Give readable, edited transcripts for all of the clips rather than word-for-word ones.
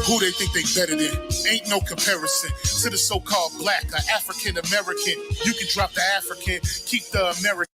Who they think they better than? Ain't no comparison to the so-called black or African American. You can drop the African, keep the American.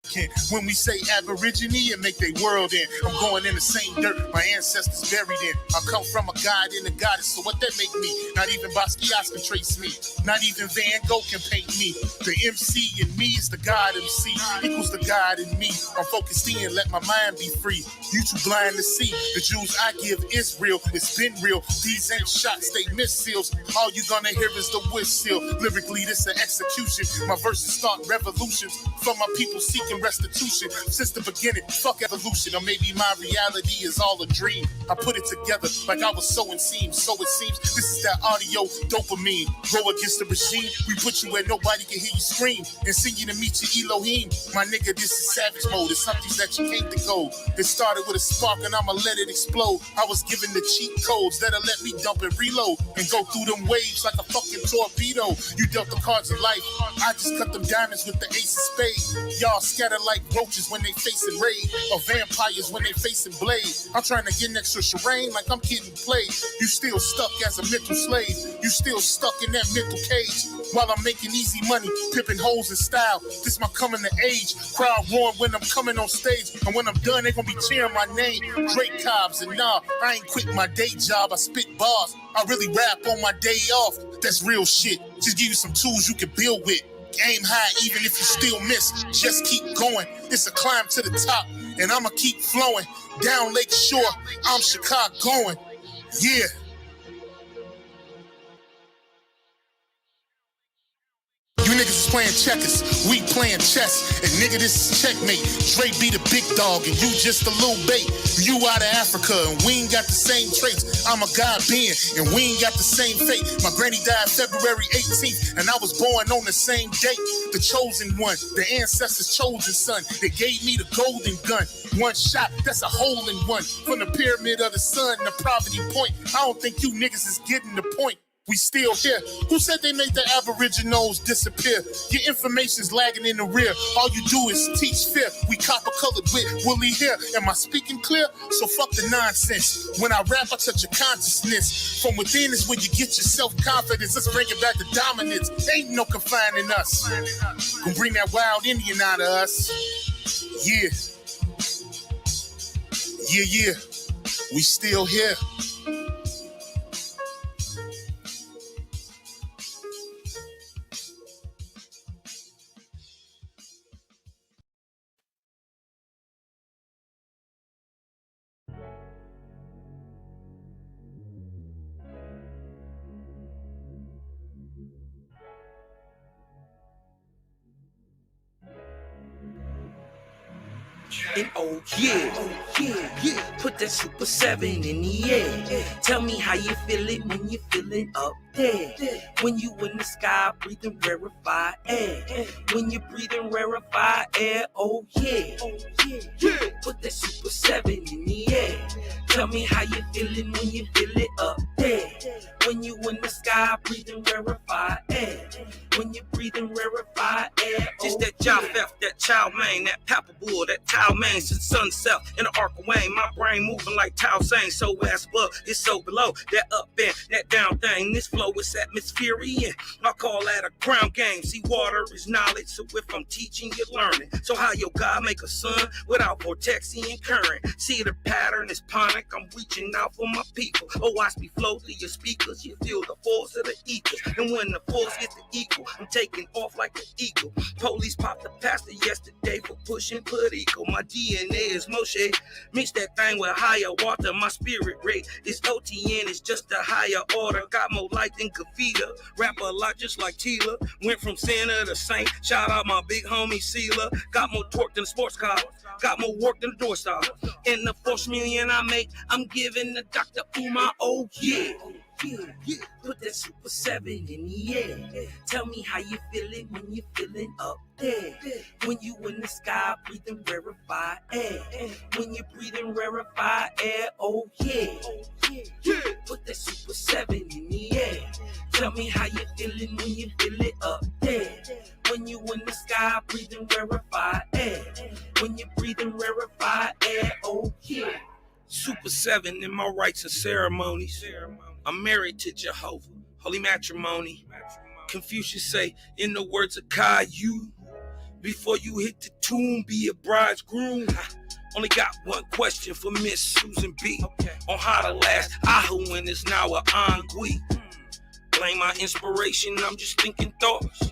When we say Aborigine and make their world in, I'm going in the same dirt my ancestors buried in. I come from a god and a goddess, so what that make me? Not even Basquiat can trace me. Not even Van Gogh can paint me. The MC in me is the God MC, equals the God in me. I'm focused in, let my mind be free. You too blind to see. The Jews I give is real, it's been real. These ain't shots, they missiles. All you gonna hear is the whistle. Lyrically, this an execution. My verses start revolutions from my people seeking restitution. Since the beginning, fuck evolution. Or maybe my reality is all a dream. I put it together like I was sowing seams. So it seems this is that audio dopamine. Go against the regime, we put you where nobody can hear you scream. And sing you to meet your Elohim. My nigga, this is savage mode. It's something that you can't decode. It started with a spark and I'ma let it explode. I was given the cheat codes that'll let me dump and reload and go through them waves like a fucking torpedo. You dealt the cards of life, I just cut them diamonds with the ace of spades. Y'all scatter like roaches when they facing raid, or vampires when they facing blade. I'm trying to get next to Shireen like I'm getting played. You still stuck as a mental slave. You still stuck in that mental cage. While I'm making easy money, pipping holes in style. This my coming to age. Crowd roaring when I'm coming on stage. And when I'm done, they gonna be cheering my name. Drake Cobbs, and nah, I ain't quit my day job. I spit bars. I really rap on my day off. That's real shit. Just give you some tools you can build with. Aim high even if you still miss. Just keep going. It's a climb to the top. And I'ma keep flowing. Down Lake Shore, I'm Chicagoan. Yeah. You niggas is playing checkers, we playing chess. And nigga, this is checkmate. Dre be the big dog and you just a little bait. You out of Africa and we ain't got the same traits. I'm a God being and we ain't got the same fate. My granny died February 18th and I was born on the same date. The chosen one, the ancestors' chosen son. They gave me the golden gun. One shot, that's a hole in one. From the pyramid of the sun to Poverty Point. I don't think you niggas is getting the point. We still here. Who said they made the Aboriginals disappear? Your information's lagging in the rear. All you do is teach fear. We copper-colored with woolly hair. Am I speaking clear? So fuck the nonsense. When I rap, I touch your consciousness. From within is where you get your self-confidence. Let's bring it back to dominance. Ain't no confining us. Gonna bring that wild Indian out of us. Yeah. Yeah, yeah. We still here. And oh yeah, put that Super 7 in the air. Tell me how you feel it when you feeling up there. When you in the sky breathing rarefied air. When you breathing rarefied air, oh yeah. Put that Super 7 in the air. Tell me how you feeling when you feel it up there. When you in the sky breathing rarefied air. When you breathing rarefied air, oh just that job theft, that child main, that papa bull, that towel main, since sunset in the arc of Wayne. My brain moving like towel saying, so as above, it's so below. That up and that down thing, this flow is atmospheric. I call that a ground game. See, water is knowledge, so if I'm teaching, you're learning. So how your God make a sun without vortexing and current? See the pattern is panic, I'm reaching out for my people. Oh, watch me flow through your speakers, you feel the force of the ether. And when the force gets the equal, I'm taking off like an eagle. Police popped the pastor yesterday for pushing political. My DNA is Moshe. Mix that thing with higher water. My spirit rate is OTN. It's just a higher order. Got more light than Kavita. Rap a lot just like Tila. Went from sinner to saint. Shout out my big homie Sela. Got more torque than a sports car. Got more work than a door star. In the 4 million I make, I'm giving the Dr. Umar, oh yeah. Put that Super 7 in the air. Tell me how you feeling when you feeling up there. When you in the sky breathing rarefied air. When you breathing rarefied air, oh yeah. Put that Super 7 in the air. Tell me how you feeling when you feel it up there. When you in the sky breathing rarefied air. When you breathing rarefied air, oh yeah. Super 7 in my rites and ceremonies. I'm married to Jehovah, holy matrimony. Confucius say, in the words of Caillou, before you hit the tomb, be a bridegroom. Only got one question for Miss Susan B. On how to last Ahu when it's now a Angui. Blame my inspiration, I'm just thinking thoughts.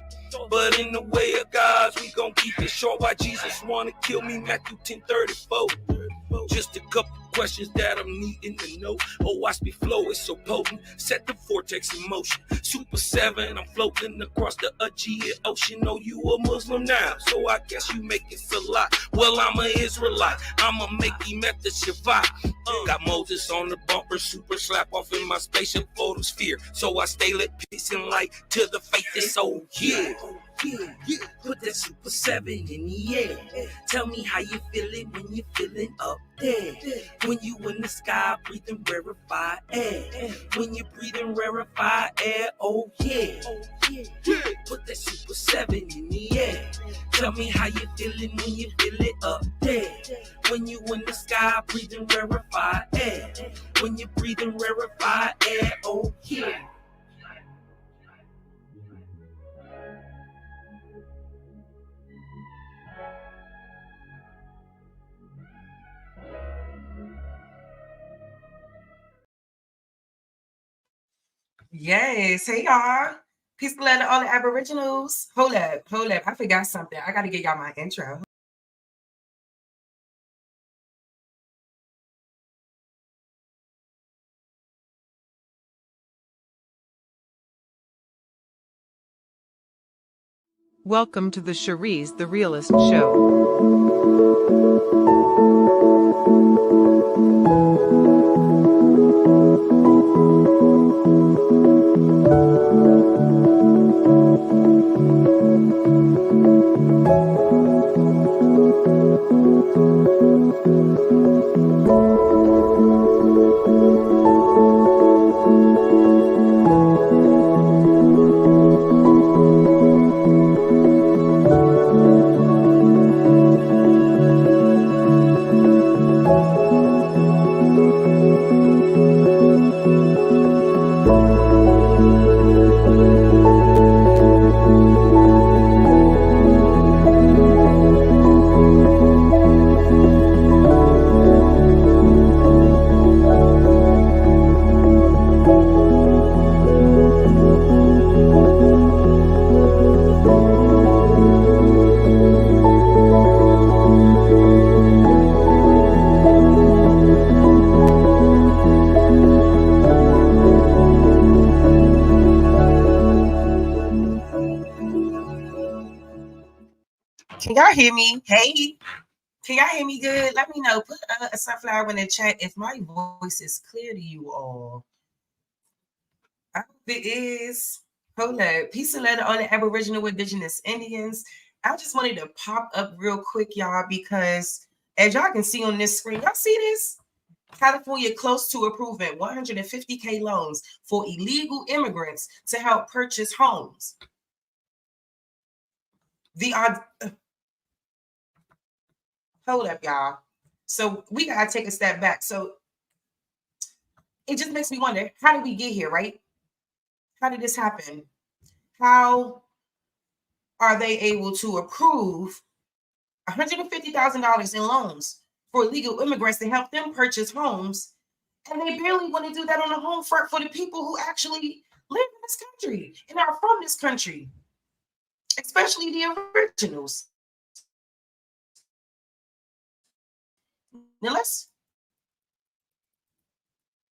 But in the way of God's, we gon' keep it short. Why Jesus wanna kill me, Matthew 10:34. Just a couple questions that I'm needing to know. Oh, watch me flow, it's so potent. Set the vortex in motion. Super 7, I'm floating across the Aegean Ocean. Oh, you a Muslim now, so I guess you make it feel like. Well, I'm an Israelite, I'ma make him at the Shabbat. Got Moses on the bumper, super slap off in my spaceship photosphere. So I stay lit, peace and light to the faith is so yeah. Put that super 7 in the air. Tell me how you feeling when you feeling up there. When you in the sky breathing rarefied air. When you breathing rarefied air, oh yeah. Put that super 7 in the air. Tell me how you feeling when you feel it up there. When you in the sky breathing rarefied air. When you breathing rarefied air, oh yeah. Yes. Hey, y'all. Peace and love to all the Aboriginals. Hold up. I forgot something. I got to get y'all my intro. Welcome to the Cherise the Realist Show. Can y'all hear me? Hey, can y'all hear me good? Let me know. Put a sunflower in the chat if my voice is clear to you all. I hope it is. Hold up. Peace and love to all the Aboriginal Indigenous Indians. I just wanted to pop up real quick, y'all, because as y'all can see on this screen, y'all see this? California close to approving 150K loans for illegal immigrants to help purchase homes. Hold up, y'all. So we gotta take a step back. So it just makes me wonder, how did we get here, right? How did this happen? How are they able to approve $150,000 in loans for illegal immigrants to help them purchase homes? And they barely want to do that on the home front for the people who actually live in this country and are from this country, especially the originals. Now let's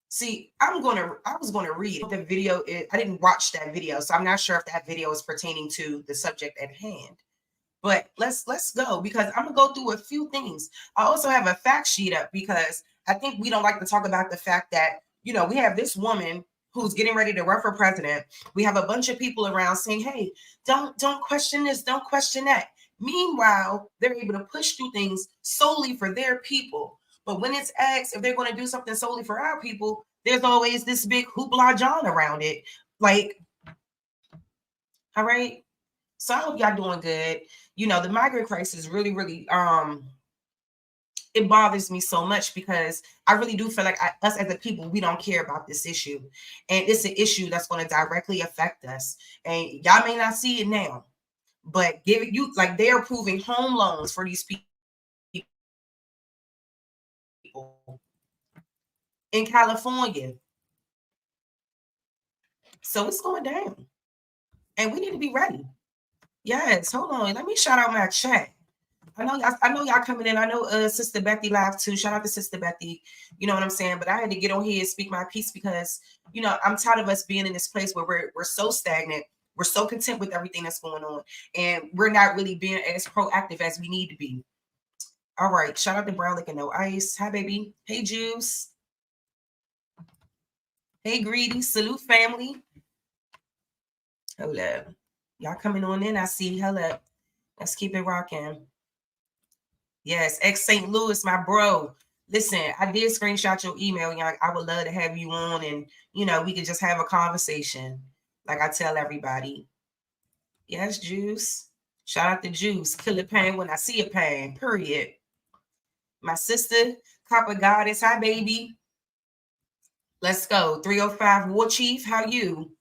see. I was gonna read the video. I didn't watch that video, so I'm not sure if that video is pertaining to the subject at hand. But let's go, because I'm gonna go through a few things. I also have a fact sheet up because I think we don't like to talk about the fact that, you know, we have this woman who's getting ready to run for president. We have a bunch of people around saying, hey, don't question this, don't question that. Meanwhile, they're able to push through things solely for their people. But when it's asked if they're going to do something solely for our people, there's always this big hoopla John around it. Like, all right. So I hope y'all doing good. You know, the migrant crisis really, really it bothers me so much because I really do feel like us as a people, we don't care about this issue. And it's an issue that's going to directly affect us. And y'all may not see it now, but they're approving home loans for these people in California. So it's going down. And we need to be ready. Yes, hold on. Let me shout out my chat. I know y'all coming in. I know Sister Bethy live too. Shout out to Sister Bethy. You know what I'm saying? But I had to get on here and speak my piece because, I'm tired of us being in this place where we're so stagnant. We're so content with everything that's going on. And we're not really being as proactive as we need to be. All right. Shout out to Brown Liquor No Ice. Hi, baby. Hey, Juice. Hey, Greedy. Salute, family. Hold up. Y'all coming on in. I see. Hold up. Let's keep it rocking. Yes, ex-St. Louis, my bro. Listen, I did screenshot your email. I would love to have you on and, we could just have a conversation like I tell everybody. Yes, Juice. Shout out to Juice. Kill a pain when I see a pain, period. My sister, Copper Goddess. Hi, baby. Let's go. 305 War Chief, how you?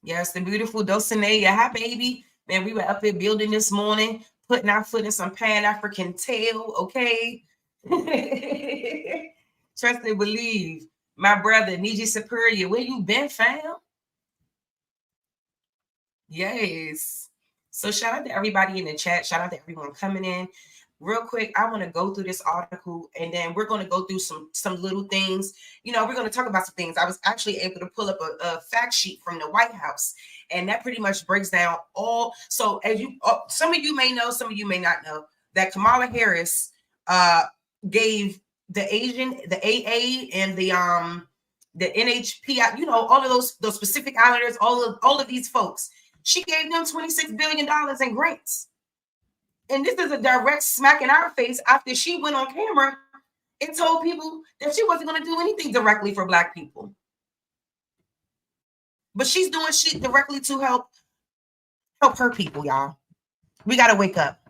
Yes, the beautiful Dulcinea. Hi, baby. Man, we were up here building this morning, putting our foot in some Pan-African tail, okay? Trust and believe. My brother, Niji Superior, where you been, fam? Yes. So shout out to everybody in the chat. Shout out to everyone coming in. Real quick, I want to go through this article, and then we're going to go through some little things. We're going to talk about some things. I was actually able to pull up a fact sheet from the White House, and that pretty much breaks down all. So as some of you may know, some of you may not know, that Kamala Harris gave the AA and the NHP, all of those Pacific Islanders, all of these folks. She gave them $26 billion in grants. And this is a direct smack in our face after she went on camera and told people that she wasn't going to do anything directly for Black people. But she's doing shit directly to help her people, y'all. We got to wake up.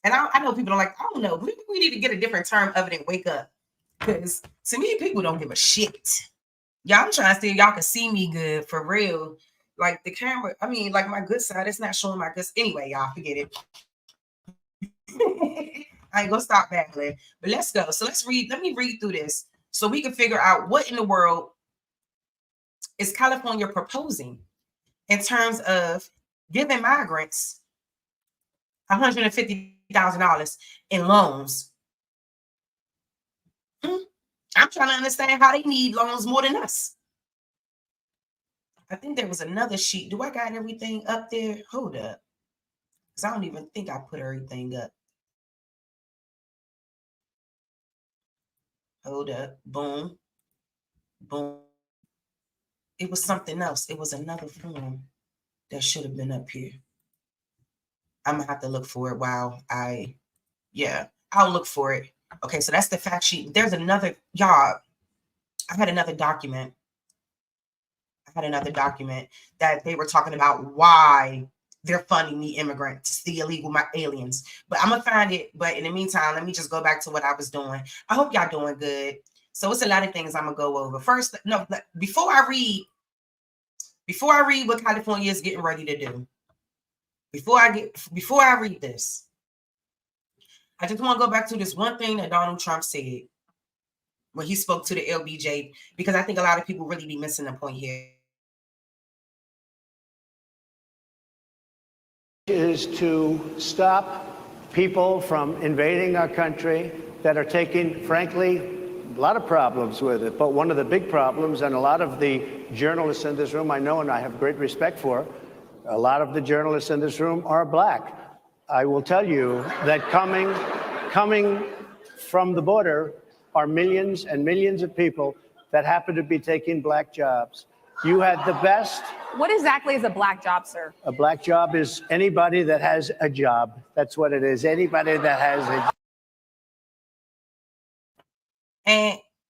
And I know people are like, I don't know. We need to get a different term other than wake up. Because to me, people don't give a shit. Y'all, I'm trying to see if y'all can see me good for real. Like the camera, like my good side, it's not showing my good. Anyway, y'all, forget it. I ain't gonna stop battling, but let's go. So let me read through this so we can figure out what in the world is California proposing in terms of giving migrants $150,000 in loans. I'm trying to understand how they need loans more than us. I think there was another sheet. Do I got everything up there? Hold up. Because I don't even think I put everything up. Hold up. Boom. Boom. It was something else. It was another form that should have been up here. I'm going to have to look for it while I'll look for it. Okay, so that's the fact sheet. There's another, y'all. I had another document that they were talking about why they're funding the immigrants, the illegal aliens. But I'm going to find it. But in the meantime, let me just go back to what I was doing. I hope y'all doing good. So it's a lot of things I'm going to go over. First, no, before I read what California is getting ready to do, before I read this, I just want to go back to this one thing that Donald Trump said when he spoke to the LBJ, because I think a lot of people really be missing the point here. Is to stop people from invading our country that are taking, frankly, a lot of problems with it. But one of the big problems, and a lot of the journalists in this room I know and I have great respect for, a lot of the journalists in this room are Black. I will tell you that coming from the border are millions and millions of people that happen to be taking Black jobs. You had the best. What exactly is a Black job, sir? A Black job is anybody that has a job. That's what it is. Anybody that has a job.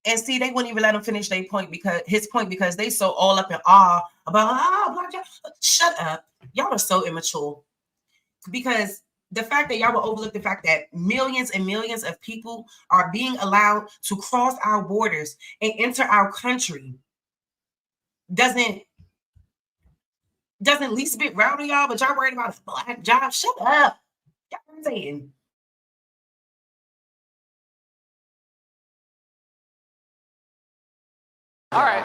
And see, they wouldn't even let him finish his point because they so all up in awe about Black job. Shut up. Y'all are so immature. Because the fact that y'all will overlook the fact that millions and millions of people are being allowed to cross our borders and enter our country doesn't least a bit rowdy y'all, but y'all worried about a black job. Shut up. Y'all saying. All right.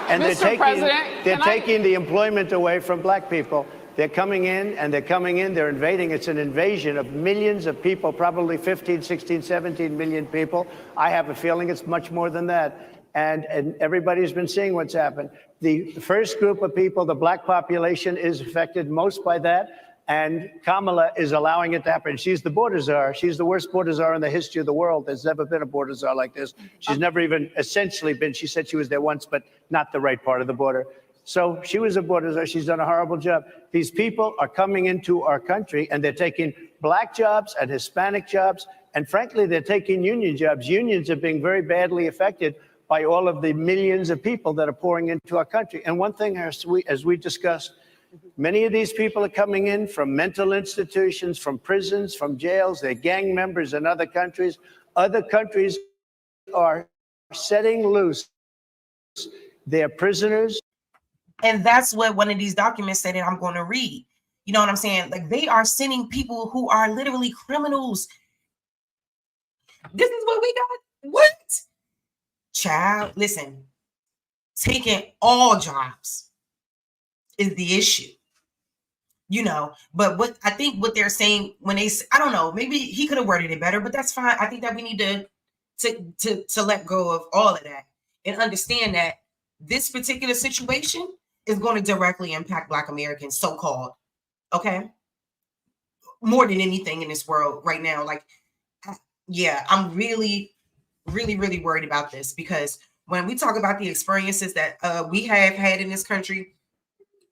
And Mr. they're taking the employment away from black people. They're coming in, they're invading. It's an invasion of millions of people, probably 15, 16, 17 million people. I have a feeling it's much more than that. And everybody's been seeing what's happened. The first group of people, the black population, is affected most by that. And Kamala is allowing it to happen. She's the border czar. She's the worst border czar in the history of the world. There's never been a border czar like this. She's never even essentially been. She said she was there once, but not the right part of the border. So she was a border czar. She's done a horrible job. These people are coming into our country, and they're taking black jobs and Hispanic jobs. And frankly, they're taking union jobs. Unions are being very badly affected by all of the millions of people that are pouring into our country. And one thing, as we discussed, many of these people are coming in from mental institutions, from prisons, from jails. They're gang members in other countries. Other countries are setting loose their prisoners. And that's what one of these documents said that I'm going to read. You know what I'm saying? Like, they are sending people who are literally criminals. This is what we got. What? Child, listen, taking all jobs is the issue, you know. But what I think what they're saying when they, I don't know, maybe he could have worded it better, but that's fine. I think that we need to let go of all of that and understand that this particular situation is going to directly impact Black Americans, so-called, okay? More than anything in this world right now. Like, yeah, I'm really, really, really worried about this, because when we talk about the experiences that we have had in this country,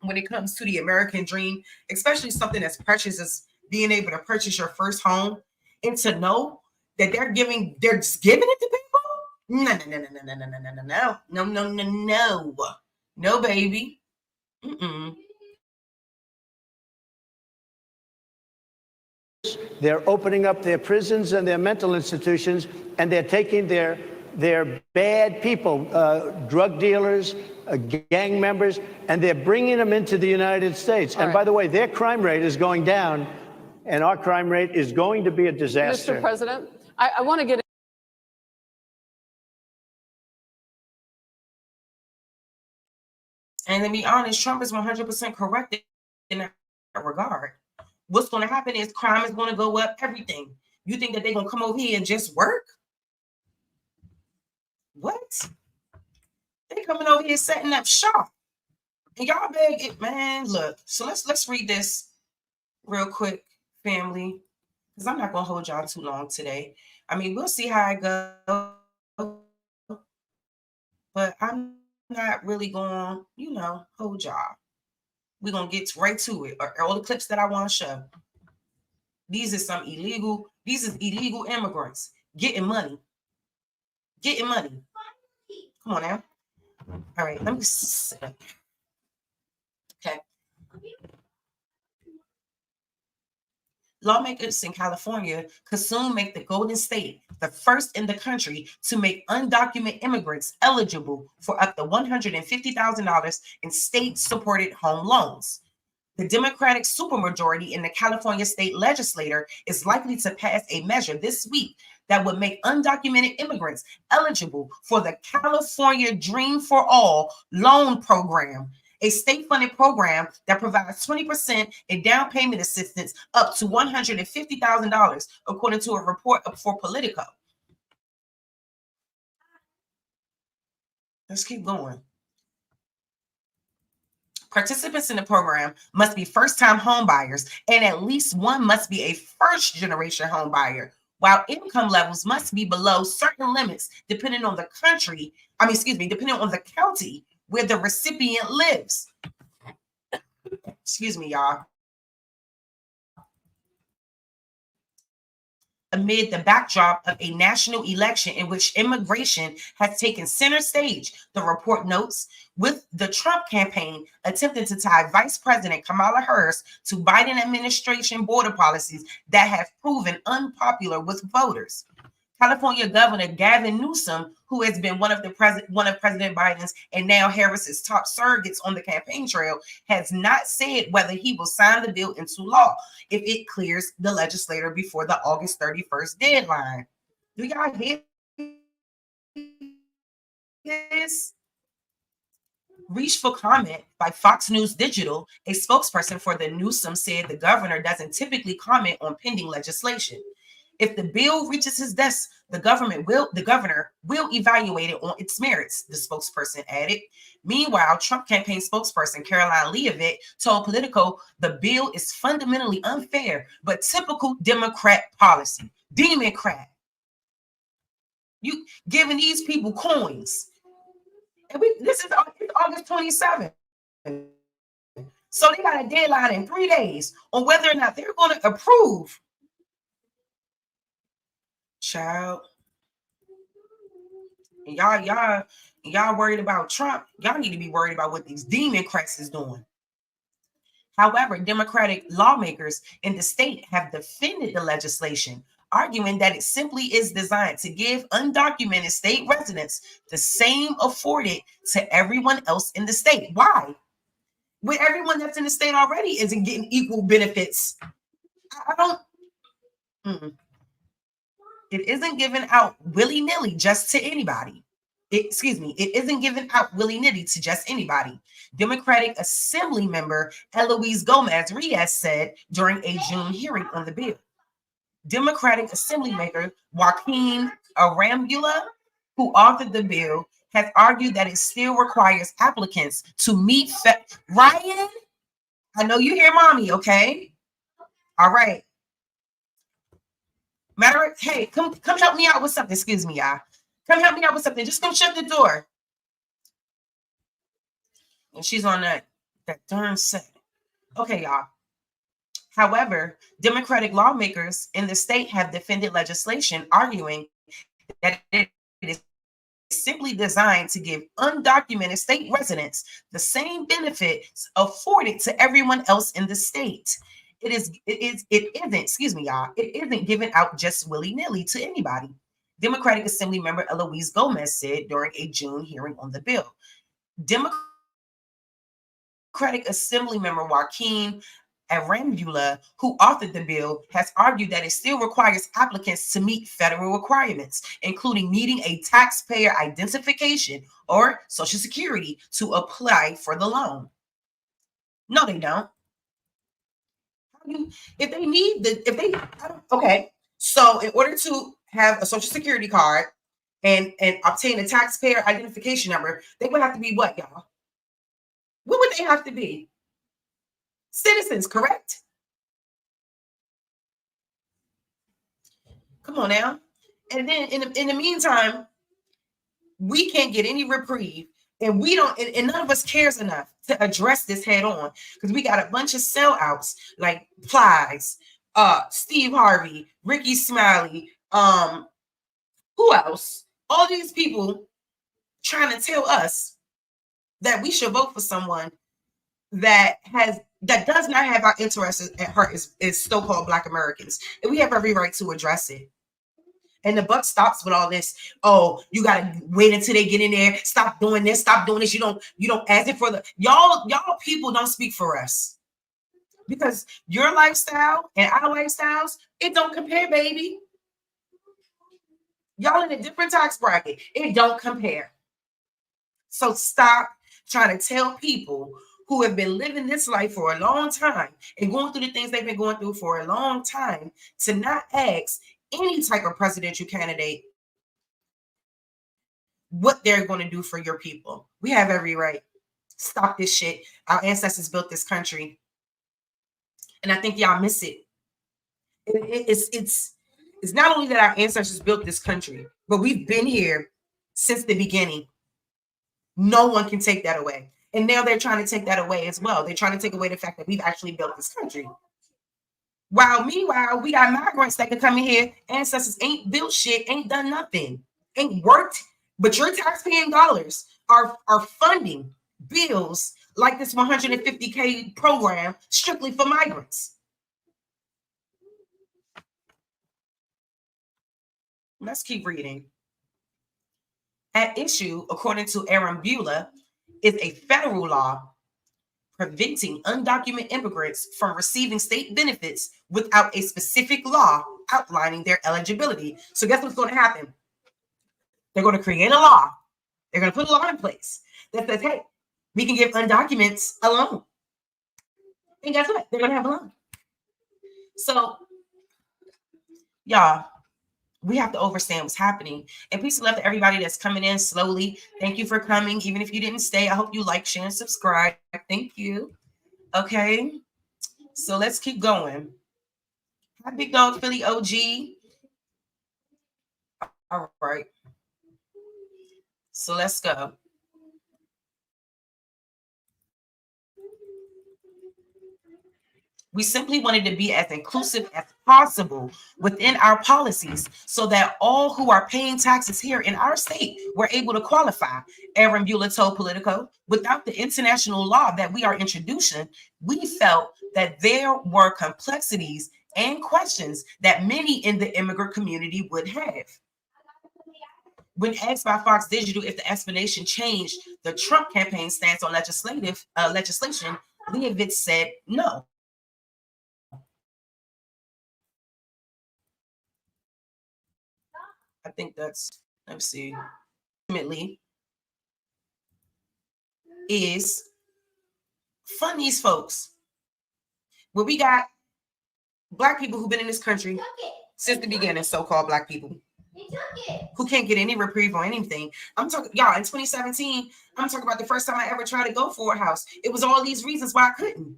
when it comes to the American dream, especially something as precious as being able to purchase your first home, and to know that they're just giving it to people. No, baby. They're opening up their prisons and their mental institutions, and they're taking their bad people, drug dealers, gang members, and they're bringing them into the United States. And by the way, their crime rate is going down, and our crime rate is going to be a disaster. Mr. President, I want to get And to be honest, Trump is 100% correct in that regard. What's going to happen is crime is going to go up, everything. You think that they're going to come over here and just work? What? They're coming over here setting up shop. And y'all beg it, man. Look, so let's read this real quick, family, because I'm not going to hold y'all too long today. I mean, we'll see how it goes. But I'm not really going, hold y'all. We're going to get right to it. All the clips that I want to show. These is illegal immigrants getting money. Come on now. All right, let me sit up. Okay. Lawmakers in California could soon make the Golden State the first in the country to make undocumented immigrants eligible for up to $150,000 in state-supported home loans. The Democratic supermajority in the California state legislature is likely to pass a measure this week that would make undocumented immigrants eligible for the California Dream for All loan program, a state-funded program that provides 20% in down payment assistance up to $150,000, according to a report for Politico. Let's keep going. Participants in the program must be first-time home buyers, and at least one must be a first-generation home buyer, while income levels must be below certain limits depending on the depending on the county where the recipient lives. Excuse me, y'all. amid the backdrop of a national election in which immigration has taken center stage, the report notes, with the Trump campaign attempting to tie Vice President Kamala Harris to Biden administration border policies that have proven unpopular with voters. California Governor Gavin Newsom, who has been one of President Biden's and now Harris's top surrogates on the campaign trail, has not said whether he will sign the bill into law if it clears the legislature before the August 31st deadline. Do y'all hear this? Reached for comment by Fox News Digital, a spokesperson for the Newsom said the governor doesn't typically comment on pending legislation. If the bill reaches his desk, the governor will evaluate it on its merits, the spokesperson added. Meanwhile, Trump campaign spokesperson Caroline Leavitt told Politico the bill is fundamentally unfair, but typical Democrat policy. Democrat. You giving these people coins. And this is August 27th. So they got a deadline in 3 days on whether or not they're going to approve. Child, and y'all worried about Trump. Y'all need to be worried about what these Democrats is doing. However, Democratic lawmakers in the state have defended the legislation, arguing that it simply is designed to give undocumented state residents the same afforded to everyone else in the state. Why? When everyone that's in the state already isn't getting equal benefits. I don't. It isn't given out willy-nilly just to anybody. It isn't given out willy-nilly to just anybody. Democratic Assembly member Eloise Gomez-Rios said during a June hearing on the bill. Democratic Assembly member Joaquin Arambula, who authored the bill, has argued that it still requires applicants to meet Ryan, I know you hear mommy, okay? All right. Hey, come help me out with something. Excuse me, y'all. Come help me out with something. Just come shut the door. And she's on that darn set. Okay, y'all. However, Democratic lawmakers in the state have defended legislation arguing that it is simply designed to give undocumented state residents the same benefits afforded to everyone else in the state. It isn't given out just willy-nilly to anybody. Democratic Assembly member Eloise Gomez said during a June hearing on the bill. Democratic Assembly member Joaquin Arambula, who authored the bill, has argued that it still requires applicants to meet federal requirements, including needing a taxpayer identification or Social Security to apply for the loan. No, they don't. So in order to have a Social Security card and obtain a taxpayer identification number, they would have to be what, y'all? What would they have to be? Citizens, correct? Come on now. And then in the meantime, we can't get any reprieve. And we don't, and none of us cares enough to address this head on, because we got a bunch of sellouts like Plies, Steve Harvey, Ricky Smiley, who else? All these people trying to tell us that we should vote for someone that does not have our interests at heart as so-called Black Americans, and we have every right to address it. And the buck stops with all this. Oh, you gotta wait until they get in there. Stop doing this. Stop doing this. You don't ask it for the y'all people don't speak for us, because your lifestyle and our lifestyles, it don't compare, baby. Y'all in a different tax bracket. It don't compare. So stop trying to tell people who have been living this life for a long time and going through the things they've been going through for a long time to not ask any type of presidential candidate what they're going to do for your people. We have every right. Stop this shit. Our ancestors built this country, and I think y'all miss it. It's not only that our ancestors built this country, but we've been here since the beginning. No one can take that away. And now they're trying to take that away as well. They're trying to take away the fact that we've actually built this country. While meanwhile, we got migrants that can come in here, ancestors ain't built shit, ain't done nothing, ain't worked, but your taxpaying dollars are funding bills like this 150K program strictly for migrants. Let's keep reading. At issue, according to Aaron Beulah, is a federal law preventing undocumented immigrants from receiving state benefits without a specific law outlining their eligibility. So guess what's going to happen? They're going to create a law. They're going to put a law in place that says, hey, we can give undocuments a loan. And guess what? They're going to have a loan. So, y'all, we have to understand what's happening. And peace and love to everybody that's coming in slowly. Thank you for coming. Even if you didn't stay, I hope you like, share, and subscribe. Thank you. Okay. So let's keep going. Hi, Big Dog Philly OG. All right. So let's go. We simply wanted to be as inclusive as possible within our policies so that all who are paying taxes here in our state were able to qualify. Aaron Beulah told Politico, without the international law that we are introducing, we felt that there were complexities and questions that many in the immigrant community would have. When asked by Fox Digital if the explanation changed the Trump campaign stance on legislation, Leavitt said no. I think that's, let's see, ultimately is fund these folks. Well, we got Black people who've been in this country since the beginning, so-called Black people, who can't get any reprieve or anything. I'm talking, y'all, in 2017, I'm talking about the first time I ever tried to go for a house. It was all these reasons why I couldn't.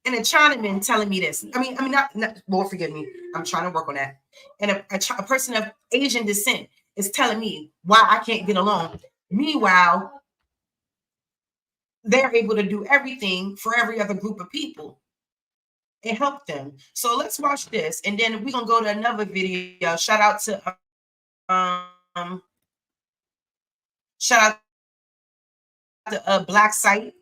And a Chinaman telling me this. I mean, not Lord forgive me. I'm trying to work on that. And a person of Asian descent is telling me why I can't get along. Meanwhile, they're able to do everything for every other group of people and help them. So let's watch this, and then we're gonna go to another video. Shout out to Black Site,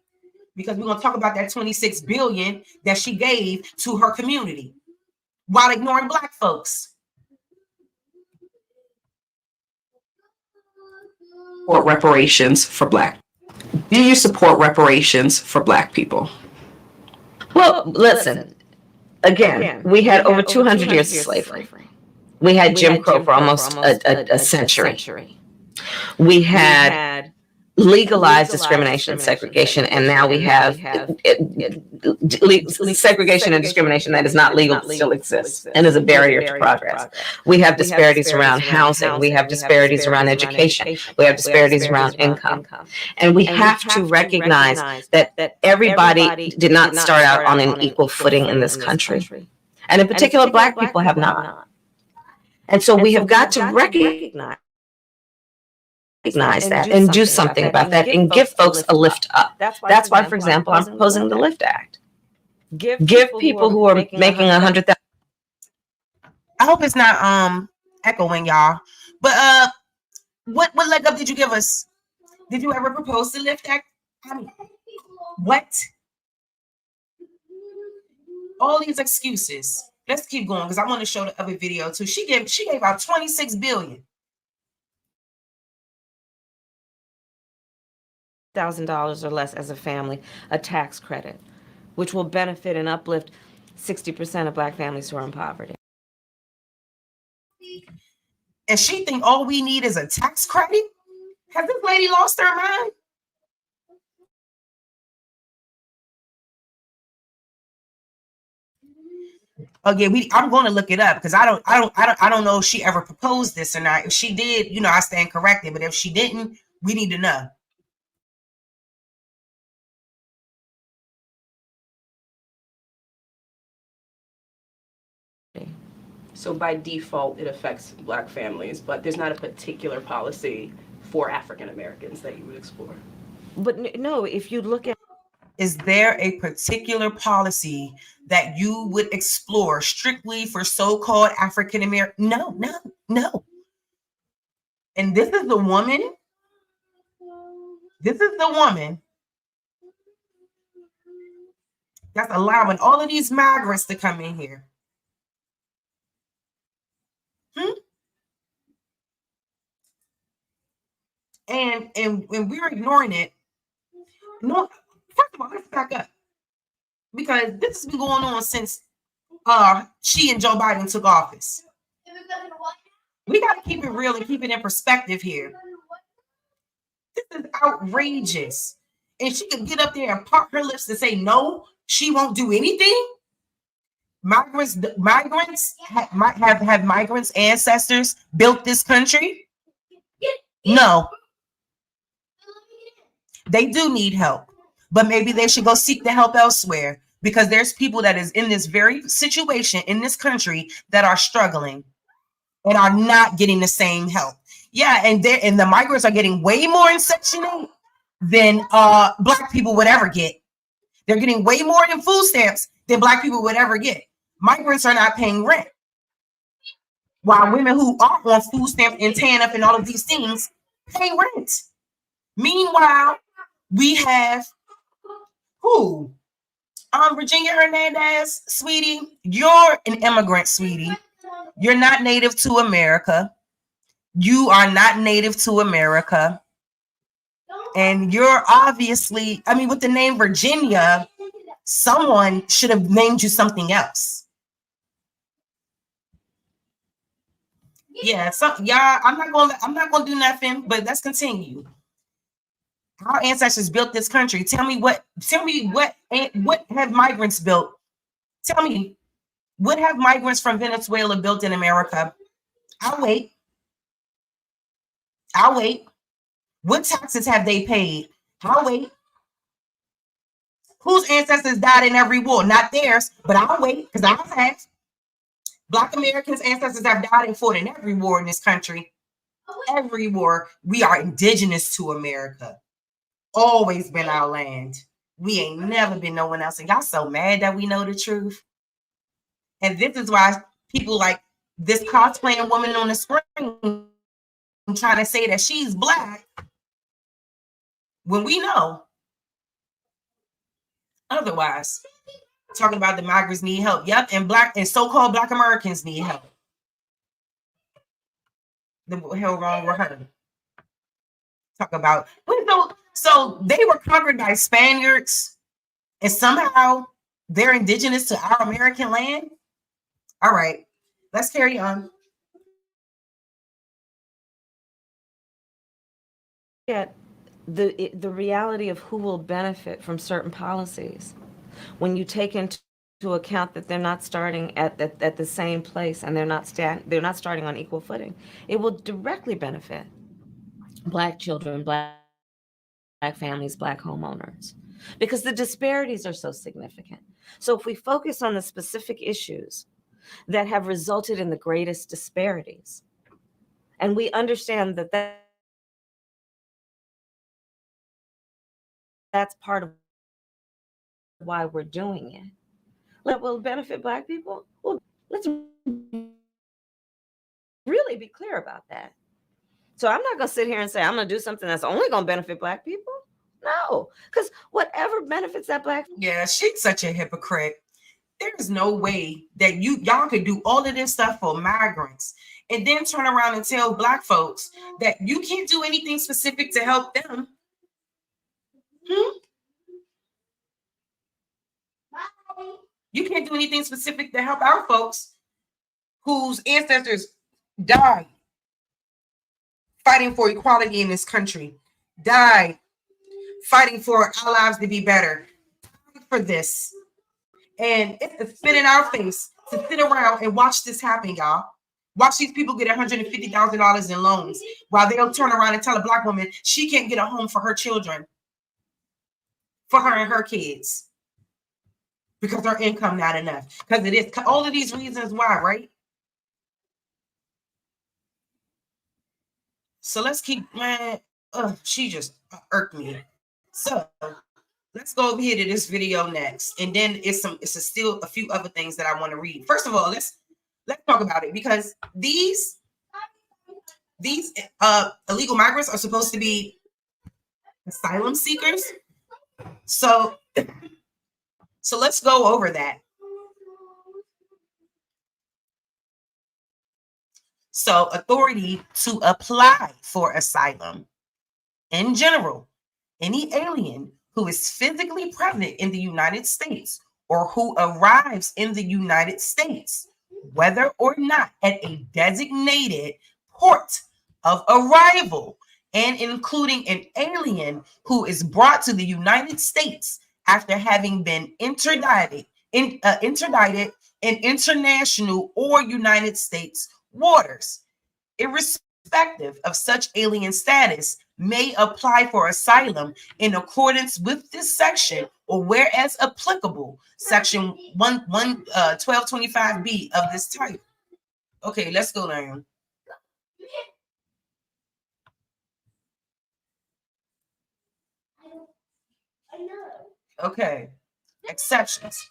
because we're gonna talk about that $26 billion that she gave to her community while ignoring Black folks. Support reparations for Black. Do you support reparations for Black people? Well, listen. Again, we had over 200 years of slavery. We had Jim Crow for almost a century. We had legalized discrimination and segregation, and now we have segregation and discrimination that is not legal but still exists and is a barrier to progress. We have disparities around housing. We have disparities around education. We have disparities around income. And we have to recognize that everybody did not start out on an equal footing in this country. And in particular, Black people have not. And so we have got to recognize that and do something about that and give folks a lift up. That's why, for example, I'm proposing the Lift Act. Give people who are making $100,000. I hope it's not echoing, y'all. But what leg up did you give us? Did you ever propose the Lift Act? What? All these excuses. Let's keep going because I want to show the other video too. She gave out $26 billion. $1,000 or less as a family, a tax credit, which will benefit and uplift 60% of Black families who are in poverty. And she think all we need is a tax credit? Has this lady lost her mind? Again, I'm going to look it up because I don't know if she ever proposed this or not. If she did, I stand corrected. But if she didn't, we need to know. So by default, it affects Black families, but there's not a particular policy for African Americans that you would explore. But no, if you look at is there a particular policy that you would explore strictly for so-called African American? No, no, no. And this is the woman. This is the woman that's allowing all of these migrants to come in here. And we're ignoring it. No, first of all, let's back up. Because this has been going on since she and Joe Biden took office. We got to keep it real and keep it in perspective here. This is outrageous. And she could get up there and pop her lips and say, no, she won't do anything. Migrants have migrants' ancestors built this country? No. They do need help, but maybe they should go seek the help elsewhere, because there's people that is in this very situation in this country that are struggling and are not getting the same help. Yeah, and the migrants are getting way more in Section 8 than Black people would ever get. They're getting way more in food stamps than Black people would ever get. Migrants are not paying rent, while women who are on food stamps and TANF and all of these things pay rent. Meanwhile, we have who? Virginia Hernandez, sweetie, you're an immigrant, sweetie. You're not native to America. You are not native to America. And you're obviously, I mean, with the name Virginia, someone should have named you something else. Yeah, so yeah, I'm not gonna do nothing, but let's continue. Our ancestors built this country. Tell me what have migrants built? Tell me, what have migrants from Venezuela built in America? I'll wait. What taxes have they paid? I'll wait. Whose ancestors died in every war? Not theirs, but I'll wait, because I have. Black Americans' ancestors have died and fought in every war in this country. Every war. We are indigenous to America. Always been our land. We ain't never been no one else. And y'all so mad that we know the truth. And this is why people like this cosplaying woman on the screen trying to say that she's Black when we know otherwise. Talking about the migrants need help. Yep, and Black and so-called Black Americans need help. The hell wrong with her? Talk about so they were conquered by Spaniards, and somehow they're indigenous to our American land. All right, let's carry on. Yet the reality of who will benefit from certain policies, when you take into account that they're not starting at the same place and they're not starting on equal footing, it will directly benefit Black children, Black families, Black homeowners, because the disparities are so significant. So if we focus on the specific issues that have resulted in the greatest disparities, and we understand that that's part of why we're doing it, that will benefit Black people. Well, let's really be clear about that. So I'm not going to sit here and say I'm going to do something that's only going to benefit Black people. No, because whatever benefits that Black. Yeah, she's such a hypocrite. There's no way that y'all could do all of this stuff for migrants and then turn around and tell Black folks that you can't do anything specific to help them. You can't do anything specific to help our folks whose ancestors died fighting for equality in this country, died fighting for our lives to be better, for this. And it's spit in our face to sit around and watch this happen, y'all. Watch these people get $150,000 in loans while they'll turn around and tell a Black woman she can't get a home for her children, for her and her kids, because her income not enough. Because it is all of these reasons why, right? So let's keep, man, she just irked me. So let's go over here to this video next, and then it's still a few other things that I want to read. First of all, let's talk about it, because these illegal migrants are supposed to be asylum seekers. So let's go over that. So authority to apply for asylum. In general, any alien who is physically present in the United States or who arrives in the United States, whether or not at a designated port of arrival, and including an alien who is brought to the United States after having been interdicted in international or United States waters, irrespective of such alien status, may apply for asylum in accordance with this section, or whereas applicable, section 1225B of this type. Okay, let's go down. Okay, exceptions.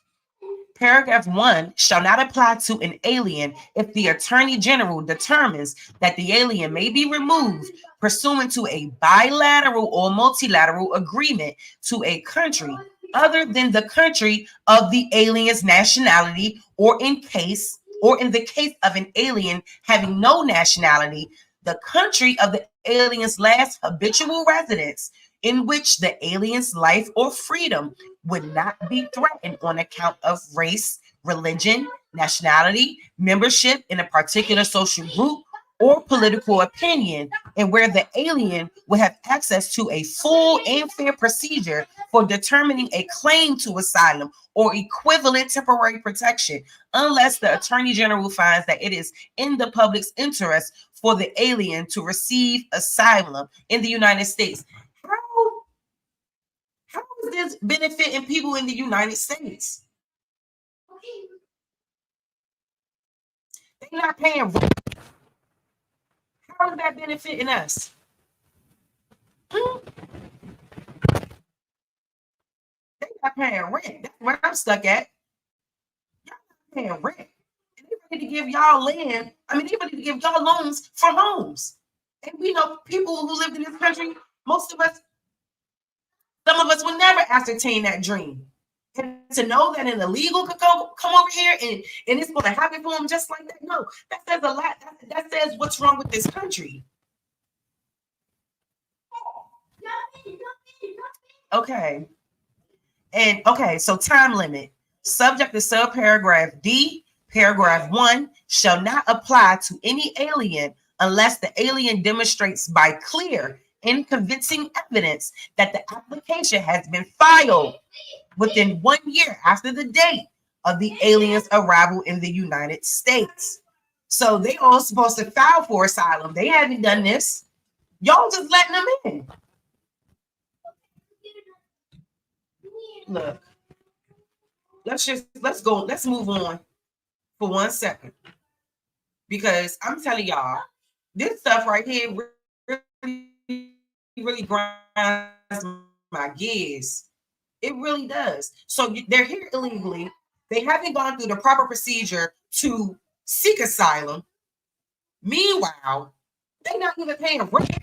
Paragraph 1 shall not apply to an alien if the Attorney General determines that the alien may be removed pursuant to a bilateral or multilateral agreement to a country other than the country of the alien's nationality, or in the case of an alien having no nationality, the country of the alien's last habitual residence, in which the alien's life or freedom would not be threatened on account of race, religion, nationality, membership in a particular social group, or political opinion, and where the alien would have access to a full and fair procedure for determining a claim to asylum or equivalent temporary protection, unless the Attorney General finds that it is in the public's interest for the alien to receive asylum in the United States. How is this benefiting people in the United States? They're not paying rent. How is that benefiting us? They're not paying rent. That's where I'm stuck at. Y'all not paying rent. And they ready to give y'all land. I mean, they ready to give y'all loans for homes. And we know people who lived in this country, most of us, some of us will never ascertain that dream. And to know that an illegal could come over here and it's going to happen for them just like that, no, that says a lot. That says what's wrong with this country. Okay. And okay, so time limit. Subject to subparagraph D, paragraph 1 shall not apply to any alien unless the alien demonstrates by clear and convincing evidence that the application has been filed within 1 year after the date of the alien's arrival in the United States. So they all supposed to file for asylum. They haven't done this. Y'all just letting them in. Look, let's move on for 1 second. Because I'm telling y'all, this stuff right here really grinds my gears. It really does. So they're here illegally. They haven't gone through the proper procedure to seek asylum. Meanwhile, they're not even paying rent.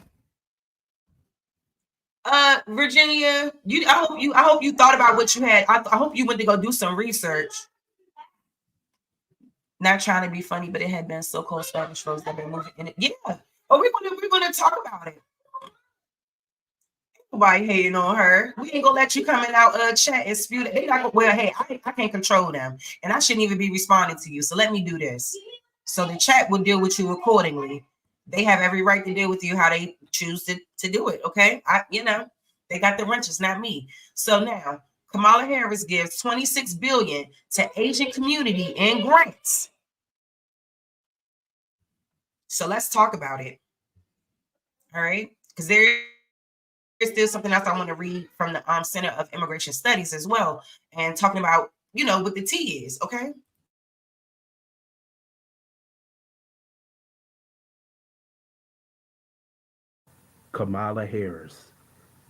Virginia, I hope you thought about what you had. I hope you went to go do some research. Not trying to be funny, but it had been so-called Spanish folks that been moving in it. Yeah. Oh, we're gonna talk about it. Nobody hating on her. We ain't gonna let you come in our chat and spew it. They not gonna, well, hey, I can't control them, and I shouldn't even be responding to you. So let me do this. So the chat will deal with you accordingly. They have every right to deal with you how they choose to do it. Okay, they got the wrenches, not me. So now Kamala Harris gives $26 billion to Asian community in grants. So let's talk about it. All right, because there's still something else I want to read from the Center of Immigration Studies as well, and talking about what the T is. Okay. Kamala Harris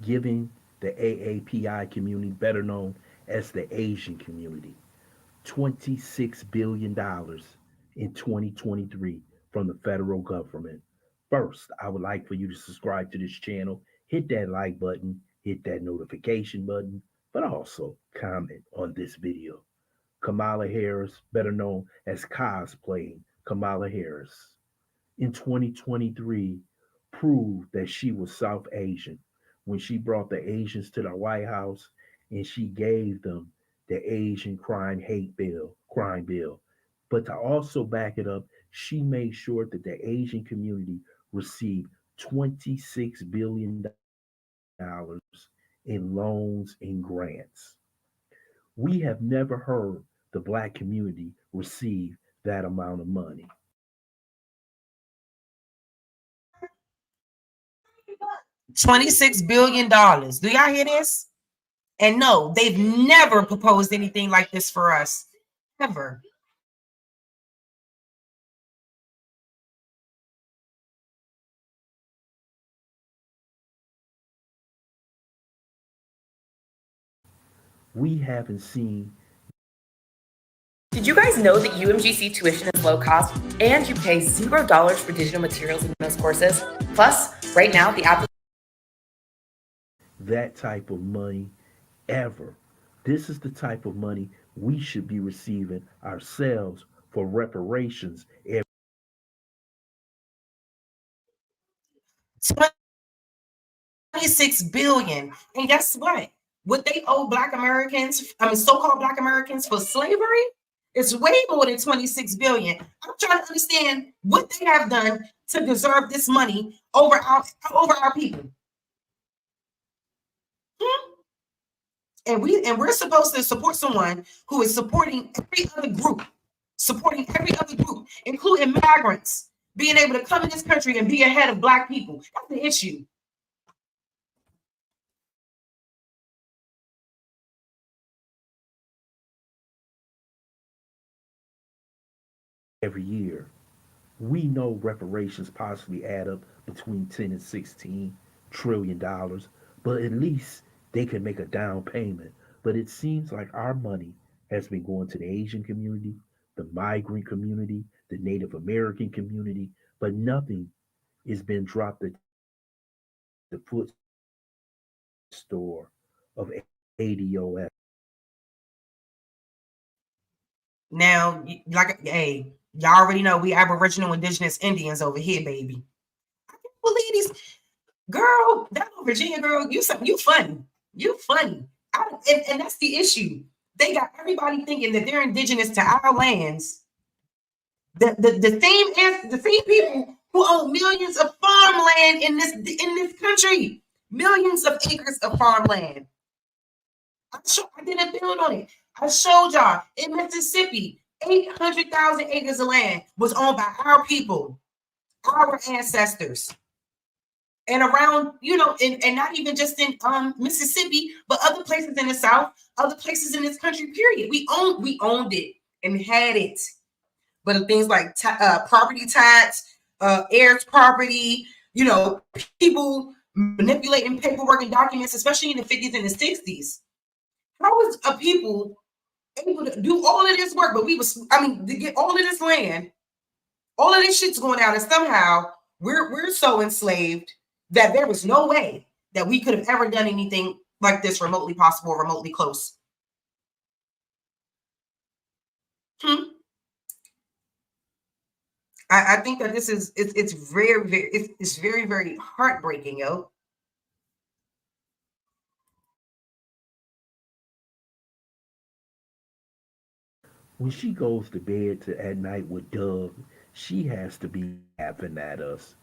giving the AAPI community, better known as the Asian community. $26 billion in 2023 from the federal government. First, I would like for you to subscribe to this channel, hit that like button, hit that notification button, but also comment on this video. Kamala Harris, better known as cosplaying Kamala Harris, in 2023 proved that she was South Asian when she brought the Asians to the White House and she gave them the Asian crime bill. But to also back it up, she made sure that the Asian community received $26 billion in loans and grants. We have never heard the Black community receive that amount of money. $26 billion. Do y'all hear this? And no, they've never proposed anything like this for us. Ever. We haven't seen. Did you guys know that UMGC tuition is low cost and you pay $0 for digital materials in most courses? Plus, right now, the app. That type of money ever. This is the type of money we should be receiving ourselves for reparations. 26 billion. And guess what? What they owe Black Americans, so-called Black Americans for slavery, it's way more than 26 billion. I'm trying to understand what they have done to deserve this money over our people. And we're supposed to support someone who is supporting every other group, including migrants, being able to come in this country and be ahead of Black people. That's the issue. Every year, we know reparations possibly add up between 10 and 16 trillion dollars, but at least they can make a down payment. But it seems like our money has been going to the Asian community, the migrant community, the Native American community, but nothing has been dropped at the foot store of ADOS. Now, hey, y'all already know we Aboriginal Indigenous Indians over here, baby. I can't believe these. Girl, that Virginia girl, you funny. You funny. And that's the issue. They got everybody thinking that they're indigenous to our lands. The same people who own millions of farmland in this country. Millions of acres of farmland. I did a build on it. I showed y'all in Mississippi, 800,000 acres of land was owned by our people, our ancestors. And around, and not even just in Mississippi, but other places in the South, other places in this country, period. We owned it and had it. But things like property tax, heirs property, people manipulating paperwork and documents, especially in the 50s and the 60s. How was a people able to do all of this work, but to get all of this land, all of this shit's going out, and somehow we're so enslaved that there was no way that we could have ever done anything like this remotely possible or remotely close. I think that this is it's very, very heartbreaking, yo. When she goes to bed at night with Doug, she has to be laughing at us,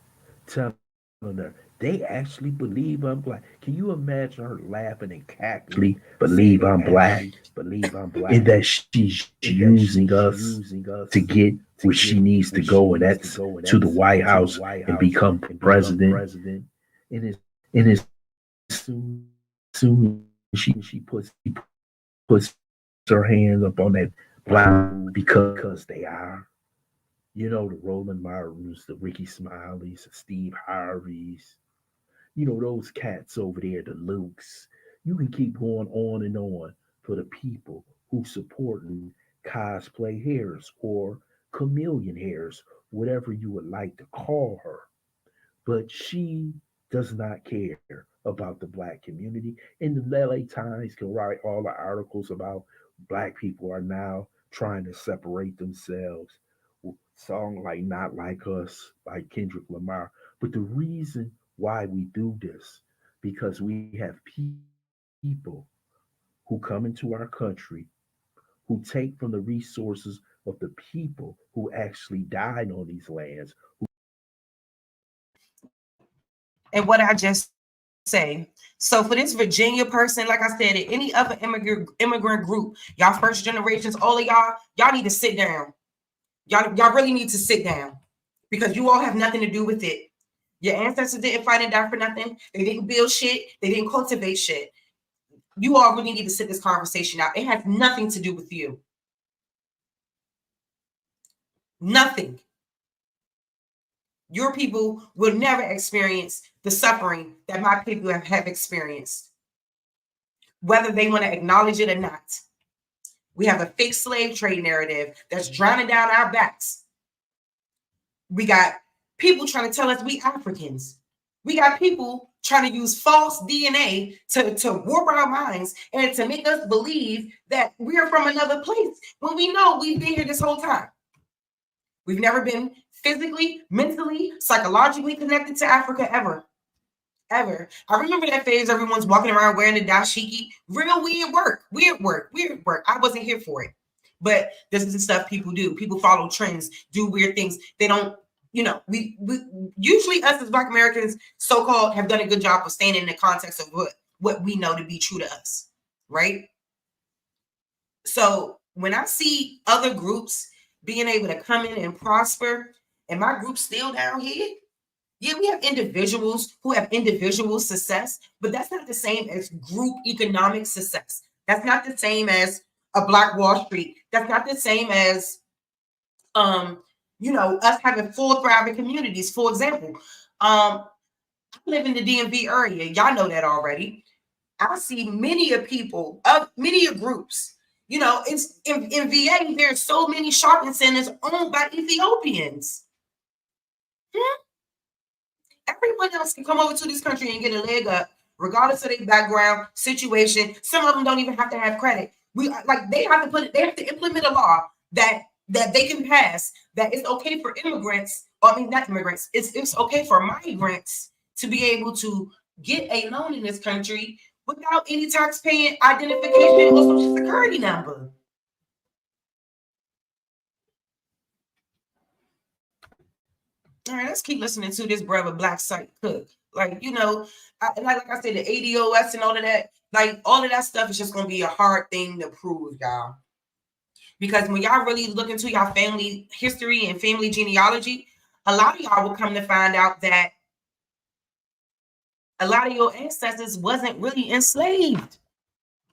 telling her they actually believe I'm Black. Can you imagine her laughing and cackling? Believe I'm Black, and that she's using us to get where she needs to go, and that's to the White House and become president. And it's soon she puts her hands up on that Black because they are. The Roland Martins, the Ricky Smileys, the Steve Harveys, those cats over there, the Lukes, You can keep going on and on for the people who supporting cosplay hairs or chameleon hairs, whatever you would like to call her. But she does not care about the black community. And the LA Times can write all the articles about black people are now trying to separate themselves. Song like Not Like Us by Kendrick Lamar. But the reason why we do this, because we have people who come into our country who take from the resources of the people who actually died on these lands. And what I just say. So for this Virginia person, like I said, any other immigrant group, y'all first generations, all of y'all need to sit down. Y'all really need to sit down because you all have nothing to do with it. Your ancestors didn't fight and die for nothing. They didn't build shit. They didn't cultivate shit. You all really need to sit this conversation out. It has nothing to do with you. Nothing. Your people will never experience the suffering that my people have experienced, whether they want to acknowledge it or not. We have a fake slave trade narrative that's drowning down our backs. We got people trying to tell us we Africans. We got people trying to use false DNA to warp our minds and to make us believe that we're from another place when we know we've been here this whole time. We've never been physically, mentally, psychologically connected to Africa ever. Ever. I remember that phase everyone's walking around wearing the dashiki. Real weird work. I wasn't here for it. But this is the stuff people do. People follow trends, do weird things. They don't, we usually us as Black Americans, so-called, have done a good job of staying in the context of what we know to be true to us, right? So when I see other groups being able to come in and prosper, and my group's still down here, yeah, we have individuals who have individual success, but that's not the same as group economic success. That's not the same as a Black Wall Street. That's not the same as, us having full thriving communities. For example, I live in the DMV area. Y'all know that already. I see many of people, many of groups. It's in VA, there's so many shopping centers owned by Ethiopians. Everyone else can come over to this country and get a leg up, regardless of their background, situation. Some of them don't even have to have credit. They have to implement a law that they can pass that it's okay for immigrants, not immigrants, it's okay for migrants to be able to get a loan in this country without any tax-paying identification or social security number. All right, let's keep listening to this brother Black Site Cook. Like I said, the ADOS and all of that, all of that stuff is just going to be a hard thing to prove, y'all. Because when y'all really look into y'all family history and family genealogy, a lot of y'all will come to find out that a lot of your ancestors wasn't really enslaved.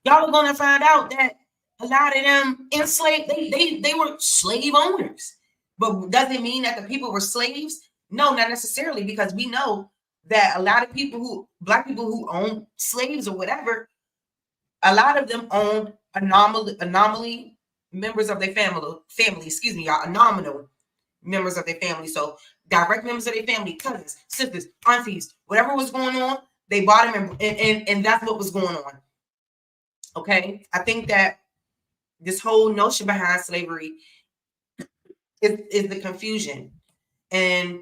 Y'all are going to find out that a lot of them enslaved, they were slave owners. But does it mean that the people were slaves? No, not necessarily, because we know that a lot of Black people who owned slaves or whatever, a lot of them owned anomaly members of their family, nominal members of their family. So direct members of their family, cousins, sisters, aunties, whatever was going on, they bought them and that's what was going on. Okay? I think that this whole notion behind slavery is the confusion. And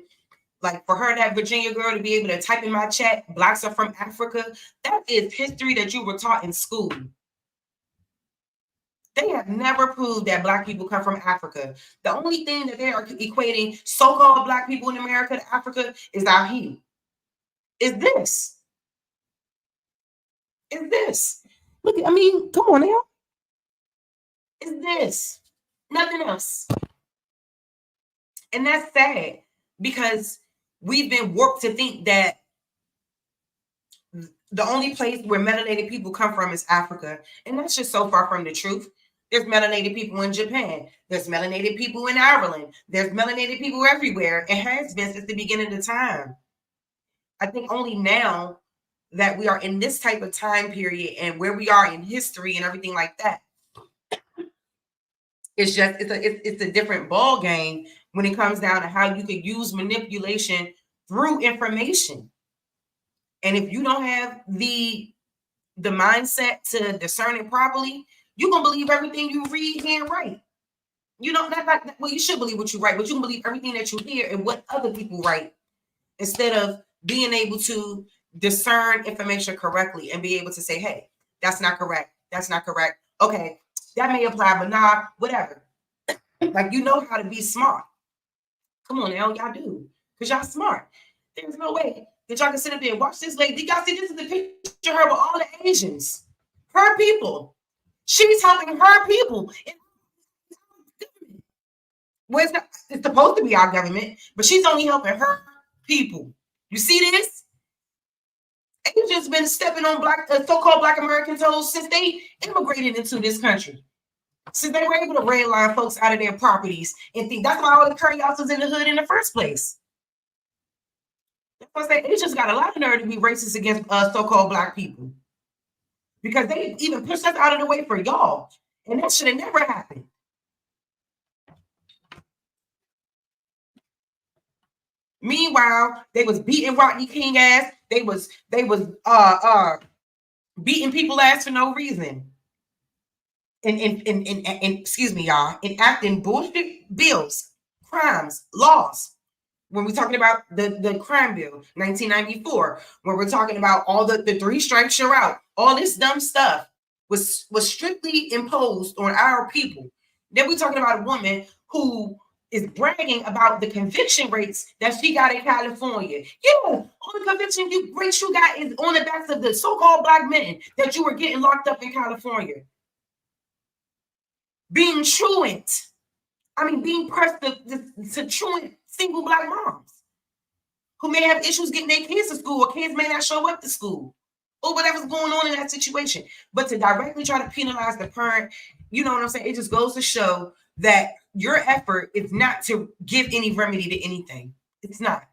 for her, that Virginia girl, to be able to type in my chat, Blacks are from Africa, that is history that you were taught in school. They have never proved that Black people come from Africa. The only thing that they are equating so-called Black people in America to Africa is our hue. Is this. Look, come on now. Is this. Nothing else. And that's sad because we've been warped to think that the only place where melanated people come from is Africa. And that's just so far from the truth. There's melanated people in Japan. There's melanated people in Ireland. There's melanated people everywhere. It has been since the beginning of time. I think only now that we are in this type of time period and where we are in history and everything like that. It's just it's a different ball game when it comes down to how you could use manipulation through information. And if you don't have the mindset to discern it properly, you're gonna believe everything you read, hear, and write. You know, well, you should believe what you write, but you can believe everything that you hear and what other people write instead of being able to discern information correctly and be able to say, hey, that's not correct. That's not correct. Okay, that may apply, but nah, whatever. Like, you know how to be smart. Come on now, y'all do. Because y'all smart. There's no way that y'all can sit up there and watch this lady. Did y'all see this is the picture of her with all the Asians? Her people. She's helping her people. Well, it's supposed to be our government, but she's only helping her people. You see this? Asians been stepping on so-called Black American toes since they immigrated into this country. Since they were able to redline folks out of their properties and think that's why all the curry-outs was in the hood in the first place. That's why I say Asians got a lot of nerve to be racist against so-called Black people. Because they even pushed us out of the way for y'all. And that should have never happened. Meanwhile, they was beating Rodney King ass. They was beating people ass for no reason. And excuse me, y'all, enacting bullshit bills, crimes, laws. When we're talking about the crime bill, 1994, when we're talking about all the 3 strikes you're out, all this dumb stuff was strictly imposed on our people. Then we're talking about a woman who is bragging about the conviction rates that she got in California. Yeah, all the conviction rates you got is on the backs of the so-called Black men that you were getting locked up in California. Being truant. I mean, being pressed to truant single Black moms who may have issues getting their kids to school, or kids may not show up to school, or whatever's going on in that situation. But to directly try to penalize the parent, you know what I'm saying? It just goes to show that your effort is not to give any remedy to anything. It's not.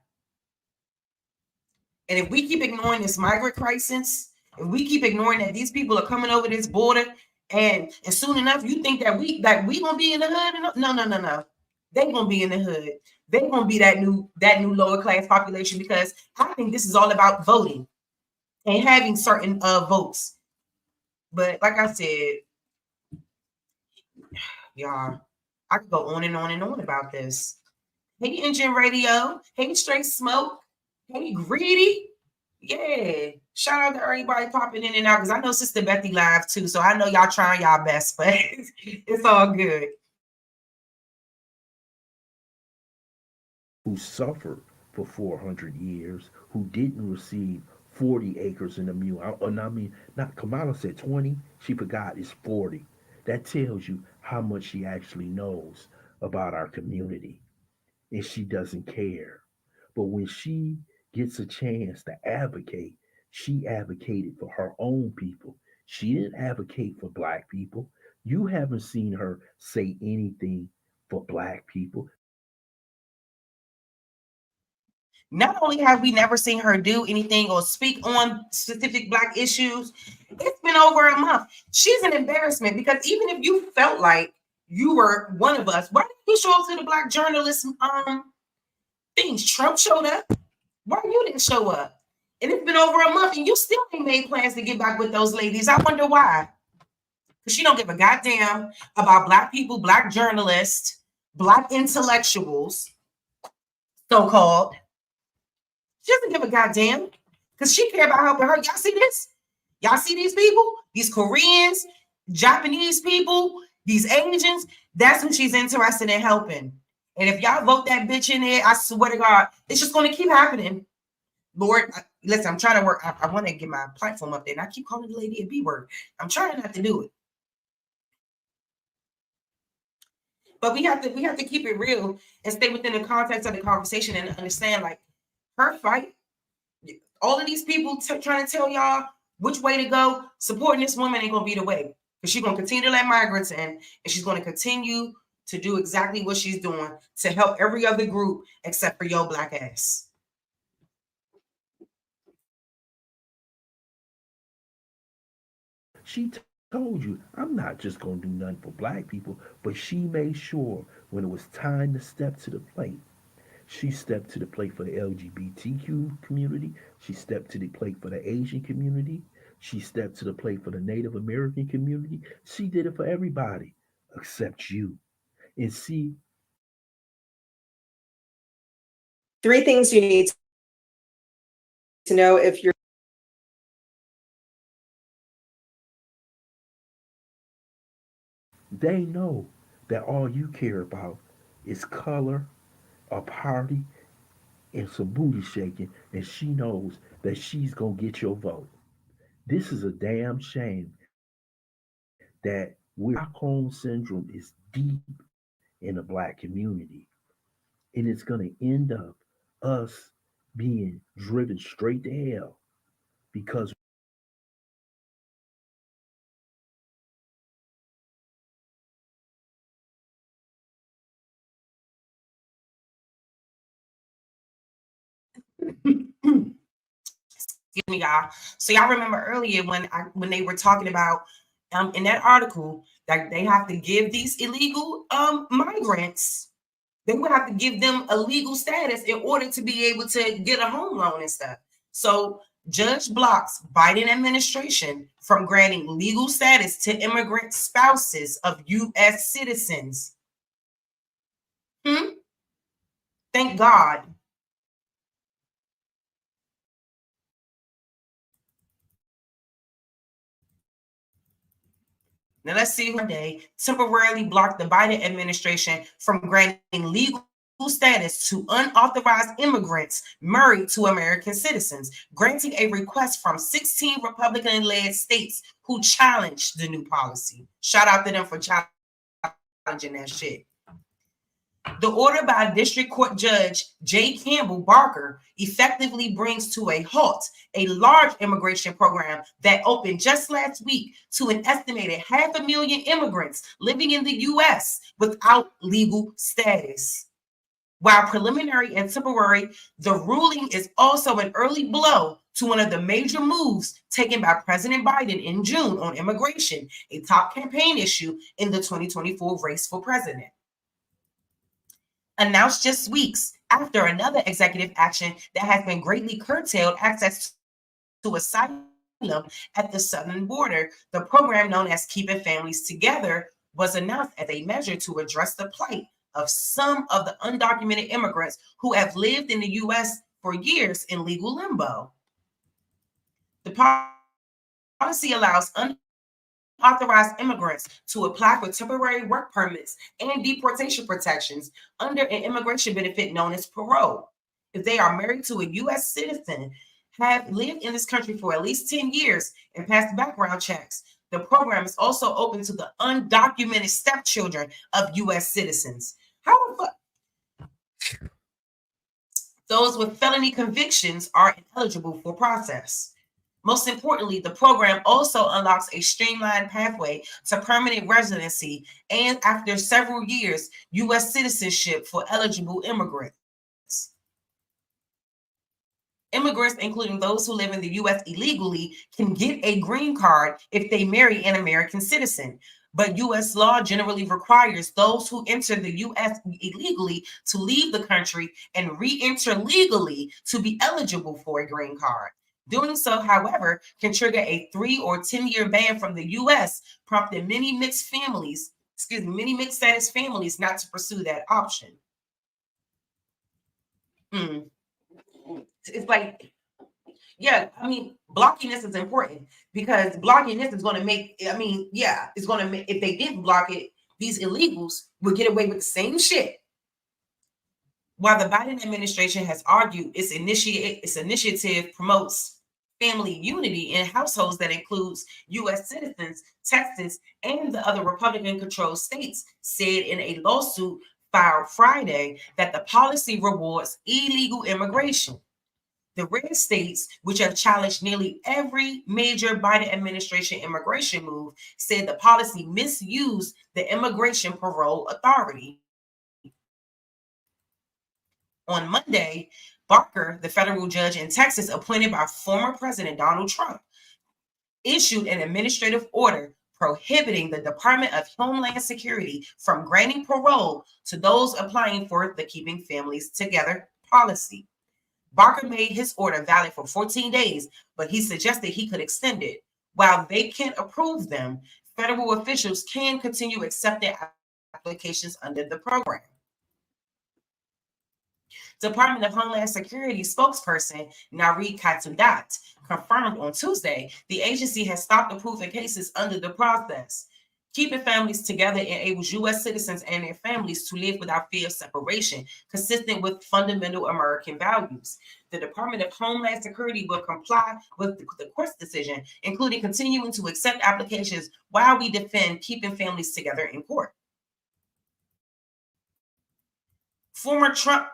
And if we keep ignoring this migrant crisis, if we keep ignoring that these people are coming over this border, and soon enough you think that we gonna be in the hood? No. They gonna be in the hood. They gonna be that new lower class population, because I think this is all about voting and having certain votes. But like I said, y'all, I could go on and on and on about this. Hey, Engine Radio. Hey, Straight Smoke. Hey, Greedy. Yeah. Shout out to everybody popping in and out, because I know Sister Bethy live too, so I know y'all trying y'all best, but it's all good. Who suffered for 400 years, who didn't receive 40 acres in a mule. And I mean, not Kamala said 20, she forgot it's 40. That tells you how much she actually knows about our community. And she doesn't care. But when she gets a chance to advocate, she advocated for her own people. She didn't advocate for Black people. You haven't seen her say anything for Black people. Not only have we never seen her do anything or speak on specific Black issues, it's been over a month. She's an embarrassment, because even if you felt like you were one of us, why didn't you show up to the Black journalist things? Trump showed up. Why you didn't show up? And it's been over a month and you still ain't made plans to get back with those ladies. I wonder why. Because she don't give a goddamn about Black people, Black journalists, Black intellectuals, so-called. She doesn't give a goddamn, because she care about helping her. Y'all see this? Y'all see these people? These Koreans, Japanese people, these Asians? That's who she's interested in helping. And if y'all vote that bitch in there, I swear to God, it's just going to keep happening. Lord, listen, I'm trying to work. I want to get my platform up there, and I keep calling the lady a B word. I'm trying not to do it. But we have to keep it real and stay within the context of the conversation and understand, like, her fight, all of these people trying to tell y'all which way to go, supporting this woman ain't gonna be the way, because she's gonna continue to let migrants in, and she's gonna continue to do exactly what she's doing to help every other group except for your Black ass. She told you, I'm not just going to do nothing for black people, but she made sure when it was time to step to the plate, she stepped to the plate for the LGBTQ community. She stepped to the plate for the Asian community. She stepped to the plate for the Native American community. She did it for everybody except you. And see, Three things you need to know if you're they know that all you care about is color, a party, and some booty shaking, and she knows that she's gonna get your vote. This is a damn shame that Stockholm syndrome is deep in the black community, and it's gonna end up us being driven straight to hell because excuse me, y'all. So y'all remember earlier when they were talking about in that article that they have to give these illegal migrants, they would have to give them a legal status in order to be able to get a home loan and stuff. So judge blocks Biden administration from granting legal status to immigrant spouses of U.S. citizens. Thank God. Now let's see one day temporarily blocked the Biden administration from granting legal status to unauthorized immigrants married to American citizens, granting a request from 16 Republican-led states who challenged the new policy. Shout out to them for challenging that shit. The order by District Court Judge J. Campbell Barker effectively brings to a halt a large immigration program that opened just last week to an estimated 500,000 immigrants living in the U.S. without legal status. While preliminary and temporary, the ruling is also an early blow to one of the major moves taken by President Biden in June on immigration, a top campaign issue in the 2024 race for president. Announced just weeks after another executive action that has been greatly curtailed access to asylum at the southern border, the program known as Keeping Families Together was announced as a measure to address the plight of some of the undocumented immigrants who have lived in the U.S. for years in legal limbo. The policy allows unauthorized immigrants to apply for temporary work permits and deportation protections under an immigration benefit known as parole. If they are married to a U.S. citizen, have lived in this country for at least 10 years, and passed background checks, the program is also open to the undocumented stepchildren of U.S. citizens. How the fuck? Those with felony convictions are ineligible for process. Most importantly, the program also unlocks a streamlined pathway to permanent residency and, after several years, U.S. citizenship for eligible immigrants. Immigrants, including those who live in the U.S. illegally, can get a green card if they marry an American citizen. But U.S. law generally requires those who enter the U.S. illegally to leave the country and re-enter legally to be eligible for a green card. Doing so, however, can trigger a 3 or 10-year ban from the U.S., prompting many mixed status families not to pursue that option. It's like, yeah, I mean, blocking this is important because blocking this is going to make, it's going to make, if they didn't block it, these illegals would get away with the same shit. While the Biden administration has argued its initiative promotes family unity in households that includes U.S. citizens, Texas and the other Republican-controlled states said in a lawsuit filed Friday that the policy rewards illegal immigration. The red states, which have challenged nearly every major Biden administration immigration move, said the policy misused the Immigration Parole Authority. On Monday, Barker, the federal judge in Texas appointed by former President Donald Trump, issued an administrative order prohibiting the Department of Homeland Security from granting parole to those applying for the Keeping Families Together policy. Barker made his order valid for 14 days, but he suggested he could extend it. While they can't approve them, federal officials can continue accepting applications under the program. Department of Homeland Security spokesperson Nareed Khatudat confirmed on Tuesday the agency has stopped approving cases under the process. Keeping Families Together enables U.S. citizens and their families to live without fear of separation, consistent with fundamental American values. The Department of Homeland Security will comply with the court's decision, including continuing to accept applications while we defend keeping families together in court. Former Trump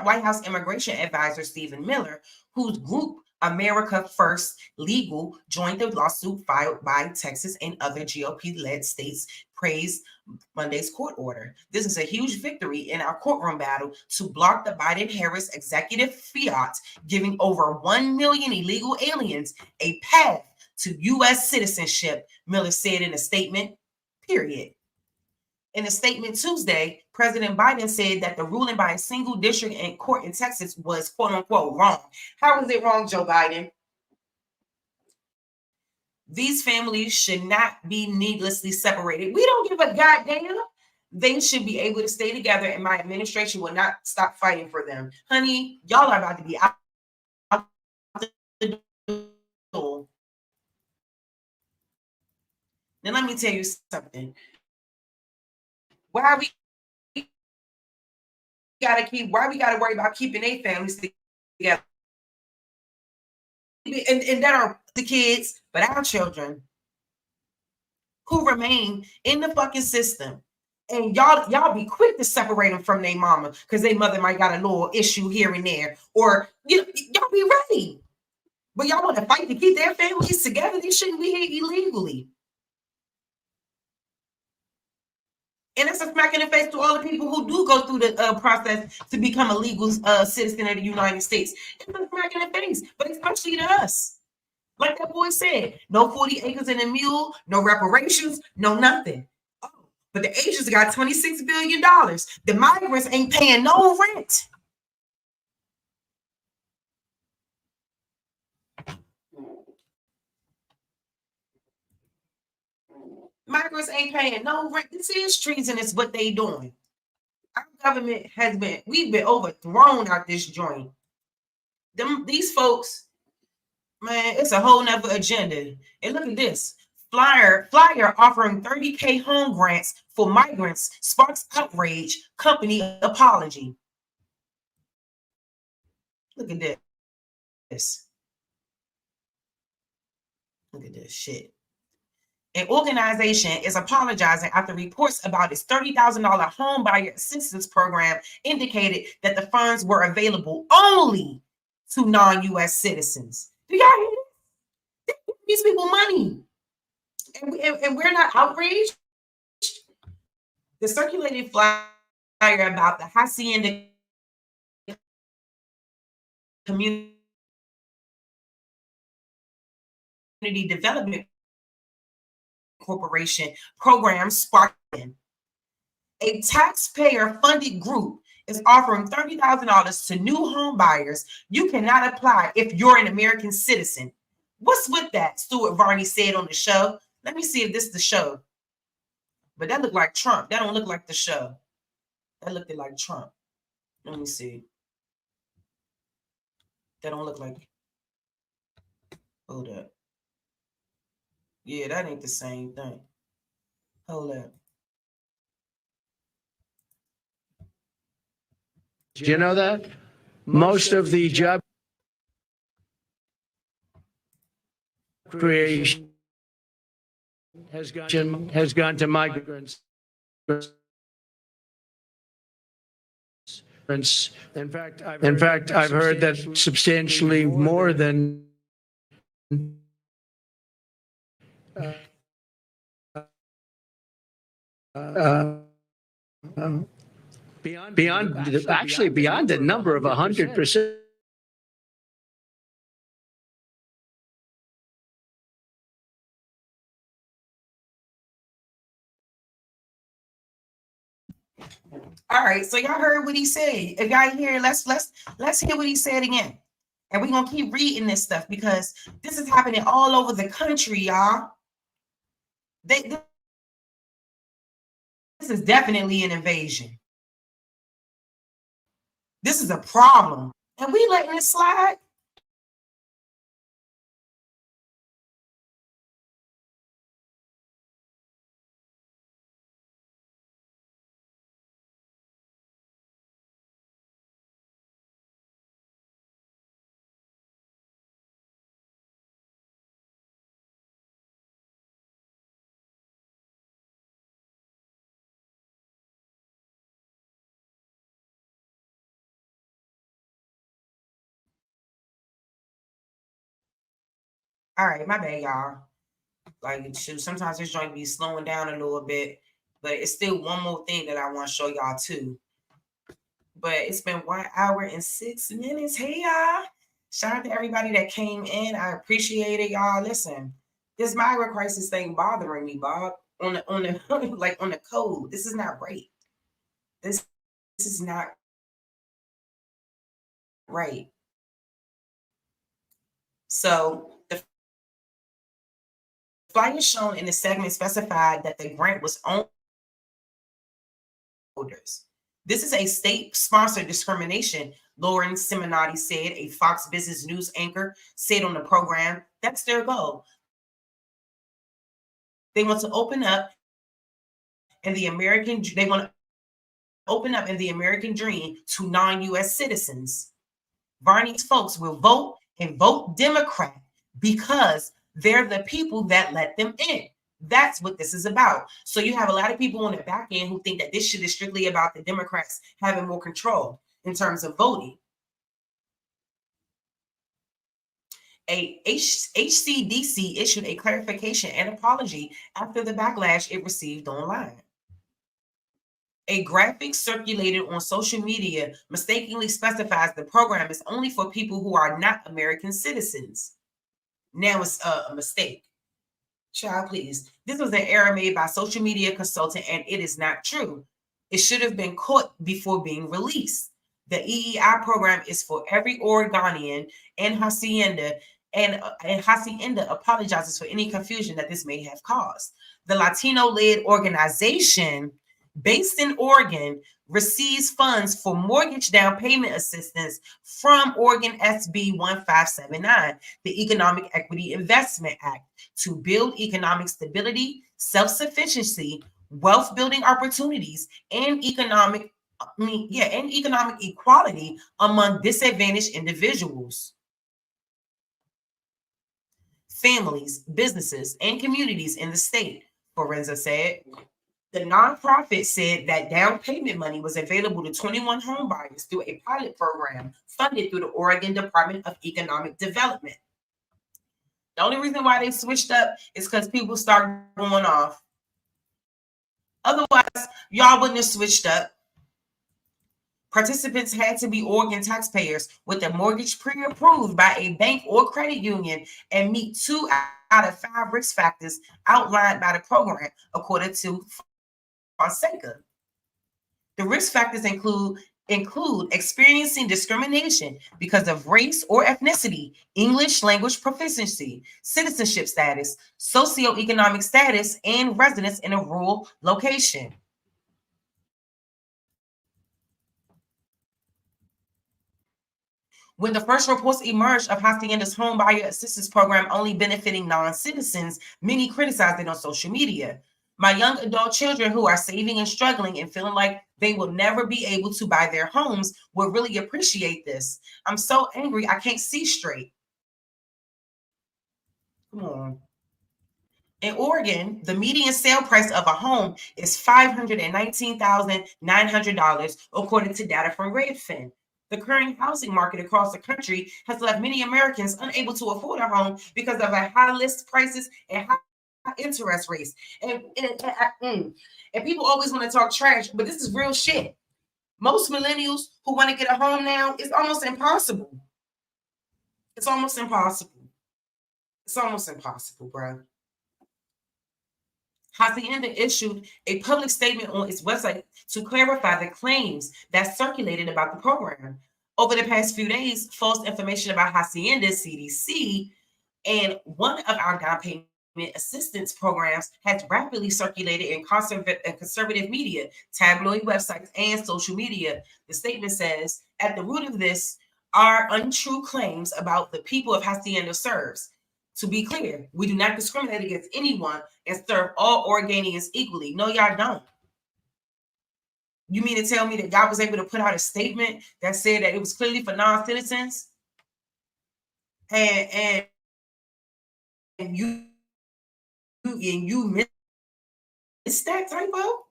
White House immigration advisor Stephen Miller, whose group America First Legal joined the lawsuit filed by Texas and other GOP-led states, praised Monday's court order. This is a huge victory in our courtroom battle to block the Biden-Harris executive fiat, giving over 1 million illegal aliens a path to U.S. citizenship, Miller said in a statement, period. In a statement Tuesday, President Biden said that the ruling by a single district and court in Texas was quote unquote wrong. How was it wrong, Joe Biden? These families should not be needlessly separated. We don't give a goddamn. They should be able to stay together, and my administration will not stop fighting for them. Honey, y'all are about to be out the door. Now, let me tell you something. Why we gotta worry about keeping their families together? And that are the kids, but our children who remain in the fucking system. And y'all be quick to separate them from their mama because their mother might got a little issue here and there. Or y'all be ready. But y'all want to fight to keep their families together. They shouldn't be here illegally. And it's a smack in the face to all the people who do go through the process to become a legal citizen of the United States. It's a smack in the face, but especially to us. Like that boy said, no 40 acres and a mule, no reparations, no nothing. Oh, but the Asians got $26 billion. The migrants ain't paying no rent. Migrants ain't paying no rent. This is treasonous what they doing. Our government we've been overthrown out this joint. These folks, man, it's a whole nother agenda. And look at this. Flyer offering 30K home grants for migrants sparks outrage, company apology. Look at this. Look at this shit. An organization is apologizing after reports about its $30,000 home buyer assistance program indicated that the funds were available only to non-U.S. citizens. Do y'all hear this? They give these people money. And we're not outraged. The circulated flyer about the Hacienda Community Development Corporation program Spartan. A taxpayer-funded group is offering $30,000 to new home buyers. You cannot apply if you're an American citizen. What's with that? Stuart Varney said on the show. Let me see if this is the show. But that looked like Trump. That don't look like the show. That looked like Trump. Let me see. That don't look like. Hold up. Yeah, that ain't the same thing. Hold up. Do you know that? Most of the job creation has gone to migrants. In fact, I've heard that substantially more than beyond the number of 100%. All right, so y'all heard what he said. If y'all hear, let's hear what he said again. And we're gonna keep reading this stuff because this is happening all over the country, y'all. This is definitely an invasion. This is a problem. And we letting it slide. All right, my bad, y'all. Like, shoot, sometimes this joint be slowing down a little bit, but it's still one more thing that I want to show y'all too. But it's been 1 hour and 6 minutes. Hey, y'all. Shout out to everybody that came in. I appreciate it, y'all. Listen, this migrant crisis thing bothering me, Bob. On the like on the code. This is not right. This is not right. So the flyer shown in the segment specified that the grant was owned holders. This is a state-sponsored discrimination, Lauren Simonotti said, a Fox Business News anchor said on the program. That's their goal. They want to open up in the American dream to non-US citizens. Barney's folks will vote and vote Democrat because they're the people that let them in. That's what this is about. So you have a lot of people on the back end who think that this shit is strictly about the Democrats having more control in terms of voting. A HCDC issued a clarification and apology after the backlash it received online. A graphic circulated on social media mistakenly specifies the program is only for people who are not American citizens. Now it's a mistake. Child, please. This was an error made by social media consultant, and it is not true. It should have been caught before being released. The EEI program is for every Oregonian, and Hacienda apologizes for any confusion that this may have caused. The Latino-led organization based in Oregon receives funds for mortgage down payment assistance from Oregon SB 1579, the Economic Equity Investment Act, to build economic stability, self-sufficiency, wealth building opportunities, and economic equality among disadvantaged individuals, families, businesses, and communities in the state, Forenza said. The nonprofit said that down payment money was available to 21 home buyers through a pilot program funded through the Oregon Department of Economic Development. The only reason why they switched up is because people start going off. Otherwise, y'all wouldn't have switched up. Participants had to be Oregon taxpayers with a mortgage pre-approved by a bank or credit union and meet 2 out of 5 risk factors outlined by the program, according to Fonseca. The risk factors include experiencing discrimination because of race or ethnicity, English language proficiency, citizenship status, socioeconomic status, and residence in a rural location. When the first reports emerged of Hacienda's home buyer assistance program only benefiting non-citizens, many criticized it on social media. My young adult children who are saving and struggling and feeling like they will never be able to buy their homes will really appreciate this. I'm so angry, I can't see straight. Come on. In Oregon, the median sale price of a home is $519,900, according to data from Redfin. The current housing market across the country has left many Americans unable to afford a home because of a high list prices and high interest rates. And people always want to talk trash, but this is real shit. Most millennials who want to get a home now, it's almost impossible. It's almost impossible. It's almost impossible, bro. Hacienda issued a public statement on its website to clarify the claims that circulated about the program. Over the past few days, false information about Hacienda, CDC, and one of our down payment assistance programs has rapidly circulated in conservative media, tabloid websites, and social media. The statement says, at the root of this are untrue claims about the people of Hacienda serves. To be clear, we do not discriminate against anyone and serve all Oregonians equally. No, y'all don't. You mean to tell me that y'all was able to put out a statement that said that it was clearly for non-citizens? And you missed that typo?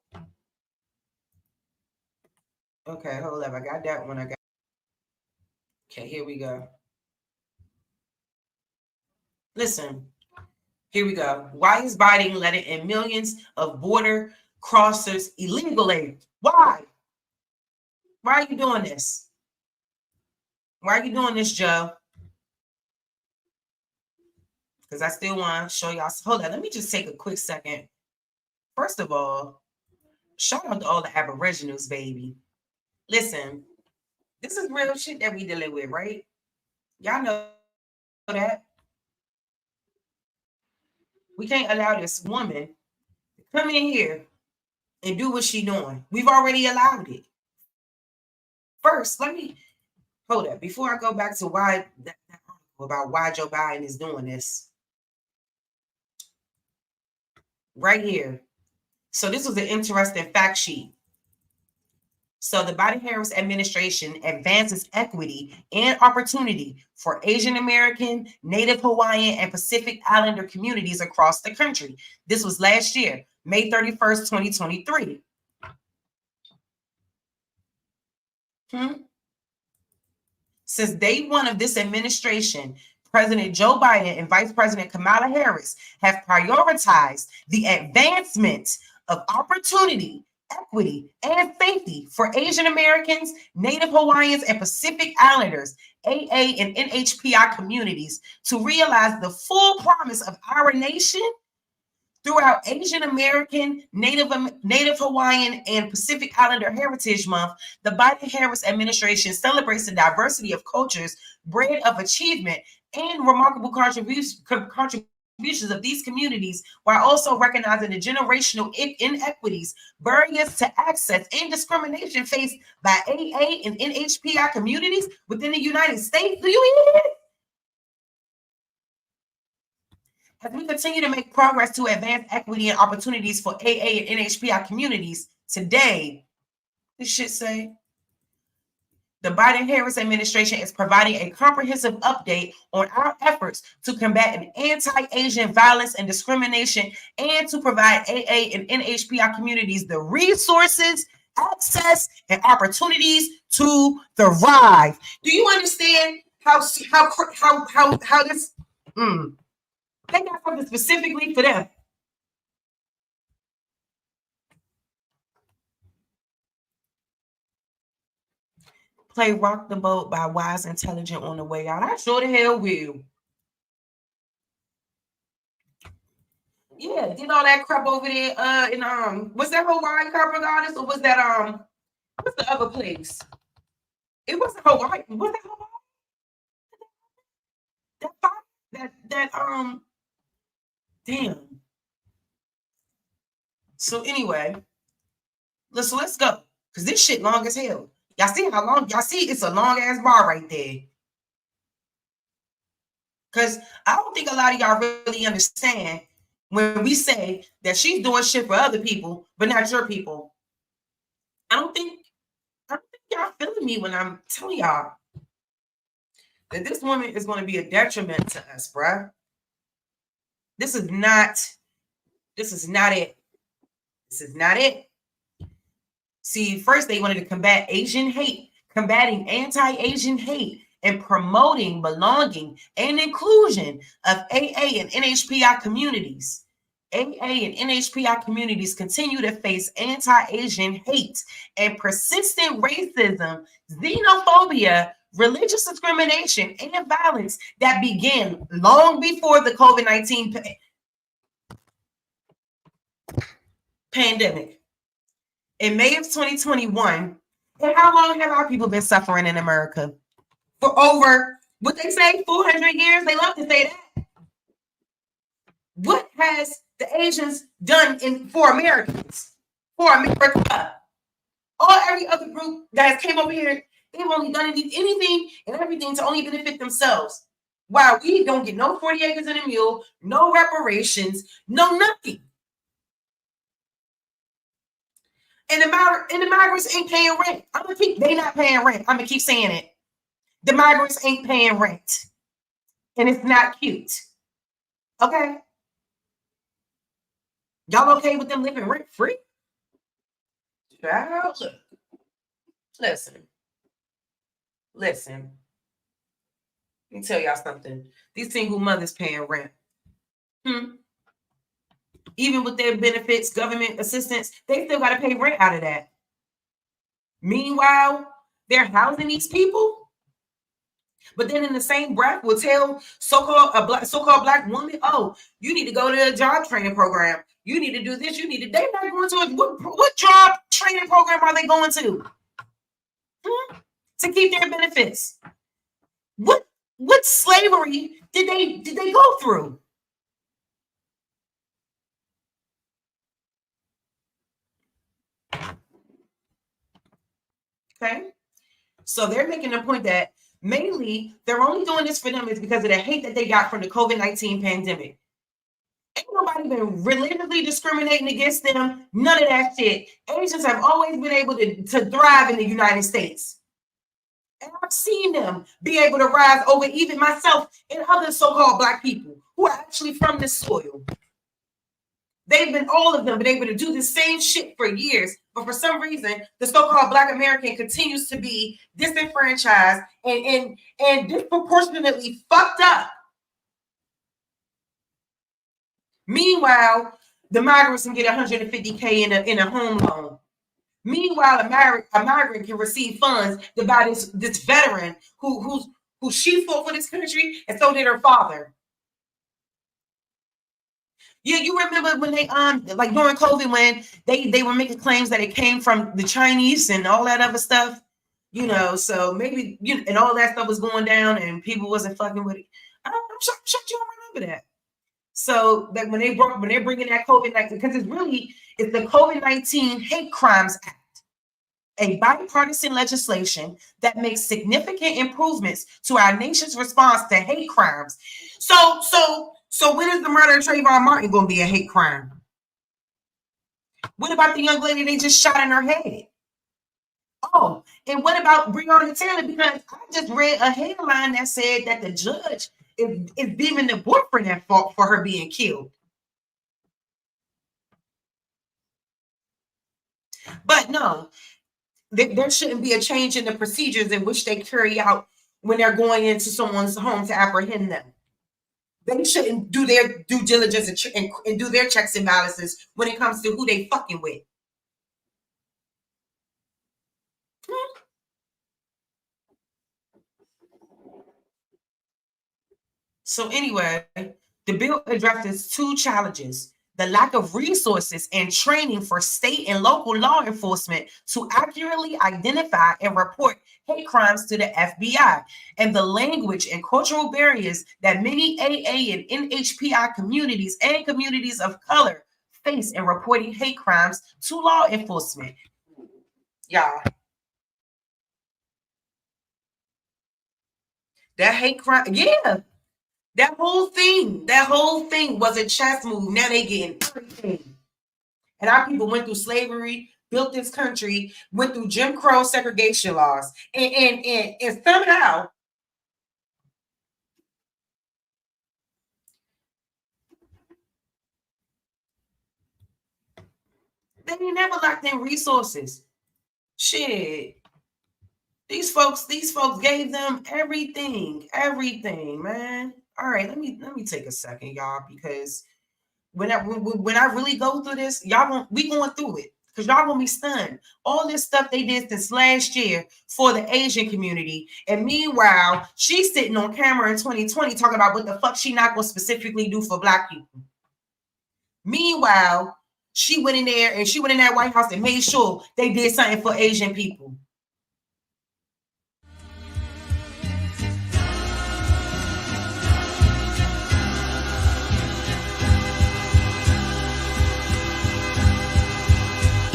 Okay, hold up. I got that one. Okay, here we go. Listen, here we go. Why is Biden letting in millions of border crossers illegally? Why? Why are you doing this? Why are you doing this, Joe? Because I still want to show y'all. Hold on, let me just take a quick second. First of all, shout out to all the Aboriginals, baby. Listen, this is real shit that we dealing with, right? Y'all know that. We can't allow this woman to come in here and do what she doing. We've already allowed it. First, let me hold up before I go back to why that article about why Joe Biden is doing this. Right here. So this was an interesting fact sheet. So the Biden-Harris administration advances equity and opportunity for Asian American, Native Hawaiian, and Pacific Islander communities across the country. This was last year, May 31st, 2023. Since day one of this administration, President Joe Biden and Vice President Kamala Harris have prioritized the advancement of opportunity, equity, and safety for Asian Americans, Native Hawaiians, and Pacific Islanders, AA and NHPI communities to realize the full promise of our nation. Throughout Asian American, Native Hawaiian, and Pacific Islander Heritage Month, the Biden-Harris administration celebrates the diversity of cultures, bred of achievement, and remarkable contributions of these communities, while also recognizing the generational inequities, barriers to access, and discrimination faced by AA and NHPI communities within the United States. Do you hear it? As we continue to make progress to advance equity and opportunities for AA and NHPI communities, today, this shit say, the Biden-Harris administration is providing a comprehensive update on our efforts to combat an anti-Asian violence and discrimination and to provide AA and NHPI communities the resources, access, and opportunities to thrive. Do you understand how this? They got something specifically for them. Play Rock the Boat by Wise Intelligent on the way out. I sure the hell will. Yeah, did all that crap over there in was that Hawaii Carpet Goddess, or was that what's the other place? It wasn't Hawaii. Was that Hawaii? That damn. So anyway, let's go. Because this shit long as hell. Y'all see how long? Y'all see it's a long ass bar right there. Because I don't think a lot of y'all really understand when we say that she's doing shit for other people, but not your people. I don't think y'all feeling me when I'm telling y'all that this woman is going to be a detriment to us, bruh. This is not it. This is not it. See, first they wanted to combat Asian hate, combating anti-Asian hate, and promoting belonging and inclusion of AA and NHPI communities. AA and NHPI communities continue to face anti-Asian hate and persistent racism, xenophobia, religious discrimination, and violence that began long before the COVID-19 pandemic in May of 2021. And how long have our people been suffering in America? For over, what they say, 400 years? They love to say that. What has the Asians done for Americans? For America? Every other group that has came over here, they've only done anything and everything to only benefit themselves. Wow, we don't get no 40 acres and a mule, no reparations, no nothing. And the migrants ain't paying rent. They not paying rent. I'm gonna keep saying it. The migrants ain't paying rent. And it's not cute. Okay? Y'all okay with them living rent free? Child, look. Listen. Let me tell y'all something. These single mothers paying rent. Even with their benefits, government assistance, they still got to pay rent out of that. Meanwhile, they're housing these people. But then in the same breath, will tell so-called black woman, oh, you need to go to a job training program. You need to do this. They're not going to what job training program are they going to? To keep their benefits. What slavery did they go through? Okay, so they're making a point that mainly they're only doing this for them is because of the hate that they got from the COVID-19 pandemic. Ain't nobody been relentlessly discriminating against them. None of that shit. Asians have always been able to thrive in the United States. And I've seen them be able to rise over even myself and other so-called black people who are actually from this soil. All of them been able to do the same shit for years, but for some reason, the so-called Black American continues to be disenfranchised and disproportionately fucked up. Meanwhile, the migrants can get $150K in a home loan. Meanwhile, a migrant can receive funds to buy this veteran who she fought for this country, and so did her father. Yeah, you remember when they like during COVID when they were making claims that it came from the Chinese and all that other stuff, so maybe and all that stuff was going down and people wasn't fucking with it. I'm sure you don't remember that. So that when they're bringing that COVID-19, because it's the COVID-19 Hate Crimes Act, a bipartisan legislation that makes significant improvements to our nation's response to hate crimes. So when is the murder of Trayvon Martin going to be a hate crime? What about the young lady they just shot in her head? Oh, and what about Breonna Taylor? Because I just read a headline that said that the judge is deeming the boyfriend at fault for her being killed. But no, there shouldn't be a change in the procedures in which they carry out when they're going into someone's home to apprehend them. They shouldn't do their due diligence and do their checks and balances when it comes to who they fucking with. So anyway, the bill addresses two challenges: the lack of resources and training for state and local law enforcement to accurately identify and report hate crimes to the FBI, and the language and cultural barriers that many AA and NHPI communities and communities of color face in reporting hate crimes to law enforcement. Y'all, that hate crime, yeah. That whole thing was a chess move. Now they getting everything. And our people went through slavery, built this country, went through Jim Crow segregation laws, and somehow they never lacked in resources. Shit. These folks gave them everything, man. All right, let me take a second, y'all, because when I really go through this, we going through it, because y'all gonna be stunned. All this stuff they did since last year for the Asian community, and meanwhile, she's sitting on camera in 2020 talking about what the fuck she not gonna specifically do for Black people. Meanwhile, she went in there and she went in that White House and made sure they did something for Asian people.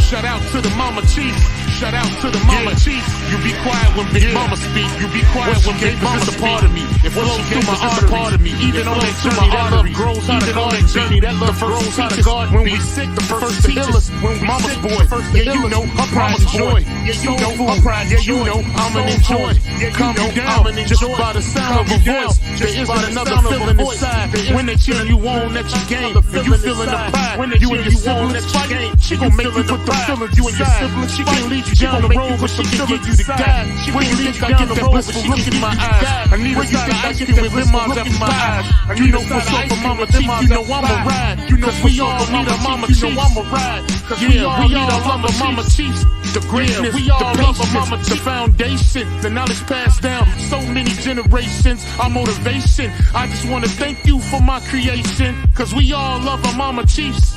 Shout out to the mama chief. Shout out to the mama chief. You be quiet when Big Mama speak. You be quiet when Big Mama speak. Part of me. It flows through my arteries. Part of me. Even on that journey, that love grows out of garden. Journey, that love grows out of garden. When we sick, the first to heal us. When we mama's boy, yeah, you know, her pride and joy. Yeah, you know, her pride. Yeah, you know, I'm an enjoy. Calm you down, just by the sound of a voice. There isn't another feeling inside. When they cheer you on, that you gain. And you feeling the pride. When you and your siblings fight, she gon' make you put the feelings you and your siblings. She can't lead you down the road, but she can give you the guide. Where you think I get that blissful look in my eyes? I need a side of ice cream with lemons after my eyes. You know for sure for Mama Chief, you know I'm a ride. You know we all need a Mama Chief, you know I'm a ride. Yeah, we all love a Mama Chiefs. The greatness, we all love a Mama Chief. The foundation, the knowledge passed down so many generations. Our motivation, I just want to thank you for my creation. Cause we all love a Mama Chiefs.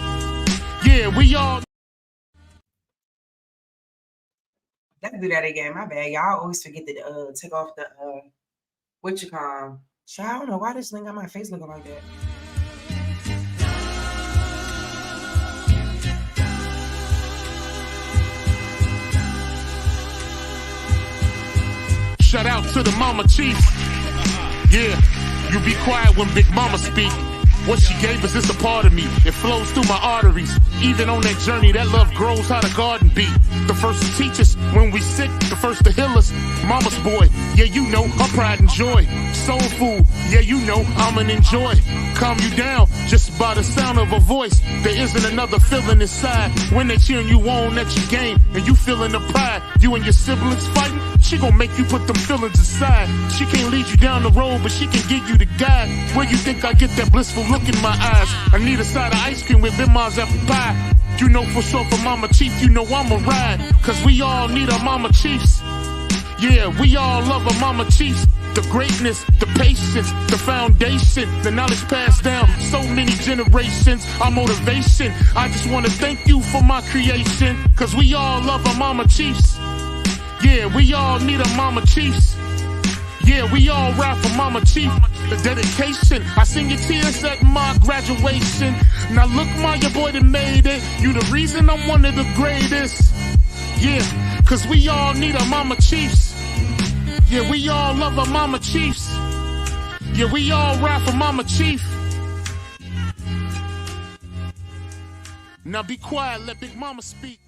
Yeah, we all. Let's do that again. My bad. Y'all always forget to take off the what you call. So I don't know why this thing on my face looking like that. Shout out to the Mama Chief. Yeah, you be quiet when Big Mama speak. What she gave us is a part of me. It flows through my arteries. Even on that journey, that love grows how the garden be. The first to teach us when we sick, the first to heal us. Mama's boy, yeah, you know, her pride and joy. Soul food, yeah, you know, I'm an enjoy. Calm you down just by the sound of a voice. There isn't another feeling inside. When they cheering you on at your game and you feeling the pride. You and your siblings fighting, she gon' make you put them feelings aside. She can't lead you down the road, but she can give you the guide. Where you think I get that blissful look in my eyes? I need a side of ice cream with lemons apple pie. You know for sure for Mama Chief, you know I'm a ride. Cause we all need our Mama Chiefs. Yeah, we all love our Mama Chiefs. The greatness, the patience, the foundation, the knowledge passed down so many generations. Our motivation, I just want to thank you for my creation. Cause we all love our Mama Chiefs. Yeah, we all need our Mama Chiefs. Yeah, we all ride for Mama Chief. The dedication, I seen your tears at my graduation. Now look, Ma, your boy that made it. You the reason I'm one of the greatest. Yeah, cause we all need our Mama Chiefs. Yeah, we all love our Mama Chiefs. Yeah, we all ride for Mama Chief. Now be quiet, let Big Mama speak.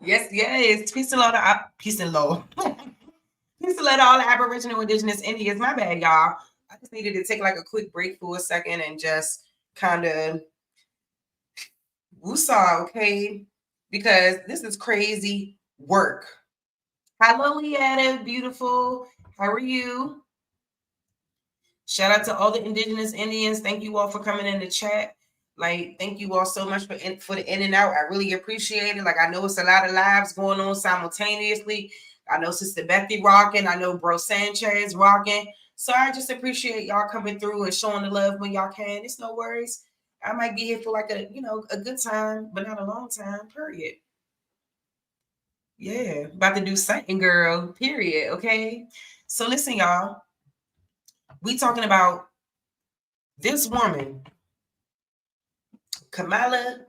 Yes, yes. Peace and love to peace and love. Peace and love to all the Aboriginal Indigenous Indians. My bad, y'all. I just needed to take like a quick break for a second and just kind of woosah, okay? Because this is crazy work. Hello, Leanna, beautiful. How are you? Shout out to all the Indigenous Indians. Thank you all for coming in the chat. Like, thank you all so much for the in and out. I really appreciate it. Like, I know it's a lot of lives going on simultaneously. I know Sister Bethy rocking. I know Bro Sanchez rocking. So I just appreciate y'all coming through and showing the love when y'all can. It's no worries. I might be here for like a good time, but not a long time, period. Yeah, about to do something, girl, period, okay? So listen, y'all. We talking about this woman, Kamala,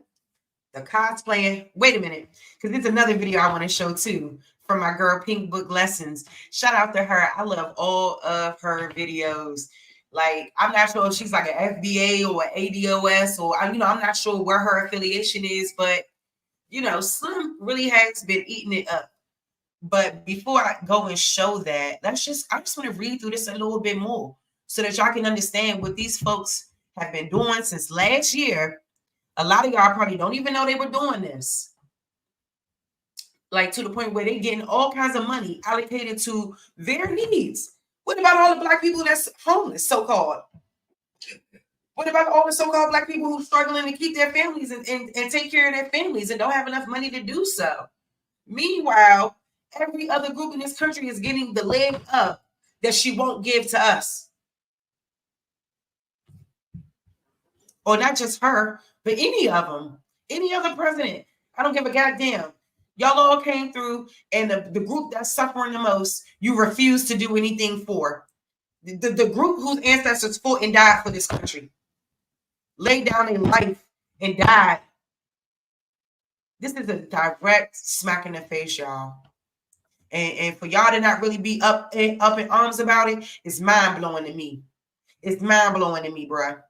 the cosplayer. Wait a minute, because there's another video I want to show too from my girl Pink Book Lessons. Shout out to her. I love all of her videos. Like, I'm not sure if she's like an FBA or an ADOS or, I'm not sure where her affiliation is, but, Slim really has been eating it up. But before I go and show that, I just want to read through this a little bit more so that y'all can understand what these folks have been doing since last year. A lot of y'all probably don't even know they were doing this. Like, to the point where they're getting all kinds of money allocated to their needs. What about all the Black people that's homeless, so-called? What about all the so-called Black people who are struggling to keep their families and take care of their families and don't have enough money to do so? Meanwhile, every other group in this country is getting the leg up that she won't give to us. or not just her, but any of them, any other president. I don't give a goddamn. Y'all all came through, and the group that's suffering the most, you refuse to do anything for. The group whose ancestors fought and died for this country, laid down their life and died. This is a direct smack in the face, y'all. And for y'all to not really be up in arms about it, it's mind-blowing to me. It's mind-blowing to me, bruh.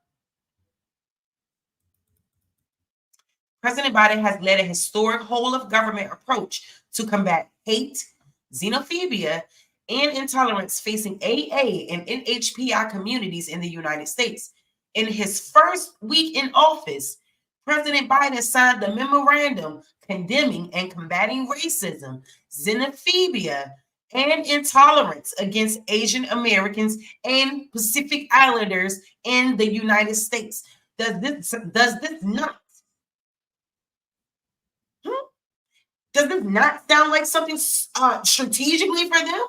President Biden has led a historic whole-of-government approach to combat hate, xenophobia, and intolerance facing AA and NHPI communities in the United States. In his first week in office, President Biden signed the memorandum condemning and combating racism, xenophobia, and intolerance against Asian Americans and Pacific Islanders in the United States. Does this not sound like something strategically for them?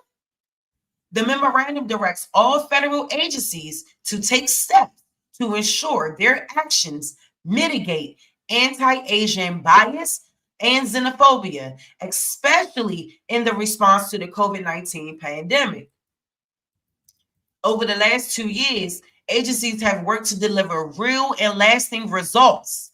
The memorandum directs all federal agencies to take steps to ensure their actions mitigate anti-Asian bias and xenophobia, especially in the response to the COVID-19 pandemic. Over the last 2 years, agencies have worked to deliver real and lasting results,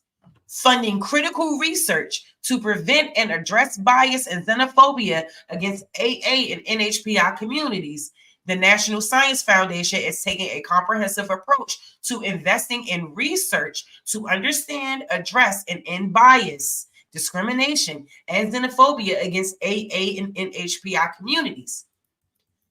funding critical research to prevent and address bias and xenophobia against AA and NHPI communities. The National Science Foundation is taking a comprehensive approach to investing in research to understand, address, and end bias, discrimination, and xenophobia against AA and NHPI communities.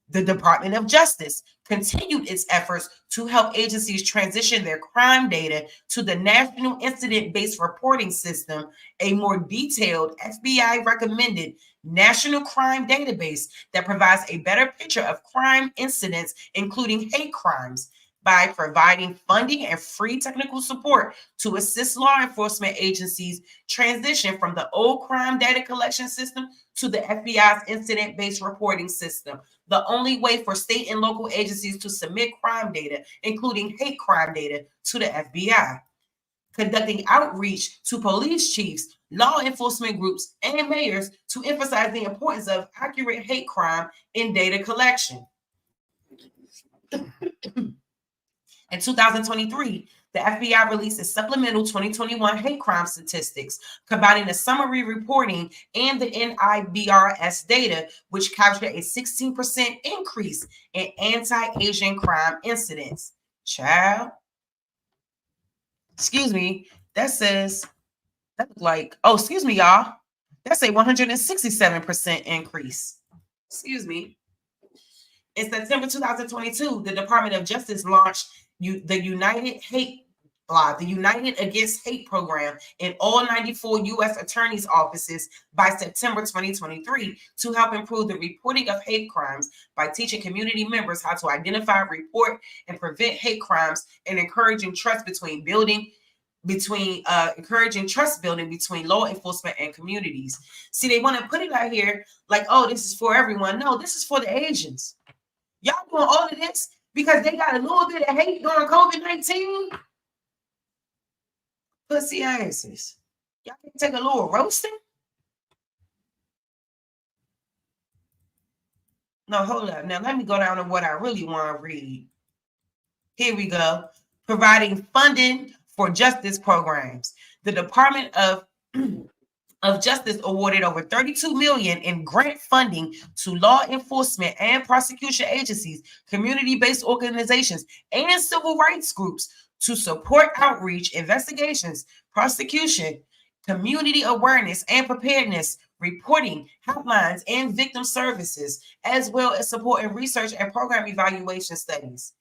The Department of Justice continued its efforts to help agencies transition their crime data to the National Incident-Based Reporting System, a more detailed FBI-recommended national crime database that provides a better picture of crime incidents, including hate crimes, by providing funding and free technical support to assist law enforcement agencies transition from the old crime data collection system to the FBI's incident-based reporting system, the only way for state and local agencies to submit crime data, including hate crime data, to the FBI. Conducting outreach to police chiefs, law enforcement groups, and mayors to emphasize the importance of accurate hate crime in data collection. In 2023, the FBI released a supplemental 2021 hate crime statistics, combining the summary reporting and the NIBRS data, which captured a 16% increase in anti-Asian crime incidents. Child. Excuse me. That looked like, excuse me, y'all. That's a 167% increase. Excuse me. In September 2022, the Department of Justice launched the United Against Hate program in all 94 U.S. attorneys' offices by September 2023 to help improve the reporting of hate crimes by teaching community members how to identify, report, and prevent hate crimes, and encouraging trust building between law enforcement and communities. See, they want to put it out here like, oh, this is for everyone. No, this is for the Asians. Y'all doing all of this because they got a little bit of hate during COVID-19? Pussy asses. Y'all can take a little roasting? No, hold up. Now, let me go down to what I really want to read. Here we go. Providing funding for justice programs. The Department of Justice awarded over $32 million in grant funding to law enforcement and prosecution agencies, community-based organizations, and civil rights groups to support outreach, investigations, prosecution, community awareness and preparedness, reporting, hotlines, and victim services, as well as supporting research and program evaluation studies.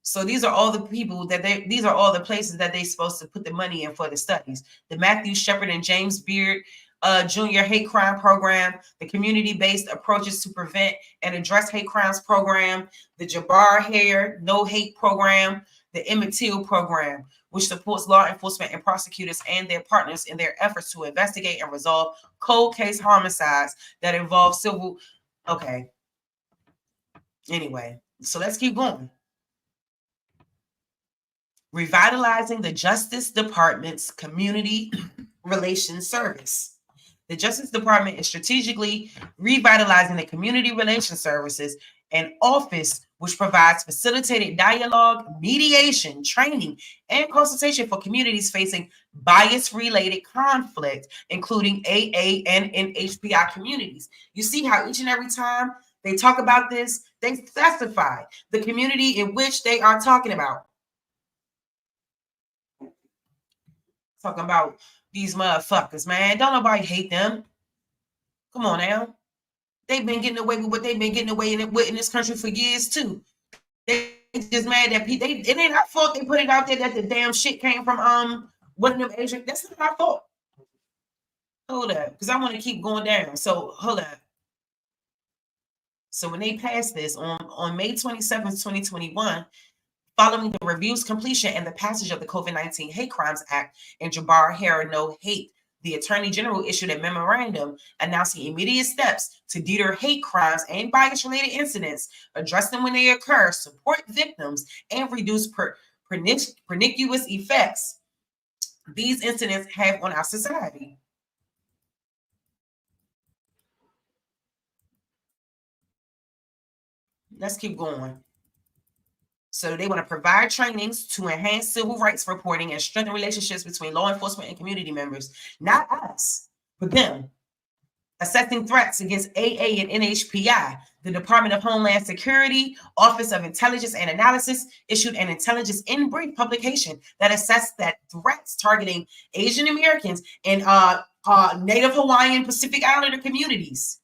So these are all the people these are all the places that they're supposed to put the money in for the studies. The Matthew Shepard and James Beard Junior Hate Crime Program, the Community-Based Approaches to Prevent and Address Hate Crimes Program, the Jabbar Hare No Hate Program, the Emmett Till Program, which supports law enforcement and prosecutors and their partners in their efforts to investigate and resolve cold case homicides that involve civil. Okay. Anyway, so let's keep going. revitalizing the Justice Department's Community Relations Service. The Justice Department is strategically revitalizing the Community Relations Services, an office which provides facilitated dialogue, mediation, training, and consultation for communities facing bias-related conflict, including AA and NHPI communities. You see how each and every time they talk about this, they specify the community in which they are talking about. Talking about these motherfuckers, man. Don't nobody hate them. Come on now. They've been getting away with what they've been getting away with in this country for years, too. They just mad that people, it ain't our fault they put it out there that the damn shit came from one of them Asian. That's not our fault. Hold up, because I want to keep going down. So hold up. So when they passed this on May 27th, 2021, following the review's completion and the passage of the COVID-19 Hate Crimes Act and Jabbar Hair No Hate, the Attorney General issued a memorandum announcing immediate steps to deter hate crimes and bias-related incidents, address them when they occur, support victims, and reduce pernicious effects these incidents have on our society. Let's keep going. So they want to provide trainings to enhance civil rights reporting and strengthen relationships between law enforcement and community members. Not us, but them. Assessing threats against AA and NHPI. The Department of Homeland Security, Office of Intelligence and Analysis, issued an intelligence in brief publication that assessed that threats targeting Asian Americans and Native Hawaiian Pacific Islander communities.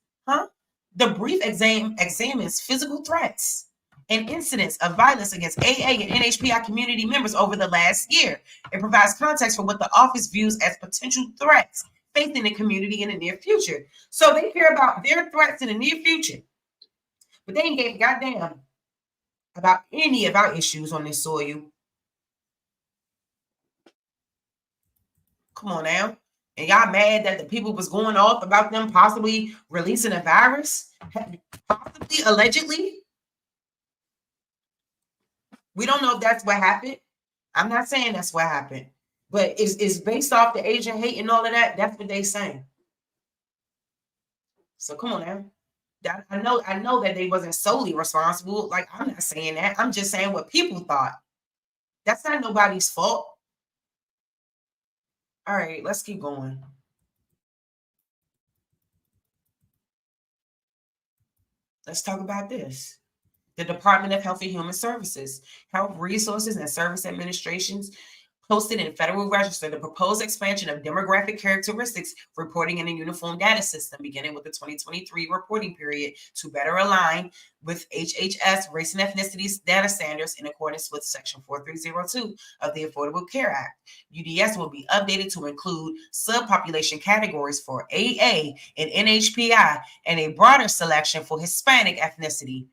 The brief examines physical threats and incidents of violence against AA and NHPI community members over the last year. It provides context for what the office views as potential threats facing the community in the near future. So they care about their threats in the near future, but they ain't gave a goddamn about any of our issues on this soil. Come on now. And y'all mad that the people was going off about them possibly releasing a virus? Possibly, allegedly? We don't know if that's what happened. I'm not saying that's what happened, but it's based off the Asian hate and all of that. That's what they saying. So come on now. I know that they wasn't solely responsible. Like, I'm not saying that. I'm just saying what people thought. That's not nobody's fault. All right, let's keep going. Let's talk about this. The Department of Health and Human Services, Health Resources and Service Administrations posted in Federal Register the proposed expansion of demographic characteristics reporting in a uniform data system beginning with the 2023 reporting period to better align with HHS race and ethnicities data standards in accordance with Section 4302 of the Affordable Care Act. UDS will be updated to include subpopulation categories for AA and NHPI and a broader selection for Hispanic ethnicity.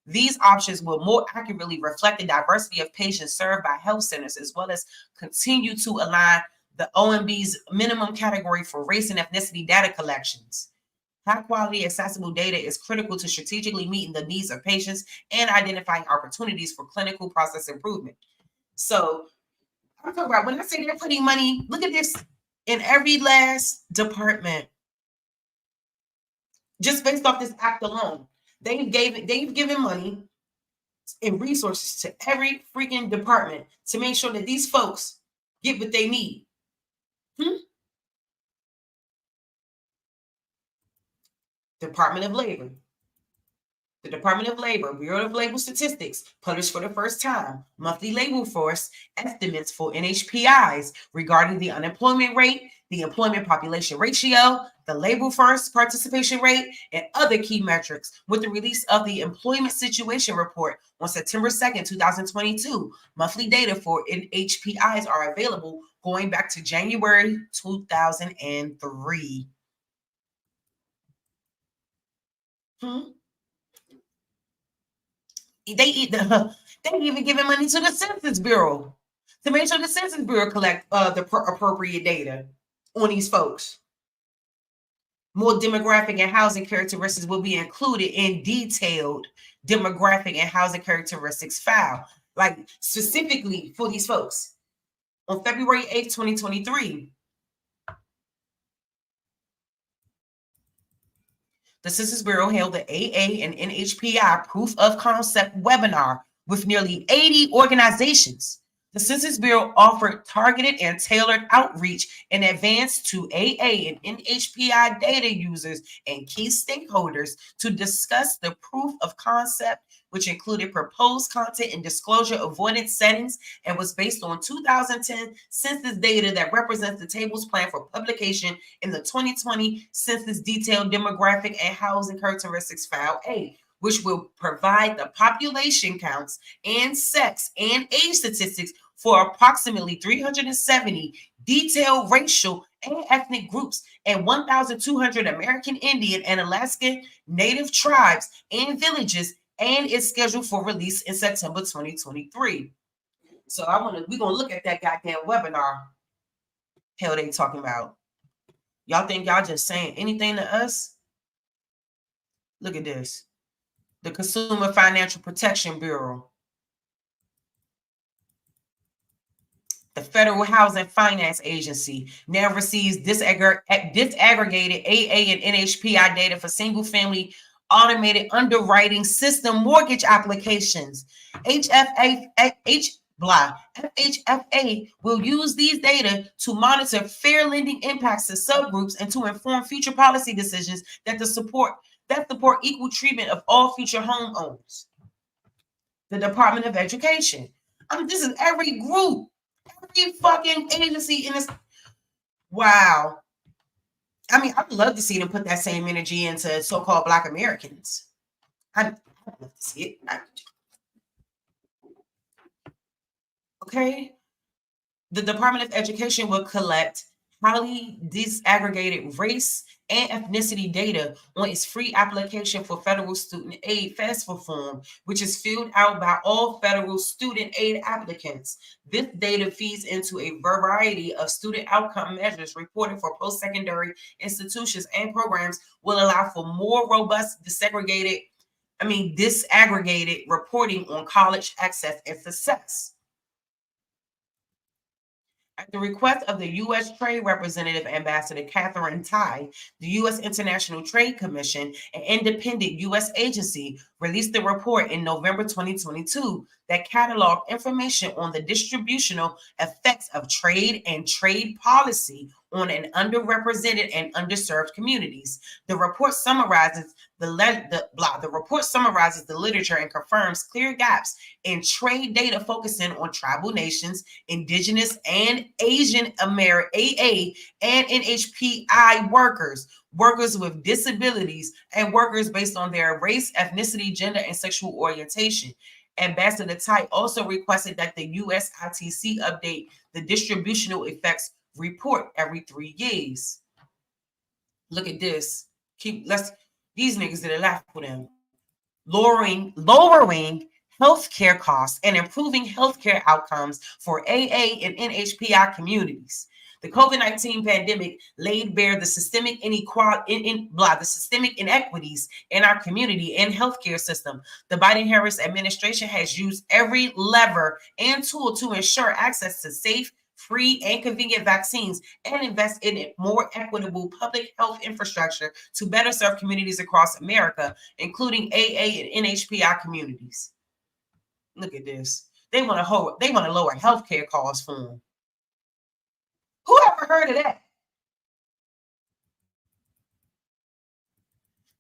These options will more accurately reflect the diversity of patients served by health centers, as well as continue to align the OMB's minimum category for race and ethnicity data collections. High quality, accessible data is critical to strategically meeting the needs of patients and identifying opportunities for clinical process improvement. So I'm talking about when I say they're putting money, look at this in every last department, just based off this act alone. They've given money and resources to every freaking department to make sure that these folks get what they need. Department of Labor. The Department of Labor, Bureau of Labor Statistics, published for the first time monthly labor force estimates for NHPIs regarding the unemployment rate, the employment population ratio, the labor force participation rate, and other key metrics with the release of the Employment Situation Report on September 2nd, 2022. Monthly data for NHPIs are available going back to January 2003. They even giving money to the Census Bureau to make sure the Census Bureau collect the appropriate data on these folks. More demographic and housing characteristics will be included in detailed demographic and housing characteristics file. like specifically for these folks. On February 8th, 2023, the Census Bureau held the AA and NHPI Proof of Concept webinar with nearly 80 organizations. The Census Bureau offered targeted and tailored outreach in advance to AA and NHPI data users and key stakeholders to discuss the proof of concept, which included proposed content and disclosure avoidance settings and was based on 2010 census data that represents the tables planned for publication in the 2020 Census Detailed Demographic and Housing Characteristics File A, which will provide the population counts and sex and age statistics for approximately 370 detailed racial and ethnic groups and 1,200 American Indian and Alaskan Native tribes and villages, and is scheduled for release in September 2023. So we're gonna look at that goddamn webinar. Hell, they talking about. Y'all think y'all just saying anything to us? Look at this. The Consumer Financial Protection Bureau, the Federal Housing Finance Agency, now receives disaggregated AA and NHPI data for single-family automated underwriting system mortgage applications. FHFA will use these data to monitor fair lending impacts to subgroups and to inform future policy decisions that support equal treatment of all future homeowners. The Department of Education. This is every group, every fucking agency in this. Wow. I would love to see them put that same energy into so-called Black Americans. I'd love to see it. Okay. The Department of Education will collect highly disaggregated race and ethnicity data on its free application for federal student aid FAFSA form, which is filled out by all federal student aid applicants. This data feeds into a variety of student outcome measures reported for post-secondary institutions and programs, will allow for more robust disaggregated reporting on college access and success. At the request of the U.S. Trade Representative Ambassador Catherine Tai, the U.S. International Trade Commission, an independent U.S. agency, released a report in November 2022 that cataloged information on the distributional effects of trade and trade policy on an underrepresented and underserved communities. The report summarizes the literature and confirms clear gaps in trade data focusing on tribal nations, indigenous and Asian AA and NHPI workers with disabilities, and workers based on their race, ethnicity, gender, and sexual orientation. Ambassador Tai also requested that the USITC update the distributional effects report every 3 years. Look at this. These niggas did a laugh for them. Lowering healthcare costs and improving healthcare outcomes for AA and NHPI communities. The COVID-19 pandemic laid bare the systemic inequities in our community and healthcare system. The Biden-Harris administration has used every lever and tool to ensure access to safe, free, and convenient vaccines and invest in a more equitable public health infrastructure to better serve communities across America, including AA and NHPI communities. Look at this. They want to lower healthcare costs for them. Who ever heard of that?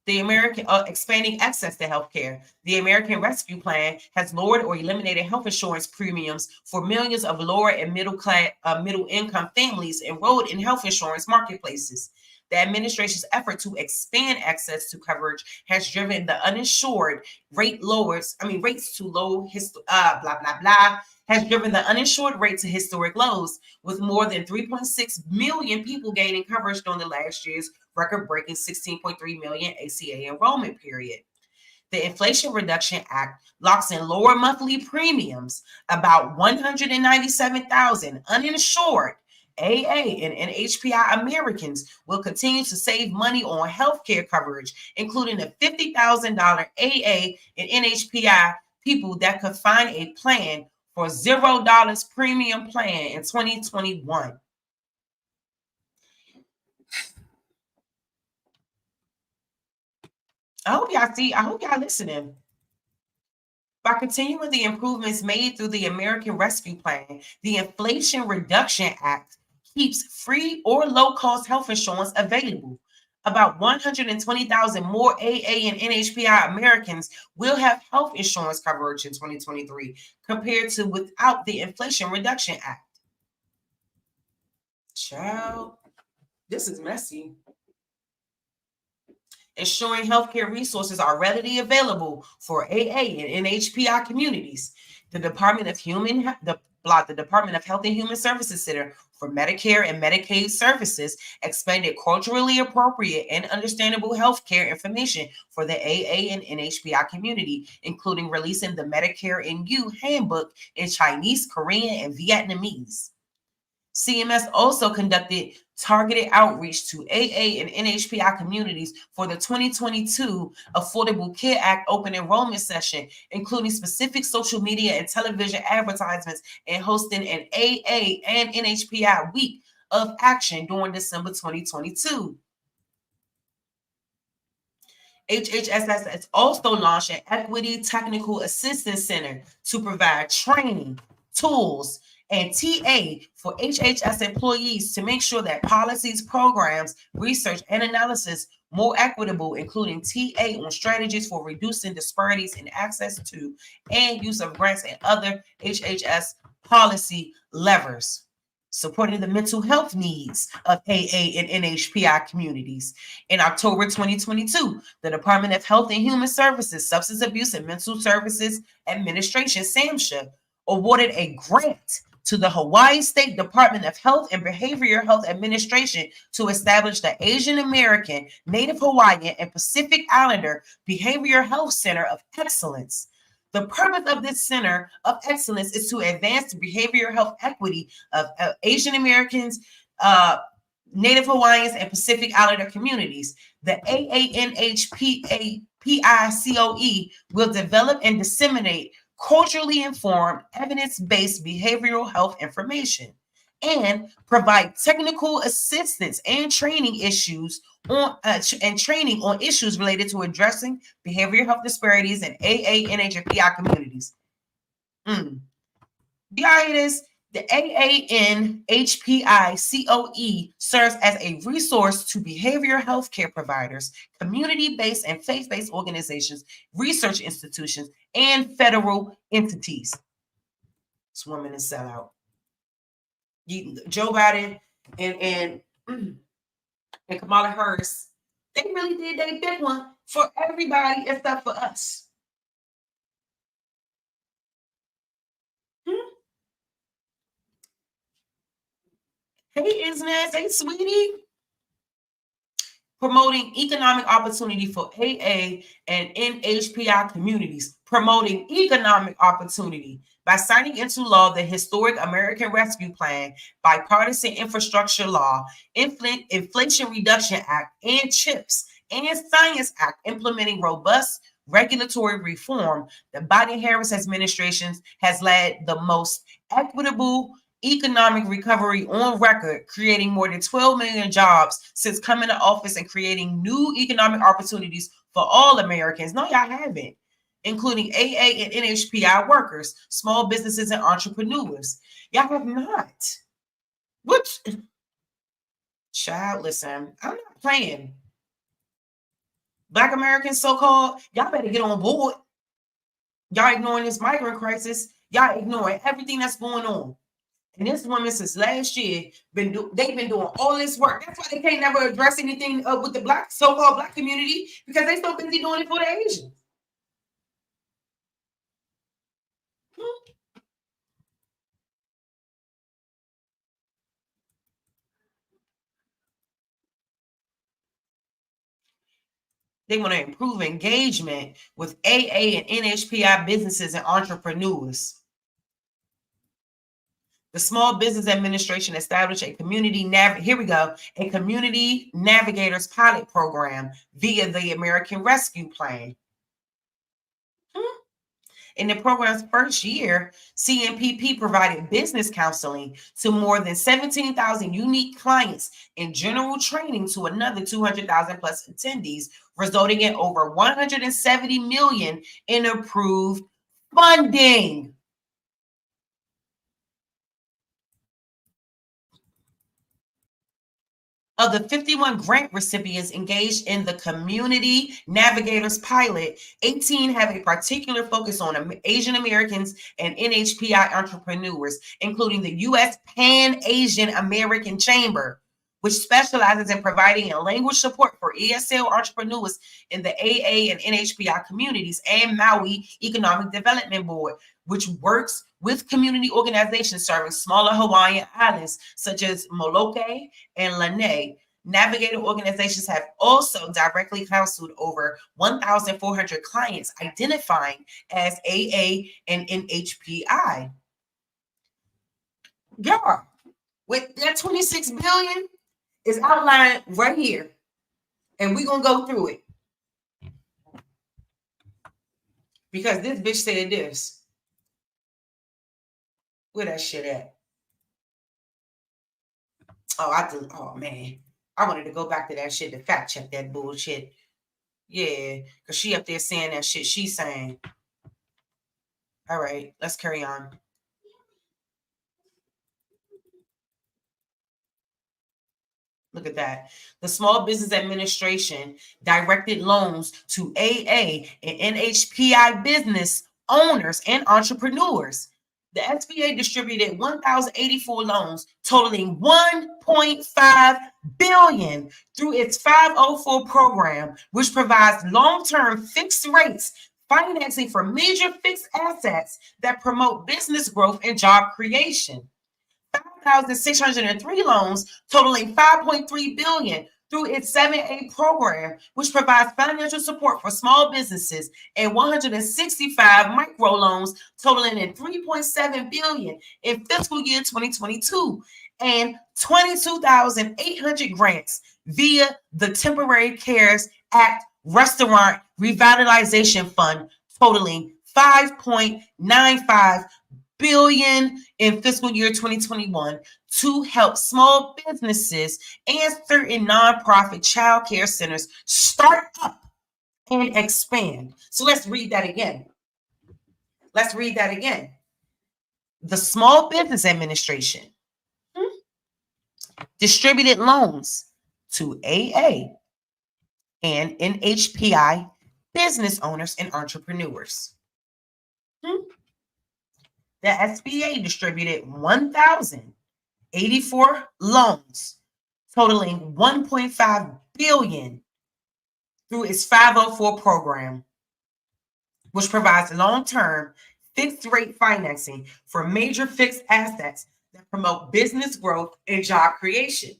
The American expanding access to healthcare. The American Rescue Plan has lowered or eliminated health insurance premiums for millions of lower and middle income families enrolled in health insurance marketplaces. The administration's effort to expand access to coverage has driven the uninsured rates to low, has driven the uninsured rate to historic lows, with more than 3.6 million people gaining coverage during the last year's record-breaking 16.3 million ACA enrollment period. The Inflation Reduction Act locks in lower monthly premiums. About 197,000 uninsured AA and NHPI Americans will continue to save money on health care coverage, including a $50,000 AA and NHPI people that could find a plan for $0 premium plan in 2021. I hope y'all listening. By continuing the improvements made through the American Rescue Plan, the Inflation Reduction Act keeps free or low-cost health insurance available. About 120,000 more AA and NHPI Americans will have health insurance coverage in 2023 compared to without the Inflation Reduction Act. Child, this is messy. Ensuring healthcare resources are readily available for AA and NHPI communities. The Department of Health and Human Services Center for Medicare and Medicaid Services expanded culturally appropriate and understandable healthcare information for the AA and NHPI community, including releasing the Medicare and You handbook in Chinese, Korean, and Vietnamese. CMS also conducted targeted outreach to AA and NHPI communities for the 2022 Affordable Care Act open enrollment session, including specific social media and television advertisements and hosting an AA and NHPI week of action during December 2022. HHSS has also launched an Equity Technical Assistance Center to provide training, tools, and TA for HHS employees to make sure that policies, programs, research, and analysis more equitable, including TA on strategies for reducing disparities in access to and use of grants and other HHS policy levers. Supporting the mental health needs of AA and NHPI communities. In October 2022, the Department of Health and Human Services, Substance Abuse and Mental Services Administration, SAMHSA, awarded a grant to the Hawaii State Department of Health and Behavioral Health Administration to establish the Asian American, Native Hawaiian, and Pacific Islander Behavioral Health Center of Excellence. The purpose of this Center of Excellence is to advance the behavioral health equity of Asian Americans, Native Hawaiians, and Pacific Islander communities. The AANHPICOE will develop and disseminate culturally informed, evidence-based behavioral health information and provide technical assistance and training on issues related to addressing behavioral health disparities in AA and NHPI communities. Y'all hear this? The AANHPICOE serves as a resource to behavioral health care providers, community-based and faith-based organizations, research institutions, and federal entities. This woman is sellout. Joe Biden and Kamala Harris, they really did their big one for everybody except for us. Hey, Isness. Hey, sweetie. Promoting economic opportunity for AA and NHPI communities. Promoting economic opportunity by signing into law the historic American Rescue Plan, Bipartisan Infrastructure Law, Inflation Reduction Act, and CHIPS and Science Act, implementing robust regulatory reform. The Biden-Harris administration has led the most equitable economic recovery on record, creating more than 12 million jobs since coming to office and creating new economic opportunities for all Americans. No, y'all haven't, including AA and NHPI workers, small businesses, and entrepreneurs. Y'all have not. What? Child, listen, I'm not playing. Black Americans, so-called, y'all better get on board. Y'all ignoring this migrant crisis. Y'all ignoring everything that's going on. And this woman, since last year, they've been doing all this work. That's why they can't never address anything with the so-called black community, because they so busy doing it for the Asians. They want to improve engagement with AA and NHPI businesses and entrepreneurs. The Small Business Administration established a community navigators pilot program via the American Rescue Plan. In the program's first year, CNPP provided business counseling to more than 17,000 unique clients and general training to another 200,000 plus attendees, resulting in over 170 million in approved funding. Of the 51 grant recipients engaged in the Community Navigators pilot, 18 have a particular focus on Asian Americans and NHPI entrepreneurs, including the U.S. Pan-Asian American Chamber, which specializes in providing language support for ESL entrepreneurs in the AA and NHPI communities, and Maui Economic Development Board, which works with community organizations serving smaller Hawaiian islands such as Molokai and Lanai. Navigator organizations have also directly counseled over 1,400 clients identifying as AA and NHPI. Y'all, with that 26 billion is outlined right here, and we're gonna go through it because this bitch said this. Where that shit at? Oh man, I wanted to go back to that shit to fact check that bullshit. Yeah, because she up there saying that shit she's saying. All right, let's carry on. Look at that. The Small Business Administration directed loans to AA and NHPI business owners and entrepreneurs. The SBA distributed 1,084 loans totaling $1.5 billion through its 504 program, which provides long-term fixed rates financing for major fixed assets that promote business growth and job creation. 5,603 loans totaling $5.3 billion through its 7A program, which provides financial support for small businesses, and 165 microloans totaling in $3.7 billion in fiscal year 2022, and 22,800 grants via the Temporary CARES Act Restaurant Revitalization Fund totaling $5.95 billion in fiscal year 2021 to help small businesses and certain nonprofit child care centers start up and expand. So let's read that again. The Small Business Administration distributed loans to AA and NHPI business owners and entrepreneurs. The SBA distributed 1,084 loans totaling $1.5 billion through its 504 program, which provides long-term fixed rate financing for major fixed assets that promote business growth and job creation.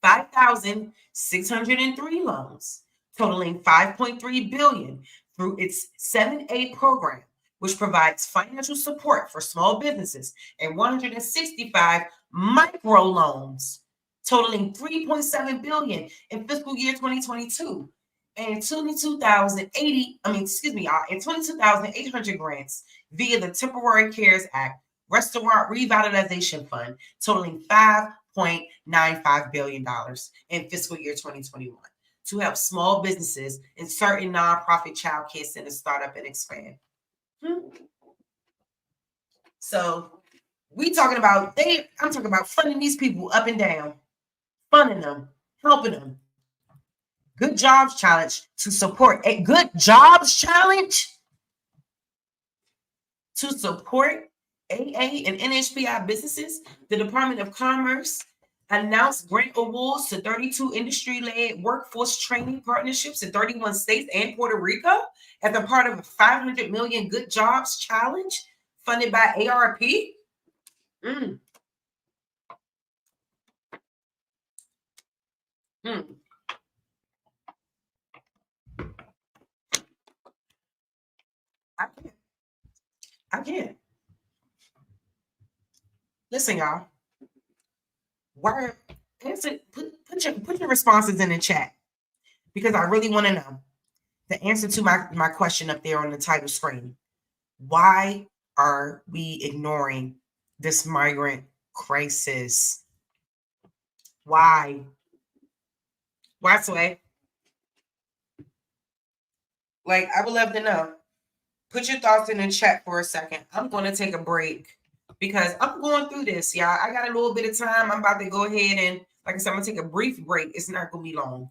5,603 loans totaling $5.3 billion through its 7A program, which provides financial support for small businesses, and 165 microloans totaling $3.7 billion in fiscal year 2022, and 22,800 grants via the Temporary CARES Act Restaurant Revitalization Fund totaling $5.95 billion in fiscal year 2021 to help small businesses and certain nonprofit child care centers start up and expand. So I'm talking about funding these people up and down, funding them, helping them. Good Jobs Challenge to support a Good Jobs Challenge to support AA and NHPI businesses. The Department of Commerce announced grant awards to 32 industry-led workforce training partnerships in 31 states and Puerto Rico as a part of a $500 million Good Jobs Challenge funded by ARP. I can't. Listen, y'all. Put your responses in the chat because I really want to know. the answer to my question up there on the title screen. Why are we ignoring this migrant crisis? Why? Why, Sway? Like, I would love to know. Put your thoughts in the chat for a second. I'm going to take a break because I'm going through this, y'all. I got a little bit of time. I'm about to go ahead and, like I said, I'm going to take a brief break. It's not going to be long.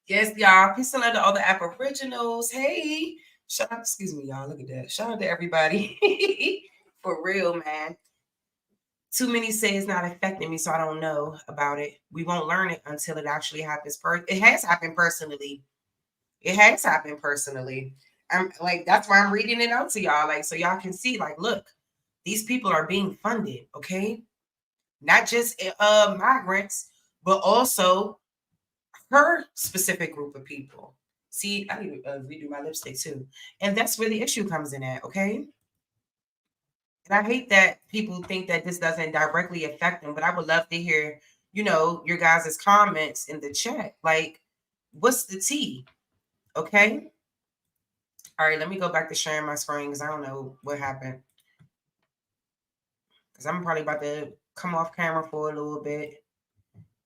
Yes, y'all. Peace and love to all the Aboriginals. Hey, shout out, excuse me, y'all. Look at that. Shout out to everybody. For real, man. Too many say it's not affecting me, so I don't know about it. We won't learn it until it actually happens. It has happened personally. It has happened personally. I'm like, that's why I'm reading it out to y'all. Like, so y'all can see, like, look, these people are being funded, okay? Not just migrants, but also her specific group of people. See, I need to redo my lipstick too. And that's where the issue comes in at, okay? And I hate that people think that this doesn't directly affect them, but I would love to hear, your guys' comments in the chat. Like, what's the tea? Okay? All right, let me go back to sharing my screen because I don't know what happened. Because I'm probably about to come off camera for a little bit.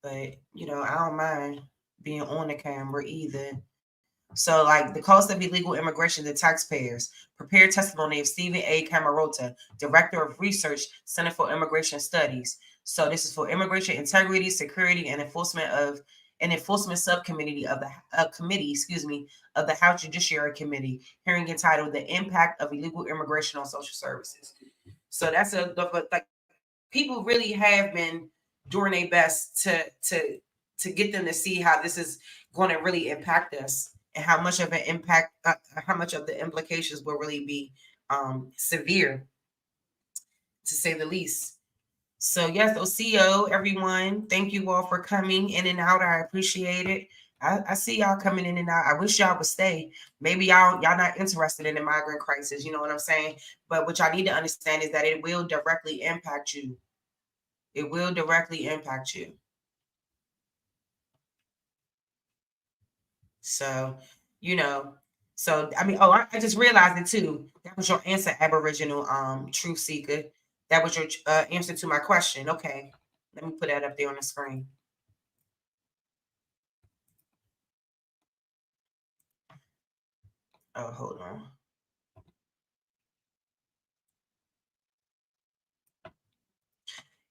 But, I don't mind being on the camera either. So, like, the cost of illegal immigration to taxpayers. Prepared testimony of Stephen A. Camarota, Director of Research, Center for Immigration Studies. So, this is for immigration integrity, security, and enforcement of an enforcement subcommittee of the committee, of the House Judiciary Committee, hearing entitled "The Impact of Illegal Immigration on Social Services." So that's like people really have been doing their best to get them to see how this is going to really impact us and how much of an impact, how much of the implications will really be severe, to say the least. So yes, OCO, everyone, thank you all for coming in and out. I appreciate it. I see y'all coming in and out. I wish y'all would stay. Maybe y'all not interested in the migrant crisis, you know what I'm saying? But what y'all need to understand is that it will directly impact you. It will directly impact you. So, I mean, I just realized it too. That was your answer, Aboriginal truth seeker. That was your answer to my question. Okay, let me put that up there on the screen. Oh, hold on.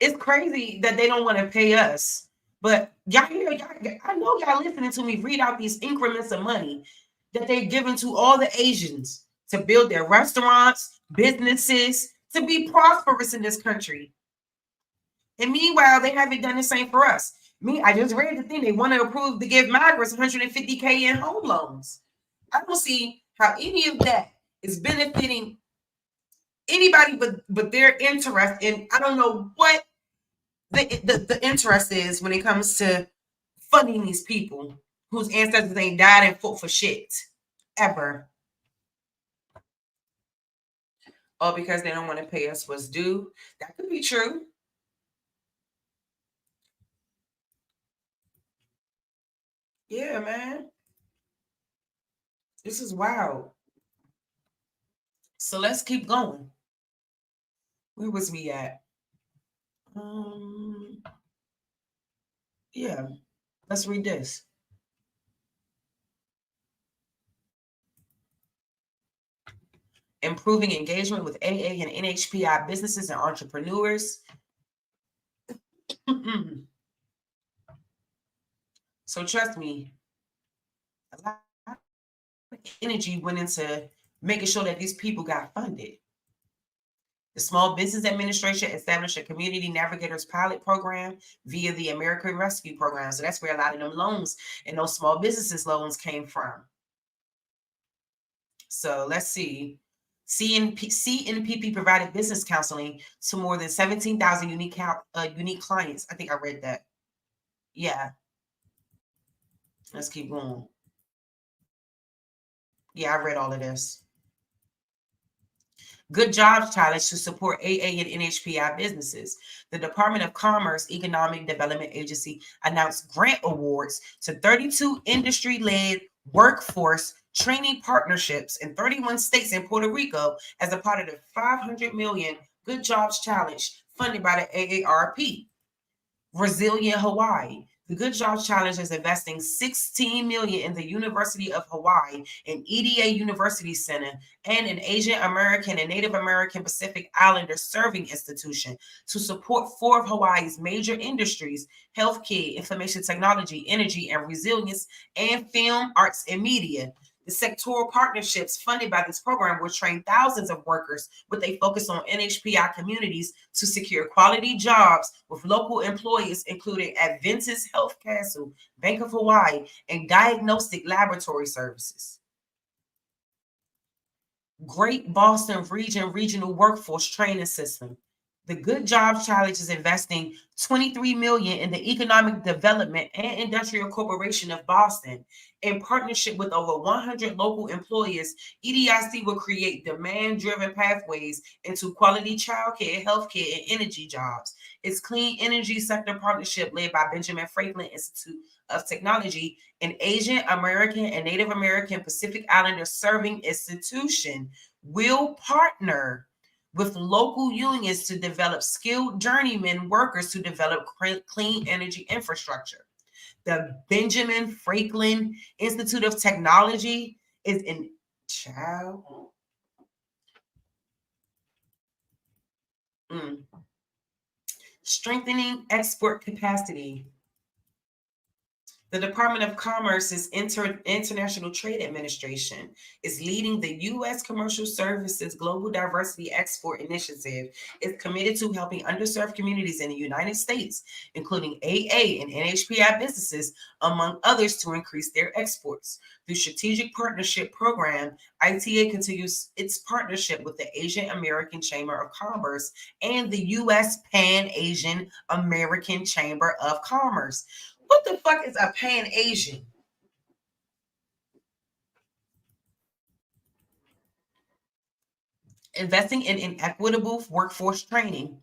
It's crazy that they don't want to pay us. But y'all hear, I know y'all listening to me read out these increments of money that they're giving to all the Asians to build their restaurants, businesses, to be prosperous in this country. And meanwhile, they haven't done the same for us. I just read the thing. They want to approve to give migrants $150K in home loans. I don't see how any of that is benefiting anybody but their interest in, I don't know what the interest is when it comes to funding these people whose ancestors ain't died and fought for shit ever. All because they don't want to pay us what's due. That could be true. Yeah, man. This is wild. So let's keep going. Where was we at? Yeah, let's read this. Improving engagement with AA and NHPI businesses and entrepreneurs. So trust me, a lot of energy went into making sure that these people got funded. The Small Business Administration established a Community Navigators pilot program via the American Rescue Program. So that's where a lot of them loans and those small businesses loans came from. So let's see. CNPP provided business counseling to more than 17,000 unique clients. I think I read that. Yeah. Let's keep going. Yeah, I read all of this. Good Jobs Challenge to support AA and NHPI businesses. The Department of Commerce Economic Development Agency announced grant awards to 32 industry-led workforce training partnerships in 31 states and Puerto Rico as a part of the $500 million Good Jobs Challenge funded by the AARP. Resilient Hawaii. The Good Jobs Challenge is investing $16 million in the University of Hawaii, an EDA University Center, and an Asian American and Native American Pacific Islander serving institution to support 4 of Hawaii's major industries: healthcare, information technology, energy and resilience, and film, arts, and media. The sectoral partnerships funded by this program will train thousands of workers with a focus on NHPI communities to secure quality jobs with local employers, including Adventist Health Castle, Bank of Hawaii, and Diagnostic Laboratory Services. Great Boston Regional Workforce Training System. The Good Jobs Challenge is investing $23 million in the Economic Development and Industrial Corporation of Boston. In partnership with over 100 local employers, EDIC will create demand-driven pathways into quality childcare, healthcare, and energy jobs. Its clean energy sector partnership, led by Benjamin Franklin Institute of Technology, an Asian American and Native American Pacific Islander serving institution, will partner with local unions to develop skilled journeyman workers to develop clean energy infrastructure. The Benjamin Franklin Institute of Technology is in strengthening export capacity. The Department of Commerce's International Trade Administration is leading the U.S. Commercial Services Global Diversity Export Initiative. It's committed to helping underserved communities in the United States, including AA and NHPI businesses, among others, to increase their exports. Through Strategic Partnership Program, ITA continues its partnership with the Asian American Chamber of Commerce and the U.S. Pan-Asian American Chamber of Commerce. What the fuck is a Pan-Asian? Investing in inequitable workforce training.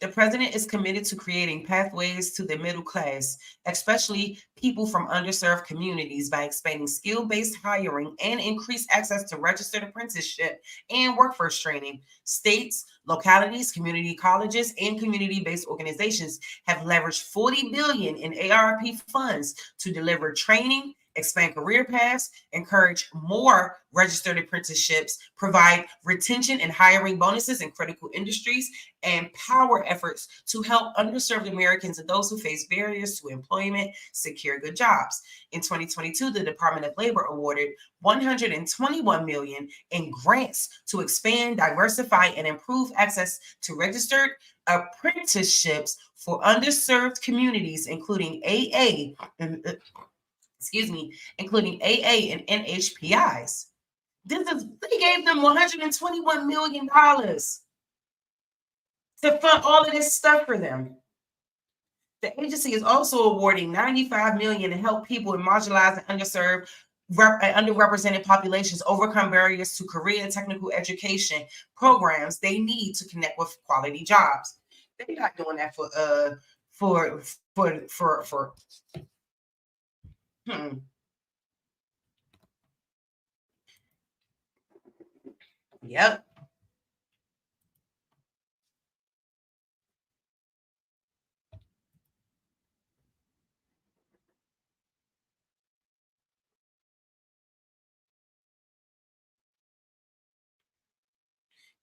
The president is committed to creating pathways to the middle class, especially people from underserved communities, by expanding skill-based hiring and increased access to registered apprenticeship and workforce training. States, localities, community colleges, and community-based organizations have leveraged $40 billion in ARP funds to deliver training, expand career paths, encourage more registered apprenticeships, provide retention and hiring bonuses in critical industries, and power efforts to help underserved Americans and those who face barriers to employment secure good jobs. In 2022, the Department of Labor awarded $121 million in grants to expand, diversify, and improve access to registered apprenticeships for underserved communities, including AA and NHPIs. They gave them $121 million to fund all of this stuff for them. The agency is also awarding $95 million to help people in marginalized and underrepresented populations overcome barriers to career and technical education programs they need to connect with quality jobs. They're not doing that Yep.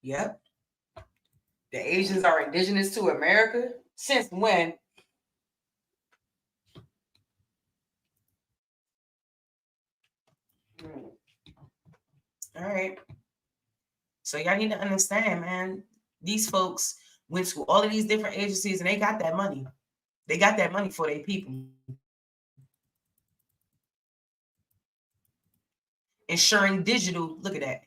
Yep. The Asians are indigenous to America? Since when? All right. So y'all need to understand, man, these folks went to all of these different agencies and they got that money. They got that money for their people. Ensuring digital, look at that.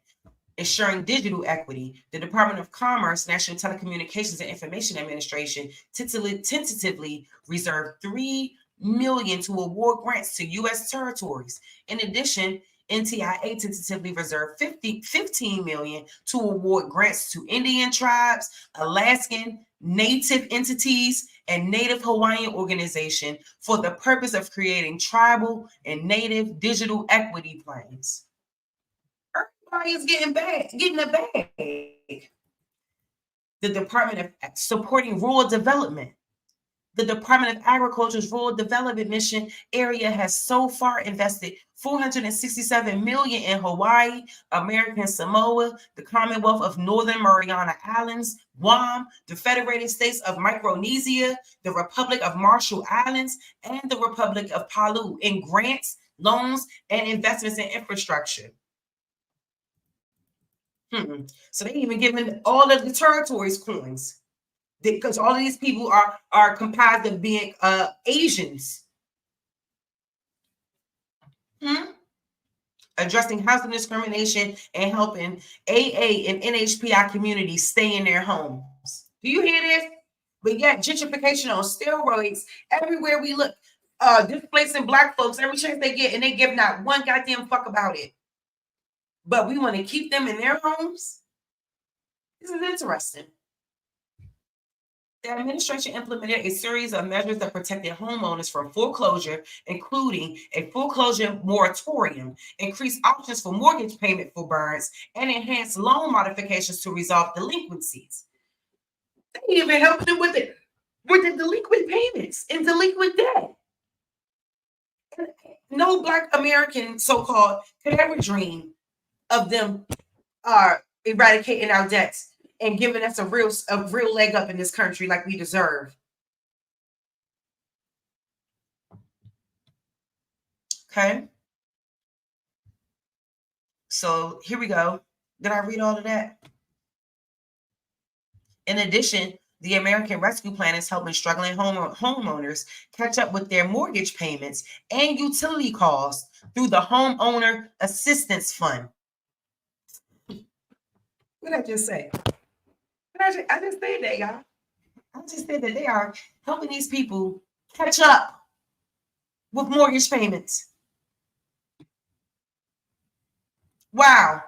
Ensuring digital equity. The Department of Commerce, National Telecommunications and Information Administration tentatively reserved $3 million to award grants to U.S. territories. In addition, NTIA tentatively reserved $15 million to award grants to Indian tribes, Alaskan Native entities, and Native Hawaiian organization for the purpose of creating tribal and Native digital equity plans. Everybody is getting a bag. The Department of Supporting Rural Development. The Department of Agriculture's Rural Development Mission area has so far invested $467 million in Hawaii, American Samoa, the Commonwealth of Northern Mariana Islands, Guam, the Federated States of Micronesia, the Republic of Marshall Islands, and the Republic of Palau in grants, loans, and investments in infrastructure. So they even giving all of the territories coins. Because all of these people are comprised of being Asians. Addressing housing discrimination and helping AA and NHPI communities stay in their homes. Do you hear this? But yet gentrification on steroids everywhere we look. Displacing Black folks every chance they get, and they give not one goddamn fuck about it. But we want to keep them in their homes? This is interesting. The administration implemented a series of measures that protected homeowners from foreclosure, including a foreclosure moratorium, increased options for mortgage payment forbearance, and enhanced loan modifications to resolve delinquencies. They even helped them with the delinquent payments and delinquent debt. And no Black American, so-called, could ever dream of them eradicating our debts and giving us a real leg up in this country like we deserve. Okay. So here we go. Did I read all of that? In addition, the American Rescue Plan is helping struggling homeowners catch up with their mortgage payments and utility costs through the Homeowner Assistance Fund. What did I just say? I just said that, y'all. I just said that they are helping these people catch up with mortgage payments. Wow.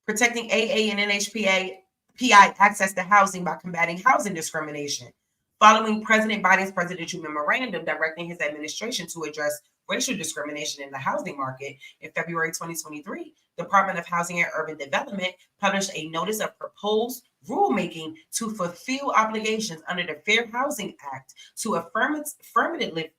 Protecting AA and NHPI access to housing by combating housing discrimination. Following President Biden's presidential memorandum directing his administration to address racial discrimination in the housing market in February 2023, Department of Housing and Urban Development published a notice of proposed rulemaking to fulfill obligations under the Fair Housing Act to affirmatively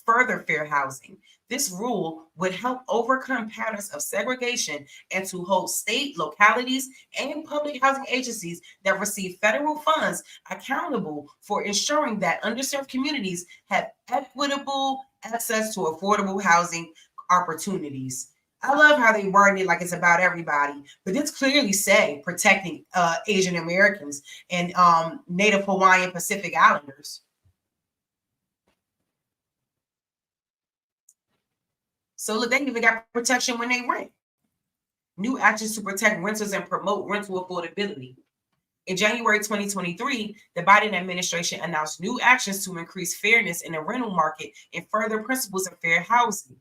further fair housing. This rule would help overcome patterns of segregation and to hold state, localities, and public housing agencies that receive federal funds accountable for ensuring that underserved communities have equitable access to affordable housing opportunities. I love how they word it like it's about everybody, but it's clearly say protecting Asian Americans and Native Hawaiian Pacific Islanders. So look, they even got protection when they rent. New actions to protect renters and promote rental affordability. In January 2023, the Biden administration announced new actions to increase fairness in the rental market and further principles of fair housing.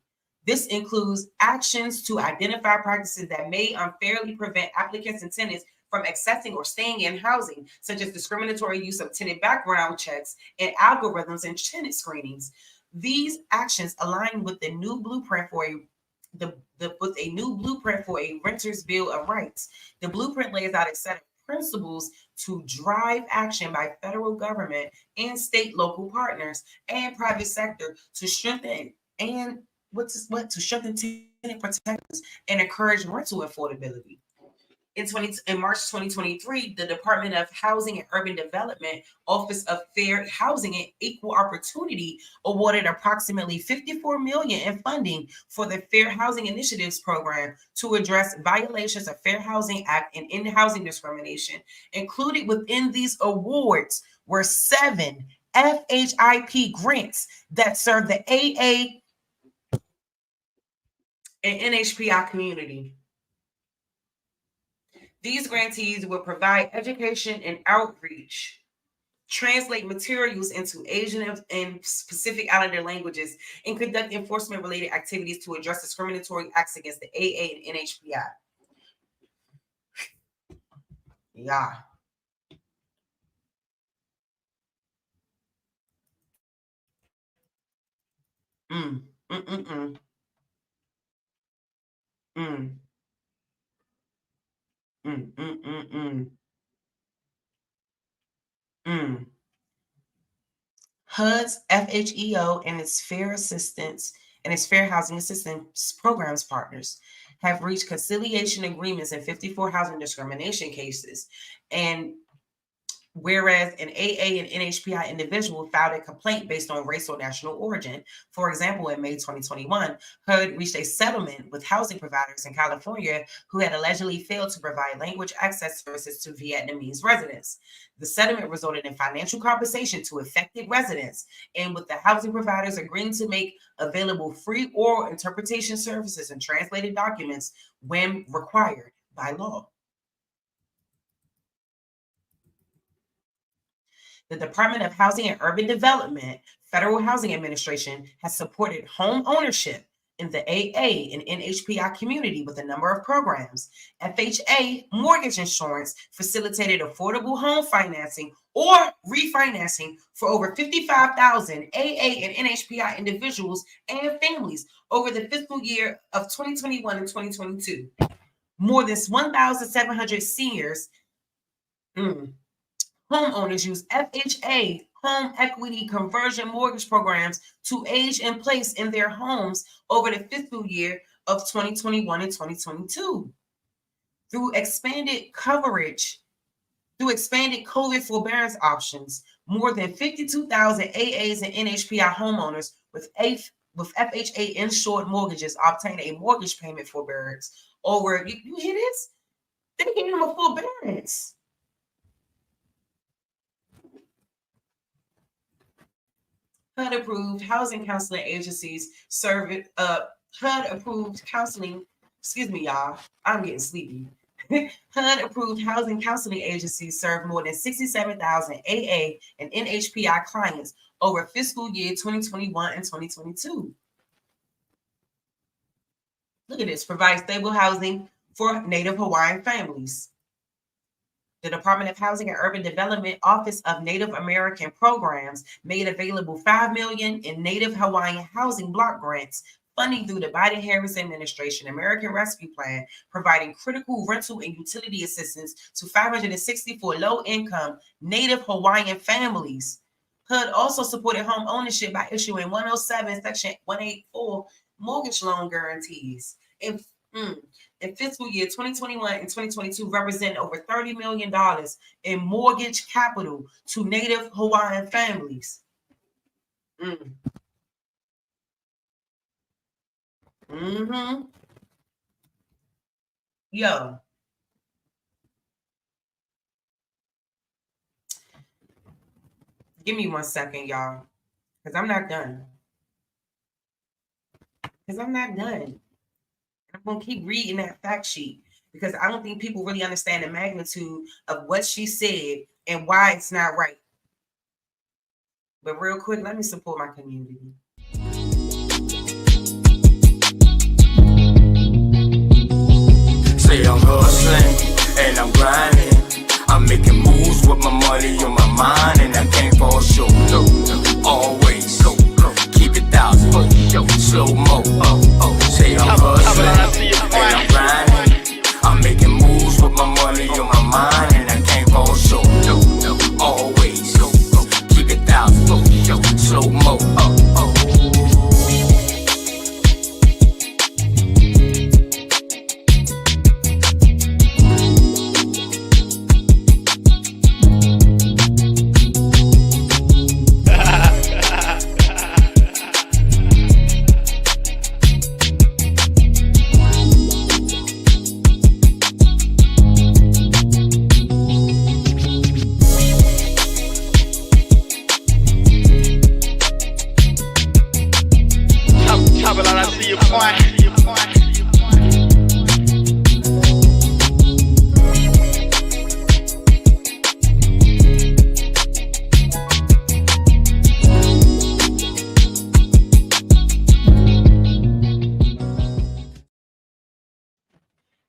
This includes actions to identify practices that may unfairly prevent applicants and tenants from accessing or staying in housing, such as discriminatory use of tenant background checks and algorithms and tenant screenings. These actions align with the new blueprint for a renter's bill of rights. The blueprint lays out a set of principles to drive action by federal government and state, local partners and private sector to strengthen tenant protections and encourage rental affordability. In March 2023, the Department of Housing and Urban Development, Office of Fair Housing and Equal Opportunity, awarded approximately $54 million in funding for the Fair Housing Initiatives Program to address violations of Fair Housing Act and end housing discrimination. Included within these awards were 7 FHIP grants that serve the AA and NHPI community. These grantees will provide education and outreach, translate materials into Asian and Pacific Islander languages, and conduct enforcement-related activities to address discriminatory acts against the AA and NHPI. Yeah. Mm. Mm-mm-mm. Mm. Mm-mm-mm-mm. Mm. HUD's FHEO and its Fair Assistance and its Fair Housing Assistance Programs partners have reached conciliation agreements in 54 housing discrimination cases. And whereas an AA and NHPI individual filed a complaint based on race or national origin. For example, in May 2021, HUD reached a settlement with housing providers in California who had allegedly failed to provide language access services to Vietnamese residents. The settlement resulted in financial compensation to affected residents, and with the housing providers agreeing to make available free oral interpretation services and translated documents when required by law. The Department of Housing and Urban Development, Federal Housing Administration, has supported home ownership in the AA and NHPI community with a number of programs. FHA mortgage insurance facilitated affordable home financing or refinancing for over 55,000 AA and NHPI individuals and families over the fiscal year of 2021 and 2022. More than 1,700 seniors homeowners use FHA home equity conversion mortgage programs to age in place in their homes over the fiscal year of 2021 and 2022. Through expanded COVID forbearance options, more than 52,000 AAs and NHPI homeowners with FHA insured mortgages obtained a mortgage payment forbearance over, you hear this? They gave them a forbearance. HUD-approved housing counseling agencies serve HUD-approved counseling. Excuse me, y'all. I'm getting sleepy. HUD-approved housing counseling agencies serve more than 67,000 AA and NHPI clients over fiscal year 2021 and 2022. Look at this. Provide stable housing for Native Hawaiian families. The Department of Housing and Urban Development Office of Native American Programs made available $5 million in Native Hawaiian housing block grants funding through the Biden-Harris administration, American Rescue Plan, providing critical rental and utility assistance to 564 low-income Native Hawaiian families. HUD also supported home ownership by issuing 107 Section 184 mortgage loan guarantees. In fiscal year 2021 and 2022, represent over $30 million in mortgage capital to Native Hawaiian families. Yo. Give me 1 second, y'all, because I'm not done. I'm going to keep reading that fact sheet because I don't think people really understand the magnitude of what she said and why it's not right. But real quick, let me support my community. Say I'm hustling and I'm grinding. I'm making moves with my money on my mind, and I can't fall short. No, always keep it 1,000. Slow mo. Say I'm hustling and I'm grinding. I'm making moves with my money on my mind, and I can't fall short. Always keep it 1,000. Slow mo.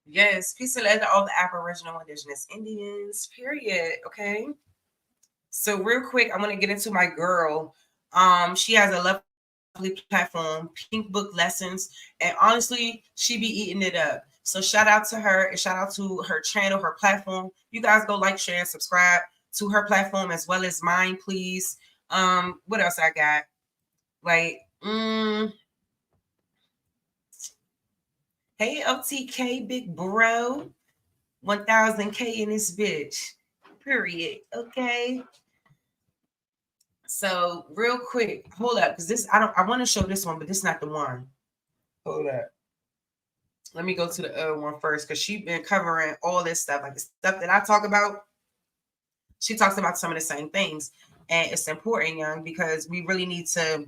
Yes, peace and love to all the Aboriginal Indigenous Indians, period. Okay. So real quick, I want to get into my girl. She has a lovely platform, Pink Book Lessons, and honestly, she be eating it up. So shout out to her and shout out to her channel, her platform. You guys go like, share, and subscribe to her platform as well as mine, please. What else I got? Like, hey, OTK, big bro. 1,000K in this bitch. Period. Okay. So real quick, hold up, because this I want to show this one, but this is not the one. Hold up. Let me go to the other one first, because she's been covering all this stuff, like the stuff that I talk about. She talks about some of the same things, and it's important, young, because we really need to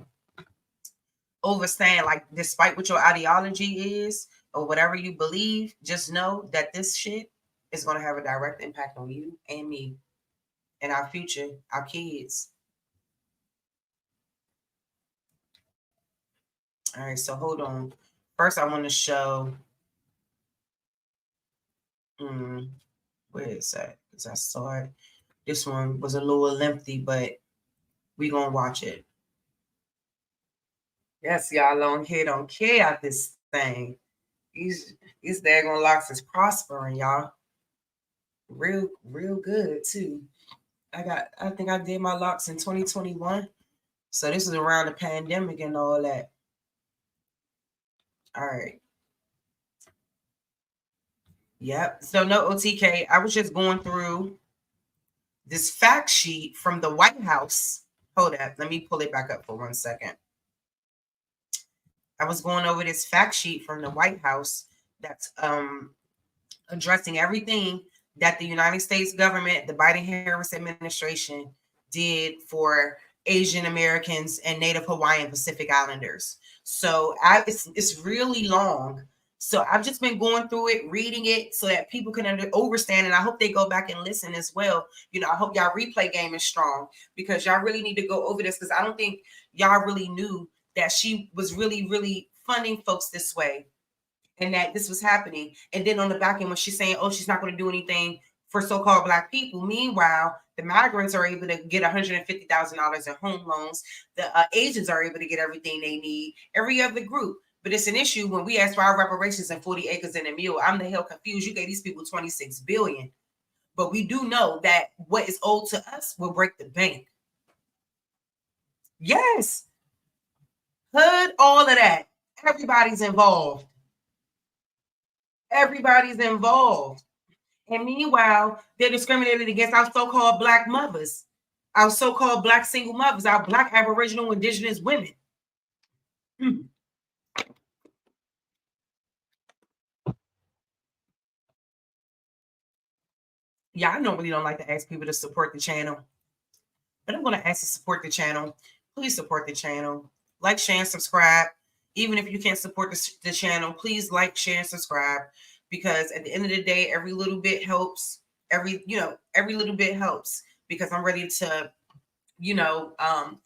understand, like, despite what your ideology is or whatever you believe, just know that this shit is going to have a direct impact on you and me and our future, our kids. All right, so hold on. First, I want to show. Where is that? Because I saw it. This one was a little lengthy, but we gonna watch it. Yes, y'all on here don't care out this thing. These daggone locks is prospering, y'all. Real good too. I think I did my locks in 2021. So this is around the pandemic and all that. All right. Yep. So no OTK. I was just going through this fact sheet from the White House. Hold up. Let me pull it back up for 1 second. I was going over this fact sheet from the White House that's addressing everything that the United States government, the Biden-Harris administration, did for Asian Americans and Native Hawaiian Pacific Islanders. So it's really long. So I've just been going through it, reading it so that people can understand. And I hope they go back and listen as well. You know, I hope y'all replay game is strong, because y'all really need to go over this, because I don't think y'all really knew that she was really, really funding folks this way and that this was happening. And then on the back end, when she's saying, oh, she's not going to do anything for so-called Black people. Meanwhile, the migrants are able to get $150,000 in home loans. The Asians are able to get everything they need. Every other group. But it's an issue when we ask for our reparations and 40 acres and a mule. I'm the hell confused. You gave these people 26 billion. But we do know that what is owed to us will break the bank. Yes. Hood, all of that. Everybody's involved. Everybody's involved. And meanwhile, they're discriminated against our so-called Black mothers, our so-called Black single mothers, our Black Aboriginal Indigenous women. Yeah, I normally don't like to ask people to support the channel, but I'm going to ask to support the channel. Please support the channel. Like, share, and subscribe. Even if you can't support the channel, please like, share, and subscribe, because at the end of the day, every little bit helps. Every little bit helps, because I'm ready to,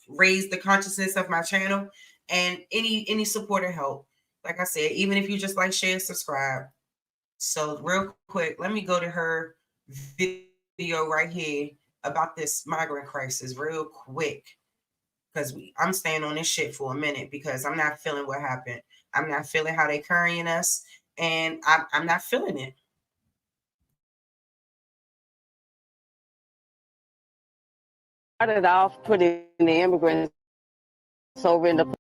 raise the consciousness of my channel, and any support or help. Like I said, even if you just like, share, and subscribe. So real quick, let me go to her video right here about this migrant crisis real quick, because I'm staying on this shit for a minute, because I'm not feeling what happened. I'm not feeling how they carrying us, and I'm not feeling it. Started off putting the immigrants over in the,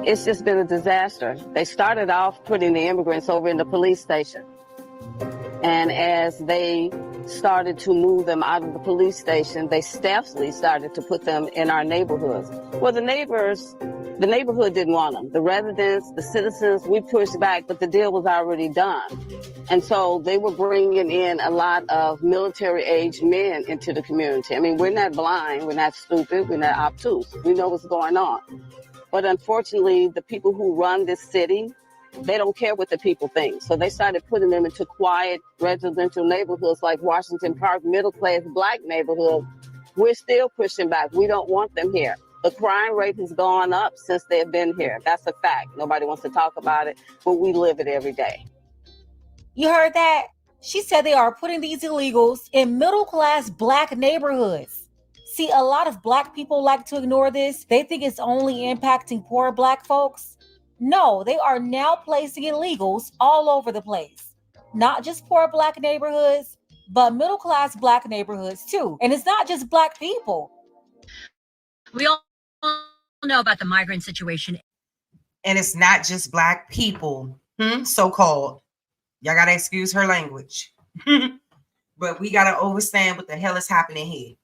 it's just been a disaster. They started off putting the immigrants over in the police station. And as they started to move them out of the police station, they stealthily started to put them in our neighborhoods. Well, the neighborhood didn't want them. The residents, the citizens, we pushed back, but the deal was already done. And so they were bringing in a lot of military-aged men into the community. I mean, we're not blind, we're not stupid, we're not obtuse. We know what's going on. But unfortunately, the people who run this city, they don't care what the people think. So they started putting them into quiet residential neighborhoods like Washington Park, middle-class Black neighborhoods. We're still pushing back. We don't want them here. The crime rate has gone up since they've been here. That's a fact. Nobody wants to talk about it, but we live it every day. You heard that? She said they are putting these illegals in middle-class Black neighborhoods. See, a lot of Black people like to ignore this. They think it's only impacting poor Black folks. No, they are now placing illegals all over the place. Not just poor Black neighborhoods, but middle-class Black neighborhoods too. And it's not just Black people. We all know about the migrant situation. And it's not just Black people, so-called. Y'all got to excuse her language. But we got to understand what the hell is happening here.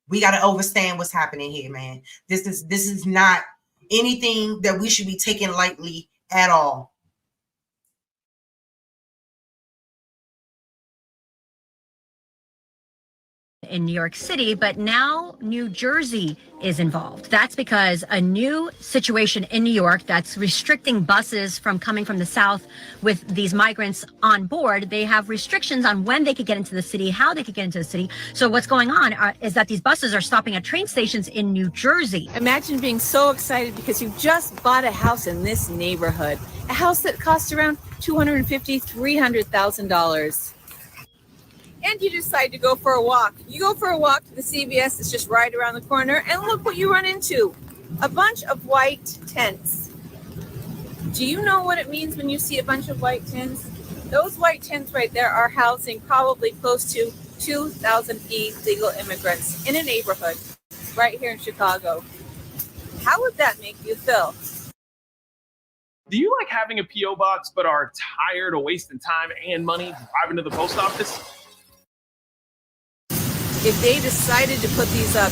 We got to understand what's happening here, man. This is not anything that we should be taking lightly at all. In New York City, but now New Jersey is involved. That's because a new situation in New York that's restricting buses from coming from the south with these migrants on board. They have restrictions on when they could get into the city, how they could get into the city. So what's going on is that these buses are stopping at train stations in New Jersey. Imagine being so excited because you just bought a house in this neighborhood, a house that costs around $250,000, $300,000. And you decide to go for a walk. You go for a walk to the CVS that's just right around the corner, and look what you run into. A bunch of white tents. Do you know what it means when you see a bunch of white tents? Those white tents right there are housing probably close to 2,000 illegal immigrants in a neighborhood right here in Chicago. How would that make you feel? Do you like having a P.O. box but are tired of wasting time and money driving to the post office? If they decided to put these up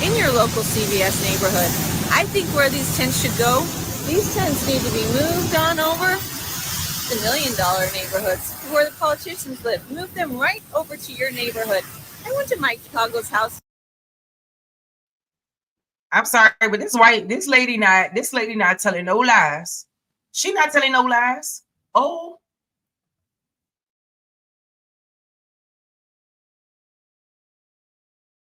in your local CVS neighborhood, I think where these tents should go, these tents need to be moved on over to $1 million neighborhoods where the politicians live. Move them right over to your neighborhood. I went to Mike Chicago's house. I'm sorry, but this lady not telling no lies. She not telling no lies. Oh.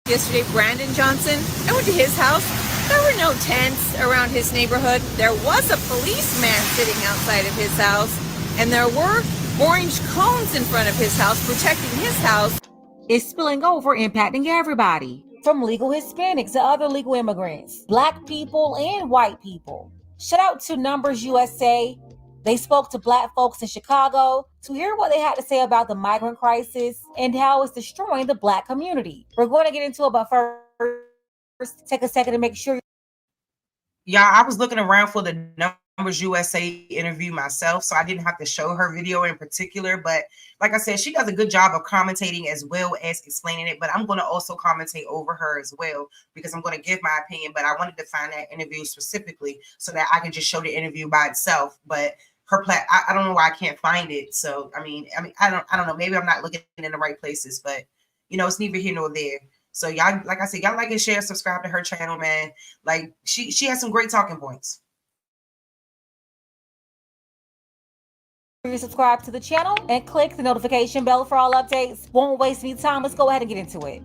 Yesterday, Brandon Johnson, I went to his house. There were no tents around his neighborhood. There was a policeman sitting outside of his house, and there were orange cones in front of his house protecting his house. It's spilling over, impacting everybody, from legal Hispanics to other legal immigrants, Black people and white people. Shout out to Numbers USA. They spoke to Black folks in Chicago to hear what they had to say about the migrant crisis and how it's destroying the Black community. We're going to get into it, but first, take a second to make sure. Yeah, I was looking around for the Numbers USA interview myself, so I didn't have to show her video in particular. But like I said, she does a good job of commentating as well as explaining it. But I'm going to also commentate over her as well because I'm going to give my opinion. But I wanted to find that interview specifically so that I could just show the interview by itself. But her I don't know why I can't find it. So I mean, I don't know. Maybe I'm not looking in the right places, but you know, it's neither here nor there. So y'all, like I said, y'all like and share, subscribe to her channel, man. Like she has some great talking points. Subscribe to the channel and click the notification bell for all updates. Won't waste any time. Let's go ahead and get into it.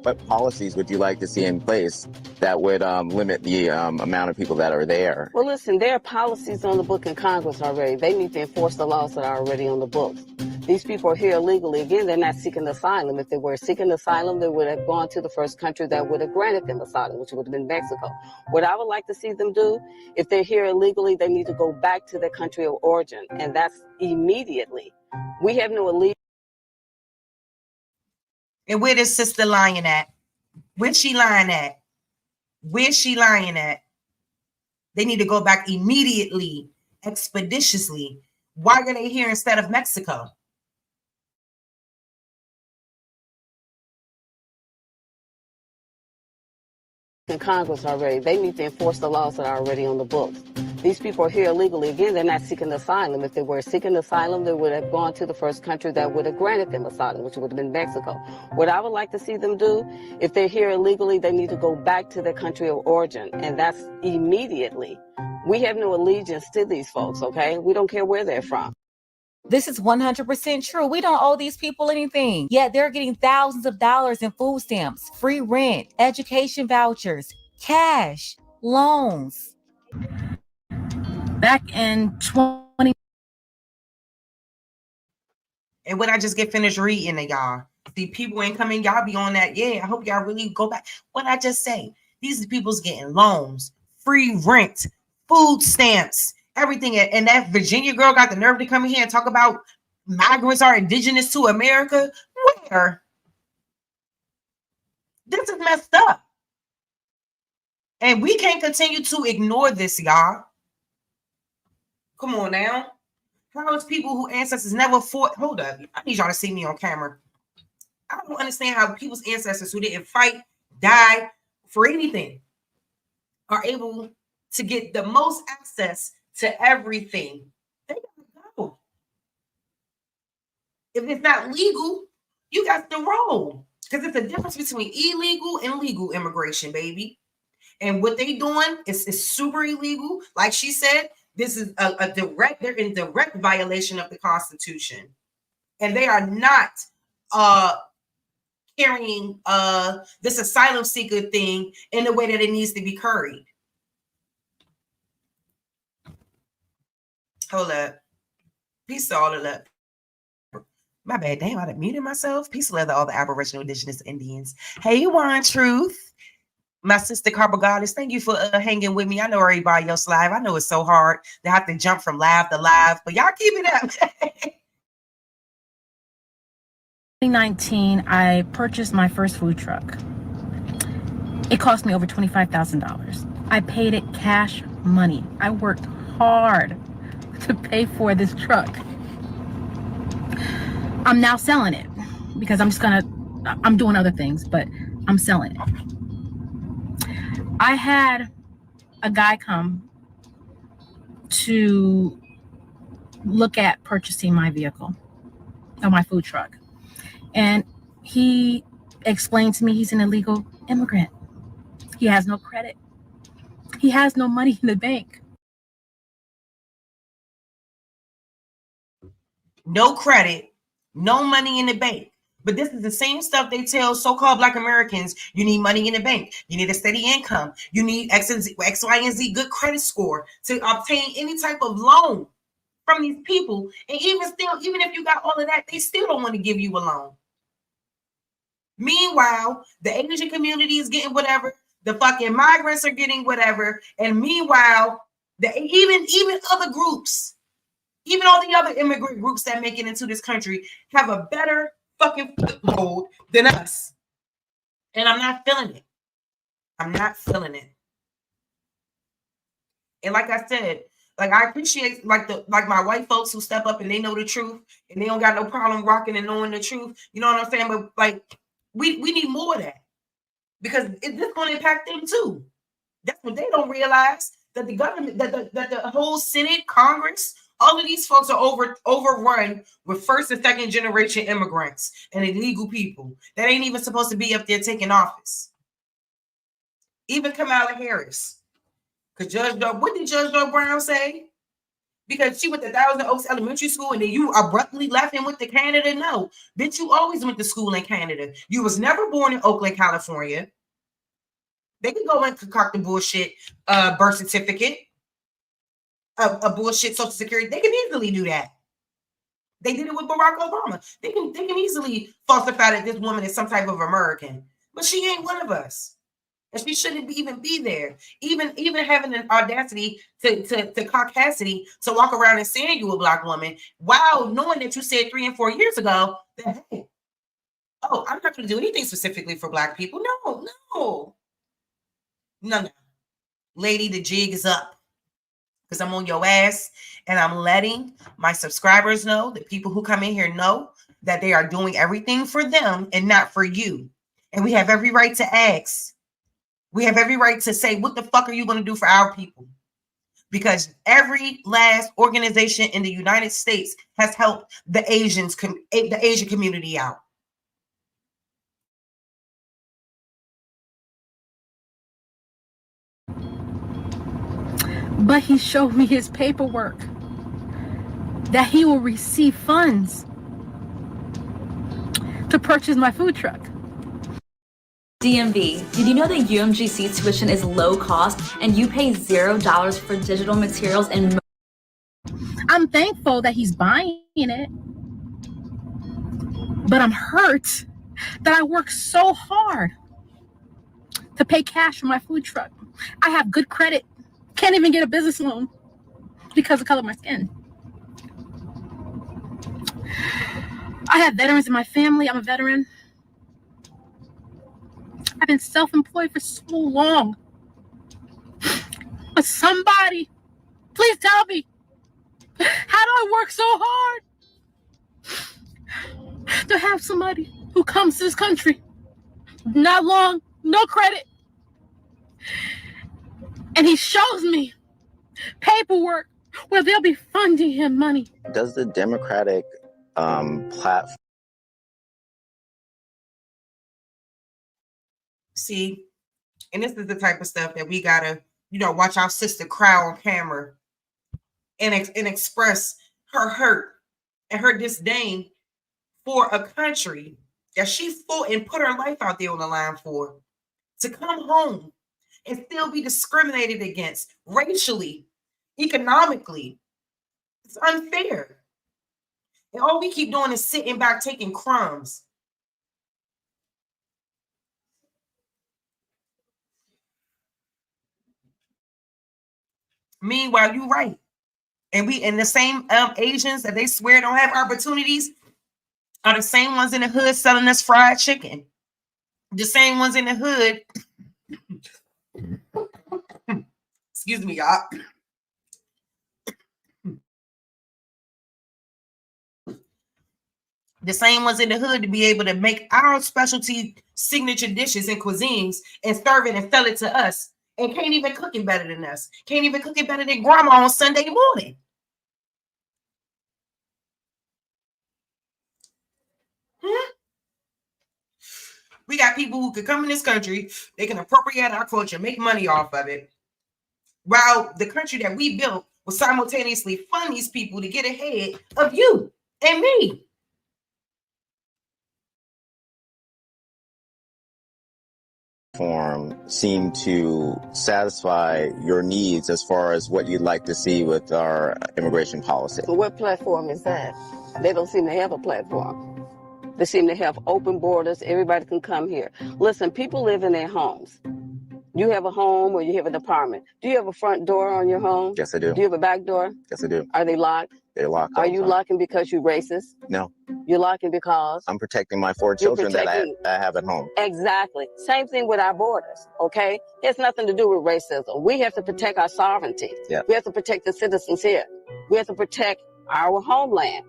What policies would you like to see in place that would limit the amount of people that are there? Well, listen, there are policies on the book in Congress already. They need to enforce the laws that are already on the books. These people are here illegally. Again, they're not seeking asylum. If they were seeking asylum, they would have gone to the first country that would have granted them asylum, which would have been Mexico. What I would like to see them do, if they're here illegally, they need to go back to their country of origin, and that's immediately. We have no illegal. And where this sister lying at? Where's she lying at? Where's she lying at? They need to go back immediately, expeditiously. Why are they here instead of Mexico? In Congress already. They need to enforce the laws that are already on the books. These people are here illegally. Again, they're not seeking asylum. If they were seeking asylum, they would have gone to the first country that would have granted them asylum, which would have been Mexico. What I would like to see them do, if they're here illegally, they need to go back to their country of origin, and that's immediately. We have no allegiance to these folks, okay? We don't care where they're from. This is 100% true. We don't owe these people anything. Yet they're getting thousands of dollars in food stamps, free rent, education vouchers, cash, loans. Back in 20. And what I just get finished reading to y'all. See, people ain't coming, y'all be on that. Yeah, I hope y'all really go back. What I just say, these people's getting loans, free rent, food stamps, everything. And that Virginia girl got the nerve to come in here and talk about migrants are indigenous to America. Where? This is messed up. And we can't continue to ignore this, y'all. Come on now. How is people who ancestors never fought? Hold up. I need y'all to see me on camera. I don't understand how people's ancestors who didn't fight, die for anything are able to get the most access to everything. They gotta go. If it's not legal, you got to roll. Because it's a difference between illegal and legal immigration, baby. And what they doing is super illegal. Like she said, this is they're in direct violation of the Constitution. And they are not carrying this asylum seeker thing in the way that it needs to be carried. Hold up. Peace to all of that. My bad. Damn, I done muted myself. Peace to all the Aboriginal, Indigenous, Indians. Hey, you want truth? My sister Carbo Goddess, thank you for hanging with me. I know everybody else live. I know it's so hard to have to jump from live to live, but y'all keep it up. 2019, I purchased my first food truck. It cost me over $25,000. I paid it cash money. I worked hard to pay for this truck. I'm now selling it because I'm doing other things, but I'm selling it. I had a guy come to look at purchasing my vehicle or my food truck. And he explained to me he's an illegal immigrant. He has no credit. He has no money in the bank. No credit, no money in the bank. But this is the same stuff they tell so-called Black Americans. You need money in the bank. You need a steady income. You need X, Y, and Z good credit score to obtain any type of loan from these people. And even if you got all of that, they still don't want to give you a loan. Meanwhile, the Asian community is getting whatever. The fucking migrants are getting whatever. And meanwhile, even other groups Even all the other immigrant groups that make it into this country have a better fucking foothold than us. And I'm not feeling it. I'm not feeling it. And like I said, like I appreciate like my white folks who step up and they know the truth and they don't got no problem rocking and knowing the truth. You know what I'm saying? But like we need more of that because it's going to impact them too. That's what they don't realize, that the government, that the whole Senate, Congress, all of these folks are overrun with first and second generation immigrants and illegal people that ain't even supposed to be up there taking office. Even Kamala Harris. Because what did Judge Joe Brown say? Because she went to Thousand Oaks Elementary School and then you abruptly left and went to Canada? No. Bitch, you always went to school in Canada. You was never born in Oakland, California. They can go and concoct a bullshit birth certificate, a bullshit social security. They can easily do that. They did it with Barack Obama. They can easily falsify that this woman is some type of American. But she ain't one of us. And she shouldn't even be there. Even having an audacity to caucasity to walk around and saying you a black woman, while knowing that you said 3 and 4 years ago that, hey, oh, I'm not going to do anything specifically for black people. No. Lady, the jig is up. Because I'm on your ass and I'm letting my subscribers know, the people who come in here know that they are doing everything for them and not for you. And we have every right to ask. We have every right to say, what the fuck are you going to do for our people? Because every last organization in the United States has helped the Asian community out. But he showed me his paperwork that he will receive funds to purchase my food truck. DMV, did you know that UMGC tuition is low cost and you pay $0 for digital materials and I'm thankful that he's buying it, but I'm hurt that I work so hard to pay cash for my food truck. I have good credit, can't even get a business loan because of the color of my skin. I have veterans in my family. I'm a veteran. I've been self-employed for so long. But somebody, please tell me, how do I work so hard to have somebody who comes to this country, not long, no credit, and he shows me paperwork where they'll be funding him money. Does the Democratic platform... See, and this is the type of stuff that we gotta, watch our sister cry on camera and express her hurt and her disdain for a country that she fought and put her life out there on the line for, to come home and still be discriminated against racially, economically. It's unfair. And all we keep doing is sitting back taking crumbs. Meanwhile, you're right. And the same Asians that they swear don't have opportunities are the same ones in the hood selling us fried chicken. The same ones in the hood. Excuse me, y'all. The same ones in the hood to be able to make our specialty signature dishes and cuisines and serve it and sell it to us. And can't even cook it better than us. Can't even cook it better than grandma on Sunday morning. We got people who could come in this country, they can appropriate our culture, make money off of it, while the country that we built will simultaneously fund these people to get ahead of you and me. Seem to satisfy your needs as far as what you'd like to see with our immigration policy. So what platform is that? They don't seem to have a platform. They seem to have open borders. Everybody can come here. Listen, people live in their homes. You have a home or you have an apartment. Do you have a front door on your home? Yes, I do. Do you have a back door? Yes, I do. Are they locked? They're locked Are all the you time. locking because you're racist? No, You're locking because I'm protecting my 4 you're children that I protecting. have at home. Exactly. Same thing with our borders, okay? It has nothing to do with racism. We have to protect our sovereignty. Yeah. We have to protect the citizens here. We have to protect our homeland.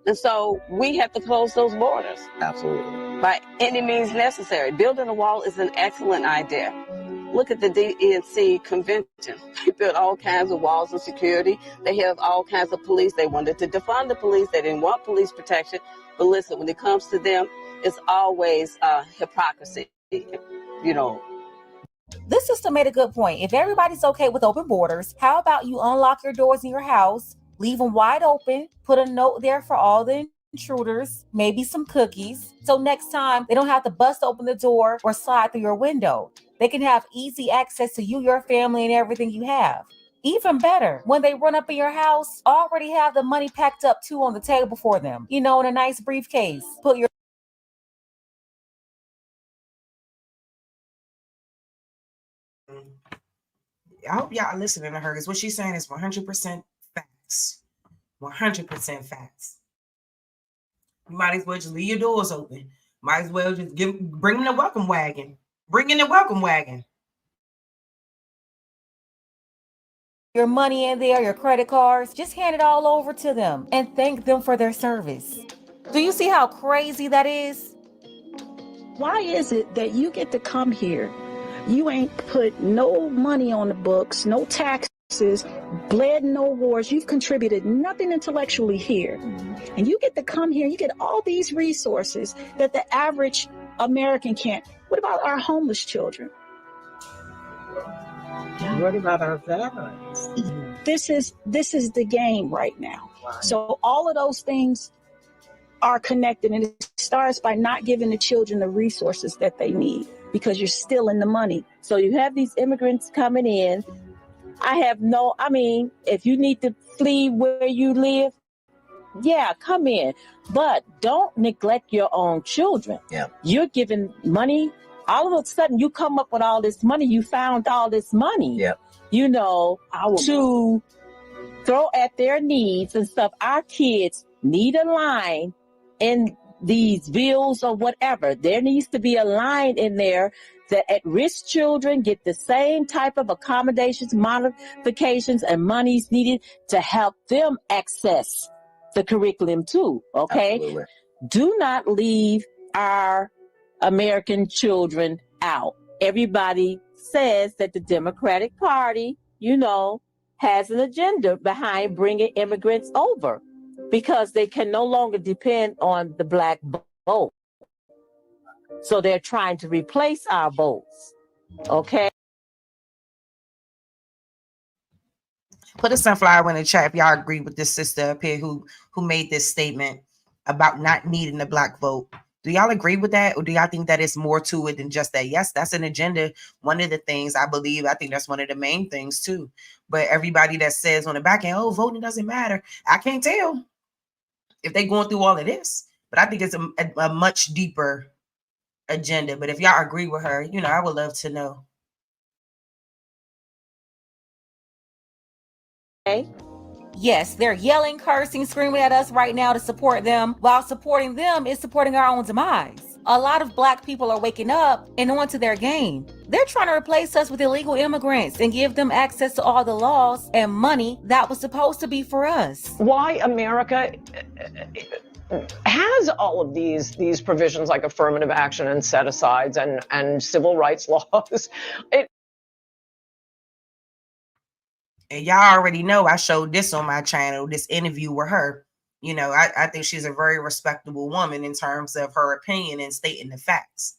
And so we have to close those borders. Absolutely. By any means necessary. Building a wall is an excellent idea. Look at the DNC convention. They built all kinds of walls of security. They have all kinds of police. They wanted to defund the police. They didn't want police protection. But listen, when it comes to them, it's always hypocrisy. You know. This sister made a good point. If everybody's okay with open borders, how about you unlock your doors in your house, leave them wide open, put a note there for all the intruders, maybe some cookies, so next time they don't have to bust open the door or slide through your window. They can have easy access to you, your family, and everything you have. Even better, when they run up in your house, already have the money packed up too on the table for them, in a nice briefcase. Put your I hope y'all listening to her, because what she's saying is 100% facts. 100% facts. You might as well just leave your doors open. Might as well just bring them the welcome wagon. Bring in the welcome wagon. your money in there, your credit cards, just hand it all over to them and thank them for their service. Do you see how crazy that is? Why is it that you get to come here? You ain't put no money on the books, no taxes, bled no wars. You've contributed nothing intellectually here. And you get to come here, you get all these resources that the average American can't. What about our homeless children? What about our veterans? This is the game right now. So all of those things are connected, and it starts by not giving the children the resources that they need, because you're still in the money. So you have these immigrants coming in. If you need to flee where you live, yeah, come in. But don't neglect your own children. Yeah. You're giving money. All of a sudden, you come up with all this money. You found all this money, Yeah. To throw at their needs and stuff. Our kids need a line in these bills or whatever. There needs to be a line in there that at-risk children get the same type of accommodations, modifications, and monies needed to help them access the curriculum too, okay? Absolutely. Do not leave our American children out. Everybody says that the Democratic Party, has an agenda behind bringing immigrants over, because they can no longer depend on the black vote. So they're trying to replace our votes, okay? Put a sunflower in the chat if y'all agree with this sister up here who made this statement about not needing the black vote. Do y'all agree with that? Or do y'all think that it's more to it than just that? Yes, that's an agenda. One of the things I think that's one of the main things too. But everybody that says on the back end, oh, voting doesn't matter. I can't tell if they're going through all of this. But I think it's a much deeper agenda. But if y'all agree with her, I would love to know. Yes, they're yelling, cursing, screaming at us right now to support them, while supporting them is supporting our own demise. A lot of black people are waking up and onto their game. They're trying to replace us with illegal immigrants and give them access to all the laws and money that was supposed to be for us. Why America has all of these provisions like affirmative action and set-asides and civil rights laws. And y'all already know I showed this on my channel, this interview with her. I think she's a very respectable woman in terms of her opinion and stating the facts.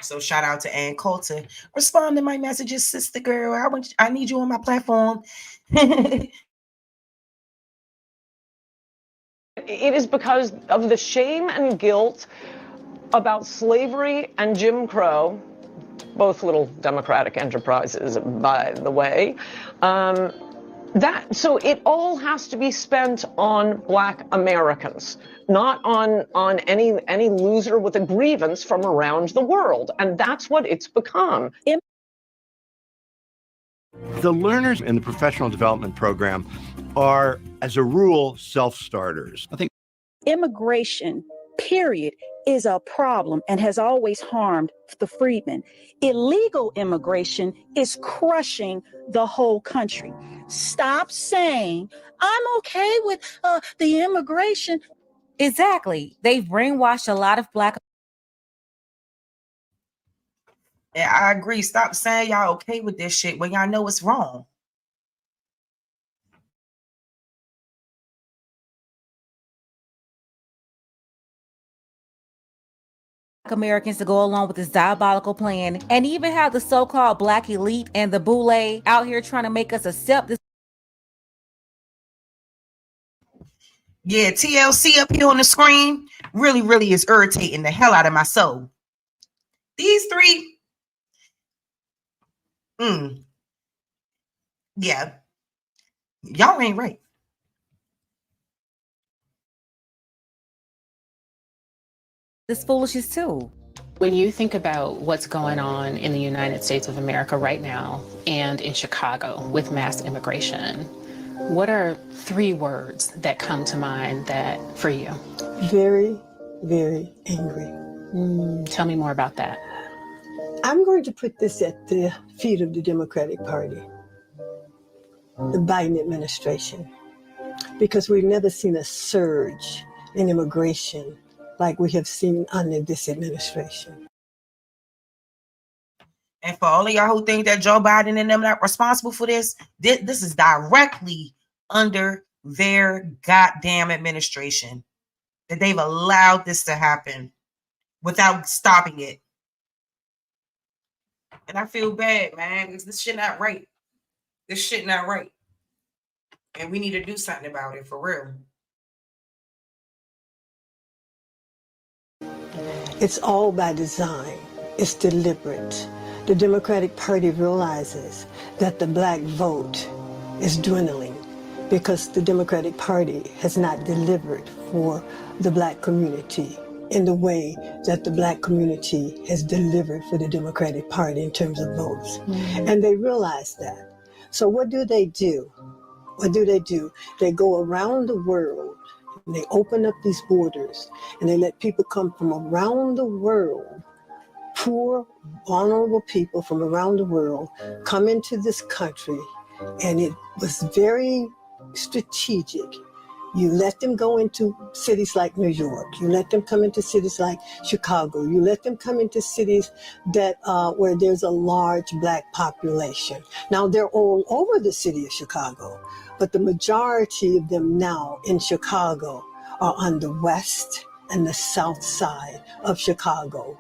So shout out to Ann Coulter. Respond to my messages, sister girl. I need you on my platform. It is because of the shame and guilt about slavery and Jim Crow, both little democratic enterprises, by the way. So it all has to be spent on Black Americans, not on any loser with a grievance from around the world. And that's what it's become. The learners in the professional development program are, as a rule, self-starters. I think immigration, period, is a problem and has always harmed the freedmen. Illegal immigration is crushing the whole country. Stop saying, I'm okay with the immigration. Exactly. They've brainwashed a lot of Black. And I agree. Stop saying y'all okay with this shit when y'all know it's wrong. Americans to go along with this diabolical plan, and even have the so-called Black elite and the boule out here trying to make us accept this. Yeah, TLC up here on the screen really is irritating the hell out of my soul. These three, yeah, y'all ain't right. This foolishness too. When you think about what's going on in the United States of America right now and in Chicago with mass immigration, what are 3 words that come to mind that for you? Very, very angry. Tell me more about that. I'm going to put this at the feet of the Democratic Party, the Biden administration, because we've never seen a surge in immigration like we have seen under this administration. And for all of y'all who think that Joe Biden and them not responsible for this, this is directly under their goddamn administration that they've allowed this to happen without stopping it. And I feel bad, man, because this shit not right. This shit not right. And we need to do something about it for real. It's all by design. It's deliberate. The Democratic Party realizes that the Black vote is dwindling because the Democratic Party has not delivered for the Black community in the way that the Black community has delivered for the Democratic Party in terms of votes. And they realize that. So what do? What do? They go around the world and they open up these borders and they let people come from around the world, poor, vulnerable people from around the world come into this country. And it was very strategic. You let them go into cities like New York. You let them come into cities like Chicago. You let them come into cities that where there's a large Black population. Now, they're all over the city of Chicago, but the majority of them now in Chicago are on the west and the south side of Chicago.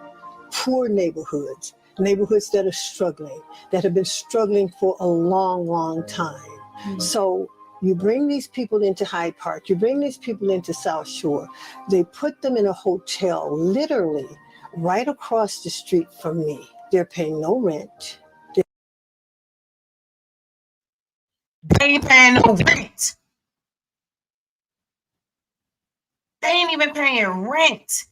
Poor neighborhoods that are struggling, that have been struggling for a long, long time. So you bring these people into Hyde Park, you bring these people into South Shore, they put them in a hotel literally right across the street from me. They're paying no rent. They ain't paying no rent. They ain't even paying rent.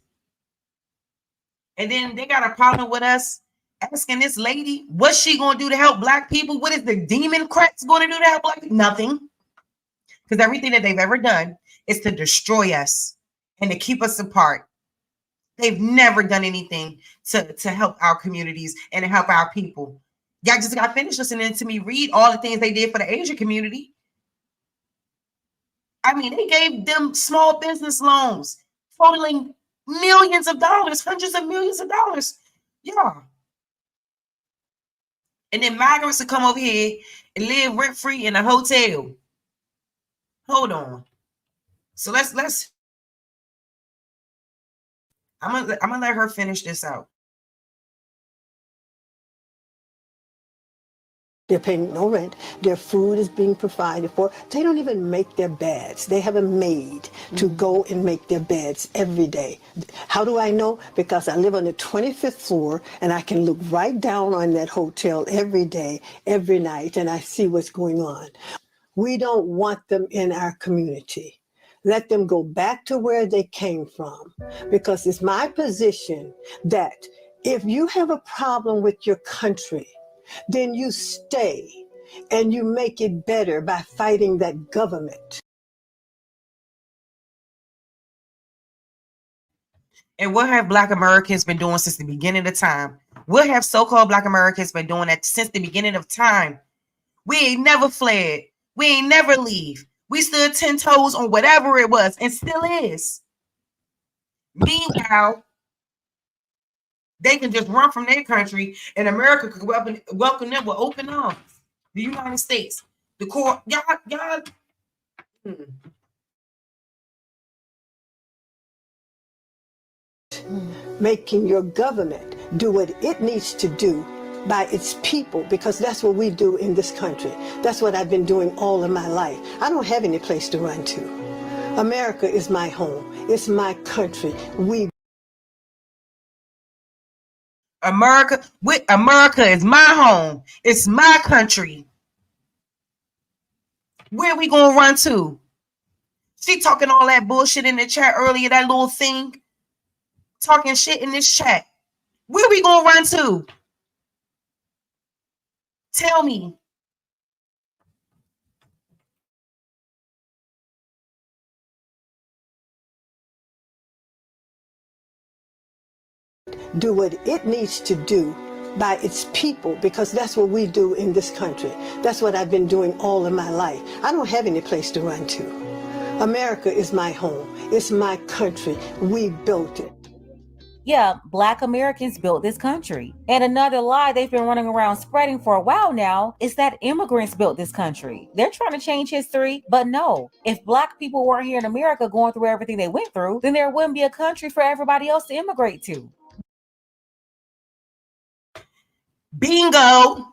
And then they got a problem with us asking this lady, what's she going to do to help Black people? What is the Democrats going to do to help Black people? Nothing. Because everything that they've ever done is to destroy us and to keep us apart. They've never done anything to help our communities and to help our people. Y'all just got finished listening to me read all the things they did for the Asian community. I mean, they gave them small business loans totaling millions of dollars, hundreds of millions of dollars. Yeah. And then migrants will come over here and live rent-free in a hotel. Hold on. So let's I'm gonna let her finish this out. They're paying no rent. Their food is being provided for. They don't even make their beds. They have a maid to go and make their beds every day. How do I know? Because I live on the 25th floor and I can look right down on that hotel every day, every night, and I see what's going on. We don't want them in our community. Let them go back to where they came from, because it's my position that if you have a problem with your country, then you stay. and you make it better by fighting that government. And what have Black Americans been doing since the beginning of time? What have so-called Black Americans been doing that since the beginning of time? We ain't never fled. We ain't never leave. We stood 10 toes on whatever it was and still is. Meanwhile, they can just run from their country and America could welcome them with open arms. The United States, the core, y'all. Making your government do what it needs to do by its people, because that's what we do in this country. That's what I've been doing all of my life. I don't have any place to run to. America is my home. It's my country. America is my home. It's my country. Where we gonna run to? She talking all that bullshit in the chat earlier, that little thing. Talking shit in this chat. Where we gonna run to? Tell me. Do what it needs to do by its people, because that's what we do in this country. That's what I've been doing all of my life. I don't have any place to run to. America is my home. It's my country. We built it. Yeah, Black Americans built this country. And another lie they've been running around spreading for a while now is that immigrants built this country. They're trying to change history, but no. If Black people weren't here in America going through everything they went through, then there wouldn't be a country for everybody else to immigrate to. Bingo.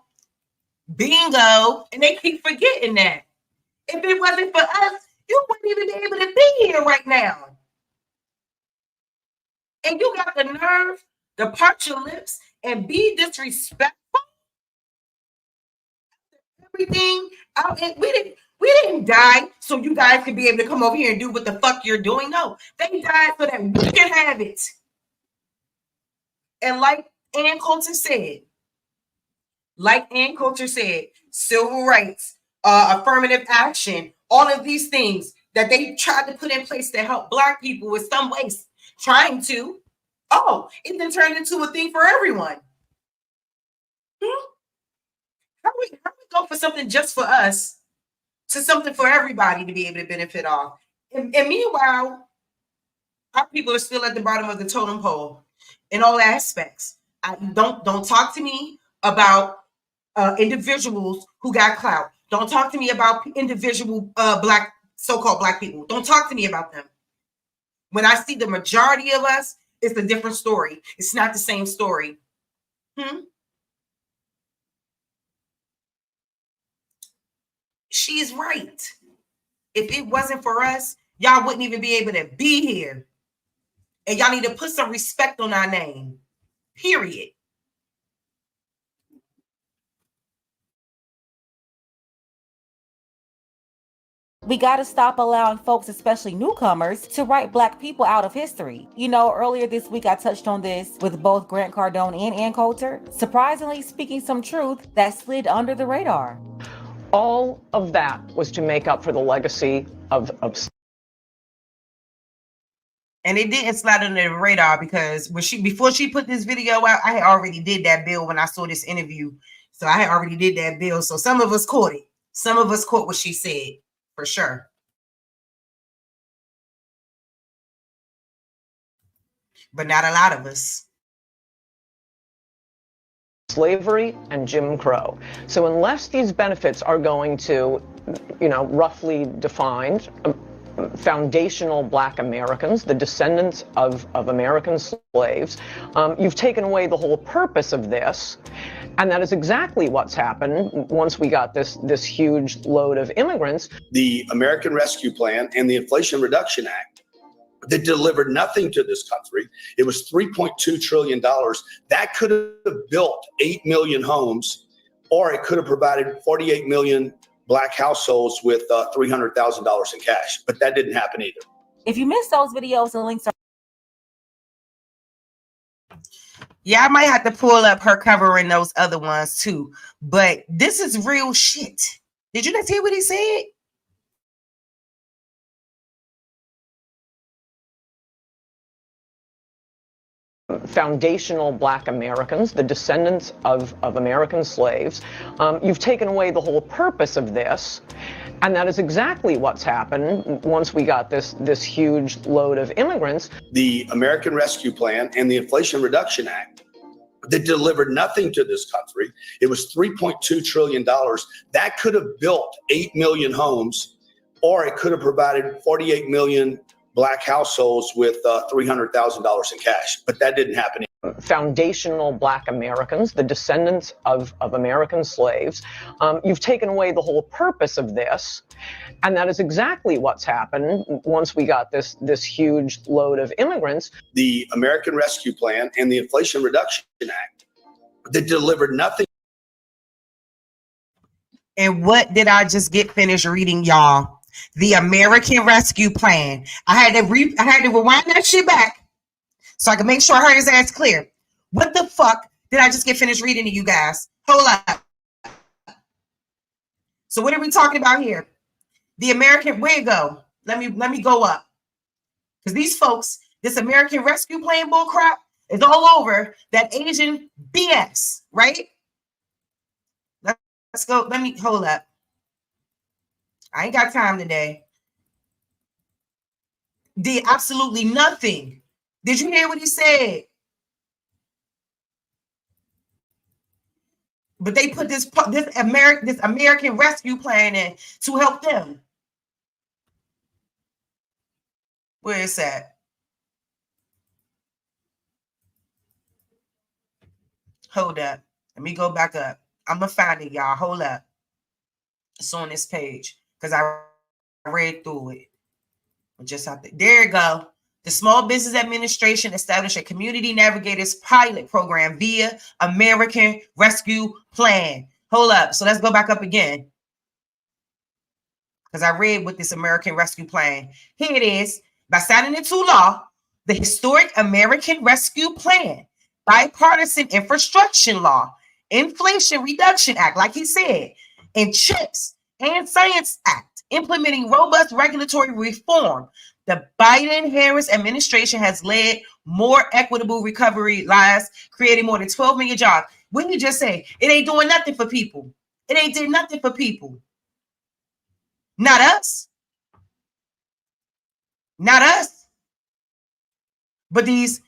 And they keep forgetting that. If it wasn't for us, you wouldn't even be able to be here right now. And you got the nerve to part your lips and be disrespectful. Everything out, and we didn't die so you guys could be able to come over here and do what the fuck you're doing. No, they died so that we can have it. And like Ann Coulter said, civil rights, affirmative action, all of these things that they tried to put in place to help Black people in some ways, trying to. Oh, it then turned into a thing for everyone. How we go for something just for us to something for everybody to be able to benefit off? And meanwhile, our people are still at the bottom of the totem pole in all aspects. Don't talk to me about individuals who got clout. Don't talk to me about individual so-called Black people. Don't talk to me about them. When I see the majority of us, it's a different story. It's not the same story. She's right. If it wasn't for us, y'all wouldn't even be able to be here. And y'all need to put some respect on our name. Period. We got to stop allowing folks, especially newcomers, to write Black people out of history. You know, earlier this week, I touched on this with both Grant Cardone and Ann Coulter, surprisingly speaking some truth that slid under the radar. All of that was to make up for the legacy of and it didn't slide under the radar because before she put this video out, I had already did that bill when I saw this interview. So I had already did that bill. So some of us caught it. Some of us caught what she said, for sure. But not a lot of us. slavery and Jim Crow. So unless these benefits are going to, roughly defined, foundational Black Americans, the descendants of American slaves, you've taken away the whole purpose of this. And that is exactly what's happened once we got this huge load of immigrants. The American Rescue Plan and the Inflation Reduction Act that delivered nothing to this country. It was $3.2 trillion. That could have built 8 million homes, or it could have provided 48 million Black households with $300,000 in cash. But that didn't happen either. If you missed those videos, the links are Yeah, I might have to pull up her covering those other ones too. But this is real shit. Did you guys hear what he said? Foundational Black Americans, the descendants of American slaves. You've taken away the whole purpose of this. And that is exactly what's happened once we got this huge load of immigrants. The American Rescue Plan and the Inflation Reduction Act that delivered nothing to this country. It was $3.2 trillion. That could have built 8 million homes, or it could have provided 48 million Black households with $300,000 in cash. But that didn't happen. Foundational Black Americans, the descendants of American slaves. You've taken away the whole purpose of this. And that is exactly what's happened once we got this huge load of immigrants. The American Rescue Plan and the Inflation Reduction Act that delivered nothing. And what did I just get finished reading, y'all? The American Rescue Plan. I had to rewind that shit back so I can make sure I heard his ass clear. What the fuck did I just get finished reading to you guys? Hold up. So what are we talking about here? The American, where you go? Let me go up. Because these folks, this American Rescue Plan bullcrap is all over that Asian BS, right? Let's go. Let me hold up. I ain't got time today. Did absolutely nothing. Did you hear what he said? But they put this American Rescue Plan in to help them. Where is that? Hold up. Let me go back up. I'm going to find it, y'all. Hold up. It's on this page because I read through it. Just out there. There you go. The Small Business Administration established a community navigators pilot program via American Rescue Plan. Hold up. So let's go back up again. Because I read with this American Rescue Plan. Here it is. By signing into law, the historic American Rescue Plan, bipartisan infrastructure law, Inflation Reduction Act, like he said, and CHIPS and Science Act, implementing robust regulatory reform. The Biden-Harris administration has led more equitable recovery lives, creating more than 12 million jobs. When you just say it ain't doing nothing for people, it ain't did nothing for people. Not us. Not us. But these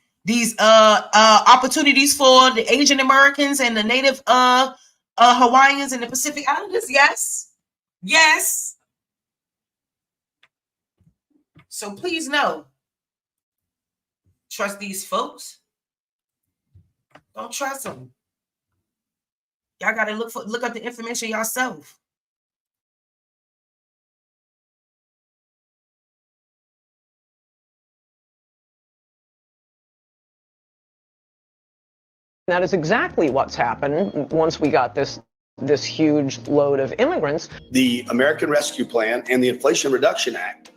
opportunities for the Asian Americans and the Native Hawaiians and the Pacific Islanders, yes. Yes. So please know, trust these folks. Don't trust them. Y'all got to look up the information yourself. That is exactly what's happened once we got this huge load of immigrants. The American Rescue Plan and the Inflation Reduction Act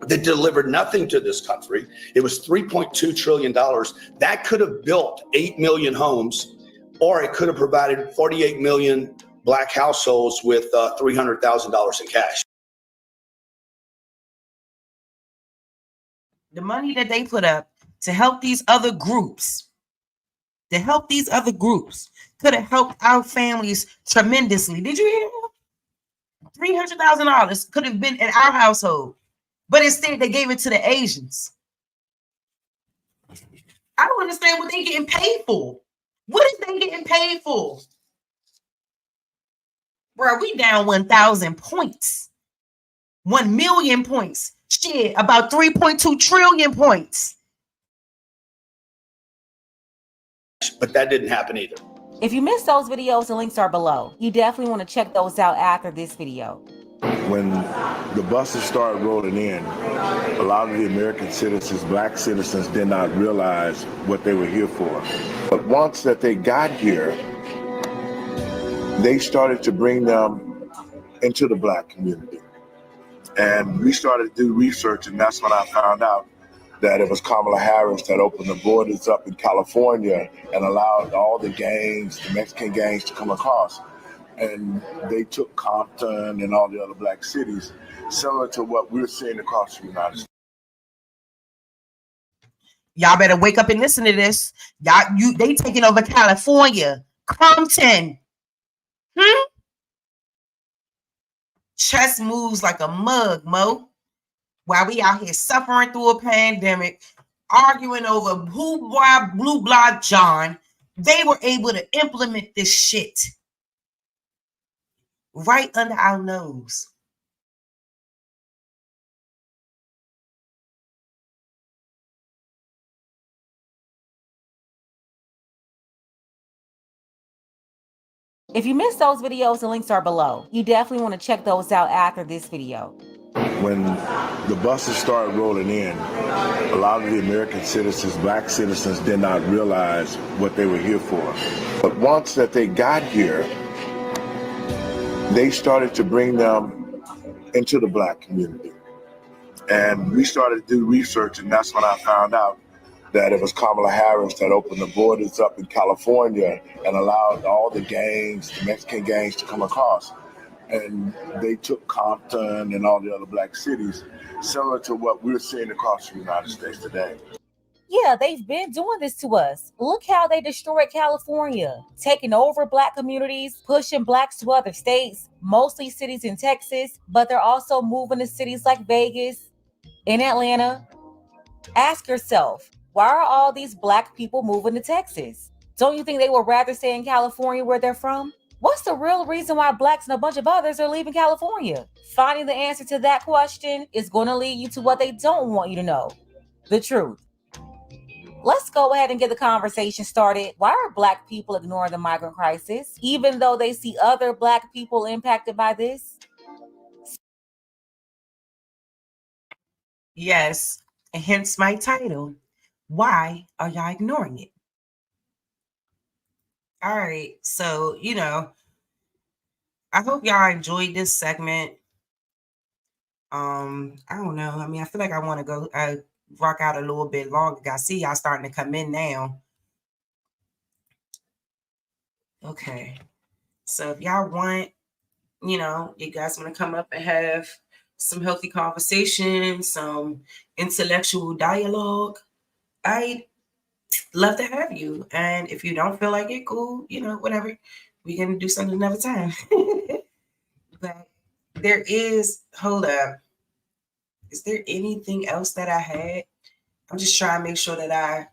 that delivered nothing to this country. It was $3.2 trillion. That could have built 8 million homes, or it could have provided 48 million Black households with $300,000 in cash. The money that they put up to help these other groups, could have helped our families tremendously. Did you hear that? $300,000 could have been in our household. But instead, they gave it to the Asians. I don't understand what they're getting paid for. What is they getting paid for? Bro, we down 1,000 points. 1 million points. Shit, about 3.2 trillion points. But that didn't happen either. If you missed those videos, the links are below. You definitely want to check those out after this video. When the buses started rolling in, a lot of the American citizens, Black citizens, did not realize what they were here for. But once that they got here, they started to bring them into the Black community. And we started to do research, and that's when I found out that it was Kamala Harris that opened the borders up in California and allowed all the gangs, the Mexican gangs, to come across. And they took Compton and all the other black cities, similar to what we're seeing across the United States. Y'all better wake up and listen to this. They taking over California, Compton. Chess moves like a mug, Mo. While we out here suffering through a pandemic, arguing over who, why, blue, blah, John, they were able to implement this shit right under our nose. If you missed those videos, the links are below. You definitely want to check those out after this video. When the buses started rolling in, a lot of the American citizens, black citizens, did not realize what they were here for. But once that they got here, they started to bring them into the black community. And we started to do research, and that's when I found out that it was Kamala Harris that opened the borders up in California and allowed all the gangs, the Mexican gangs, to come across. And they took Compton and all the other black cities, similar to what we're seeing across the United States today. Yeah, they've been doing this to us. Look how they destroyed California, taking over black communities, pushing blacks to other states, mostly cities in Texas, but they're also moving to cities like Vegas, in Atlanta. Ask yourself, why are all these black people moving to Texas? Don't you think they would rather stay in California where they're from? What's the real reason why blacks and a bunch of others are leaving California? Finding the answer to that question is going to lead you to what they don't want you to know, the truth. Let's go ahead and get the conversation started. Why are black people ignoring the migrant crisis, even though they see other black people impacted by this? Yes, and hence my title. Why are y'all ignoring it? All right, so, I hope y'all enjoyed this segment. I don't know. I mean, I feel like I want to go rock out a little bit longer. I see y'all starting to come in now. Okay, so if y'all want, you guys want to come up and have some healthy conversation, some intellectual dialogue, I'd love to have you. And if you don't feel like it, cool, whatever. We can do something another time. But there is, hold up. Is there anything else that I had? I'm just trying to make sure that I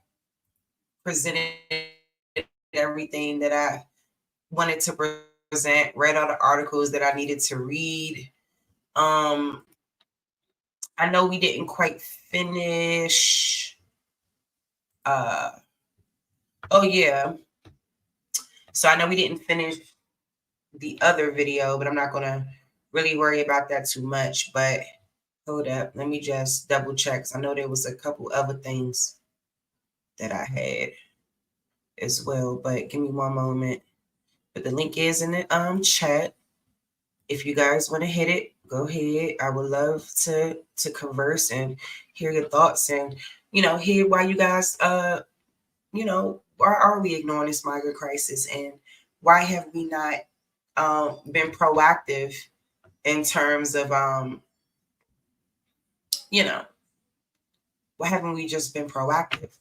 presented everything that I wanted to present, read all the articles that I needed to read. I know we didn't quite finish. Oh yeah. So I know we didn't finish the other video, but I'm not gonna really worry about that too much. But hold up, let me just double check. I know there was a couple other things that I had as well, but give me one moment. But the link is in the chat. If you guys want to hit it, go ahead. I would love to converse and hear your thoughts and hear why you guys why are we ignoring this migrant crisis, and why have we not been proactive in terms of why haven't we just been proactive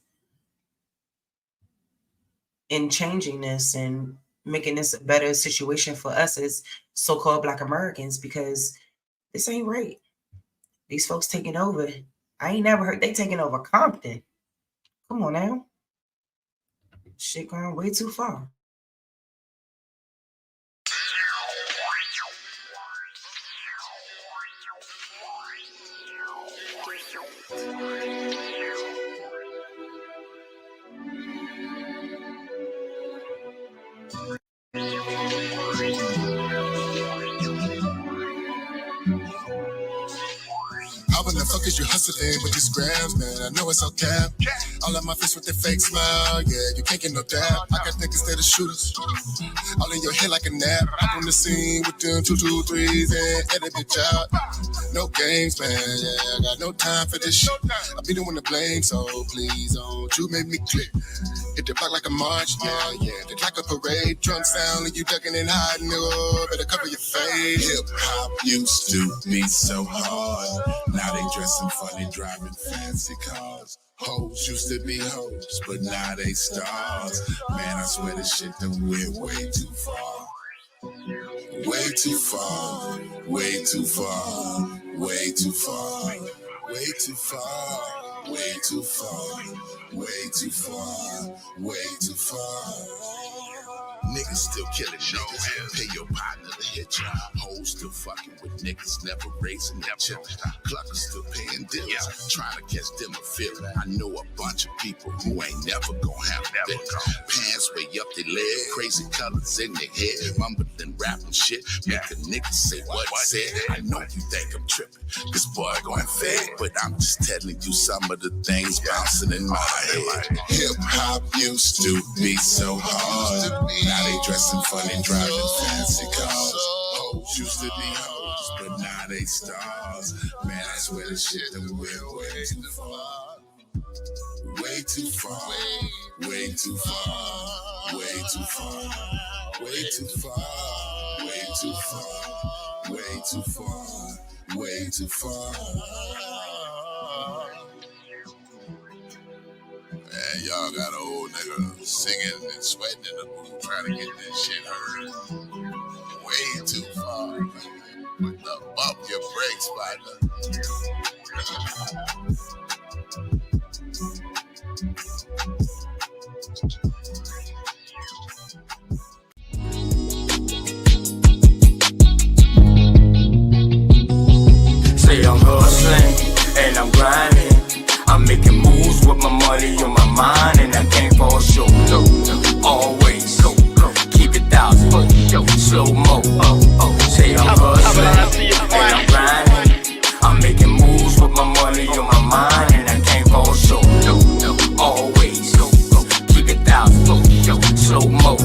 in changing this and making this a better situation for us as so-called Black Americans? Because this ain't right. These folks taking over. I ain't never heard they taking over Compton. Come on now. Shit going way too far. How in the fuck cause you hustling with these grams, man. I know it's all cap. All on my face with the fake smile, yeah, you can't get no doubt. I got niggas that are shooters, all in your head like a nap. Up on the scene with them 2, 2, 3s and edit bitch out. No games, man, yeah, I got no time for this shit. I be the one to blame, so please don't you make me click. Hit the block like a march, yeah, yeah. They like a parade, drunk sound, and you ducking and hiding, nigga. Better cover your face. Hip hop used to be so hard. Now they dressing funny, driving fancy cars. Hoes used to be hoes, but now they stars. Man, I swear this shit done went way too far. Way too far, way too far, way too far, way too far, way too far, way too far, way too far. Niggas still killing niggas. Pay your partner to hit ya. Hoes still fucking with niggas, never raising their children. Cluckers still paying deals, trying to catch them a feeling. I know a bunch of people who ain't never gonna have that. Pants way up their leg, crazy colors in their head, mumbling rapping shit. Make a nigga say what he said. I know you think I'm tripping, this boy going fed, but I'm just telling you some of the things bouncing in my head. Hip hop used to be so hard. Now they dressing funny, driving fancy cars. Hoes used to be hoes, but now they stars. Man, I swear this shit done went way too far. Way too far, way too far, way too far, way too far, way too far, way too far, way too far. Man, y'all got an old nigga singing and sweating in the booth trying to get this shit heard. Way too far, man. Put the bump your brakes, partner. Say I'm hustling and I'm grinding. I'm making moves with my money on my mind, and I can't fall short. Always keep it thousand, slow mo. Say I'm hustling and I'm grinding. I'm making moves with my money on my mind, and I can't fall short. Always keep it thousand, slow mo.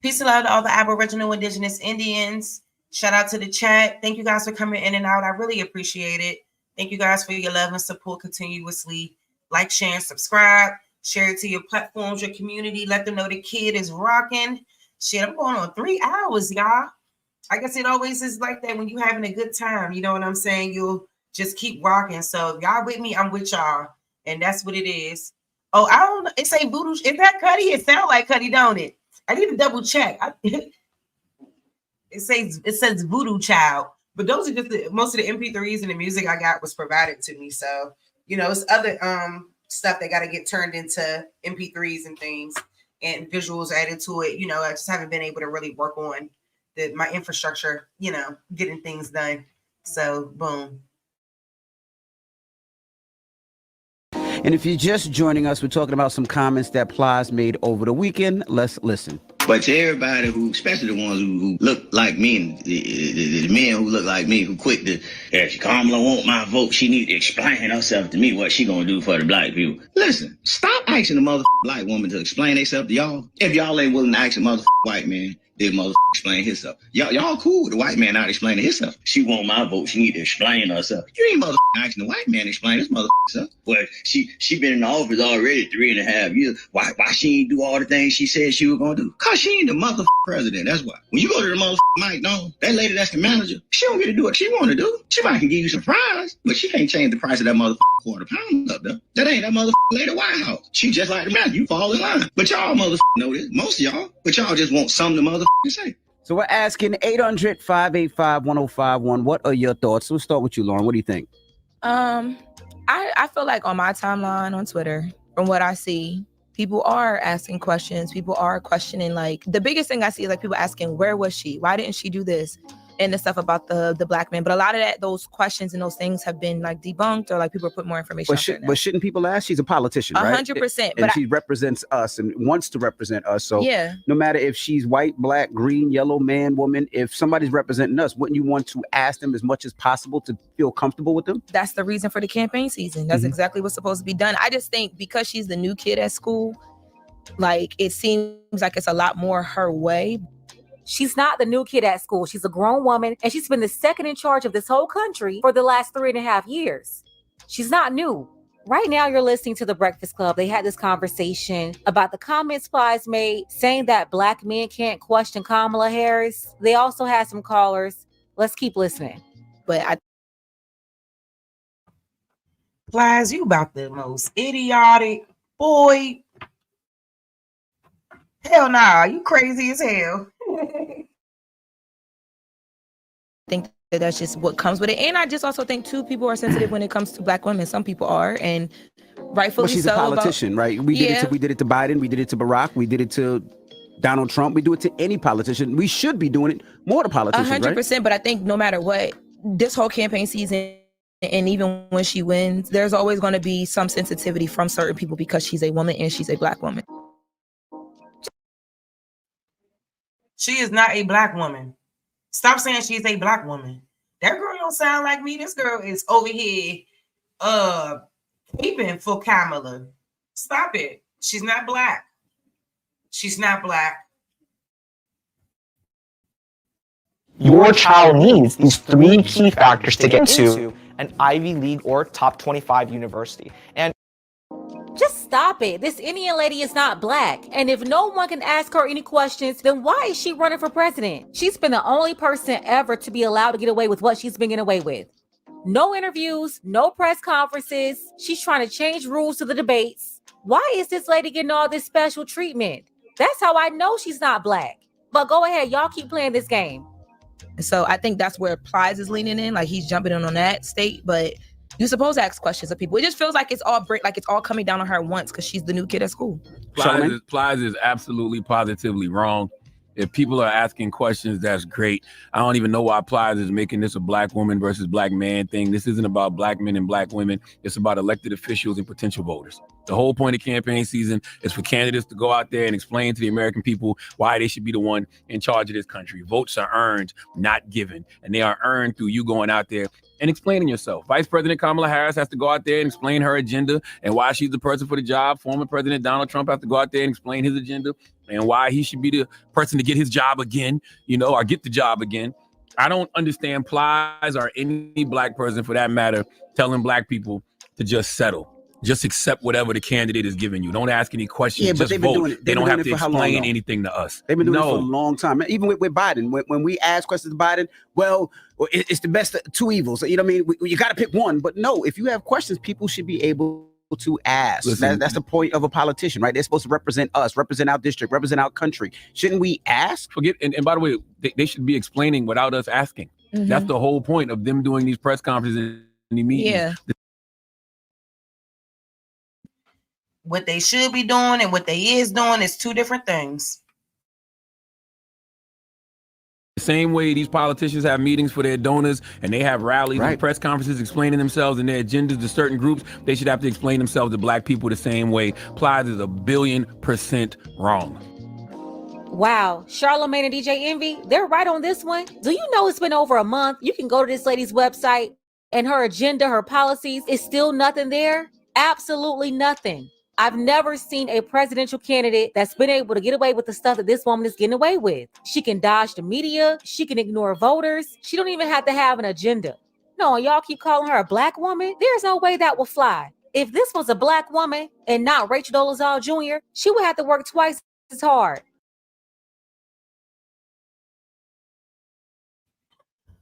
Peace and love to all the Aboriginal, Indigenous, Indians. Shout out to the chat. Thank you guys for coming in and out. I really appreciate it. Thank you guys for your love and support continuously. Like, share, and subscribe. Share it to your platforms, your community. Let them know the kid is rocking. Shit, I'm going on 3 hours, y'all. I guess it always is like that when you're having a good time. You know what I'm saying? You'll just keep rocking. So if y'all with me, I'm with y'all. And that's what it is. Oh, I don't know. It say voodoo. Is that Cuddy? It sounds like Cuddy, don't it? I need to double check. It says Voodoo Child, but those are just most of the MP3s and the music I got was provided to me. So, you know, it's other stuff that got to get turned into MP3s and things and visuals added to it. You know, I just haven't been able to really work on my infrastructure, you know, getting things done. So, boom. And if you're just joining us, we're talking about some comments that Plies made over the weekend. Let's listen. But to everybody who, especially the ones who look like me, the men who look like me, who quick to, if Kamala want my vote, she need to explain herself to me what she gonna do for the black people. Listen, stop asking the motherfucking black woman to explain herself to y'all. If y'all ain't willing to ask a motherfucking white man, Big mother explain himself. Y'all cool with the white man not explaining himself. She want my vote. She need to explain herself. You ain't mother asking the white man to explain his mother self. But she been in the office already 3.5 years. Why she ain't do all the things she said she was gonna do? Cause she ain't the mother president. That's why. When you go to the mother McDonald's, that lady that's the manager, she don't get to do what she want to do. She might can give you some fries, but she can't change the price of that mother quarter pound up there. That ain't that mother lady White House. She just like the manager. You fall in line. But y'all mother know this. Most of y'all. But y'all just want something to mother say. So we're asking 800-585-1051. What are your thoughts? We'll start with you, Lauren. What do you think? I feel like on my timeline on Twitter, from what I see, people are asking questions. People are questioning, like, the biggest thing I see is like people asking, where was she? Why didn't she do this? And the stuff about the black man. But a lot of those questions and those things have been like debunked, or like people put more information out there now. But shouldn't people ask? She's a politician, right? 100%. And she represents us and wants to represent us. So yeah. No matter if she's white, black, green, yellow, man, woman, if somebody's representing us, wouldn't you want to ask them as much as possible to feel comfortable with them? That's the reason for the campaign season. That's exactly what's supposed to be done. I just think because she's the new kid at school, like, it seems like it's a lot more her way. She's not the new kid at school. She's a grown woman, and she's been the second in charge of this whole country for the last 3.5 years. She's not new. Right now, you're listening to The Breakfast Club. They had this conversation about the comments Plies made, saying that black men can't question Kamala Harris. They also had some callers. Let's keep listening. But Plies, you about the most idiotic boy. Hell nah, you crazy as hell. I think that's just what comes with it. And I just also think, too, people are sensitive when it comes to black women. Some people are, and rightfully so. Well, she's a politician, right? We did it to Biden. We did it to Barack. We did it to Donald Trump. We do it to any politician. We should be doing it more to politicians, 100%. Right? But I think no matter what, this whole campaign season, and even when she wins, there's always going to be some sensitivity from certain people because she's a woman and she's a black woman. She is not a black woman. Stop saying she's a black woman. That girl don't sound like me. This girl is over here caping for Kamala. Stop it. She's not black. She's not black. Your child needs these 3 key factors to get into an Ivy League or top 25 university. And just stop it. This Indian lady is not black. And if no one can ask her any questions, then why is she running for president? She's been the only person ever to be allowed to get away with what she's been getting away with. No interviews, no press conferences. She's trying to change rules to the debates. Why is this lady getting all this special treatment? That's how I know she's not black. But go ahead, y'all keep playing this game. So I think that's where Plies is leaning in, like he's jumping in on that state, but you're supposed to ask questions of people. It just feels like it's all coming down on her once because she's the new kid at school. Plies is absolutely positively wrong. If people are asking questions, that's great. I don't even know why Plies is making this a black woman versus black man thing. This isn't about black men and black women. It's about elected officials and potential voters. The whole point of campaign season is for candidates to go out there and explain to the American people why they should be the one in charge of this country. Votes are earned, not given. And they are earned through you going out there and explaining yourself. Vice President Kamala Harris has to go out there and explain her agenda and why she's the person for the job. Former President Donald Trump has to go out there and explain his agenda and why he should be the person to get his job again, or get the job again. I don't understand Plies or any black person for that matter telling black people to just settle. Just accept whatever the candidate is giving you. Don't ask any questions. Yeah, but just vote. They don't have to explain anything to us. They've been doing it for a long time. Even with Biden, when we ask questions to Biden, well, it's the best of 2 evils. You know what I mean? You got to pick one. But no, if you have questions, people should be able to ask. That's the point of a politician, right? They're supposed to represent us, represent our district, represent our country. Shouldn't we ask? And by the way, they should be explaining without us asking. Mm-hmm. That's the whole point of them doing these press conferences and the meetings. Yeah. What they should be doing and what they is doing is 2 different things. The same way these politicians have meetings for their donors and they have rallies and press conferences explaining themselves and their agendas to certain groups, they should have to explain themselves to black people the same way. Plies is 1,000,000,000% wrong. Wow, Charlamagne and DJ Envy, they're right on this one. Do you know it's been over a month? You can go to this lady's website and her agenda, her policies, is still nothing there. Absolutely nothing. I've never seen a presidential candidate that's been able to get away with the stuff that this woman is getting away with. She can dodge the media. She can ignore voters. She don't even have to have an agenda. No, y'all keep calling her a black woman. There's no way that will fly. If this was a black woman and not Rachel Dolezal Jr., she would have to work twice as hard.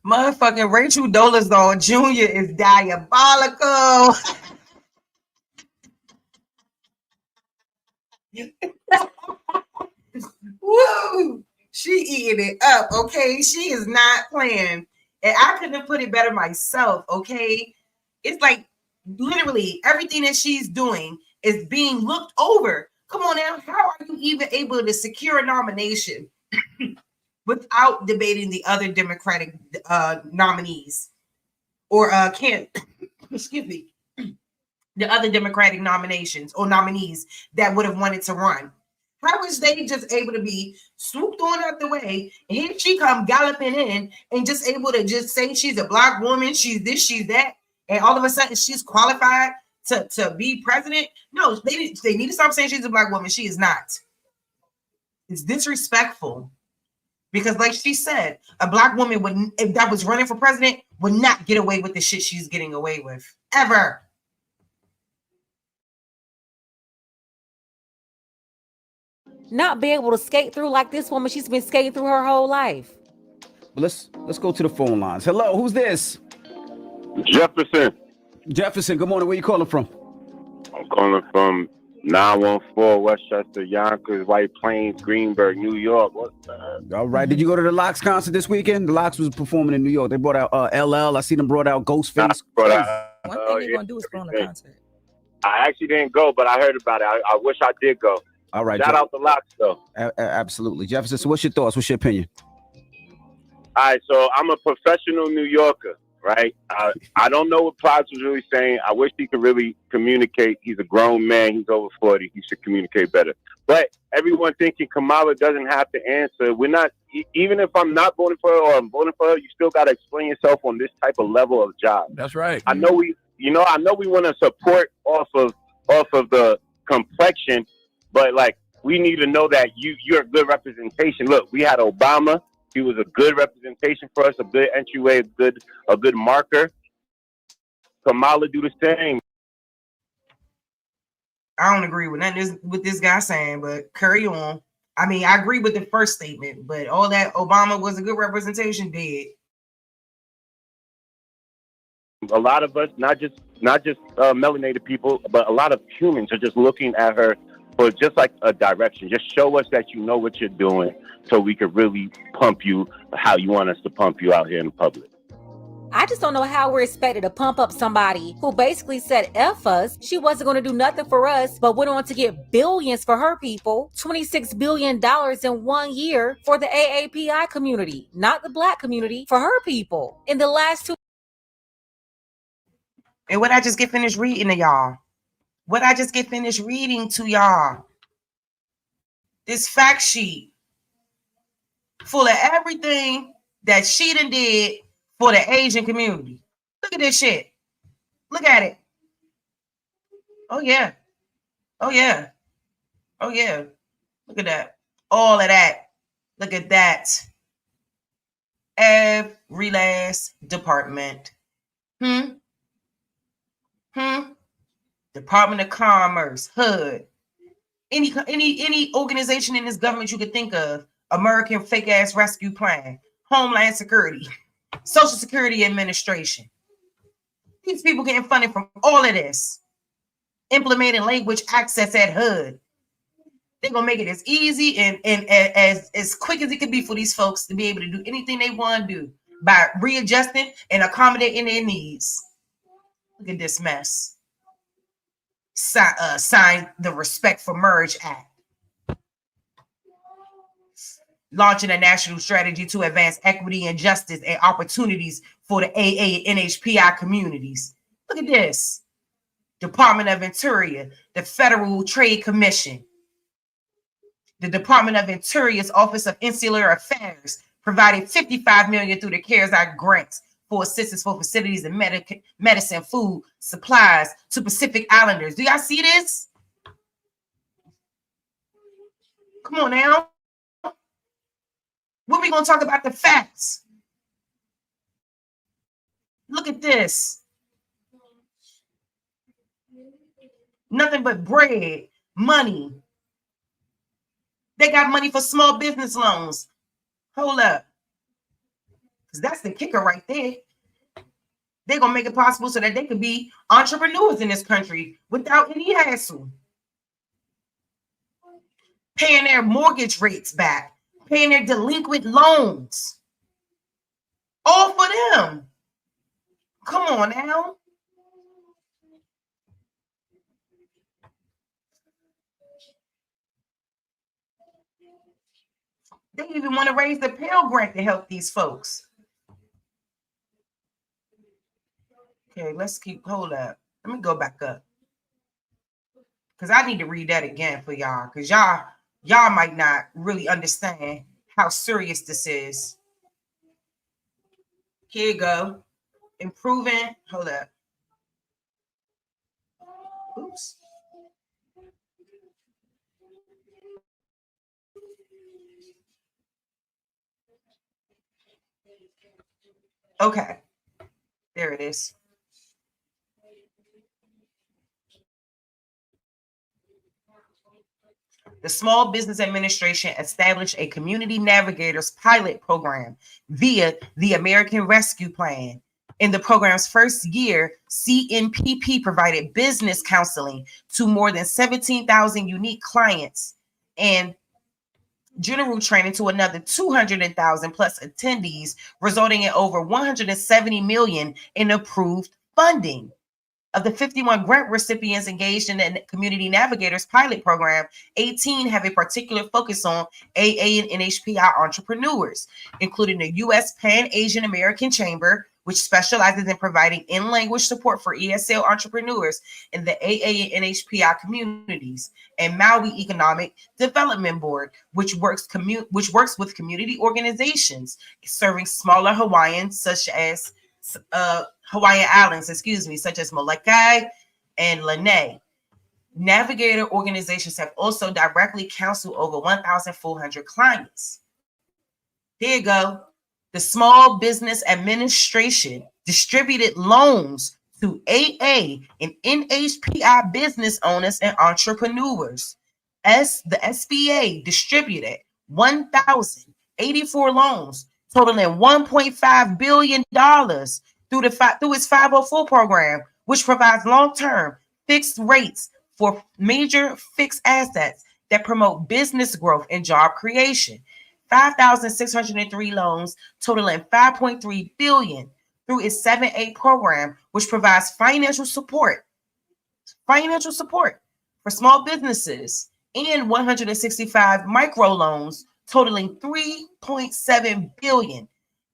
Motherfucking Rachel Dolezal Jr. is diabolical. Woo! She eating it up, okay? She is not playing. And I couldn't have put it better myself, okay? It's like literally everything that she's doing is being looked over. Come on now, how are you even able to secure a nomination without debating the other Democratic nominees or excuse me, the other Democratic nominations or nominees that would have wanted to run? How is they just able to be swooped on out the way, and here she come galloping in and just able to just say she's a black woman, she's this, she's that, and all of a sudden she's qualified to be president? No, they need to stop saying she's a black woman. She is not. It's disrespectful. Because like she said, a black woman if that was running for president, would not get away with the shit she's getting away with. Ever. Not be able to skate through like this woman she's been skating through her whole life. Well, let's go to the phone lines. Hello, who's this? Jefferson. Jefferson, good morning. Where you calling from? I'm calling from 914 Westchester, Yonkers, White Plains, Greenburgh, New York. All right. Did you go to the Locks concert this weekend? The Locks was performing in New York. They brought out LL. I see them brought out Ghostface. One thing you're going to do is go on the concert. I actually didn't go, but I heard about it. I wish I did go. All right. Shout out the Locks, though. Absolutely. Jefferson, so what's your thoughts? What's your opinion? All right, so I'm a professional New Yorker, right? I don't know what Plies was really saying. I wish he could really communicate. He's a grown man. He's over 40. He should communicate better. But everyone thinking Kamala doesn't have to answer. We're not, even if I'm not voting for her or I'm voting for her, you still got to explain yourself on this type of level of job. That's right. I know we want to support off of the complexion, but like we need to know that you're a good representation. Look, we had Obama. He was a good representation for us, a good entryway, a good marker. Kamala do the same. I don't agree with nothing with this guy saying, but carry on. I mean, I agree with the first statement, but all that Obama was a good representation did. A lot of us, not just melanated people, but a lot of humans are just looking at her for just like a direction. Just show us that you know what you're doing so we could really pump you how you want us to pump you out here in public. I just don't know how we're expected to pump up somebody who basically said F us. She wasn't going to do nothing for us, but went on to get billions for her people. $26 billion in 1 year for the AAPI community, not the black community, for her people. In the last 2. And what I just get finished reading to y'all. This fact sheet full of everything that she done did for the Asian community. Look at this shit. Look at it. Oh yeah. Look at that. All of that. Look at that. Every last department. Department of Commerce, HUD, any organization in this government you could think of, American fake ass rescue plan, Homeland Security, Social Security Administration. These people getting funded from all of this. Implementing language access at HUD. They're gonna make it as easy and as quick as it could be for these folks to be able to do anything they want to do by readjusting and accommodating their needs. Look at this mess. Sign the Respect for Marriage Act. Launching a national strategy to advance equity and justice and opportunities for the AA and NHPI communities. Look at this. Department of Interior, the Federal Trade Commission. The Department of Interior's Office of Insular Affairs provided $55 million through the CARES Act grants for assistance for facilities and medicine, food, supplies to Pacific Islanders. Do y'all see this? Come on now. When we gonna talk about the facts? Look at this. Nothing but bread, money. They got money for small business loans. Hold up. Because that's the kicker right there. They're going to make it possible so that they could be entrepreneurs in this country without any hassle. Paying their mortgage rates back. Paying their delinquent loans. All for them. Come on now. They even want to raise the Pell Grant to help these folks. Okay, let's hold up. Let me go back up. Because I need to read that again for y'all. Because y'all might not really understand how serious this is. Here you go. Improving. Hold up. Oops. Okay. There it is. The Small Business Administration established a community navigators pilot program via the American Rescue Plan. In the program's first year, CNPP provided business counseling to more than 17,000 unique clients and general training to another 200,000 plus attendees, resulting in over 170 million in approved funding. Of the 51 grant recipients engaged in the Community Navigators pilot program, 18 have a particular focus on AA and NHPI entrepreneurs, including the U.S. Pan-Asian American Chamber, which specializes in providing in-language support for ESL entrepreneurs in the AA and NHPI communities, and Maui Economic Development Board, which works with community organizations serving smaller Hawaiians, such as Hawaiian Islands, such as Molokai and Lanai. Navigator organizations have also directly counseled over 1,400 clients. There you go. The Small Business Administration distributed loans to AA and NHPI business owners and entrepreneurs. The SBA distributed 1,084 loans totaling $1.5 billion through its 504 program, which provides long-term fixed rates for major fixed assets that promote business growth and job creation. 5,603 loans totaling $5.3 billion through its 7A program, which provides financial support for small businesses, and 165 microloans totaling $3.7 billion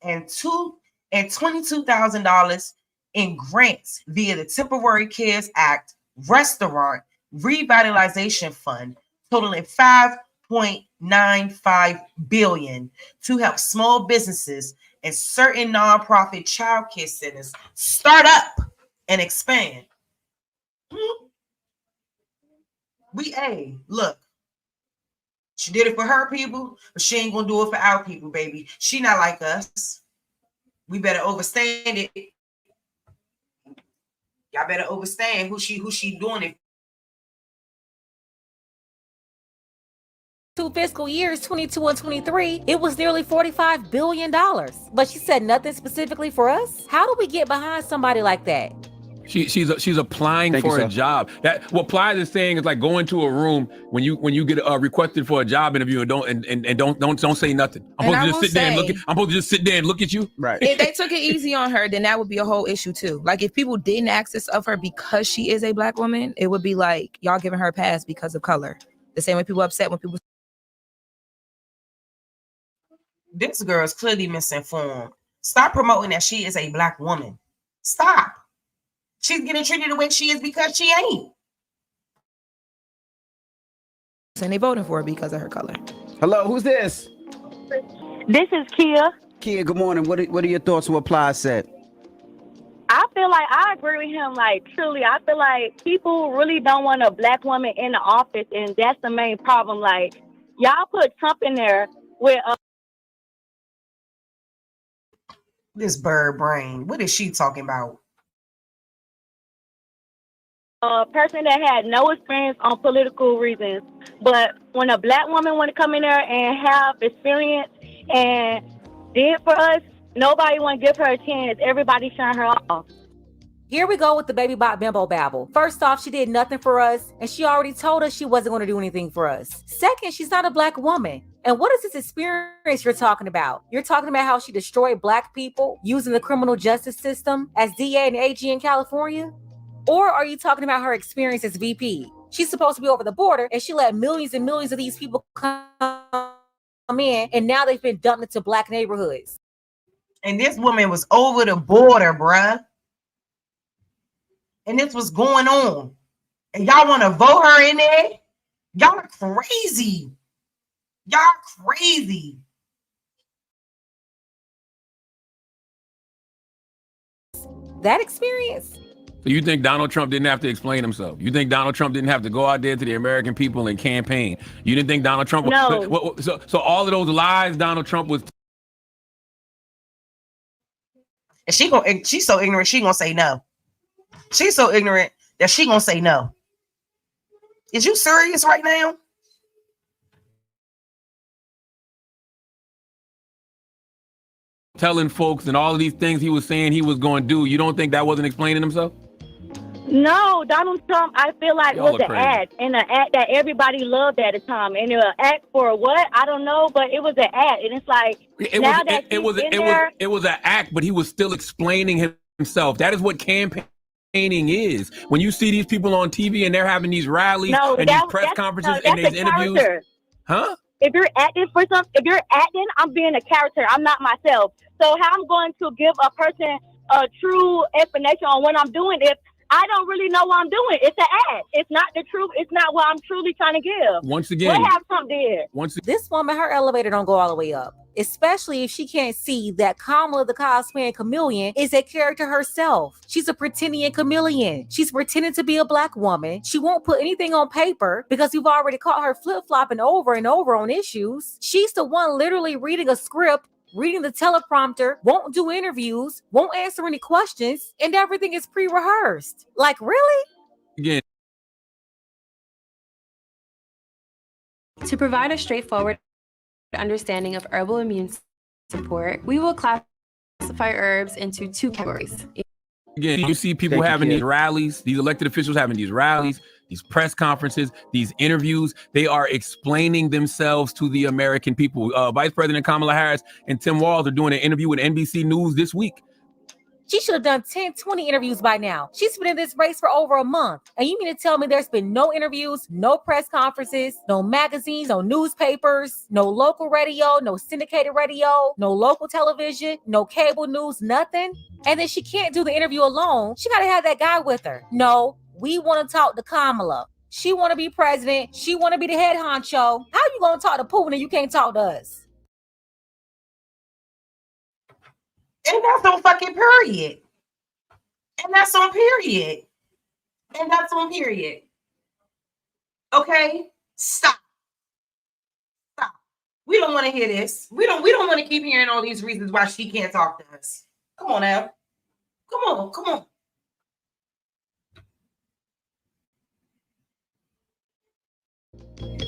and $22,000 in grants via the Temporary CARES Act Restaurant Revitalization Fund, totaling $5.95 billion to help small businesses and certain nonprofit childcare centers start up and expand. Look, she did it for her people, but she ain't gonna do it for our people, baby. She not like us. We better understand it. Y'all better understand who she doing it. 2 fiscal years, 22 and 23, it was nearly $45 billion. But she said nothing specifically for us? How do we get behind somebody like that? She's applying for a job. That what Plies is saying is like going to a room when you get requested for a job interview and don't say nothing. I'm supposed to just sit there and look at you. Right. If they took it easy on her, then that would be a whole issue too. Like if people didn't ask this of her because she is a Black woman, it would be like y'all giving her a pass because of color. The same way people upset when people. This girl is clearly misinformed. Stop promoting that she is a Black woman. Stop. She's getting treated the way she is because she ain't. And they voting for her because of her color. Hello, who's this? This is Kia. Kia, good morning. What are your thoughts on what Ply said? I feel like I agree with him. Like, truly, I feel like people really don't want a Black woman in the office, and that's the main problem. Like, y'all put Trump in there with This bird brain. What is she talking about? a person that had no experience on political reasons. But when a black woman want to come in there and have experience and did for us, nobody want to give her a chance. Everybody shun her off. Here we go with the baby bot bimbo babble. First off, she did nothing for us, and she already told us she wasn't going to do anything for us. Second, she's not a black woman. And what is this experience you're talking about? You're talking about how she destroyed black people using the criminal justice system as DA and AG in California? Or are you talking about her experience as VP? She's supposed to be over the border, and she let millions and millions of these people come in, and now they've been dumped into black neighborhoods. And this woman was over the border, bruh. And this was going on. And y'all want to vote her in there? Y'all are crazy. Y'all crazy. That experience? So you think Donald Trump didn't have to explain himself? You think Donald Trump didn't have to go out there to the American people and campaign? You didn't think Donald Trump... No. So all of those lies Donald Trump was... And she's so ignorant, she gonna say no. She's so ignorant that she gonna say no. Is you serious right now? Telling folks and all of these things he was saying he was going to do. You don't think that wasn't explaining himself? No, Donald Trump, I feel like Y'all was are an crazy. act, and an act that everybody loved at the time. And an act for what? I don't know, but it was an act. And it's like, it was an act, but he was still explaining himself. That is what campaigning is. When you see these people on TV and they're having these rallies and these press conferences and these interviews. Huh? If you're acting for something, if you're acting, I'm being a character. I'm not myself. So how I'm going to give a person a true explanation on what I'm doing if I don't really know what I'm doing? It's an act. It's not the truth. It's not what I'm truly trying to give. Once again, what have Trump did? This woman, her elevator don't go all the way up, especially if she can't see that Kamala the cosplaying chameleon is a character herself. She's a pretending chameleon. She's pretending to be a black woman. She won't put anything on paper because we've already caught her flip-flopping over and over on issues. She's the one literally reading a script, reading the teleprompter, won't do interviews, won't answer any questions, and everything is pre-rehearsed. Like, really? Again. To provide a straightforward understanding of herbal immune support, we will classify herbs into two categories. Again, you see people having these rallies, these elected officials having these rallies, these press conferences, these interviews. They are explaining themselves to the American people. Vice President Kamala Harris and Tim Walz are doing an interview with NBC News this week. She should have done 10, 20 interviews by now. She's been in this race for over a month. And you mean to tell me there's been no interviews, no press conferences, no magazines, no newspapers, no local radio, no syndicated radio, no local television, no cable news, nothing? And then she can't do the interview alone. She got to have that guy with her. No, we want to talk to Kamala. She want to be president. She want to be the head honcho. How you going to talk to Putin and you can't talk to us? And that's on fucking period. And that's on period. And that's on period. Okay? Stop. Stop. We don't want to hear this. We don't want to keep hearing all these reasons why she can't talk to us. Come on now. Come on.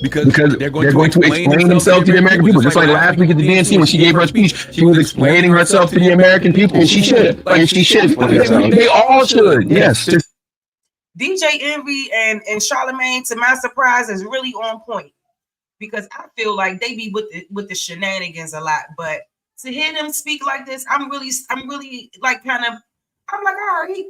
Because they're going to explain themselves to the American people. Just like last week at the DNC when she gave her speech, she was explaining herself to the American people, and she should. They all should. Yes. DJ Envy and Charlemagne, to my surprise, is really on point because I feel like they be with the shenanigans a lot. But to hear them speak like this, I'm really like I'm like, all right.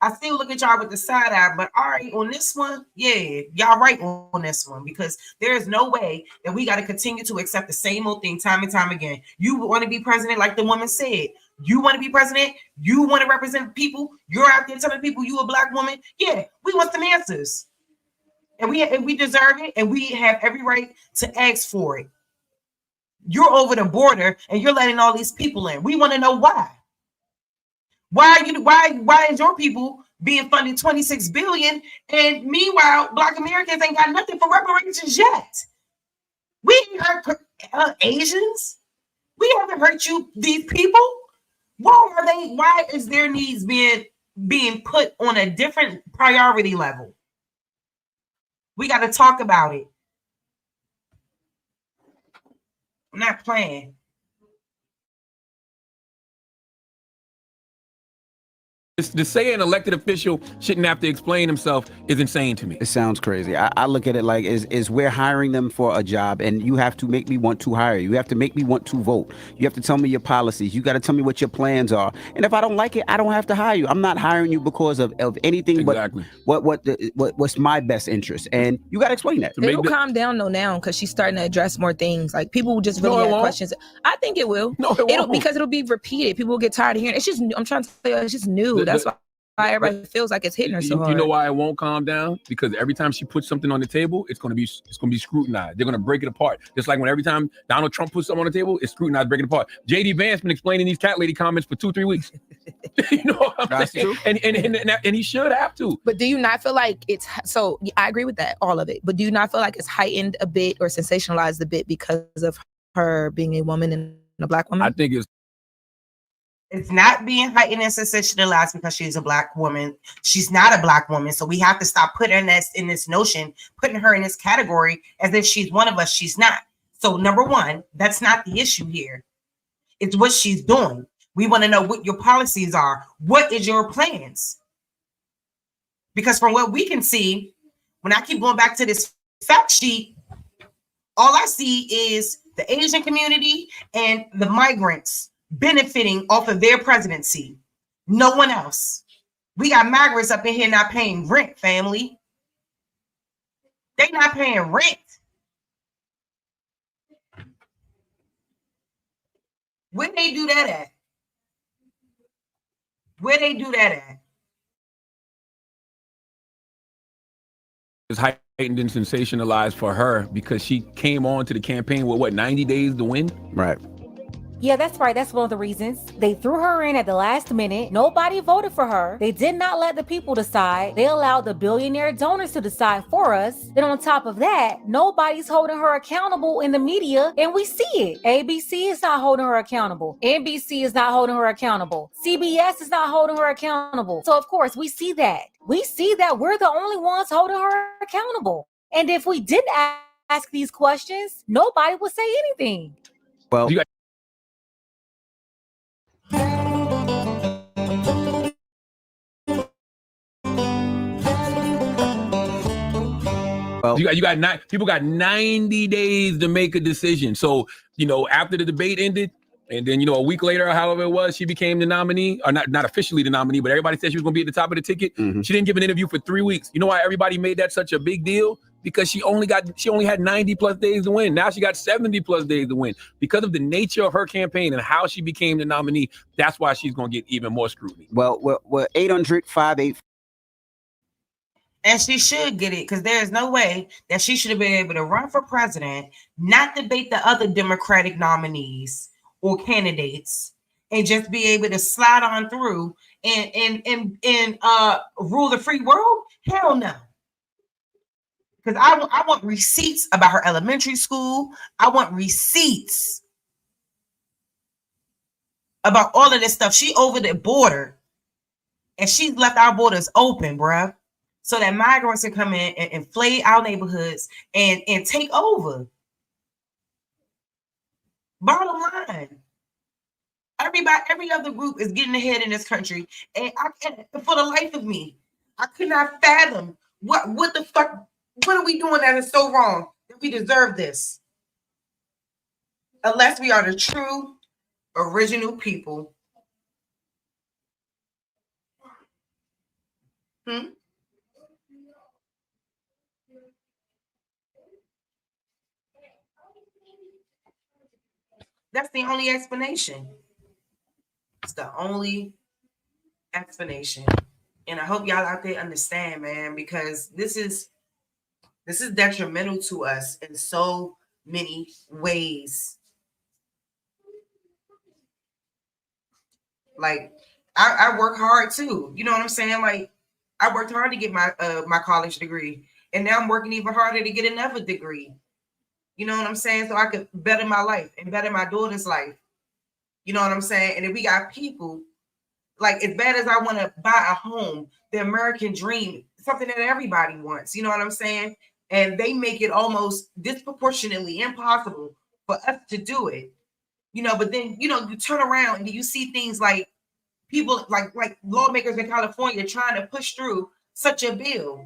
I still look at y'all with the side eye, but all right, on this one, yeah, y'all right on this one, because there is no way that we got to continue to accept the same old thing time and time again. You want to be president, like the woman said. You want to be president. You want to represent people. You're out there telling people you a black woman. Yeah, we want some answers, and we deserve it, and we have every right to ask for it. You're over the border, and you're letting all these people in. We want to know why. Why is your people being funded $26 billion, and meanwhile Black Americans ain't got nothing for reparations yet? We ain't hurt Asians. We haven't hurt these people. Why is their needs being put on a different priority level? We got to talk about it. I'm not playing. To say an elected official shouldn't have to explain himself is insane to me. It sounds crazy. I look at it like is we're hiring them for a job, and you have to make me want to hire you. You have to make me want to vote. You have to tell me your policies. You got to tell me what your plans are. And if I don't like it, I don't have to hire you. I'm not hiring you because of anything exactly. but what's my best interest. And you got to explain that. It'll calm down though now because she's starting to address more things. Like people will just really have questions. I think it will. No, it won't. Because it'll be repeated. People will get tired of hearing. It's just. I'm trying to tell you, it's just new. That's why everybody feels like it's hitting her so hard. You know why it won't calm down? Because every time she puts something on the table, it's gonna be scrutinized. They're gonna break it apart. Just like when every time Donald Trump puts something on the table, it's scrutinized, breaking it apart. JD Vance been explaining these cat lady comments for 2-3 weeks. You know what I'm saying? And he should have to. But do you not feel like it's so? I agree with that, all of it. But do you not feel like it's heightened a bit or sensationalized a bit because of her being a woman and a Black woman? I think it's not being heightened and sensationalized because she's a Black woman. She's not a Black woman. So we have to stop putting us in this notion, putting her in this category as if she's one of us. She's not. So number one, that's not the issue here. It's what she's doing. We want to know what your policies are. What is your plans? Because from what we can see, when I keep going back to this fact sheet, all I see is the Asian community and the migrants benefiting off of their presidency. No one else. We got migrants up in here not paying rent, family. They not paying rent. Where they do that at? Where they do that at? It's heightened and sensationalized for her because she came on to the campaign with 90 days to win? Right. Yeah, that's right. That's one of the reasons. They threw her in at the last minute. Nobody voted for her. They did not let the people decide. They allowed the billionaire donors to decide for us. Then on top of that, nobody's holding her accountable in the media, and we see it. ABC is not holding her accountable. NBC is not holding her accountable. CBS is not holding her accountable. So of course, we see that. We see that we're the only ones holding her accountable. And if we didn't ask these questions, nobody would say anything. Well, people got 90 days to make a decision. So, after the debate ended, and then, a week later, or however it was, she became the nominee, or not officially the nominee, but everybody said she was going to be at the top of the ticket. Mm-hmm. She didn't give an interview for 3 weeks. You know why everybody made that such a big deal? Because she only had 90 plus days to win. Now she got 70 plus days to win. Because of the nature of her campaign and how she became the nominee, that's why she's going to get even more scrutiny. Well, 800-58. And she should get it, because there's no way that she should have been able to run for president, not debate the other Democratic nominees or candidates, and just be able to slide on through and rule the free world. Hell no. Because I want receipts about her elementary school. I want receipts about all of this stuff. She over the border, and she's left our borders open, bruh, so that migrants can come in and inflate our neighborhoods and take over. Bottom line, every other group is getting ahead in this country, and I can't, for the life of me, I could not fathom what the fuck. What are we doing that is so wrong that we deserve this? Unless we are the true original people. That's the only explanation. It's the only explanation. And I hope y'all out there understand, man, because this is detrimental to us in so many ways. Like, I work hard too. You know what I'm saying? Like, I worked hard to get my college degree, and now I'm working even harder to get another degree. You know what I'm saying? So I could better my life and better my daughter's life. You know what I'm saying? And if we got people, like, as bad as I want to buy a home, the American dream, something that everybody wants, you know what I'm saying? And they make it almost disproportionately impossible for us to do it. You know, but then, you know, you turn around and you see things like people, like lawmakers in California trying to push through such a bill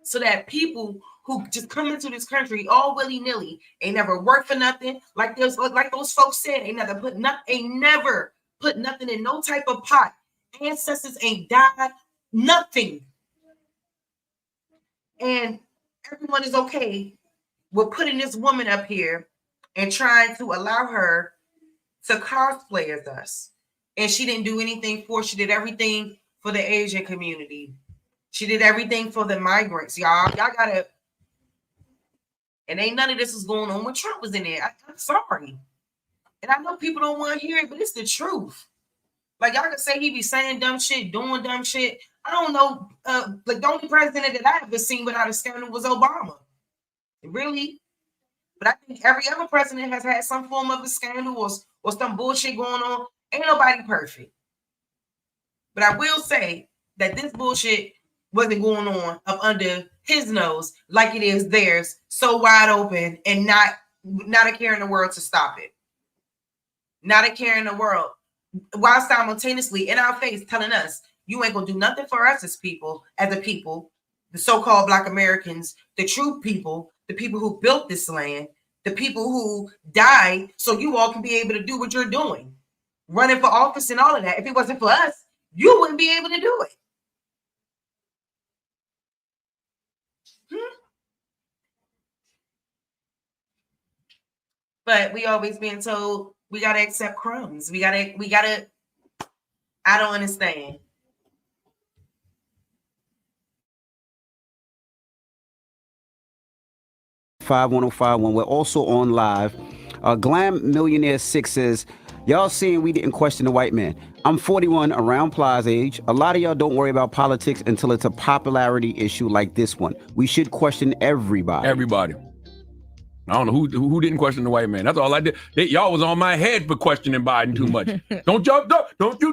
so that people who just come into this country all willy-nilly, ain't never worked for nothing, like those folks said, ain't never put nothing in no type of pot. Ancestors ain't died, nothing. And everyone is okay with putting this woman up here and trying to allow her to cosplay as us. And she didn't do anything she did everything for the Asian community. She did everything for the migrants, y'all. Y'all gotta, and ain't none of this was going on when Trump was in there. I'm sorry. And I know people don't want to hear it, but it's the truth. Like, y'all can say he be saying dumb shit, doing dumb shit. I don't know. Like, the only president that I ever seen without a scandal was Obama. Really? But I think every other president has had some form of a scandal or some bullshit going on. Ain't nobody perfect. But I will say that this bullshit wasn't going on up under his nose like it is theirs, so wide open, and not a care in the world to stop it. Not a care in the world. While simultaneously in our face telling us, you ain't gonna do nothing for us as people, the so-called Black Americans, the true people, the people who built this land, the people who died so you all can be able to do what you're doing, running for office and all of that. If it wasn't for us, you wouldn't be able to do it. But we always being told we gotta accept crumbs. We gotta. I don't understand. $51051. We're also on live. Glam Millionaire 6 says, y'all saying we didn't question the white man. I'm 41, around Pla's age. A lot of y'all don't worry about politics until it's a popularity issue like this one. We should question everybody. Everybody. I don't know who didn't question the white man. That's all I did. Y'all was on my head for questioning Biden too much. Don't you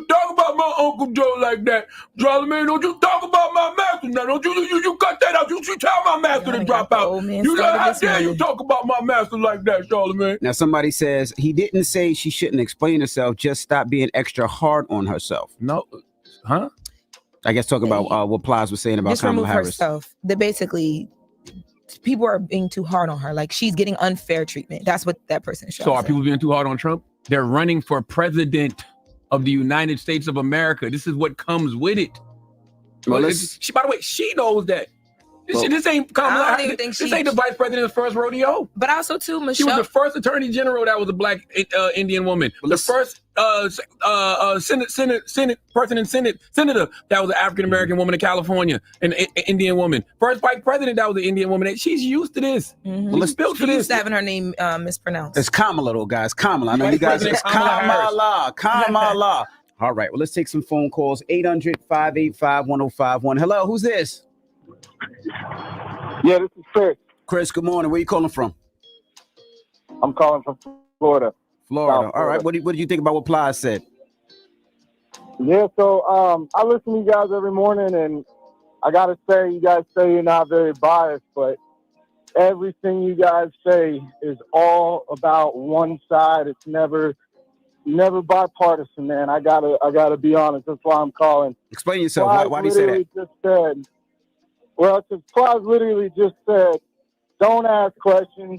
talk about my Uncle Joe like that, Charlamagne. Don't you talk about my master now. Don't you cut that out. You should tell my master to drop out. How dare you talk about my master like that, Charlamagne? Now somebody says he didn't say she shouldn't explain herself. Just stop being extra hard on herself. No, huh? I guess talk about what Plies was saying about just Kamala remove Harris. Herself. That basically. People are being too hard on her. Like, she's getting unfair treatment. That's what that person is showing. So are people being too hard on Trump? They're running for president of the United States of America. This is what comes with it. Well, by the way, she knows that. This ain't Kamala. This ain't the vice president's first rodeo. But also too, Michelle. She was the first attorney general that was a Black Indian woman. The first senator that was an African American woman in California, an Indian woman. First vice president that was an Indian woman. She's used to this. Mm-hmm. She's built for this. Used to having her name mispronounced. It's Kamala though, guys. Kamala. I know you guys. It's Kamala. Kamala. All right. Well, let's take some phone calls. 800-585-1051. Hello. Who's this? Yeah, this is Chris. Chris, good morning. Where you calling from? I'm calling from Florida. Florida. All right. What do you think about what Plies said? Yeah, so I listen to you guys every morning, and I gotta say, you guys say you're not very biased, but everything you guys say is all about one side. It's never bipartisan, man. I gotta be honest. That's why I'm calling. Explain yourself. Why do you say that? Just said, well, because Plies literally just said, don't ask questions.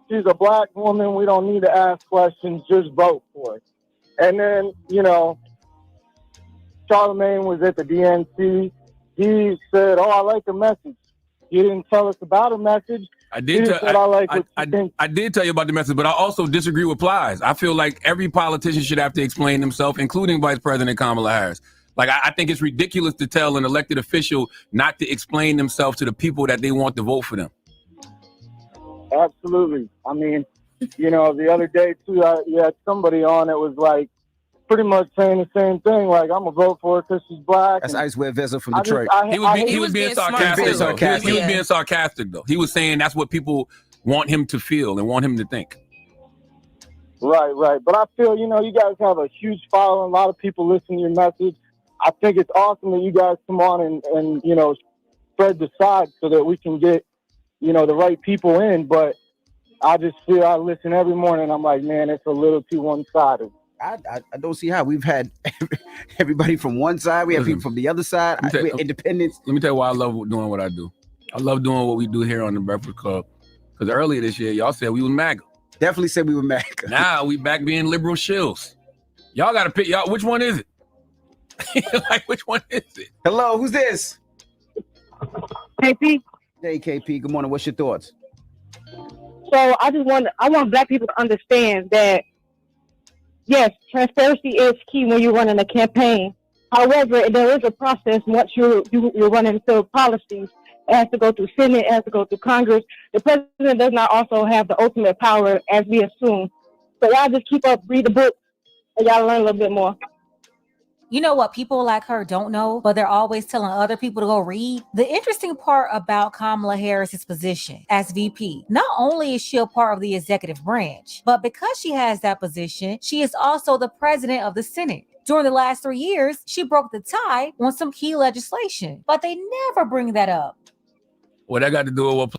She's a Black woman. We don't need to ask questions. Just vote for it. And then, Charlamagne was at the DNC. He said, I like the message. You didn't tell us about a message. I did tell you about the message, but I also disagree with Plies. I feel like every politician should have to explain himself, including Vice President Kamala Harris. Like, I think it's ridiculous to tell an elected official not to explain themselves to the people that they want to vote for them. Absolutely. I mean, the other day, too, you had somebody on that was like pretty much saying the same thing. Like, I'm going to vote for her because she's Black. That's Icewear Vessel from Detroit. He was being sarcastic, though. He was being sarcastic, though. He was saying that's what people want him to feel and want him to think. Right. But I feel, you guys have a huge following. A lot of people listen to your message. I think it's awesome that you guys come on and spread the side so that we can get, the right people in. But I just feel I listen every morning. I'm like, man, it's a little too one-sided. I don't see how. We've had everybody from one side. We have people from the other side. We're independents. Let me tell you why I love doing what I do. I love doing what we do here on the Breakfast Club. Because earlier this year, y'all said we was MAGA. Definitely said we were MAGA. Now we back being liberal shills. Y'all got to pick. Y'all, which one is it? Like, which one is it? Hello, who's this? KP. Hey, KP. Good morning. What's your thoughts? So I want Black people to understand that, yes, transparency is key when you're running a campaign. However, there is a process once you're running through policies. It has to go through Senate, it has to go through Congress. The president does not also have the ultimate power as we assume. So y'all just keep up, read the book, and y'all learn a little bit more. You know what people like her don't know, but they're always telling other people to go read? The interesting part about Kamala Harris's position as VP, not only is she a part of the executive branch, but because she has that position, she is also the president of the Senate. During the last 3 years, she broke the tie on some key legislation, but they never bring that up. What that got to do with what?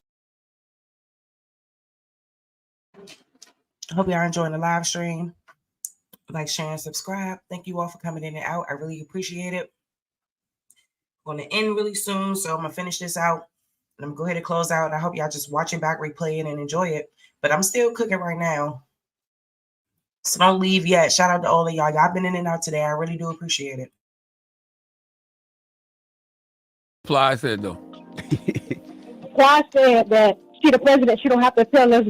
I hope y'all enjoying the live stream. Like, share, and subscribe. Thank you all for coming in and out. I really appreciate it. I'm going to end really soon, so I'm going to finish this out. And I'm going to go ahead and close out. I hope y'all just watch it back, replay it, and enjoy it. But I'm still cooking right now. So don't leave yet. Shout out to all of y'all. Y'all been in and out today. I really do appreciate it. Fly said, though. Fly said that she the president. She don't have to tell us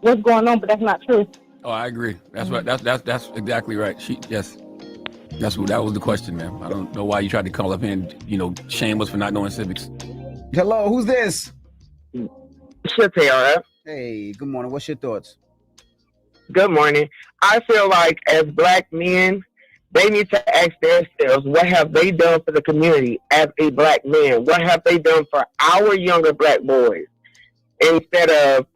what's going on, but that's not true. Oh, I agree. That's right. That's exactly right. That was the question, man. I don't know why you tried to call up here and, shame us for not knowing civics. Hello, who's this? Shatara. Hey, good morning. What's your thoughts? Good morning. I feel like as Black men, they need to ask themselves, what have they done for the community as a Black man? What have they done for our younger Black boys? Instead of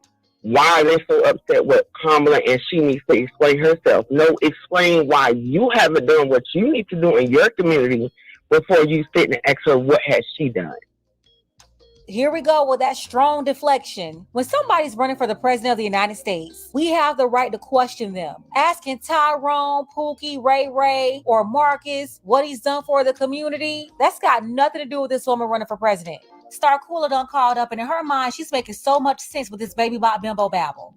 why they're so upset with Kamala and she needs to explain herself. No, explain why you haven't done what you need to do in your community before you sit and ask her what has she done. Here we go with that strong deflection. When somebody's running for the president of the United States, we have the right to question them. Asking Tyrone, Pookie, Ray, or Marcus what he's done for the community, that's got nothing to do with this woman running for president. Star Cooler done called up, and in her mind, she's making so much sense with this baby bot bimbo babble.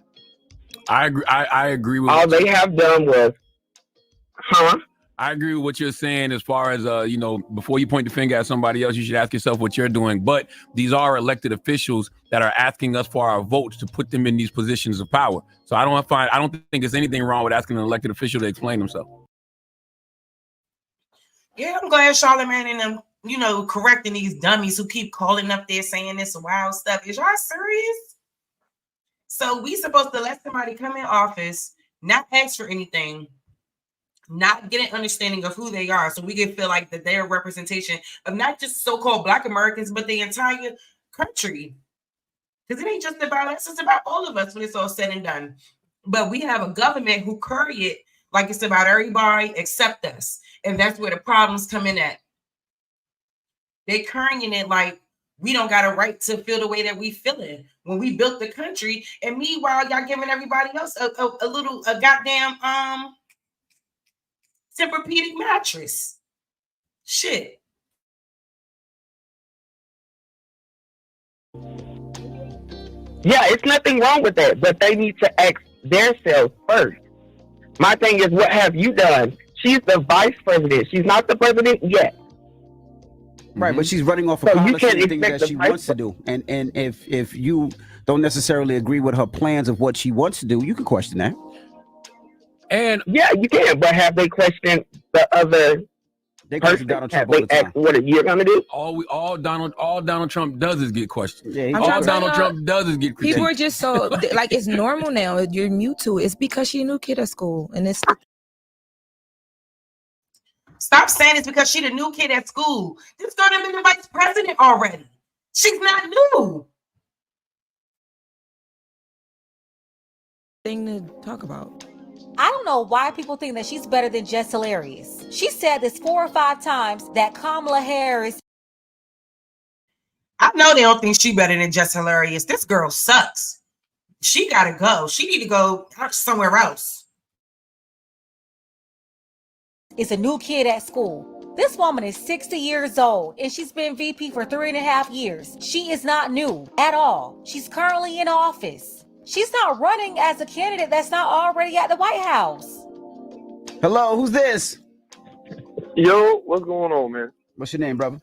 I agree. I agree with all they have done was, I agree with what you're saying as far as, before you point the finger at somebody else, you should ask yourself what you're doing. But these are elected officials that are asking us for our votes to put them in these positions of power. So I don't think there's anything wrong with asking an elected official to explain himself. Yeah, I'm glad Charlamagne and them, correcting these dummies who keep calling up there saying this wild stuff. Is y'all serious? So we supposed to let somebody come in office, not ask for anything, not get an understanding of who they are, so we can feel like that they're a representation of not just so-called Black Americans, but the entire country. Because it ain't just about us, it's about all of us when it's all said and done. But we have a government who curry it like it's about everybody except us. And that's where the problems come in at. They currying it like we don't got a right to feel the way that we feeling when we built the country. And meanwhile, y'all giving everybody else a goddamn Tempur-Pedic mattress. Shit. Yeah, it's nothing wrong with that, but they need to ask themselves first. My thing is, what have you done? She's the vice president. She's not the president yet. Right, but she's running off a policy and things that she wants to do. And if you don't necessarily agree with her plans of what she wants to do, you can question that. And yeah, you can, but have they questioned the other person? Donald Have Trump they asked what you're gonna do? All Donald Trump does is get questioned. Yeah, all Donald Trump does is get critiqued. People are just so like it's normal now. You're mute to it. It's because she a new kid at school, and it's. Stop saying it's because she the new kid at school. This girl done been the vice president already. She's not new. thing to talk about. I don't know why people think that she's better than Jess Hilarious. She said this 4 or 5 times that Kamala Harris. I know they don't think she better than Jess Hilarious. This girl sucks. She gotta go. She need to go somewhere else. Is a new kid at school. This woman is 60 years old and she's been VP for 3.5 years. She is not new at all. She's currently in office. She's not running as a candidate that's not already at the White House. Hello, who's this? Yo, what's going on, man? What's your name, brother?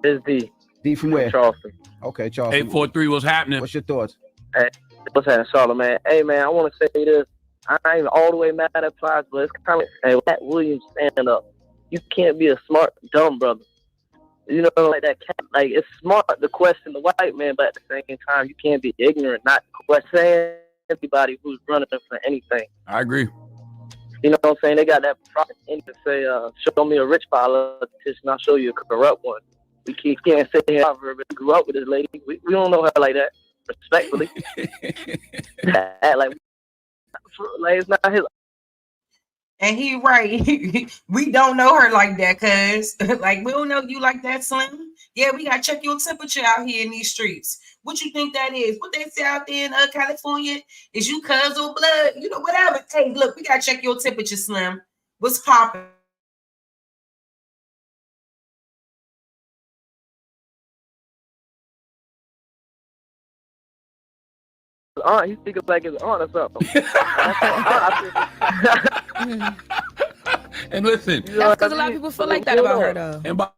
It's D. D from where? Charleston. Okay, Charleston. 843, what's happening? What's your thoughts? Hey, what's happening, Charlotte, man? Hey, man, I want to say this. I ain't even all the way mad at Plies, but it's kind of like, hey, Pat Williams, stand up. You can't be a smart, dumb brother. You know, like that. Like, it's smart to question the white man, but at the same time, you can't be ignorant, not question anybody who's running for anything. I agree. You know what I'm saying? They got that product in to say, show me a rich politician, I'll show you a corrupt one. We can't sit here and grew up with this lady. We don't know her like that, respectfully. like it's not his. And he right. We don't know her like that, cuz. Like, we don't know you like that, Slim. Yeah, we gotta check your temperature out here in these streets. What you think that is? What they say out there in California? Is you cuz or blood? You know, whatever. Hey, look, we gotta check your temperature, Slim. What's popping? Aunt, he's speaking like his aunt or something. And listen, that's because a lot of people feel like that about her, though. And by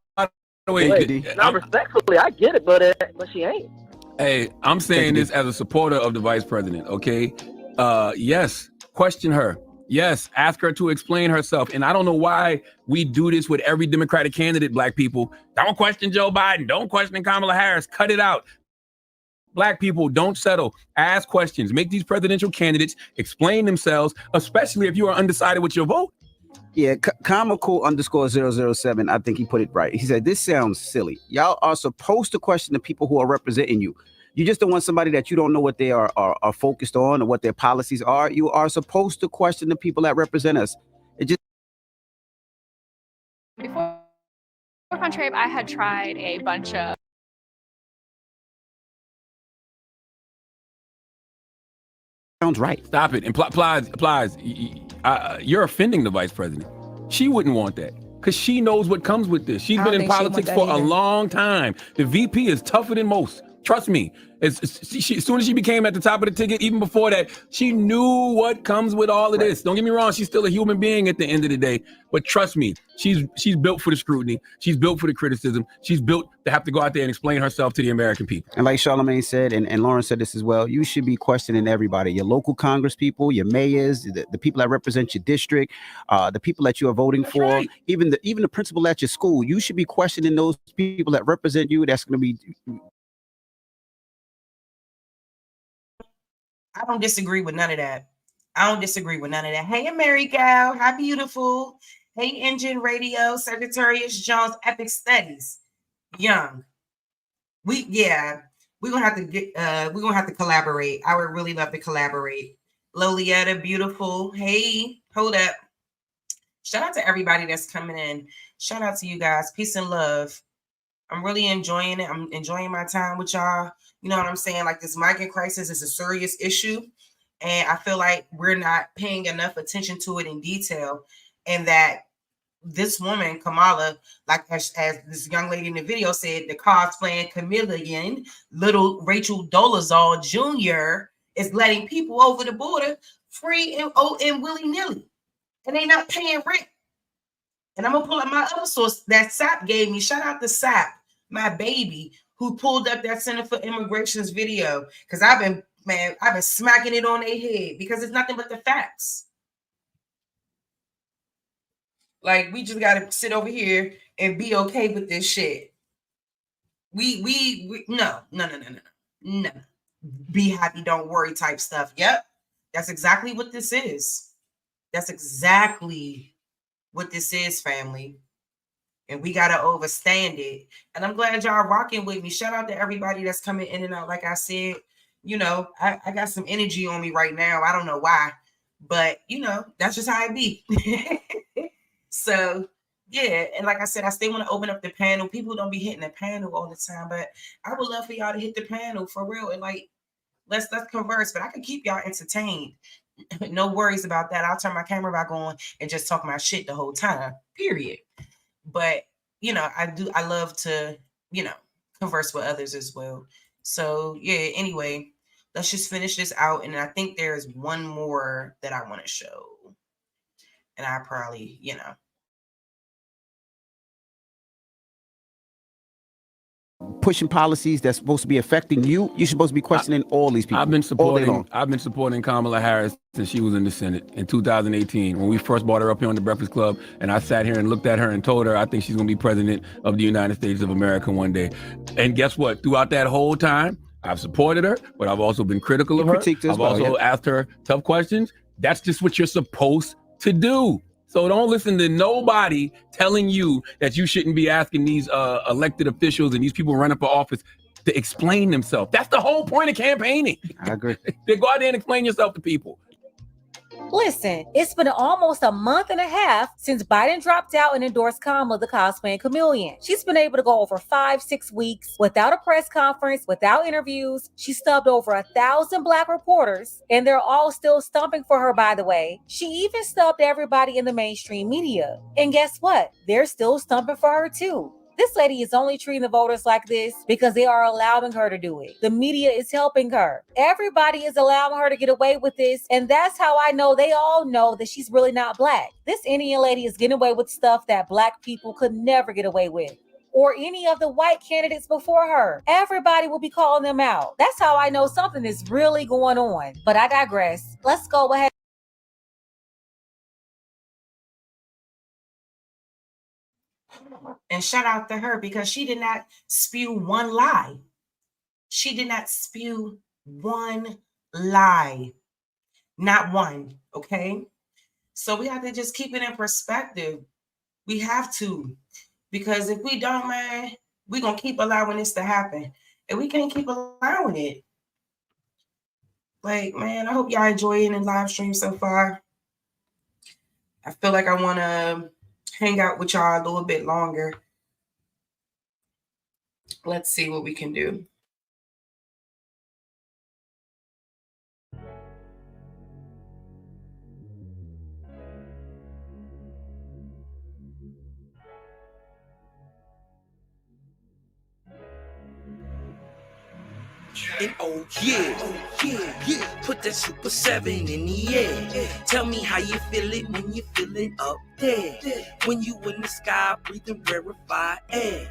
the way, not respectfully, I get it, but she ain't. Hey, I'm saying this as a supporter of the vice president, okay? Yes, question her. Yes, ask her to explain herself. And I don't know why we do this with every Democratic candidate, black people. Don't question Joe Biden. Don't question Kamala Harris. Cut it out. Black people, don't settle. Ask questions. Make these presidential candidates explain themselves, especially if you are undecided with your vote. Yeah, comical _007. I think he put it right. He said, this sounds silly. Y'all are supposed to question the people who are representing you. You just don't want somebody that you don't know what they are focused on or what their policies are. You are supposed to question the people that represent us. It just. Before Contrabe, I had tried a bunch of. Sounds right. Stop it. And Plies, you're offending the vice president. She wouldn't want that because she knows what comes with this. She's been in politics for a long time. The VP is tougher than most. Trust me. As soon as she became at the top of the ticket, even before that, she knew what comes with all of this. Don't get me wrong. She's still a human being at the end of the day. But trust me, she's built for the scrutiny. She's built for the criticism. She's built to have to go out there and explain herself to the American people. And like Charlamagne said, and Lauren said this as well, you should be questioning everybody. Your local Congress people, your mayors, the people that represent your district, the people that you are voting for, right. even the principal at your school. You should be questioning those people that represent you. That's going to be... I don't disagree with none of that. Hey, Mary Gal. How beautiful. Hey, Engine Radio, Sagittarius Jones, Epic Studies. Young. We're gonna have to collaborate. I would really love to collaborate. Lolietta, beautiful. Hey, hold up. Shout out to everybody that's coming in. Shout out to you guys. Peace and love. I'm really enjoying it. I'm enjoying my time with y'all. You know what I'm saying? Like, this migrant crisis is a serious issue. And I feel like we're not paying enough attention to it in detail. And that this woman, Kamala, like as this young lady in the video said, the cosplaying chameleon, little Rachel Dolezal Jr. is letting people over the border free and willy-nilly. And they not paying rent. And I'm going to pull up my other source that SAP gave me. Shout out to SAP, my baby, who pulled up that Center for Immigration's video. Because I've been smacking it on their head because it's nothing but the facts. Like, we just got to sit over here and be okay with this shit. No. Be happy, don't worry type stuff. Yep. That's exactly what this is. That's exactly what this is, family. And we got to overstand it. And I'm glad y'all rocking with me. Shout out to everybody that's coming in and out. Like I said, you know, I got some energy on me right now. I don't know why, but you know, that's just how it be. So yeah, and like I said, I still want to open up the panel. People don't be hitting the panel all the time, but I would love for y'all to hit the panel for real and like let's converse. But I can keep y'all entertained. No worries about that. I'll turn my camera back on and just talk my shit the whole time. Period. But you know, I love to, you know, converse with others as well. So yeah, anyway, let's just finish this out. And I think there's one more that I want to show. And I probably, you know. Pushing policies that's supposed to be affecting you, you're supposed to be questioning all these people. I've been supporting Kamala Harris since she was in the Senate in 2018 when we first brought her up here on the Breakfast Club, and I sat here and looked at her and told her I think she's going to be president of the United States of America one day. And guess what? Throughout that whole time, I've supported her, but I've also been critical of her. I've also asked her tough questions. That's just what you're supposed to do. So don't listen to nobody telling you that you shouldn't be asking these elected officials and these people running for office to explain themselves. That's the whole point of campaigning. I agree. They go out there and explain yourself to people. Listen, it's been almost a month and a half since Biden dropped out and endorsed Kamala, the cosplaying chameleon. She's been able to go over 5-6 weeks without a press conference, without interviews. She stubbed over 1,000 Black reporters, and they're all still stumping for her, by the way. She even stubbed everybody in the mainstream media. And guess what? They're still stumping for her too. This lady is only treating the voters like this because they are allowing her to do it. The media is helping her. Everybody is allowing her to get away with this, and that's how I know they all know that she's really not Black. This Indian lady is getting away with stuff that Black people could never get away with, or any of the white candidates before her. Everybody will be calling them out. That's how I know something is really going on. But I digress. Let's go ahead. And shout out to her because she did not spew one lie. She did not spew one lie. Not one, okay? So we have to just keep it in perspective. We have to. Because if we don't, man, we're going to keep allowing this to happen. And we can't keep allowing it. Like, man, I hope y'all enjoying the live stream so far. I feel like I want to hang out with y'all a little bit longer. Let's see what we can do. And oh yeah, put that Super 7 in the air. Tell me how you feel it when you feeling up there. When you in the sky breathing rarefied air.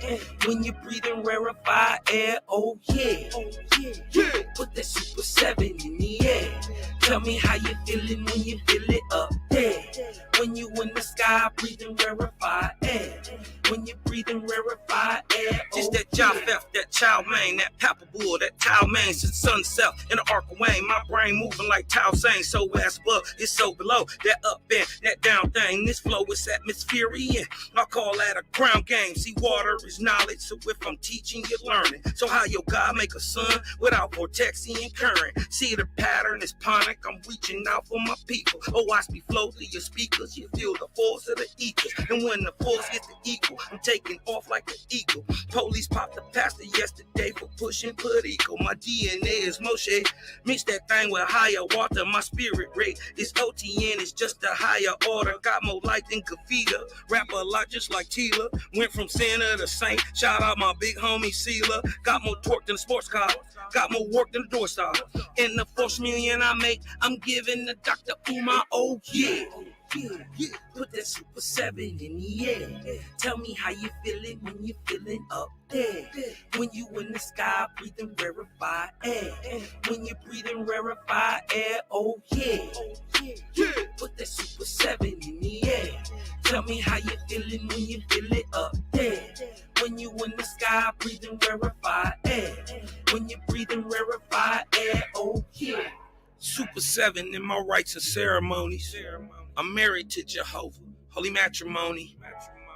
When you breathing rarefied air, oh yeah. Put that Super 7 in the air. Tell me how you feeling when you feel it up there. When you in the sky breathing rarefied air. When you breathing rarefied air, just that job theft, that chow mein, that pepper bull, that towel mein, since sunset in the arc of Wayne, my brain moving like Tao Zane, so as above, it's so below, that up and that down thing, this flow is atmospheric, I call that a ground game, see water is knowledge, so if I'm teaching, you're learning, so how your God make a sun without vortexing and current, see the pattern is panic, I'm reaching out for my people, oh watch me flow through your speakers, you feel the force of the ether, and when the force gets the equal, I'm taking off like an eagle. Police popped the pastor yesterday for pushing political. My DNA is Moshe. Mix that thing with higher water. My spirit rate is OTN. It's just a higher order. Got more light than Kavita. Rap a lot just like Tila. Went from sinner to saint. Shout out my big homie Sealer. Got more torque than a sports car. Got more work than a door star. In the 4 million I make, I'm giving the Dr. Umar, oh yeah. Put that Super 7 in the air. Tell me how you feeling when you feeling up there. When you in the sky breathing rarefied air. When you breathing rarefied air, oh yeah. Put that Super 7 in the air. Tell me how you feeling when you feel it up there. When you in the sky breathing rarefied air. When you breathing rarefied air, oh yeah. Super 7 in my rites and ceremonies. I'm married to Jehovah, holy matrimony.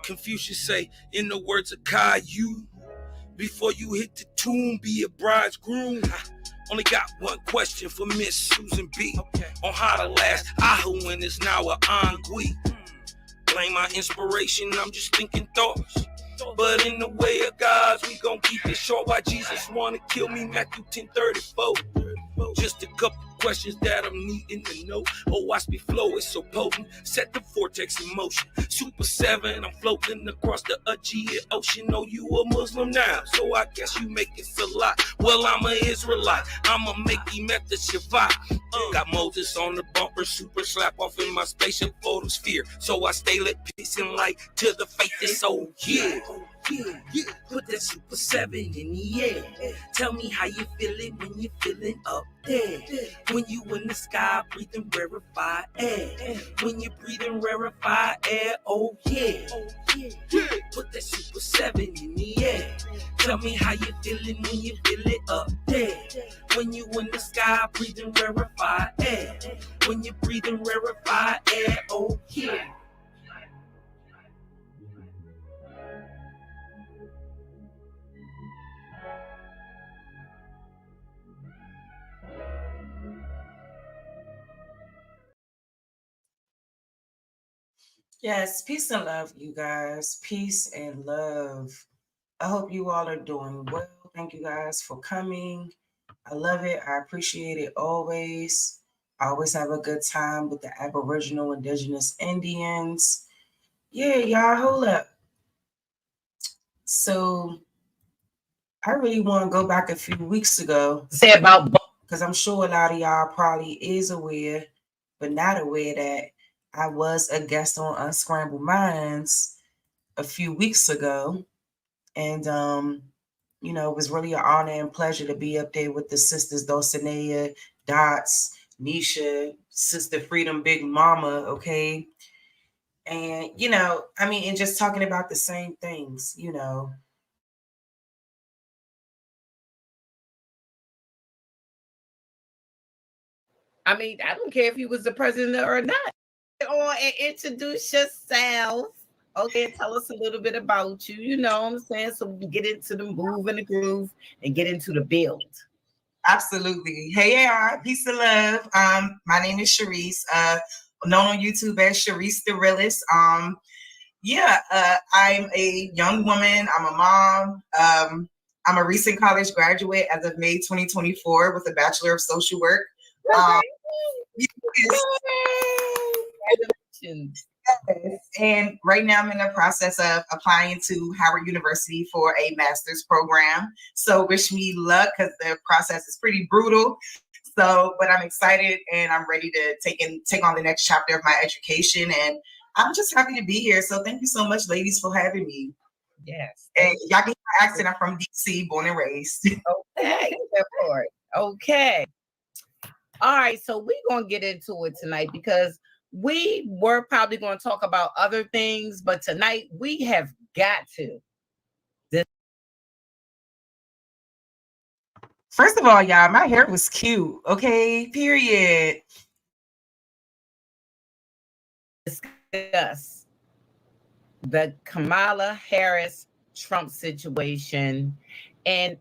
Confucius say, in the words of Caillou, before you hit the tomb, be a bridegroom. Only got one question for Miss Susan B. On how to last Ahu when it's now a ennui. Blame my inspiration, I'm just thinking thoughts. But in the way of God's, we gon' keep it short. Why Jesus wanna kill me, Matthew 10:34. Just a couple questions that I'm needing to know. Oh, watch me flow, it's so potent. Set the vortex in motion. Super 7, I'm floating across the Aegean Ocean. Oh, you a Muslim now, so I guess you make it Salat. Well, I'm a Israelite, I'ma make him at the Shabbat. Got Moses on the bumper, super slap off in my spaceship photosphere. So I stay lit, peace and light till the faith is so yeah. Yeah. Put that super 7 in the air. Tell me how you feeling when you're feeling up there. When you in the sky breathing rarefied air. When you breathing rarefied air, oh yeah. Put that super 7 in the air. Tell me how you feeling when you feel it up there. When you in the sky breathing rarefied air. When you breathing rarefied air, oh yeah. Yes, peace and love, you guys. Peace and love. I hope you all are doing well. Thank you guys for coming. I love it. I appreciate it always. I always have a good time with the Aboriginal, Indigenous Indians. Yeah, y'all, hold up. So I really want to go back a few weeks ago. Say about, because I'm sure a lot of y'all probably is aware, but not aware that I was a guest on Unscrambled Minds a few weeks ago. And, you know, it was really an honor and pleasure to be up there with the sisters, Dulcinea, Dots, Nisha, Sister Freedom, Big Mama, okay? And, you know, I mean, and just talking about the same things, you know. I mean, I don't care if you was the president or not. On and introduce yourself. Okay, tell us a little bit about you. You know what I'm saying? So we can get into the move and the groove and get into the build. Absolutely. Hey, y'all. Peace and love. My name is Sharice, known on YouTube as Sharice the Realist. I'm a young woman. I'm a mom. I'm a recent college graduate as of May 2024 with a Bachelor of Social Work. Congratulations. And right now I'm in the process of applying to Howard University for a master's program. So wish me luck because the process is pretty brutal. So, but I'm excited and I'm ready to take on the next chapter of my education. And I'm just happy to be here. So thank you so much, ladies, for having me. Yes. And y'all get my accent. I'm from DC, born and raised. Okay. Okay. All right. So we're going to get into it tonight because we were probably going to talk about other things, but tonight we have got to. First of all, y'all, my hair was cute. Okay, period. Discuss the Kamala Harris Trump situation. And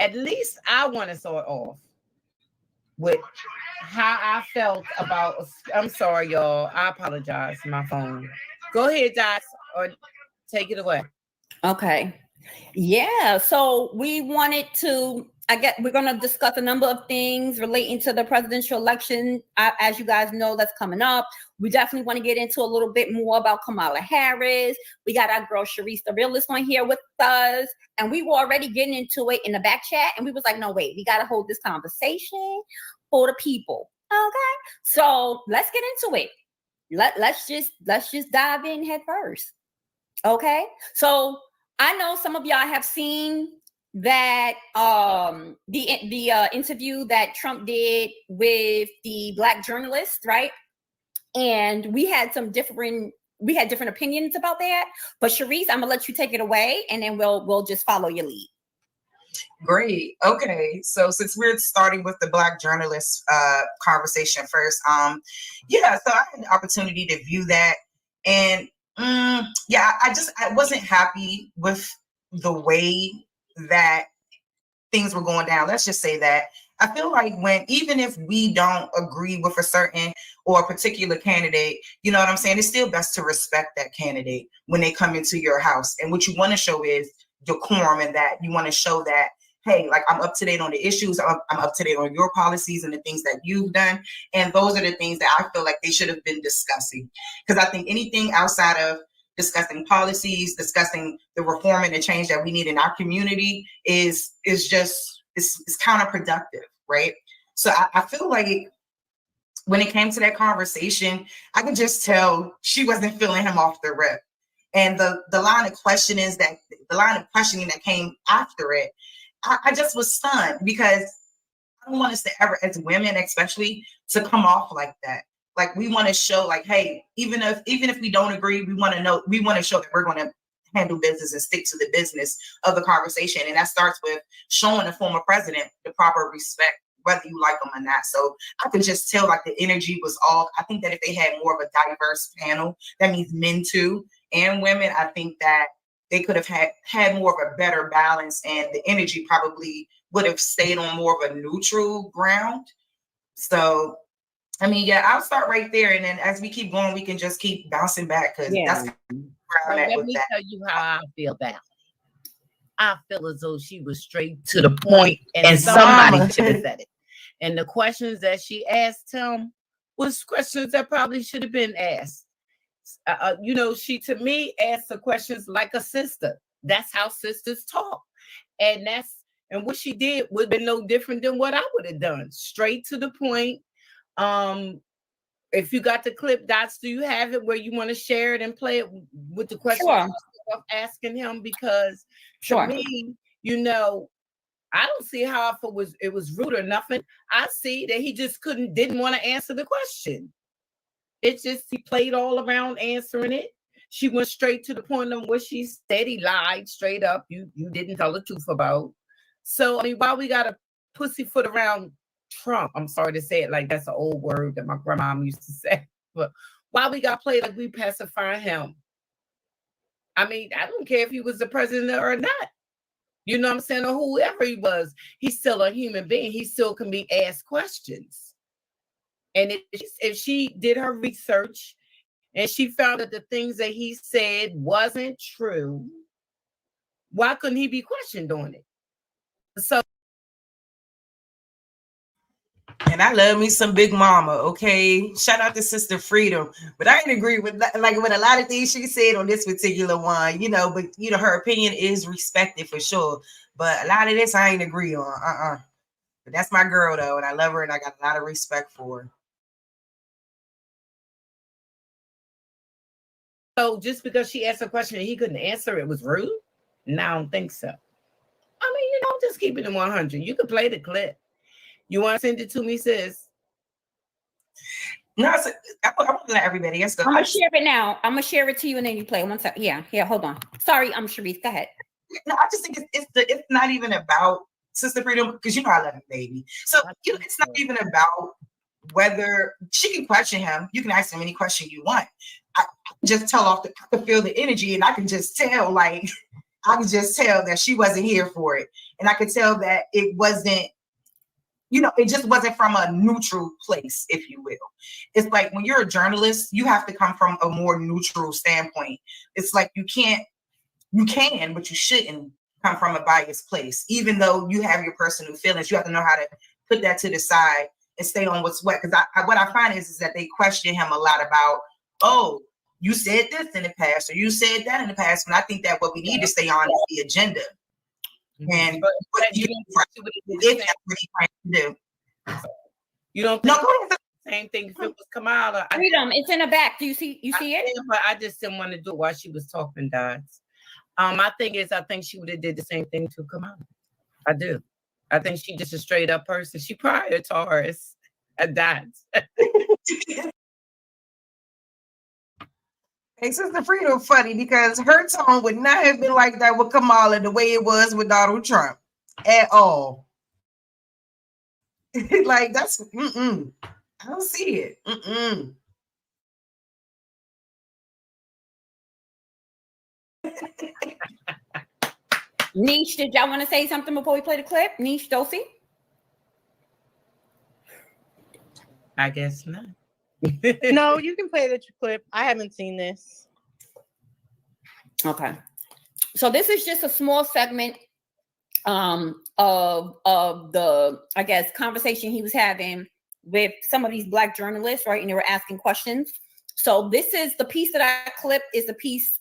at least I want to start off with how I felt about, I'm sorry, y'all. I apologize for my phone. Go ahead, Josh, or take it away. Okay. Yeah. So we wanted to, we're going to discuss a number of things relating to the presidential election. As you guys know, that's coming up. We definitely want to get into a little bit more about Kamala Harris. We got our girl Sharice the Realist on here with us. And we were already getting into it in the back chat. And we was like, no, wait, we got to hold this conversation for the people. Okay. So let's get into it. Let's just dive in head first. Okay. So I know some of y'all have seen that the interview that Trump did with the Black journalist, right? And we had different opinions about that. But Sharice, I'm gonna let you take it away, and then we'll just follow your lead. Great. Okay. So since we're starting with the Black journalist conversation first, so I had the opportunity to view that, and I wasn't happy with the way that things were going down. Let's just say that I feel like even if we don't agree with a certain or a particular candidate, you know what I'm saying? It's still best to respect that candidate when they come into your house. And what you want to show is decorum, and that you want to show that, hey, like, I'm up to date on the issues. I'm up to date on your policies and the things that you've done. And those are the things that I feel like they should have been discussing. Because I think anything outside of discussing policies, discussing the reform and the change that we need in our community is just, it's counterproductive, right? So I feel like when it came to that conversation, I could just tell she wasn't feeling him off the rip. And the line of questioning that came after it, I just was stunned, because I don't want us to ever, as women especially, to come off like that. Like, we want to show, like, hey, even if we don't agree, we want to show that we're going to handle business and stick to the business of the conversation. And that starts with showing the former president the proper respect, whether you like them or not. So I could just tell, like, the energy was off. I think that if they had more of a diverse panel, that means men too and women, I think that they could have had more of a better balance, and the energy probably would have stayed on more of a neutral ground. So, I mean, yeah, I'll start right there. And then as we keep going, we can just keep bouncing back, because that's where I'm at Let with me that. tell you how I feel about it. I feel as though she was straight to the point, and somebody should have said it. And the questions that she asked him was questions that probably should have been asked. You know, she, to me, asked the questions like a sister. That's how sisters talk. And what she did would have been no different than what I would have done. Straight to the point. If you got the clip, Dots, do you have it where you want to share it and play it with the question of asking him? Because to me, you know, I don't see how it was rude or nothing. I see that he just didn't want to answer the question. It's just he played all around answering it. She went straight to the point of what she said. He lied straight up. You didn't tell the truth about. So, I mean, why we got to pussyfoot around Trump? I'm sorry to say it, like that's an old word that my grandma used to say. But why we got to play like we pacify him? I mean, I don't care if he was the president or not. You know what I'm saying? Or whoever he was, he's still a human being. He still can be asked questions. And if she did her research and she found that the things that he said wasn't true, why couldn't he be questioned on it? So, and I love me some Big Mama, okay? Shout out to Sister Freedom. But I didn't agree with a lot of things she said on this particular one, you know, but you know, her opinion is respected for sure. But a lot of this I ain't agree on. But that's my girl though, and I love her, and I got a lot of respect for her. So just because she asked a question and he couldn't answer, it was rude? No, I don't think so. I mean, you know, just keep it in 100. You can play the clip. You want to send it to me, sis? No, I'm gonna let everybody else go. I'm gonna share it now. I'm gonna share it to you, and then you play. One second. Yeah. Hold on. Sorry, I'm Sharice. Go ahead. No, I just think it's not even about Sister Freedom, because you know I love you, baby. So you know, it's not even about whether she can question him. You can ask him any question you want. I just tell off I can feel the energy, and I can just tell, like, I can just tell that she wasn't here for it. And I could tell that it wasn't, you know, it just wasn't from a neutral place, if you will. It's like when you're a journalist, you have to come from a more neutral standpoint. It's like you can, but you shouldn't come from a biased place. Even though you have your personal feelings, you have to know how to put that to the side and stay on what's what. Because what I find is that they question him a lot about, oh, you said this in the past, or you said that in the past. And I think that what we need to stay on is the agenda. And what you if that's what he's trying to do. You don't think the same thing if it was Kamala? Freedom, it's in the back. Do you see it? But I just didn't want to do it while she was talking, Dots. My thing is, I think she would have did the same thing to Kamala. I do. I think she's just a straight up person. She probably a Taurus, a Dots. Hey, Sister Freedom funny, because her tone would not have been like that with Kamala the way it was with Donald Trump at all. Like, that's I don't see it. Niche, did y'all want to say something before we play the clip? Niche, Dulcie? I guess not. No, you can play the clip. I haven't seen this. Okay. So this is just a small segment of the, I guess, conversation he was having with some of these Black journalists, right? And they were asking questions. So this is the piece that I clipped, is the piece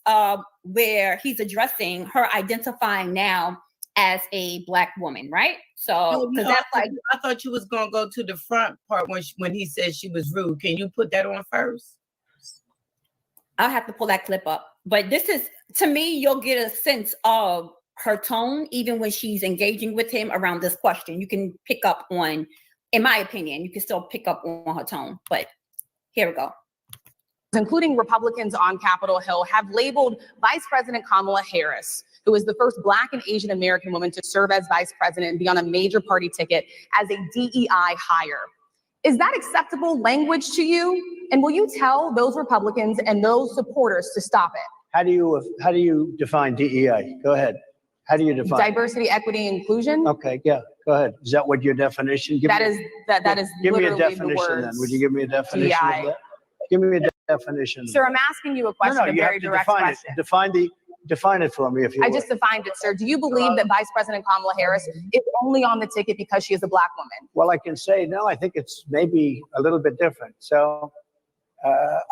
where he's addressing her identifying now as a Black woman, right? So because that's like, I thought you was gonna go to the front part when he said she was rude. Can you put that on first? I'll have to pull that clip up. But this is, to me, you'll get a sense of her tone, even when she's engaging with him around this question. You can pick up on, in my opinion, you can still pick up on her tone. But here we go. Including Republicans on Capitol Hill, have labeled Vice President Kamala Harris, who is the first Black and Asian American woman to serve as vice president and be on a major party ticket, as a DEI hire. Is that acceptable language to you? And will you tell those Republicans and those supporters to stop it? How do you define DEI? Go ahead. How do you define diversity, equity, inclusion? Okay, yeah, go ahead. Is that what your definition? That is give me a literally definition the words. then. Would you give me a definition DEI. of that? Give me a definition. Sir, I'm asking you a question, a you very have to direct define question. it. Define it for me, if you I would. just defined it, sir. Do you believe that Vice President Kamala Harris is only on the ticket because she is a Black woman? Well, I can say no. I think it's maybe a little bit different. So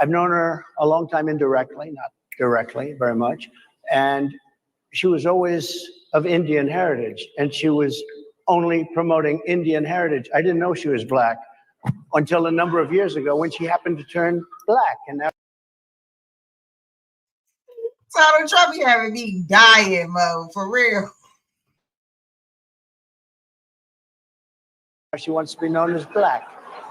I've known her a long time indirectly, not directly very much, and she was always of Indian heritage, and she was only promoting Indian heritage. I didn't know she was Black until a number of years ago when she happened to turn Black, and that. Donald Trump, you having me dying, Mo, for real. She wants to be known as Black.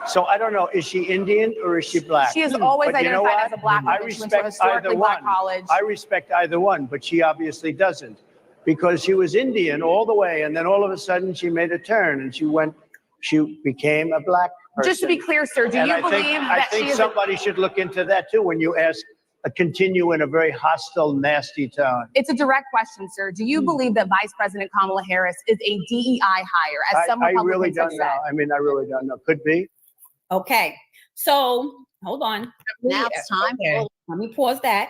So I don't know, is she Indian or is she Black? She is always But you know identified what? as a Black woman. I She went to a respect historically either Black one. college. I respect either one, but she obviously doesn't, because she was Indian all the way, and then all of a sudden she made a turn and she became a Black person. Just to be clear, sir, do And you I believe think, that I think she is somebody should look into that too when you ask continue in a very hostile, nasty tone. It's a direct question, sir. Do you believe that Vice President Kamala Harris is a DEI hire, as some I Republicans really have don't said? know. I mean, I really don't know. Could be. Okay. So hold on. Now it's time. Okay. Let me pause that.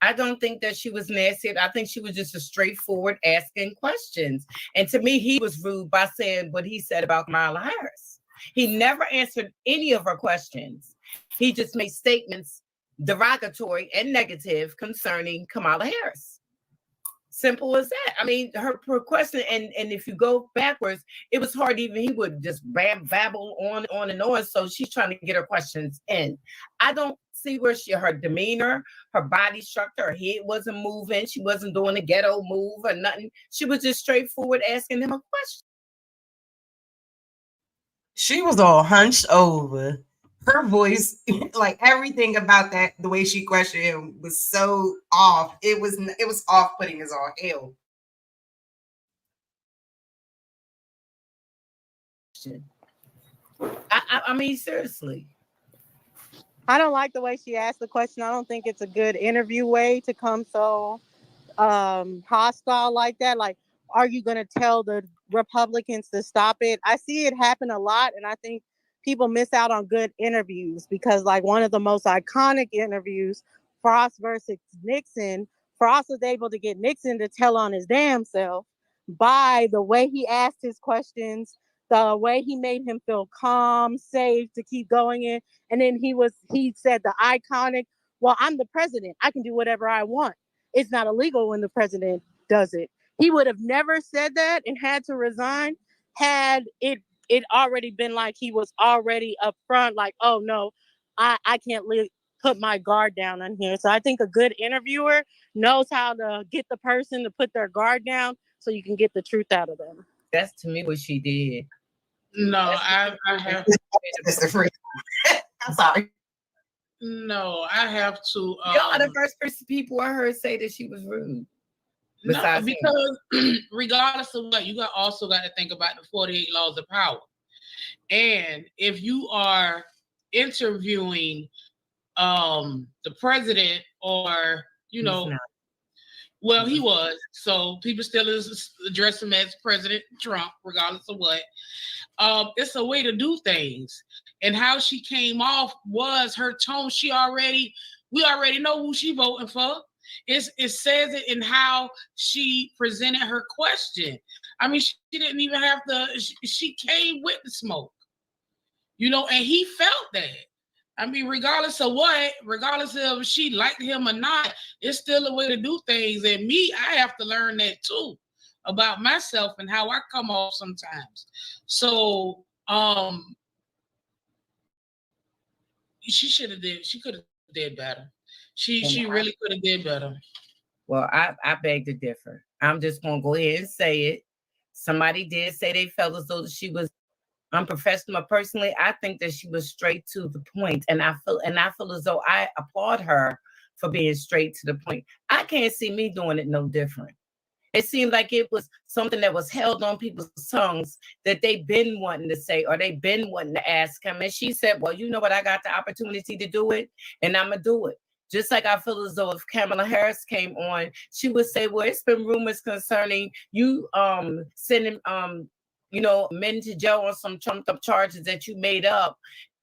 I don't think that she was nasty. I think she was just a straightforward asking questions. And to me, he was rude by saying what he said about Kamala Harris. He never answered any of her questions. He just made statements derogatory and negative concerning Kamala Harris. Simple as that. I mean, her question, and if you go backwards, it was hard. Even he would just babble on and on. So she's trying to get her questions in. I don't see where her demeanor, her body structure, her head wasn't moving. She wasn't doing a ghetto move or nothing. She was just straightforward asking him a question. She was all hunched over. Her voice, like everything about that, the way she questioned him was so off. It was off-putting as all hell. I mean, seriously. I don't like the way she asked the question. I don't think it's a good interview way to come so hostile like that. Like, are you going to tell the Republicans to stop it? I see it happen a lot, and I think people miss out on good interviews because, like, one of the most iconic interviews, Frost versus Nixon, Frost was able to get Nixon to tell on his damn self by the way he asked his questions, the way he made him feel calm, safe to keep going in. And then he said the iconic, well, I'm the president. I can do whatever I want. It's not illegal when the president does it. He would have never said that and had to resign had it already been like he was already up front, like, oh no, I can't put my guard down on here. So I think a good interviewer knows how to get the person to put their guard down so you can get the truth out of them. That's to me what she did. No, I have. I'm sorry. No, I have to. Y'all are the first people I heard say that she was rude. No, because regardless of what, you also got to think about the 48 laws of power. And if you are interviewing the president, or, you know, well, he was, so people still address him as President Trump, regardless of what. it's a way to do things. And how she came off was her tone. We already know who she voting for. It says it in how she presented her question. I mean, she didn't even have to, she came with the smoke, you know, and he felt that. I mean, regardless of if she liked him or not, it's still a way to do things. And me, I have to learn that too about myself and how I come off sometimes. So, she could have did better. She really could have did better. Well, I beg to differ. I'm just gonna go ahead and say it. Somebody did say they felt as though she was unprofessional. Personally, I think that she was straight to the point, and I feel as though I applaud her for being straight to the point. I can't see me doing it no different. It seemed like it was something that was held on people's tongues that they've been wanting to say or they've been wanting to ask him. And she said, well, you know what? I got the opportunity to do it, and I'm going to do it. Just like I feel as though if Kamala Harris came on, she would say, well, it's been rumors concerning you sending men to jail on some trumped up charges that you made up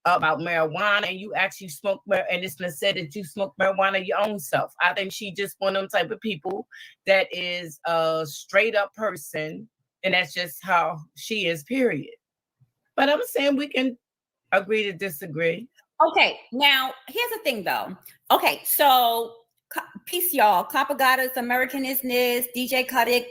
about marijuana, and you actually smoked and it's been said that you smoked marijuana your own self. I think she just one of them type of people that is a straight up person, and that's just how she is, period. But I'm saying we can agree to disagree. Okay, now here's the thing though. Okay, so peace, y'all. Copagatas, American Isness, DJ Kadik,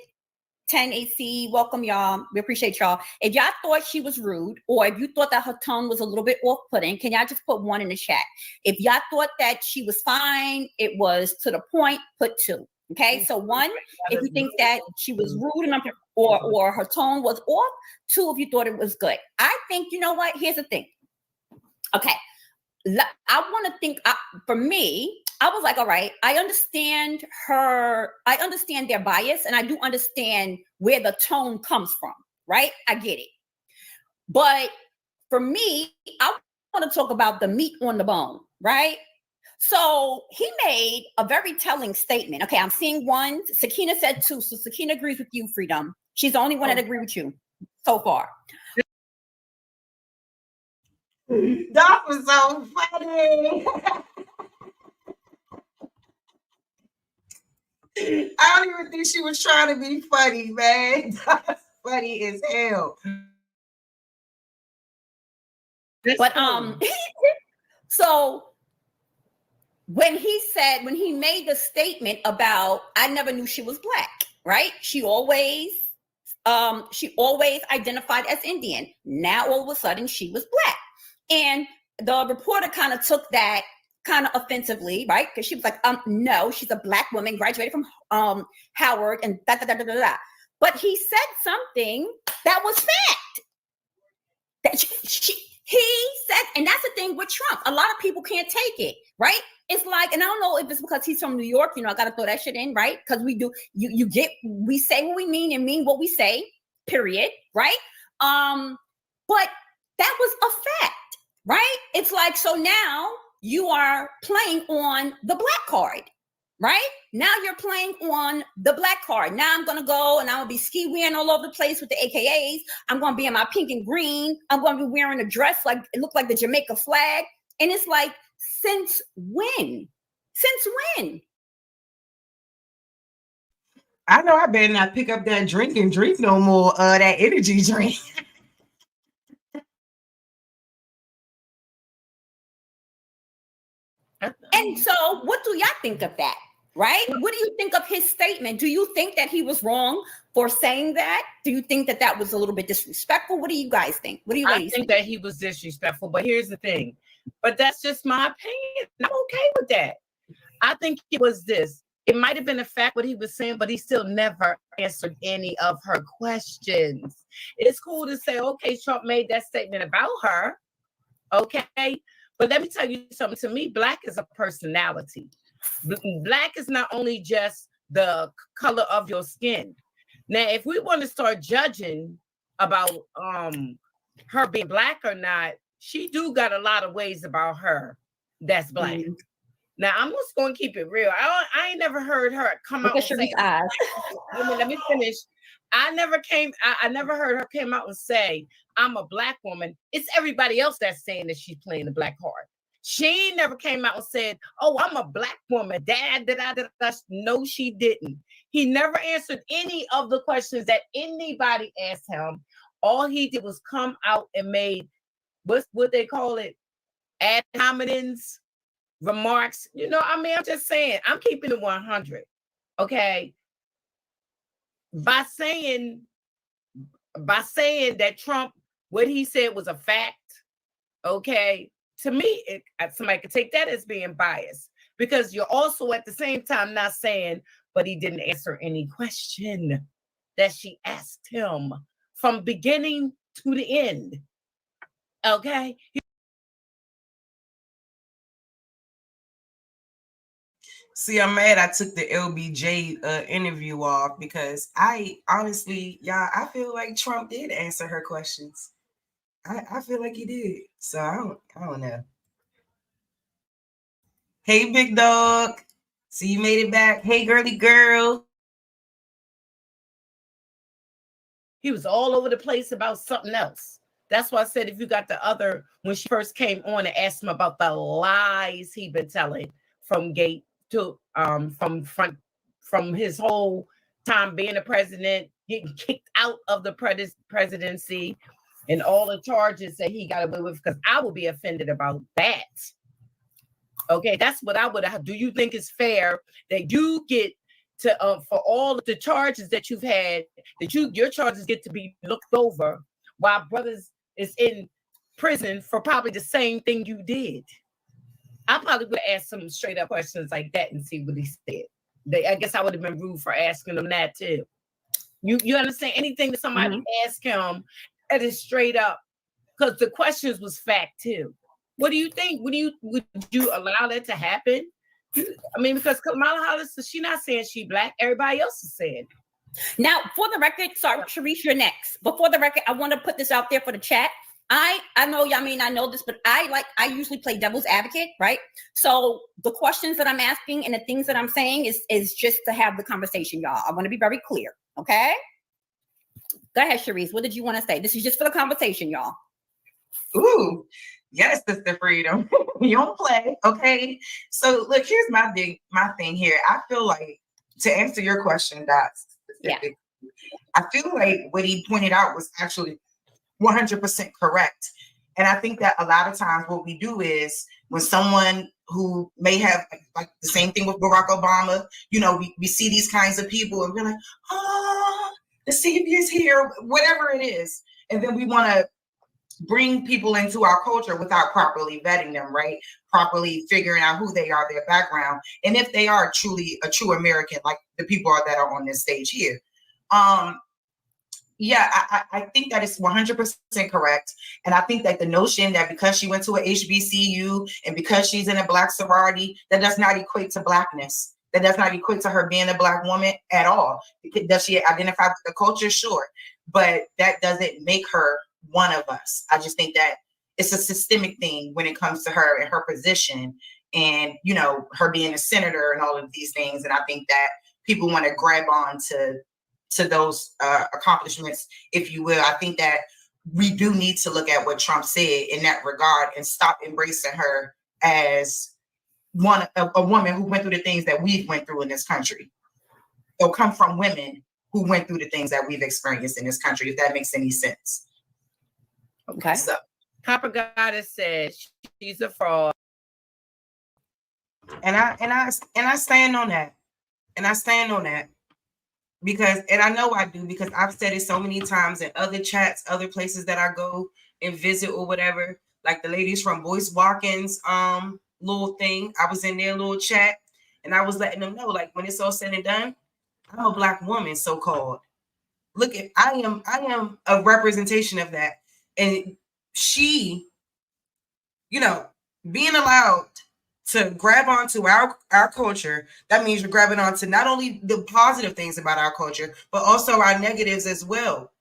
10AC, welcome y'all. We appreciate y'all. If y'all thought she was rude, or if you thought that her tone was a little bit off-putting, can y'all just put 1 in the chat? If y'all thought that she was fine, it was to the point, put 2. Okay, so 1, if you think that she was rude enough or her tone was off. 2, if you thought it was good. I think, you know what? Here's the thing. Okay, I want to think, for me, I was like, all right, I understand their bias, and I do understand where the tone comes from, right? I get it. But for me, I want to talk about the meat on the bone, right? So he made a very telling statement. Okay, I'm seeing 1. Sakina said 2, so Sakina agrees with you, Freedom. She's the only one that agrees with you so far. That was so funny. I don't even think she was trying to be funny, man. That's funny as hell. But so when he made the statement about, I never knew she was black, right? She always identified as Indian. Now all of a sudden she was black. And the reporter kind of took that kind of offensively, right? Because she was like, no, she's a black woman, graduated from Howard, and da-da-da-da-da-da. But he said something that was fact. That he said, and that's the thing with Trump. A lot of people can't take it, right? It's like, and I don't know if it's because he's from New York, I got to throw that shit in, right? Because we do, we say what we mean and mean what we say, period, right? But that was a fact. Right? It's like, so now you are playing on the black card, right? Now you're playing on the black card. Now I'm going to go and I'm going to be ski-wearing all over the place with the AKAs. I'm going to be in my pink and green. I'm going to be wearing a dress like it looked like the Jamaica flag. And it's like, since when? Since when? I know I better not pick up that drink no more, that energy drink. And so what do y'all think of that, right? What do you think of his statement? Do you think that he was wrong for saying that? Do you think that that was a little bit disrespectful? What do you guys think? What do you I think that he was disrespectful, but here's the thing. But that's just my opinion. I'm okay with that. I think it was this. It might have been a fact what he was saying, but he still never answered any of her questions. It's cool to say, okay, Trump made that statement about her. Okay. But let me tell you something. To me, black is a personality. Black is not only just the color of your skin. Now, if we want to start judging about her being black or not, she do got a lot of ways about her that's black. Mm-hmm. Now, I'm just going to keep it real. I ain't never heard her come out and say, let me finish. I never heard her come out and say, I'm a black woman. It's everybody else that's saying that she's playing the black card. She never came out and said, oh, I'm a black woman. No, she didn't. He never answered any of the questions that anybody asked him. All he did was come out and made, what they call it, ad hominems, remarks. You know, I mean, I'm just saying, I'm keeping it 100. Okay. By saying that Trump, what he said was a fact, okay, to me, somebody could take that as being biased, because you're also at the same time not saying, but he didn't answer any question that she asked him from beginning to the end. Okay. See, I'm mad I took the LBJ interview off, because I honestly, y'all, I feel like Trump did answer her questions. I feel like he did. So I don't know. Hey, big dog. See, you made it back. Hey, girly girl. He was all over the place about something else. That's why I said, if you got the other, when she first came on and asked him about the lies he'd been telling from gate to from his whole time being a president, getting kicked out of the presidency, and all the charges that he got away with, because I would be offended about that. Okay, that's what I would have. Do you think it's fair that you get to for all of the charges that you've had, that your charges get to be looked over while brothers is in prison for probably the same thing you did? I probably would ask some straight up questions like that and see what he said. I guess I would have been rude for asking him that too. You understand? Anything that somebody asked him, that is straight up, because the questions was fact too. What do you think? Would you allow that to happen? I mean, because Kamala Harris, she's not saying she black. Everybody else is saying. Now, for the record, sorry, Sharice, you're next. But for the record, I want to put this out there for the chat. I know y'all may not know this, but I usually play devil's advocate, right? So the questions that I'm asking and the things that I'm saying is just to have the conversation, y'all. I want to be very clear, okay? Go ahead, Sharice. What did you want to say? This is just for the conversation, y'all. Ooh, yes, Sister Freedom. You don't play, okay? So look, here's my thing here. I feel like, to answer your question, Dots, yeah, I feel like what he pointed out was actually 100% correct. And I think that a lot of times what we do is, when someone who may have, like the same thing with Barack Obama, you know, we see these kinds of people and we're like, oh, the savior's here, whatever it is. And then we want to bring people into our culture without properly vetting them, right? Properly figuring out who they are, their background, and if they are truly a true American, like the people that are on this stage here. Yeah, I think that is 100% correct. And I think that the notion that because she went to a HBCU and because she's in a Black sorority, that does not equate to Blackness. That does not equate to her being a Black woman at all. Does she identify with the culture? Sure. But that doesn't make her one of us. I just think that it's a systemic thing when it comes to her and her position, and, you know, her being a senator and all of these things. And I think that people want to grab on to those accomplishments, if you will. I think that we do need to look at what Trump said in that regard and stop embracing her as a woman who went through the things that we've went through in this country, or come from women who went through the things that we've experienced in this country, if that makes any sense. Okay. So Copper Goddess says she's a fraud. And I stand on that. And I stand on that. Because, and I know I do, because I've said it so many times in other chats, other places that I go and visit or whatever, like the ladies from Boyce Watkins little thing. I was in their little chat and I was letting them know, like, when it's all said and done, I'm a Black woman, so-called. Look, I am a representation of that. And she, you know, being allowed to grab onto our culture, that means you're grabbing onto not only the positive things about our culture, but also our negatives as well.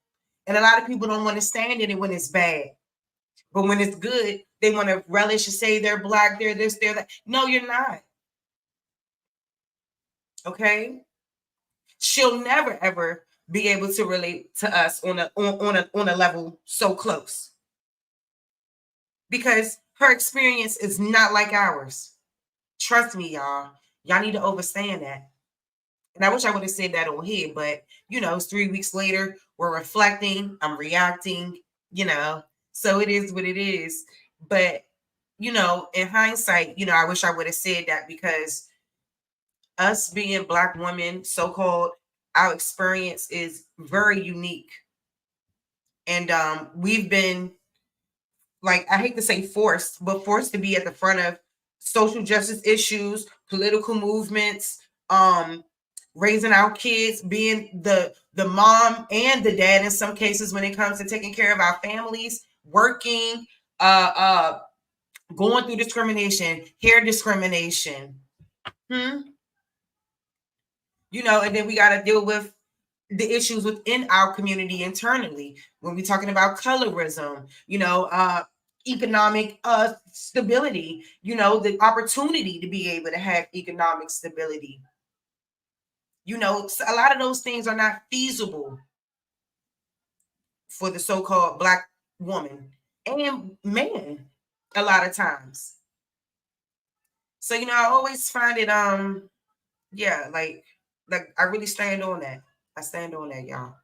And a lot of people don't want to stand in it when it's bad. But when it's good, they want to relish and say they're Black, they're this, they're that. No, you're not. Okay? She'll never, ever be able to relate to us on a level so close, because her experience is not like ours. Trust me, y'all. Y'all need to understand that. And I wish I would have said that on here, but it's 3 weeks later. We're reflecting. I'm reacting. So it is what it is. But in hindsight, I wish I would have said that, because us being Black women, so-called, our experience is very unique. And we've been, like, I hate to say forced to be at the front of social justice issues, political movements, raising our kids, being the mom and the dad in some cases when it comes to taking care of our families, working, going through discrimination, hair discrimination. And then we got to deal with the issues within our community internally when we're talking about colorism, economic stability, the opportunity to be able to have economic stability. So a lot of those things are not feasible for the so-called Black woman and man a lot of times. So, I always find it, like I really stand on that. I stand on that, y'all.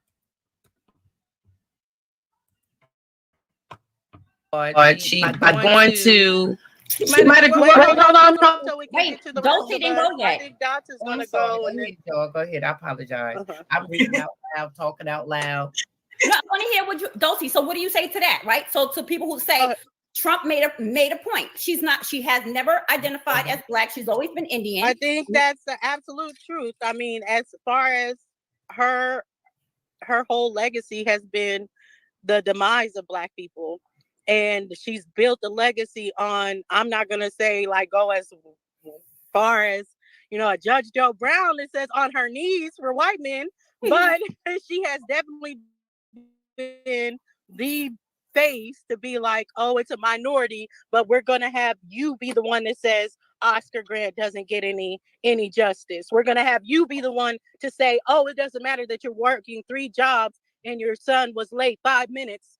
But she going to. She might have gone. So we can get to the rest of didn't go yet. I think Dots is going to go. Go ahead. I apologize. I'm reading out loud, talking out loud. No, I want to hear what Dulcie. So what do you say to that, right? So to people who say Trump made a point. She has never identified as Black. She's always been Indian. I think that's the absolute truth. I mean, as far as her whole legacy has been the demise of Black people. And she's built a legacy on, I'm not going to say like go as far as, a Judge Joe Brown that says on her knees for white men, but she has definitely been the face to be like, oh, it's a minority, but we're going to have you be the one that says Oscar Grant doesn't get any justice. We're going to have you be the one to say, oh, it doesn't matter that you're working 3 jobs and your son was late 5 minutes.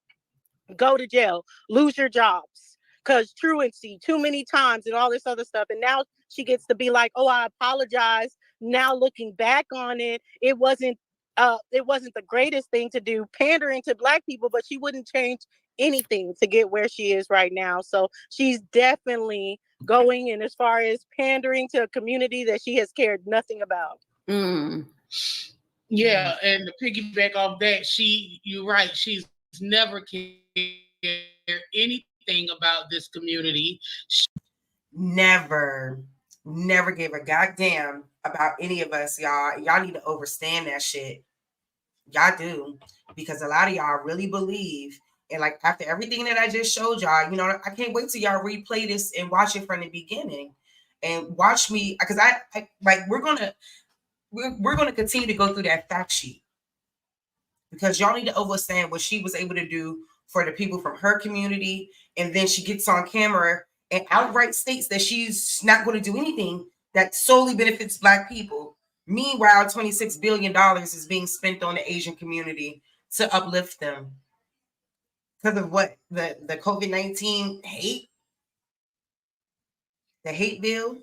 Go to jail, lose your jobs, because truancy too many times and all this other stuff. And now she gets to be like, oh, I apologize. Now looking back on it, it wasn't the greatest thing to do, pandering to Black people, but she wouldn't change anything to get where she is right now. So she's definitely going in as far as pandering to a community that she has cared nothing about. Yeah, and to piggyback off that, you're right, she's never cared anything about this community. Never gave a goddamn about any of us, y'all. Y'all need to understand that shit. Y'all do, because a lot of y'all really believe, and like after everything that I just showed y'all, I can't wait till y'all replay this and watch it from the beginning and watch me, because I like we're gonna continue to go through that fact sheet, because y'all need to understand what she was able to do for the people from her community. And then she gets on camera and outright states that she's not going to do anything that solely benefits Black people. Meanwhile, $26 billion is being spent on the Asian community to uplift them. Because of what? The COVID-19 hate? The hate bill?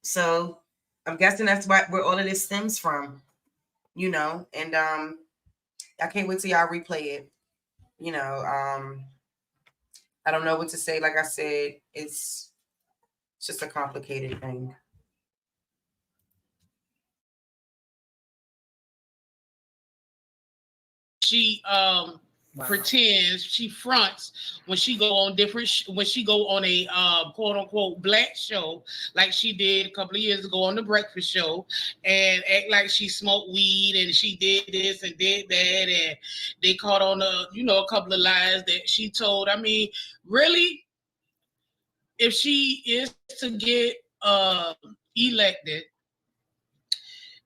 So I'm guessing that's where all of this stems from, and I can't wait till y'all replay it. I don't know what to say. Like I said, it's just a complicated thing. She pretends, she fronts when she go on a quote unquote Black show, like she did a couple of years ago on the Breakfast Show, and act like she smoked weed and she did this and did that, and they caught on a couple of lies that she told. I mean, really, if she is to get elected,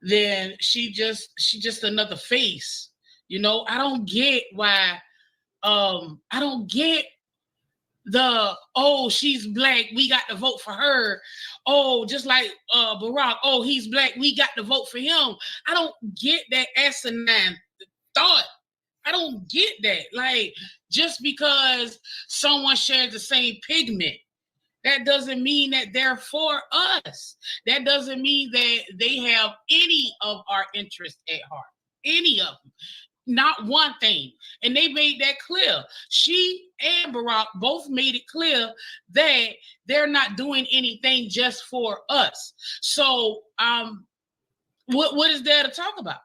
then she just another face. I don't get why. I don't get she's Black, we got to vote for her. Oh, just like Barack, he's Black, we got to vote for him. I don't get that asinine thought. I don't get that. Like, just because someone shares the same pigment, that doesn't mean that they're for us. That doesn't mean that they have any of our interests at heart. Any of them. Not one thing. And they made that clear. She and Barack both made it clear that they're not doing anything just for us. So what is there to talk about?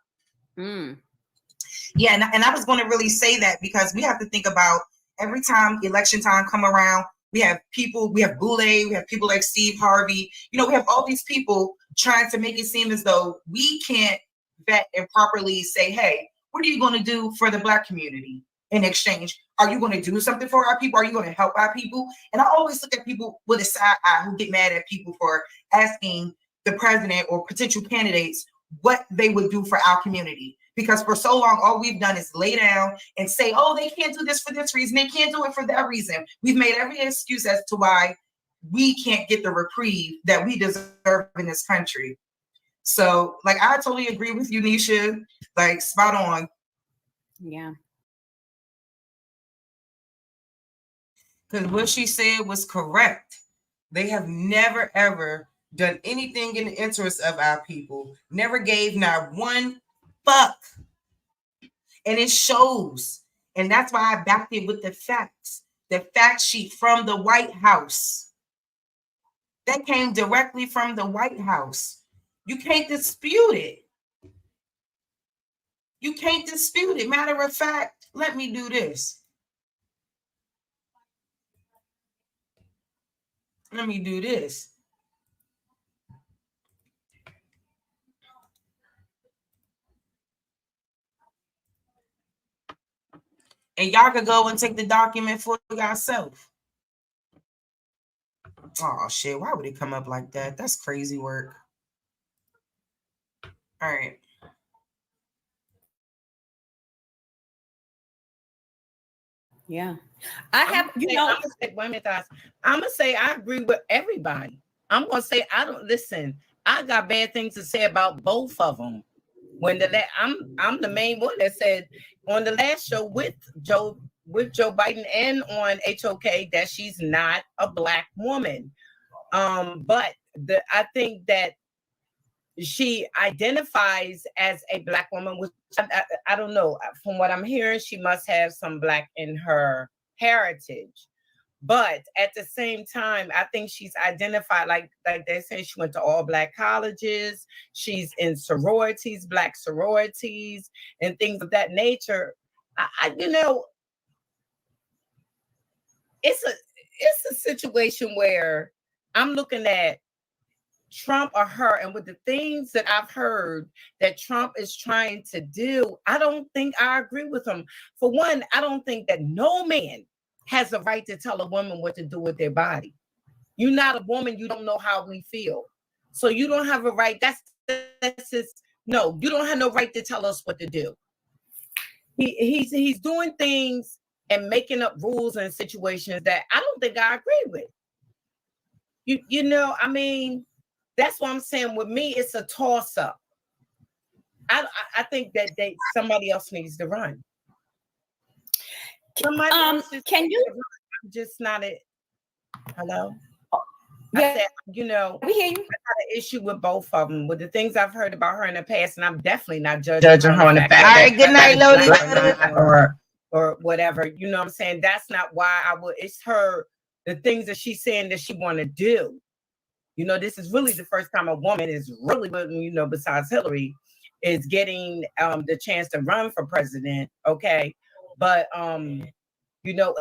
Yeah, and I was going to really say that because we have to think about every time election time come around, we have people, we have Boule, we have people like Steve Harvey, you know, we have all these people trying to make it seem as though we can't vet and properly say, hey, what are you going to do for the Black community in exchange? Are you going to do something for our people? Are you going to help our people? And I always look at people with a side eye who get mad at people for asking the president or potential candidates what they would do for our community. Because for so long, all we've done is lay down and say, oh, they can't do this for this reason. They can't do it for that reason. We've made every excuse as to why we can't get the reprieve that we deserve in this country. So, like, I totally agree with you, Nisha. Like, spot on. Yeah. Because what she said was correct. They have never, ever done anything in the interest of our people. Never gave not one fuck. And it shows. And that's why I backed it with the facts. The fact sheet from the White House. That came directly from the White House. You can't dispute it. You can't dispute it. Matter of fact, let me do this. Let me do this. And y'all could go and take the document for yourself. Oh, shit. Why would it come up like that? That's crazy work. All right. Yeah. I have, you know. I'm going to say I agree with everybody. I'm going to say I don't listen. I got bad things to say about both of them. When I'm the main one that said on the last show with Joe Biden and on HOK that she's not a Black woman. But I think that she identifies as a Black woman, which I don't know. From what I'm hearing, she must have some Black in her heritage. But at the same time, I think she's identified, like they say, she went to all Black colleges. She's in sororities, Black sororities, and things of that nature. You know, it's a situation where I'm looking at Trump or her, and with the things that I've heard that Trump is trying to do, I don't think I agree with him. For one, I don't think that no man has a right to tell a woman what to do with their body. You're not a woman, you don't know how we feel. So you don't have a right. That's just, no, you don't have no right to tell us what to do. He's doing things and making up rules and situations that I don't think I agree with. You know, I mean, that's what I'm saying. With me, it's a toss-up. I think that somebody else needs to run. Somebody else can you? I'm just not it. Hello. Yeah. I said, you know, we hear you. I got an issue with both of them, with the things I've heard about her in the past, and I'm definitely not judging her on the fact. All right, good night, Lodi. Or whatever. You know what I'm saying? That's not why I would. It's her, the things that she's saying that she want to do. You know, this is really the first time a woman is really, you know, besides Hillary, is getting the chance to run for president. Okay. But, you know,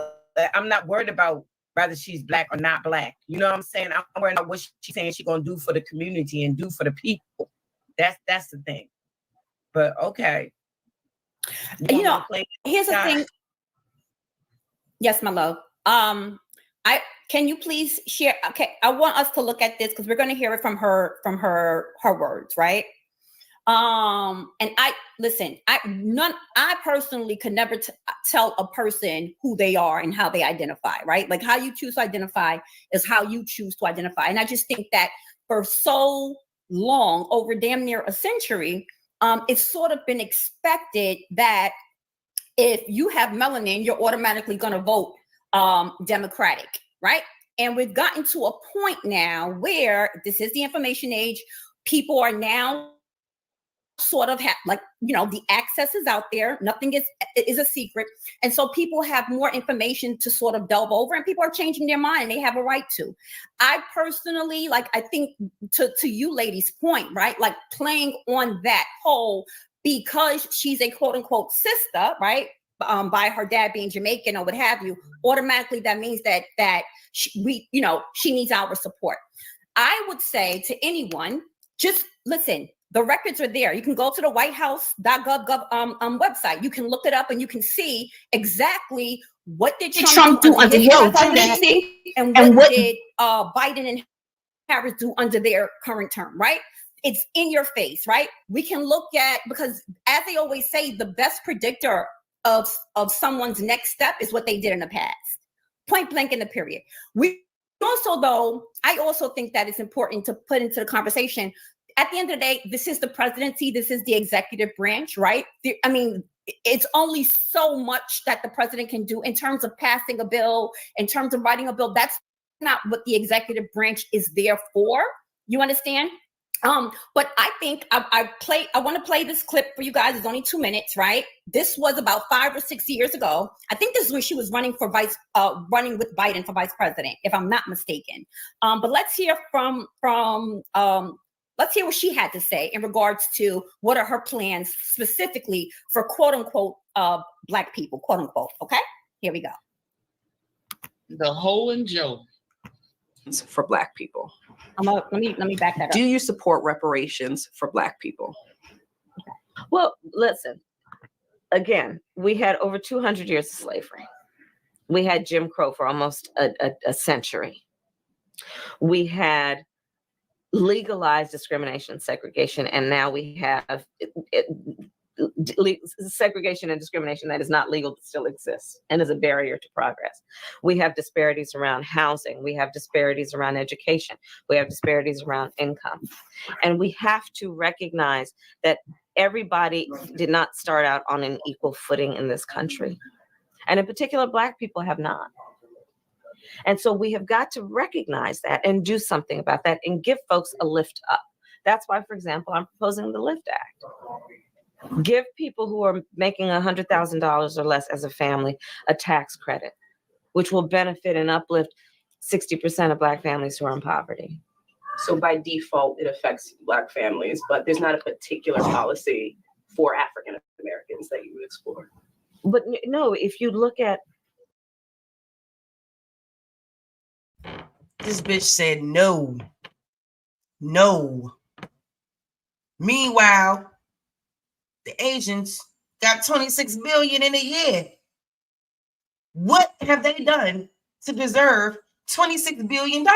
I'm not worried about whether she's Black or not Black. You know what I'm saying? I'm worried about what she's saying she's going to do for the community and do for the people. That's the thing. But, okay. You know, here's the thing. Yes, my love. Can you please share? Okay, I want us to look at this because we're going to hear it from her words, right? And I personally could never tell a person who they are and how they identify, right? Like how you choose to identify is how you choose to identify. And I just think that for so long, over damn near a century, it's sort of been expected that if you have melanin, you're automatically going to vote Democratic, right? And we've gotten to a point now where this is the information age. People are now sort of like, you know, the access is out there. Nothing is a secret. And so people have more information to sort of delve over, and people are changing their mind, and they have a right to. I personally, like, I think to you ladies' point, right? Like playing on that whole, because she's a quote unquote sister, right? By her dad being Jamaican or what have you, automatically that means that she needs our support. I would say to anyone, just listen. The records are there. You can go to the whitehouse.gov website. You can look it up and you can see exactly what did Trump do under his presidency and what did Biden and Harris do under their current term, right? It's in your face, right? We can look at, because as they always say, the best predictor of someone's next step is what they did in the past. Point blank in the period. We also, though, I also think that it's important to put into the conversation, at the end of the day, this is the presidency, this is the executive branch, right? I mean, it's only so much that the president can do in terms of passing a bill, in terms of writing a bill. That's not what the executive branch is there for. You understand? But I think I want to play this clip for you guys. It's only 2 minutes, right? This was about 5 or 6 years ago. I think this is when she was running with Biden for vice president, if I'm not mistaken. But let's hear let's hear what she had to say in regards to what are her plans specifically for quote unquote Black people, quote unquote. Okay, here we go. The whole and Joe. For Black people. Let me back that up. Do you support reparations for Black people? Okay. Well, listen, again, we had over 200 years of slavery. We had Jim Crow for almost a century. We had legalized discrimination, segregation, and now we have segregation and discrimination that is not legal but still exists and is a barrier to progress. We have disparities around housing. We have disparities around education. We have disparities around income. And we have to recognize that everybody did not start out on an equal footing in this country. And in particular, Black people have not. And so we have got to recognize that and do something about that and give folks a lift up. That's why, for example, I'm proposing the LIFT Act. Give people who are making $100,000 or less as a family a tax credit, which will benefit and uplift 60% of Black families who are in poverty. So by default, it affects Black families, but there's not a particular policy for African Americans that you would explore. But no, if you look at this bitch said no. No. Meanwhile, the Asians got 26 billion in a year. What have they done to deserve $26 billion?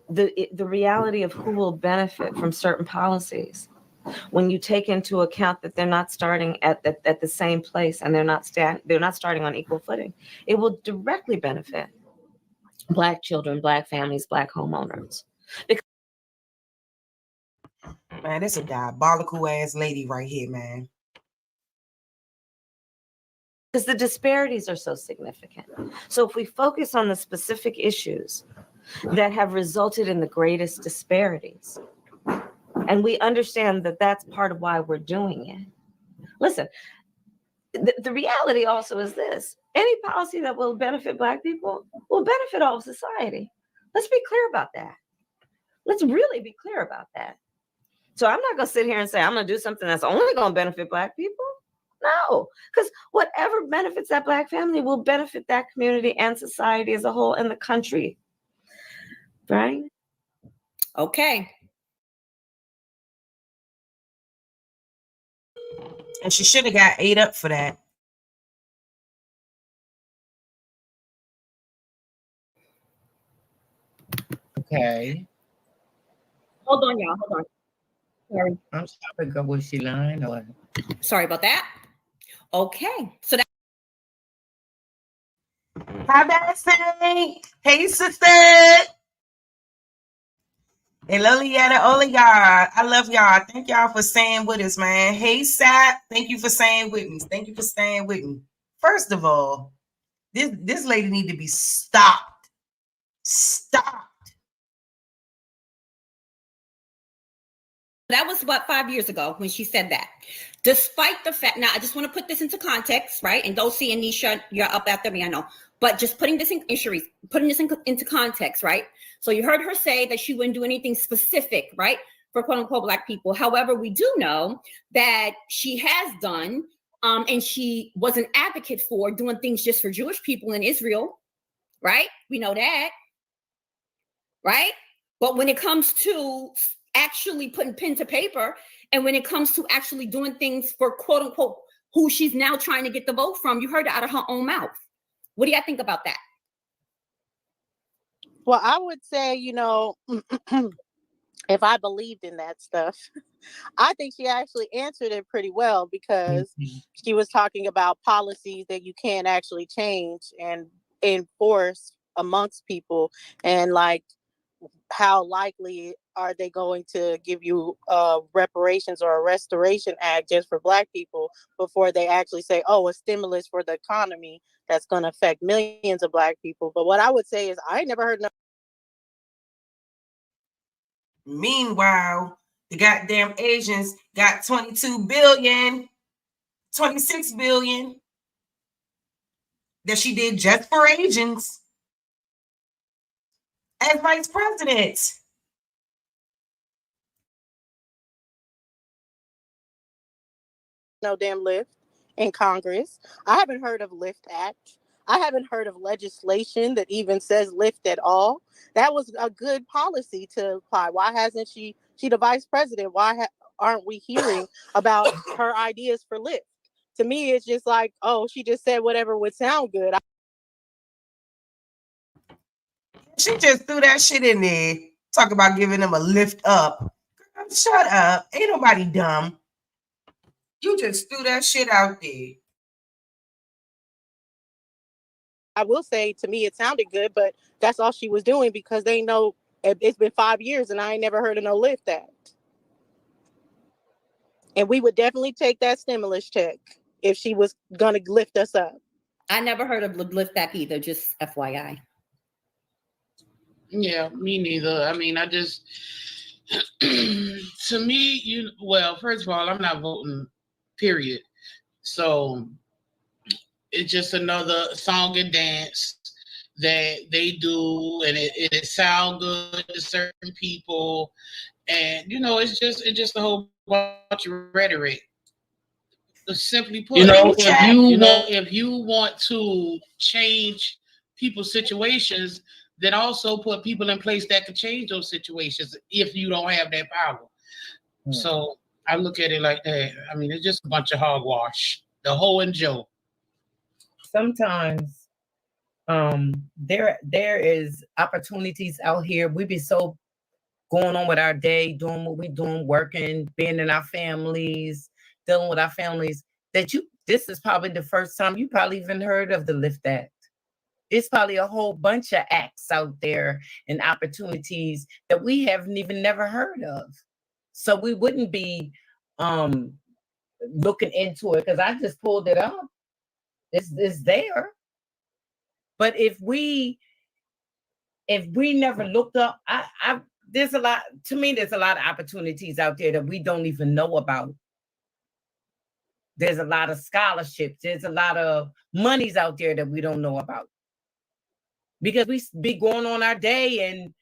The reality of who will benefit from certain policies, when you take into account that they're not starting at the same place and they're not starting on equal footing, it will directly benefit Black children, Black families, Black homeowners. Man, that's a diabolical ass lady right here, man. Because the disparities are so significant. So if we focus on the specific issues that have resulted in the greatest disparities, and we understand that that's part of why we're doing it. Listen, the reality also is this: any policy that will benefit Black people will benefit all of society. Let's be clear about that. Let's really be clear about that. So I'm not going to sit here and say I'm going to do something that's only going to benefit Black people. No, because whatever benefits that Black family will benefit that community and society as a whole and the country. Right? Okay. And she should have got ate up for that. Okay. Hold on, y'all. Hold on. Sorry. I'm sorry, was she lying or? Sorry about that. Okay. So that. Hi, Bessie. Hey, sister. And Liliana, all of y'all. I love y'all. Thank y'all for staying with us, man. Hey, Sap. Thank you for staying with me. Thank you for staying with me. First of all, this lady need to be stopped. Stop. That was about 5 years ago when she said that. Despite the fact, now I just want to put this into context, right? And don't see Anisha, you're up after me, I know. But just putting this into context, right? So you heard her say that she wouldn't do anything specific, right? For quote unquote Black people. However, we do know that she has done, and she was an advocate for doing things just for Jewish people in Israel, right? We know that, right? But when it comes to actually putting pen to paper, and when it comes to actually doing things for quote unquote who she's now trying to get the vote from, you heard it out of her own mouth. What do you think about that? Well, I would say, if I believed in that stuff, I think she actually answered it pretty well, because she was talking about policies that you can't actually change and enforce amongst people, and like, how likely are they going to give you reparations or a restoration act just for Black people before they actually say, oh, a stimulus for the economy that's going to affect millions of Black people. But what I would say is, I ain't never heard no. Meanwhile, the goddamn Asians got 22 billion, 26 billion that she did just for Asians as vice president. No damn lift in Congress. I haven't heard of Lift Act. I haven't heard of legislation that even says lift at all. That was a good policy to apply. Why hasn't she the vice president? Why aren't we hearing about her ideas for lift? To me, it's just like, oh, she just said whatever would sound good. She just threw that shit in there. Talk about giving them a lift up. Shut up. Ain't nobody dumb. You just threw that shit out there. I will say, to me, it sounded good, but that's all she was doing, because they know it's been 5 years and I ain't never heard of no Lift Act. And we would definitely take that stimulus check if she was going to lift us up. I never heard of Lift Act either, just FYI. Yeah, me neither. I mean, I just, to me, well, first of all, I'm not voting, period. So it's just another song and dance that they do, and it sounds good to certain people, and it's just a whole bunch of rhetoric. Simply put, if you want to change people's situations, then also put people in place that can change those situations if you don't have that power. So I look at it like that. I mean, it's just a bunch of hogwash. The Ho and Joe. Sometimes there is opportunities out here. We be so going on with our day, doing what we doing, working, being in our families, dealing with our families, that this is probably the first time you probably even heard of the Lift Act. It's probably a whole bunch of acts out there and opportunities that we haven't even never heard of. So we wouldn't be looking into it, because I just pulled it up. It's there. But if we never looked up, there's a lot of opportunities out there that we don't even know about. There's a lot of scholarships. There's a lot of monies out there that we don't know about, because we be going on our day and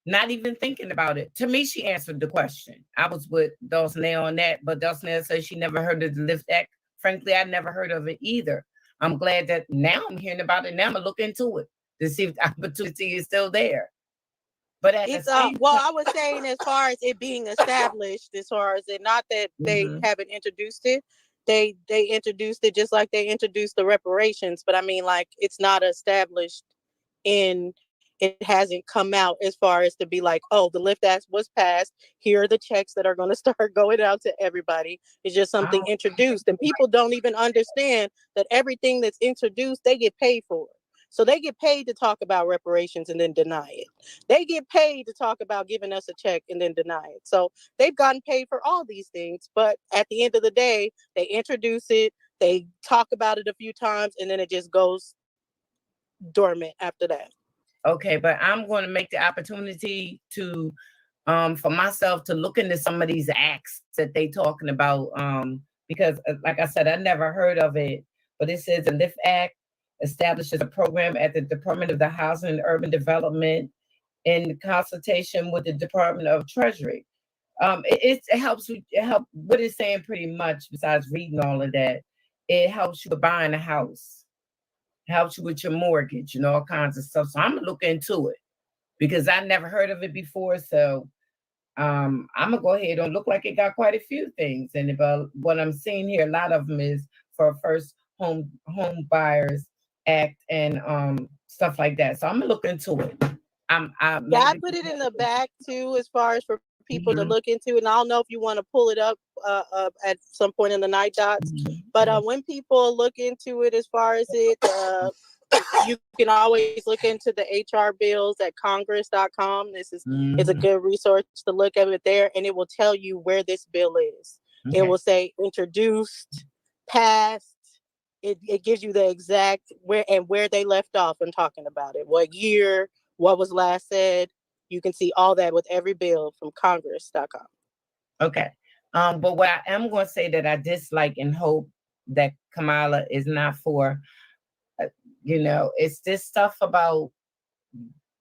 not even thinking about it. To me, she answered the question. I was with Dulcinea on that, but Dulcinea says she never heard of the Lift Act. Frankly, I never heard of it either. I'm glad that now I'm hearing about it. Now I'm gonna look into it to see if the opportunity is still there. But it's I was saying, as far as it being established, as far as it, not that they haven't introduced it, they introduced it just like they introduced the reparations. But I mean, like, it's not established it hasn't come out as far as to be like, oh, the Lift Act was passed. Here are the checks that are going to start going out to everybody. It's just something introduced, and people don't even understand that everything that's introduced, they get paid for. So they get paid to talk about reparations and then deny it. They get paid to talk about giving us a check and then deny it. So they've gotten paid for all these things. But at the end of the day, they introduce it, they talk about it a few times, and then it just goes dormant after that. Okay, but I'm going to make the opportunity to, for myself to look into some of these acts that they talking about, because like I said, I never heard of it, but it says the LIFT Act establishes a program at the Department of the Housing and Urban Development in consultation with the Department of Treasury. It helps what it's saying pretty much, besides reading all of that, it helps you with buying a house. Helps you with your mortgage and all kinds of stuff. So I'm gonna look into it because I never heard of it before. So I'm gonna go ahead and look like it got quite a few things. And if what I'm seeing here, a lot of them is for first home buyers act and stuff like that. So I'm gonna look into it. I put it in the back too, as far as for people to look into. And I don't know if you want to pull it up at some point in the night dots. But when people look into it, as far as it, you can always look into the HR bills at congress.com. This is it's a good resource to look at it there, and it will tell you where this bill is. Okay. It will say introduced, passed. It gives you the exact where they left off in talking about it, what year, what was last said. You can see all that with every bill from congress.com. Okay. But what I am going to say that I dislike and hope that Kamala is not for, it's this stuff about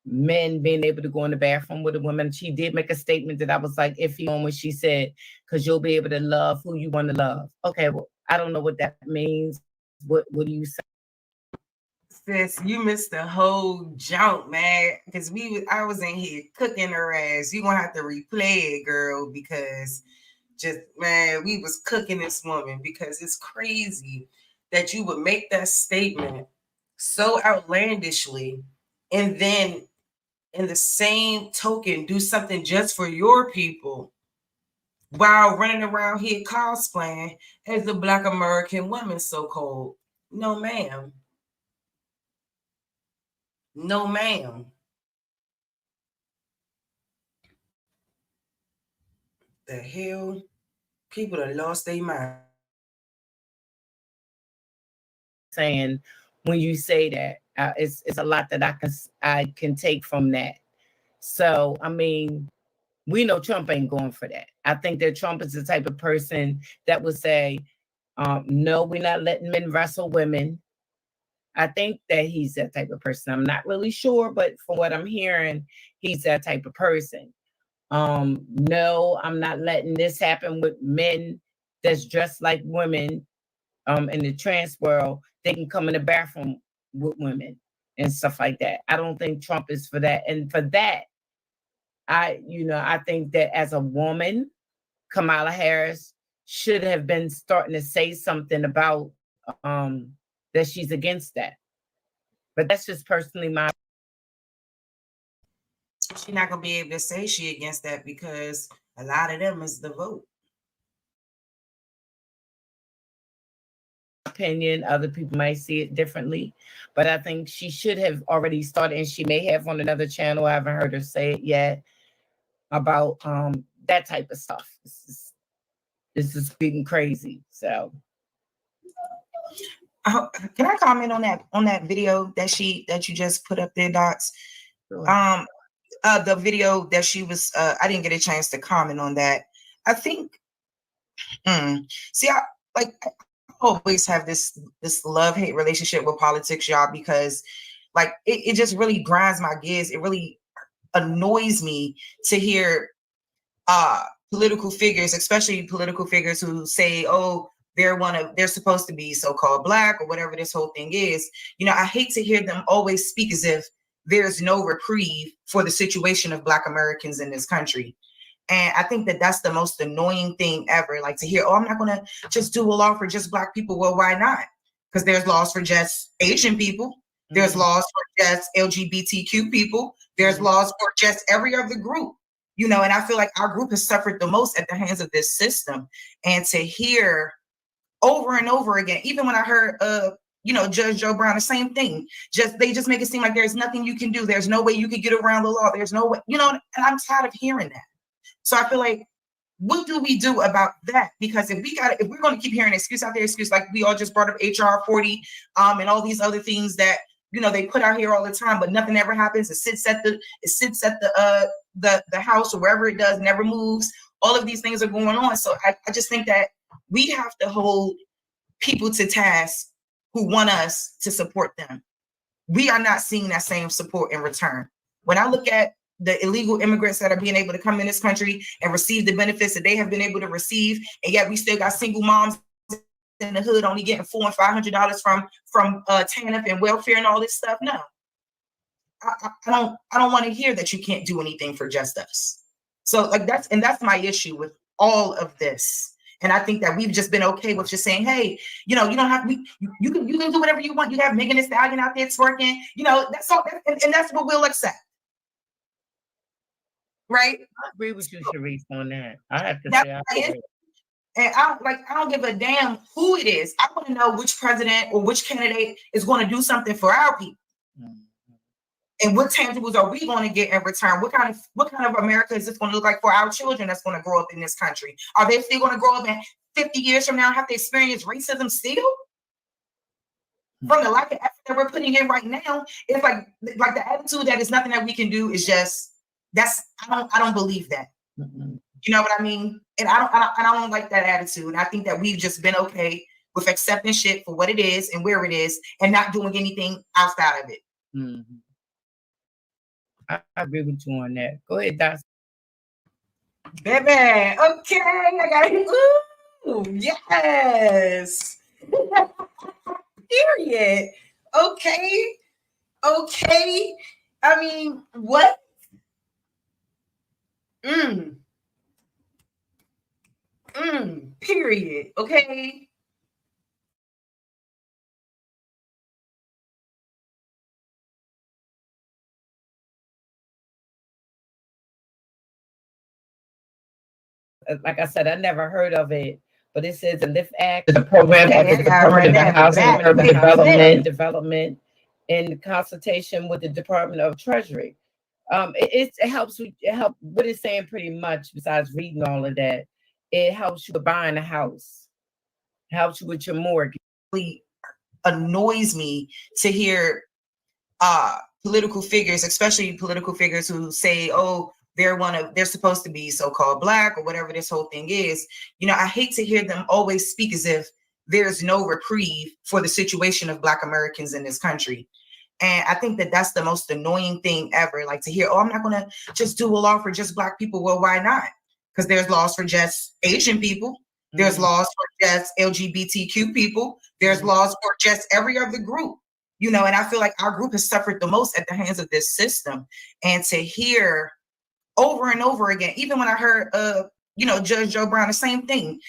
men being able to go in the bathroom with a woman. She did make a statement that I was like iffy on when she said, because you'll be able to love who you want to love. Okay, well, I don't know what that means. What do you say? Sis, you missed the whole jump, man. Because I was in here cooking her ass. You gonna have to replay it, girl, because we was cooking this woman, because it's crazy that you would make that statement so outlandishly and then in the same token do something just for your people while running around here cosplaying as the Black American woman, so-called. No, ma'am. No, ma'am. The hell? People that lost their mind. Saying when you say that, it's a lot that I can take from that. So, I mean, we know Trump ain't going for that. I think that Trump is the type of person that would say, no, we're not letting men wrestle women. I think that he's that type of person. I'm not really sure, but from what I'm hearing, he's that type of person. No, I'm not letting this happen with men that's dressed like women in the trans world. They can come in the bathroom with women and stuff like that. I don't think Trump is for that. And for that, I think that as a woman, Kamala Harris should have been starting to say something about that she's against that. But that's just personally my. She's not gonna be able to say she against that because a lot of them is the vote. Opinion, other people might see it differently, but I think she should have already started, and she may have on another channel. I haven't heard her say it yet about that type of stuff. This is getting crazy. So can I comment on that video that you just put up there, Dots? Sure. The video that she was I didn't get a chance to comment on that. I think see, I always have this love-hate relationship with politics, y'all, because like it just really grinds my gears. It really annoys me to hear political figures, especially political figures who say, oh, they're supposed to be so-called Black or whatever this whole thing is. I hate to hear them always speak as if there's no reprieve for the situation of Black Americans in this country. And I think that that's the most annoying thing ever. Like to hear, oh, I'm not going to just do a law for just Black people. Well, why not? Because there's laws for just Asian people. There's laws for just LGBTQ people. There's laws for just every other group. And I feel like our group has suffered the most at the hands of this system. And to hear over and over again, even when I heard Judge Joe Brown, the same thing. They just make it seem like there's nothing you can do. There's no way you could get around the law. There's no way, and I'm tired of hearing that. So I feel like, what do we do about that? Because if we're going to keep hearing excuse out there, excuse, like we all just brought up HR 40, and all these other things that they put out here all the time, but nothing ever happens. It sits at the House or wherever it does, never moves. All of these things are going on. So I just think that we have to hold people to task who want us to support them. We are not seeing that same support in return. When I look at the illegal immigrants that are being able to come in this country and receive the benefits that they have been able to receive, and yet we still got single moms in the hood only getting $400 and $500 from TANF and welfare and all this stuff. No, I don't want to hear that you can't do anything for just us. So that's my issue with all of this. And I think that we've just been okay with just saying, hey, you don't have you can do whatever you want. You have Megan Thee Stallion out there twerking, that's all, and that's what we'll accept. Right? I agree with you, Sharice, on that. I have to say, and I don't give a damn who it is. I want to know which president or which candidate is going to do something for our people. And what tangibles are we going to get in return? What kind of America is this going to look like for our children that's going to grow up in this country? Are they still going to grow up in 50 years from now and have to experience racism still? From the lack of effort that we're putting in right now, it's like the attitude that is nothing that we can do is just, I don't believe that. You know what I mean? And I don't like that attitude. And I think that we've just been okay with accepting shit for what it is and where it is and not doing anything outside of it. Mm-hmm. I agree with you on that. Go ahead, Doc. Baby, okay, I got it. Ooh, yes. Period. Okay. I mean, what? Period. Okay. Like I said, I never heard of it, but it says the LIFT Act is a program of the Department of Housing and Urban Development in consultation with the Department of Treasury. It helps. What it's saying pretty much, besides reading all of that, it helps you buying a house, helps you with your mortgage. It really annoys me to hear political figures, especially political figures who say, oh, they're supposed to be so-called Black or whatever this whole thing is. I hate to hear them always speak as if there's no reprieve for the situation of Black Americans in this country. And I think that that's the most annoying thing ever. Like to hear, oh, I'm not going to just do a law for just Black people. Well, why not? Because there's laws for just Asian people. There's laws for just LGBTQ people. There's laws for just every other group. And I feel like our group has suffered the most at the hands of this system. And to hear over and over again, even when I heard Judge Joe Brown, the same thing.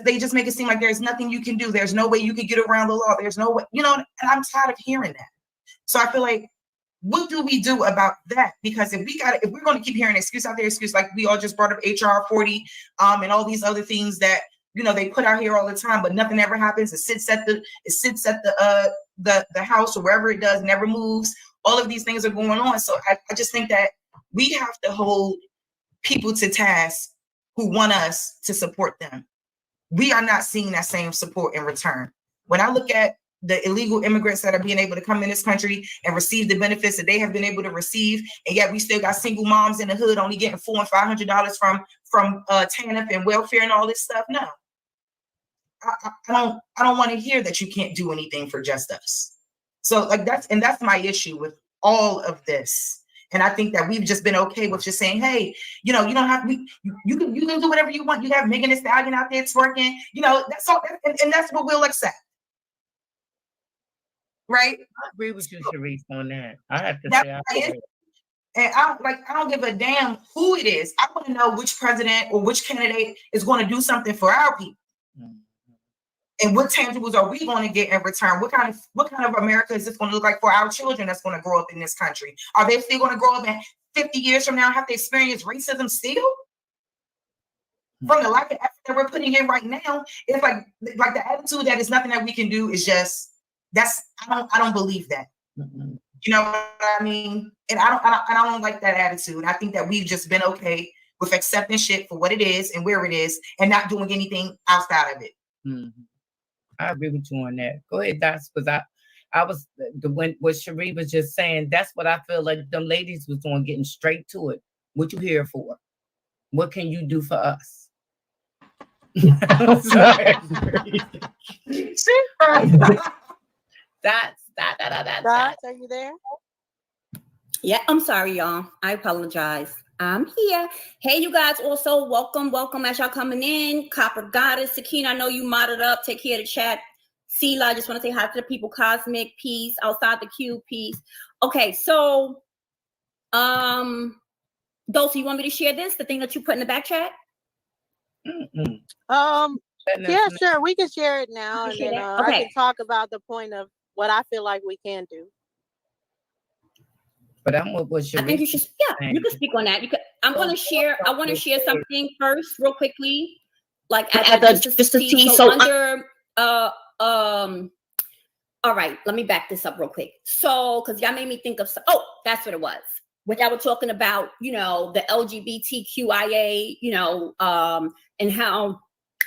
They just make it seem like there's nothing you can do. There's no way you could get around the law. There's no way, and I'm tired of hearing that. So I feel like, what do we do about that? Because if we're going to keep hearing excuse out there, excuse, like we all just brought up HR 40, and all these other things that they put out here all the time, but nothing ever happens. It sits at the House or wherever it does, never moves. All of these things are going on. So I just think that we have to hold people to task who want us to support them. We are not seeing that same support in return. When I look at the illegal immigrants that are being able to come in this country and receive the benefits that they have been able to receive, and yet we still got single moms in the hood only getting $400 and $500 from TANF and welfare and all this stuff. No, I don't want to hear that you can't do anything for just us. So that's my issue with all of this. And I think that we've just been okay with just saying, hey, you don't have you can do whatever you want. You have Megan Thee Stallion out there twerking, that's all, and that's what we'll accept. Right? I agree with you, Sharice, on that. I have to say, and I don't give a damn who it is. I want to know which president or which candidate is going to do something for our people. And what tangibles are we going to get in return? What kind of America is this going to look like for our children that's going to grow up in this country? Are they still going to grow up in 50 years from now and have to experience racism still? From the lack of effort that we're putting in right now, it's like the attitude that is nothing that we can do is just, I don't believe that. Mm-hmm. You know what I mean? And I don't like that attitude. I think that we've just been okay with accepting shit for what it is and where it is and not doing anything outside of it. Mm-hmm. I agree with you on that. Go ahead, Docs, because I was what Cherie was just saying. That's what I feel like them ladies was doing, getting straight to it. What you here for? What can you do for us? Sorry. Dots, are you there? Yeah, I'm sorry, y'all. I apologize. I'm here. Hey, you guys, also welcome as y'all coming in. Copper Goddess, Sakina, I know you modded up. Take care of the chat. Sela, I just want to say hi to the people. Cosmic, peace. Outside the queue, peace. Okay, so, Dulce, you want me to share this? The thing that you put in the back chat? Yeah, sure. We can share it now, and then Okay. I can talk about the point of what I feel like we can do. But I'm what I think you should. Yeah, you can speak on that. I'm gonna share. I want to share something first, real quickly, like just to see. So under all right, let me back this up real quick. So, because y'all made me think of that's what it was. When y'all were talking about, the LGBTQIA, and how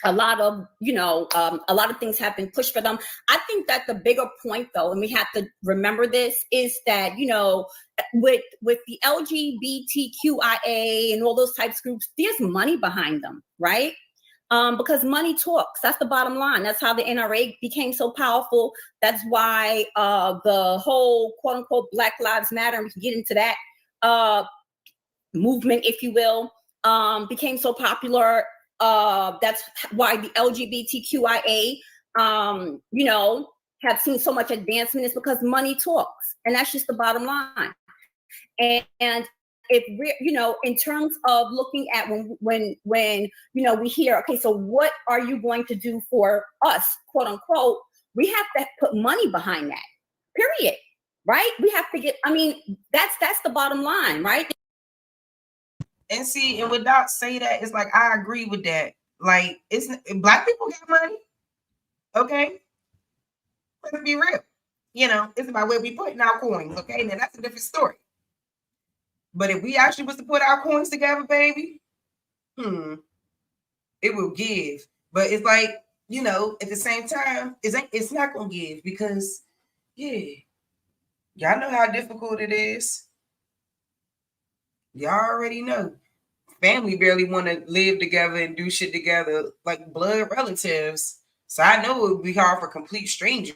a lot of things have been pushed for them. I think that the bigger point, though, and we have to remember this, is that, with the LGBTQIA and all those types of groups, there's money behind them, right? Because money talks. That's the bottom line. That's how the NRA became so powerful. That's why the whole quote unquote Black Lives Matter, and we can get into that movement, if you will, became so popular. That's why the LGBTQIA, have seen so much advancement, is because money talks. And that's just the bottom line. And if we're, in terms of looking at when we hear, okay, so what are you going to do for us, quote unquote, we have to put money behind that, period. Right? We have to that's the bottom line, right? And see, and without say that, it's like, I agree with that. Like, Black people got money. Okay. Let's be real. It's about where we putting our coins. Okay. Now that's a different story. But if we actually was to put our coins together, baby, it will give. But it's like, at the same time, it's not gonna give because, y'all know how difficult it is. Y'all already know. Family barely want to live together and do shit together like blood relatives. So I know it would be hard for complete strangers.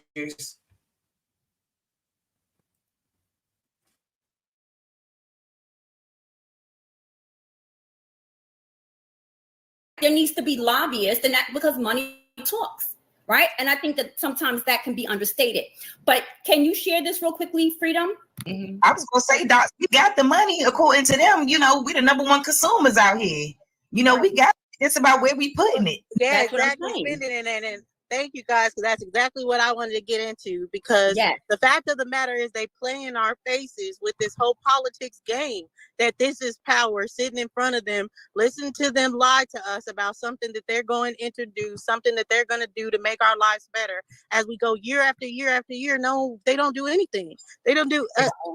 There needs to be lobbyists, and that because money talks, right? And I think that sometimes that can be understated. But can you share this real quickly, Freedom? Mm-hmm. I was gonna say, Doc, we got the money according to them. We the number one consumers out here. We got it's about where we putting it. Yeah, That's exactly. Spending it, and thank you guys, because that's exactly what I wanted to get into. Because the fact of the matter is, they play in our faces with this whole politics game. That this is power sitting in front of them. Listen to them lie to us about something that they're going to introduce, something that they're going to do to make our lives better. As we go year after year after year, no, they don't do anything. They don't do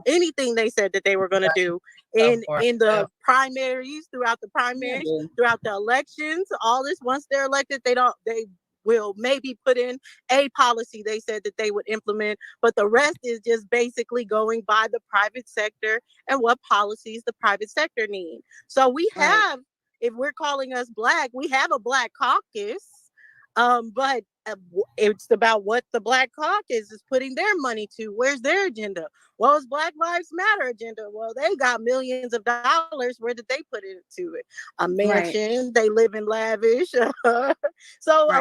anything they said that they were going to do in the primaries, throughout the primaries, throughout the elections. All this, once they're elected, they will maybe put in a policy they said that they would implement, but the rest is just basically going by the private sector and what policies the private sector need. So we have, if we're calling us Black, we have a Black caucus, but it's about what the Black caucus is putting their money to. Where's their agenda? What was Black Lives Matter agenda? Well, they got millions of dollars. Where did they put it to? A mansion. They live in lavish. So a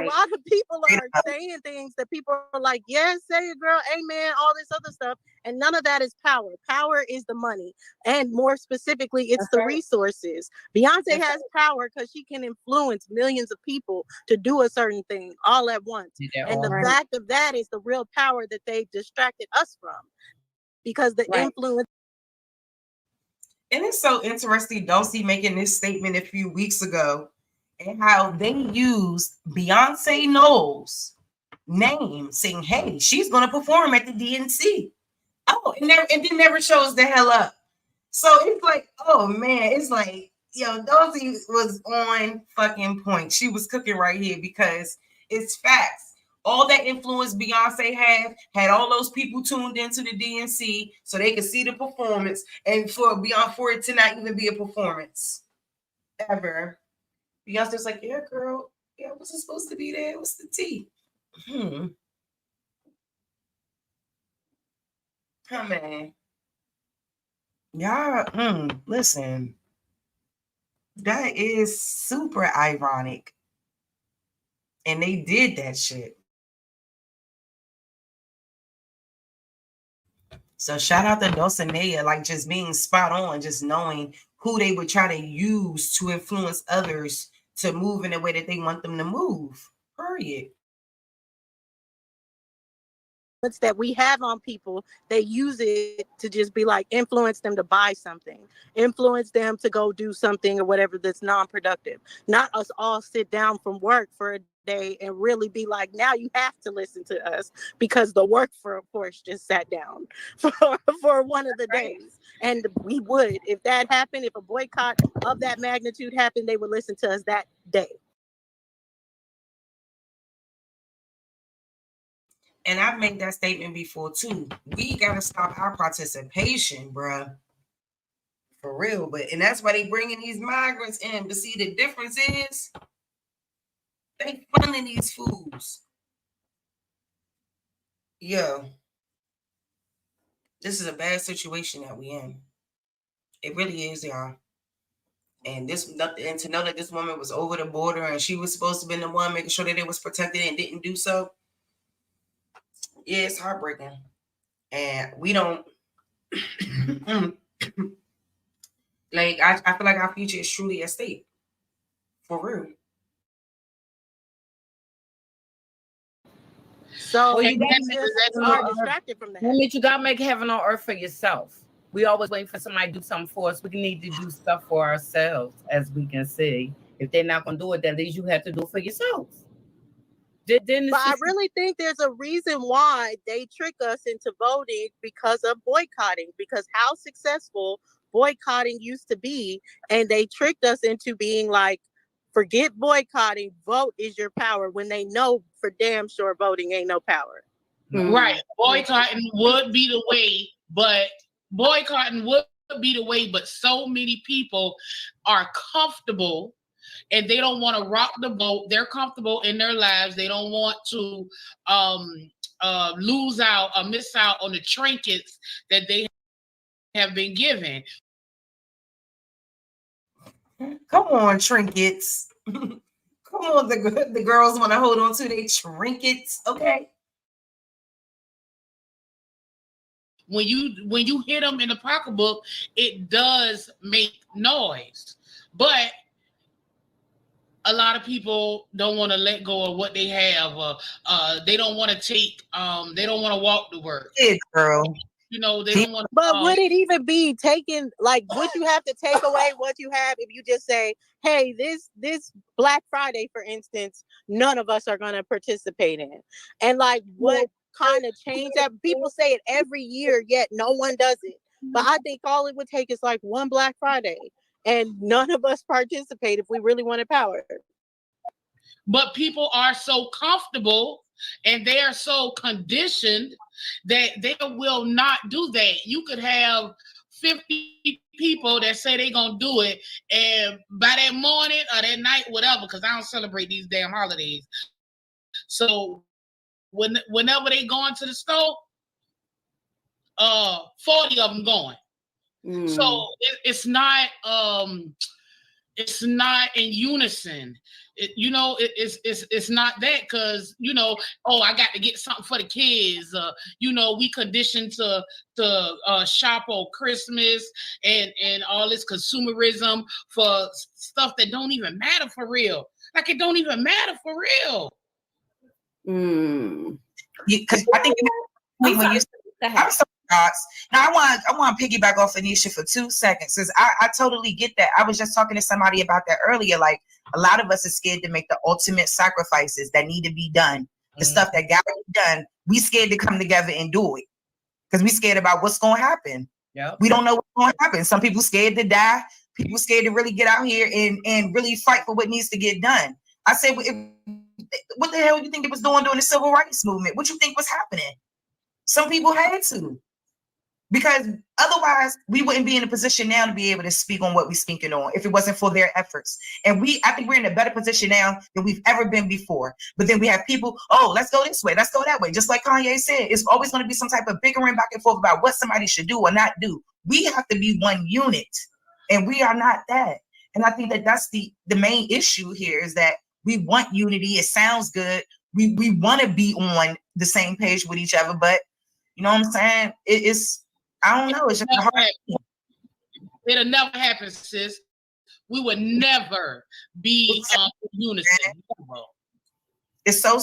lot of people are saying things that people are like, yes, say it, girl, amen, all this other stuff. And none of that is power. Power is the money. And more specifically, it's the resources. Beyonce has power because she can influence millions of people to do a certain thing all at once. And the fact of that is the real power that they've distracted us from. Because the influence. And it's so interesting, Dulcie making this statement a few weeks ago, and how they used Beyonce Knowles name, saying, hey, she's going to perform at the DNC. Oh, and then never shows the hell up. So it's like, oh man, it's like, yo, Dosey was on fucking point. She was cooking right here because it's facts. All that influence Beyonce had all those people tuned into the DNC so they could see the performance, and for it to not even be a performance ever. Beyonce's like, yeah, girl, yeah, what's it supposed to be there? What's the tea? Come on. Y'all, listen. That is super ironic. And they did that shit. So shout out to Dulcinea, like just being spot on, just knowing who they would try to use to influence others to move in the way that they want them to move. Period. That we have on people, they use it to just be like influence them to buy something, influence them to go do something or whatever that's non-productive. Not us all sit down from work for a day and really be like, now you have to listen to us because the workforce just sat down for one of the days. And we would, if that happened, if a boycott of that magnitude happened, they would listen to us that day. And I've made that statement before too. We gotta stop our participation, bruh. For real. And that's why they bringing these migrants in. But see, the difference is they funding these fools. Yo, this is a bad situation that we in. It really is, y'all. And to know that this woman was over the border and she was supposed to be the one making sure that it was protected and didn't do so. Yeah, it's heartbreaking. And we don't like I feel like our future is truly at stake. For real. So you are distracted from that. You gotta make heaven on earth for yourself. We always wait for somebody to do something for us. We need to do stuff for ourselves, as we can see. If they're not gonna do it, then at least you have to do it for yourself. But I really think there's a reason why they trick us into voting because of boycotting, because how successful boycotting used to be, and they tricked us into being like, forget boycotting, vote is your power, when they know for damn sure voting ain't no power. Right. Boycotting would be the way, but so many people are comfortable and they don't want to rock the boat. They're comfortable in their lives. They don't want to lose out or miss out on the trinkets that they have been given. Come on, trinkets. Come on, the girls want to hold on to their trinkets, okay? When you hit them in the pocketbook, it does make noise, but a lot of people don't want to let go of what they have. They don't want to take. They don't want to walk to work. Hey, girl. You know, they don't want to. But would it even be taken? Like, would you have to take away what you have if you just say, "Hey, this Black Friday, for instance, none of us are going to participate in," and like what kind of change that? People say it every year, yet no one does it. But I think all it would take is like one Black Friday, and none of us participate if we really wanted power. But people are so comfortable and they are so conditioned that they will not do that. You could have 50 people that say they're going to do it, and by that morning or that night, whatever, because I don't celebrate these damn holidays. So whenever they go into the store, 40 of them going. So it's not in unison. It's not that, because I got to get something for the kids. We conditioned to shop on Christmas and all this consumerism for stuff that don't even matter for real. Like, it don't even matter for real. Because I think when you I'm sorry, thoughts. Now I want to piggyback off Anisha for 2 seconds, because I totally get that. I was just talking to somebody about that earlier. Like, a lot of us are scared to make the ultimate sacrifices that need to be done the stuff that got done, we scared to come together and do it because we scared about what's going to happen. Yep. We don't know what's going to happen. Some people scared to die. People scared to really get out here and really fight for what needs to get done. I said, what the hell do you think it was doing during the civil rights movement? What you think was happening? Some people had to, because otherwise we wouldn't be in a position now to be able to speak on what we're speaking on if it wasn't for their efforts. And I think we're in a better position now than we've ever been before. But then we have people, oh, let's go this way, let's go that way. Just like Kanye said, it's always going to be some type of bickering back and forth about what somebody should do or not do. We have to be one unit, and we are not that. And I think that that's the main issue here, is that we want unity. It sounds good. We want to be on the same page with each other, but you know what I'm saying? It's, I don't know. It's just hard. It'll never happen, sis. We would never be in unison. It's so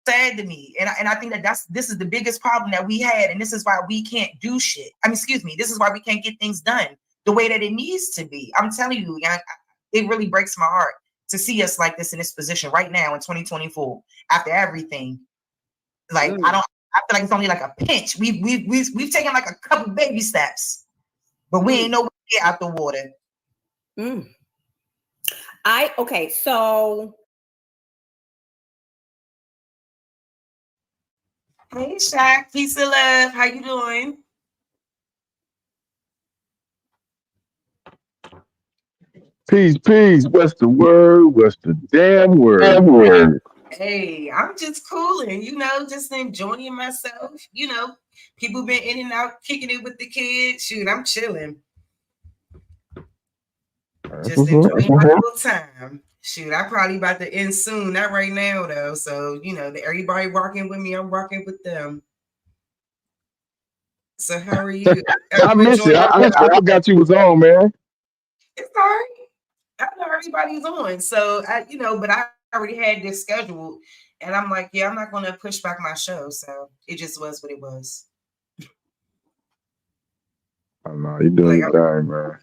sad to me, and I think that this is the biggest problem that we had, and this is why we can't do shit. I mean, excuse me. This is why we can't get things done the way that it needs to be. I'm telling you, it really breaks my heart to see us like this in this position right now in 2024 after everything. Like I feel like it's only like a pinch. We've taken like a couple baby steps, but we ain't know where to get out the water. Okay, so hey Shaq, peace and love. How you doing? Peace. What's the word? What's the damn word? Hey, I'm just cooling, just enjoying myself. People been in and out, kicking it with the kids. Shoot, I'm chilling. Just enjoying my little time. Shoot, I probably about to end soon. Not right now, though. So, everybody rocking with me, I'm rocking with them. So how are you? I missed it. I forgot you was on, man. It's all right. I know everybody's on. So, but I already had this scheduled. And I'm like, yeah, I'm not going to push back my show. So it just was what it was. Oh, no, you're doing your thing, man.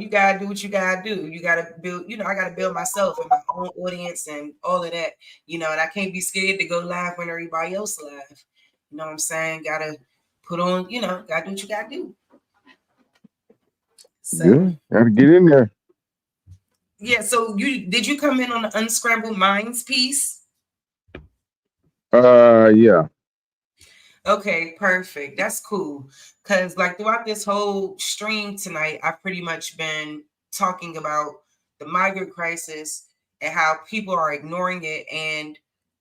You got to do what you got to do. You got to build, I got to build myself and my own audience and all of that, and I can't be scared to go live when everybody else live. You know what I'm saying? Got to put on, got to do what you got to do. So, yeah, got to get in there. Yeah, so did you come in on the Unscrambled Minds piece? Yeah. Okay, perfect. That's cool. Because throughout this whole stream tonight, I've pretty much been talking about the migrant crisis and how people are ignoring it, and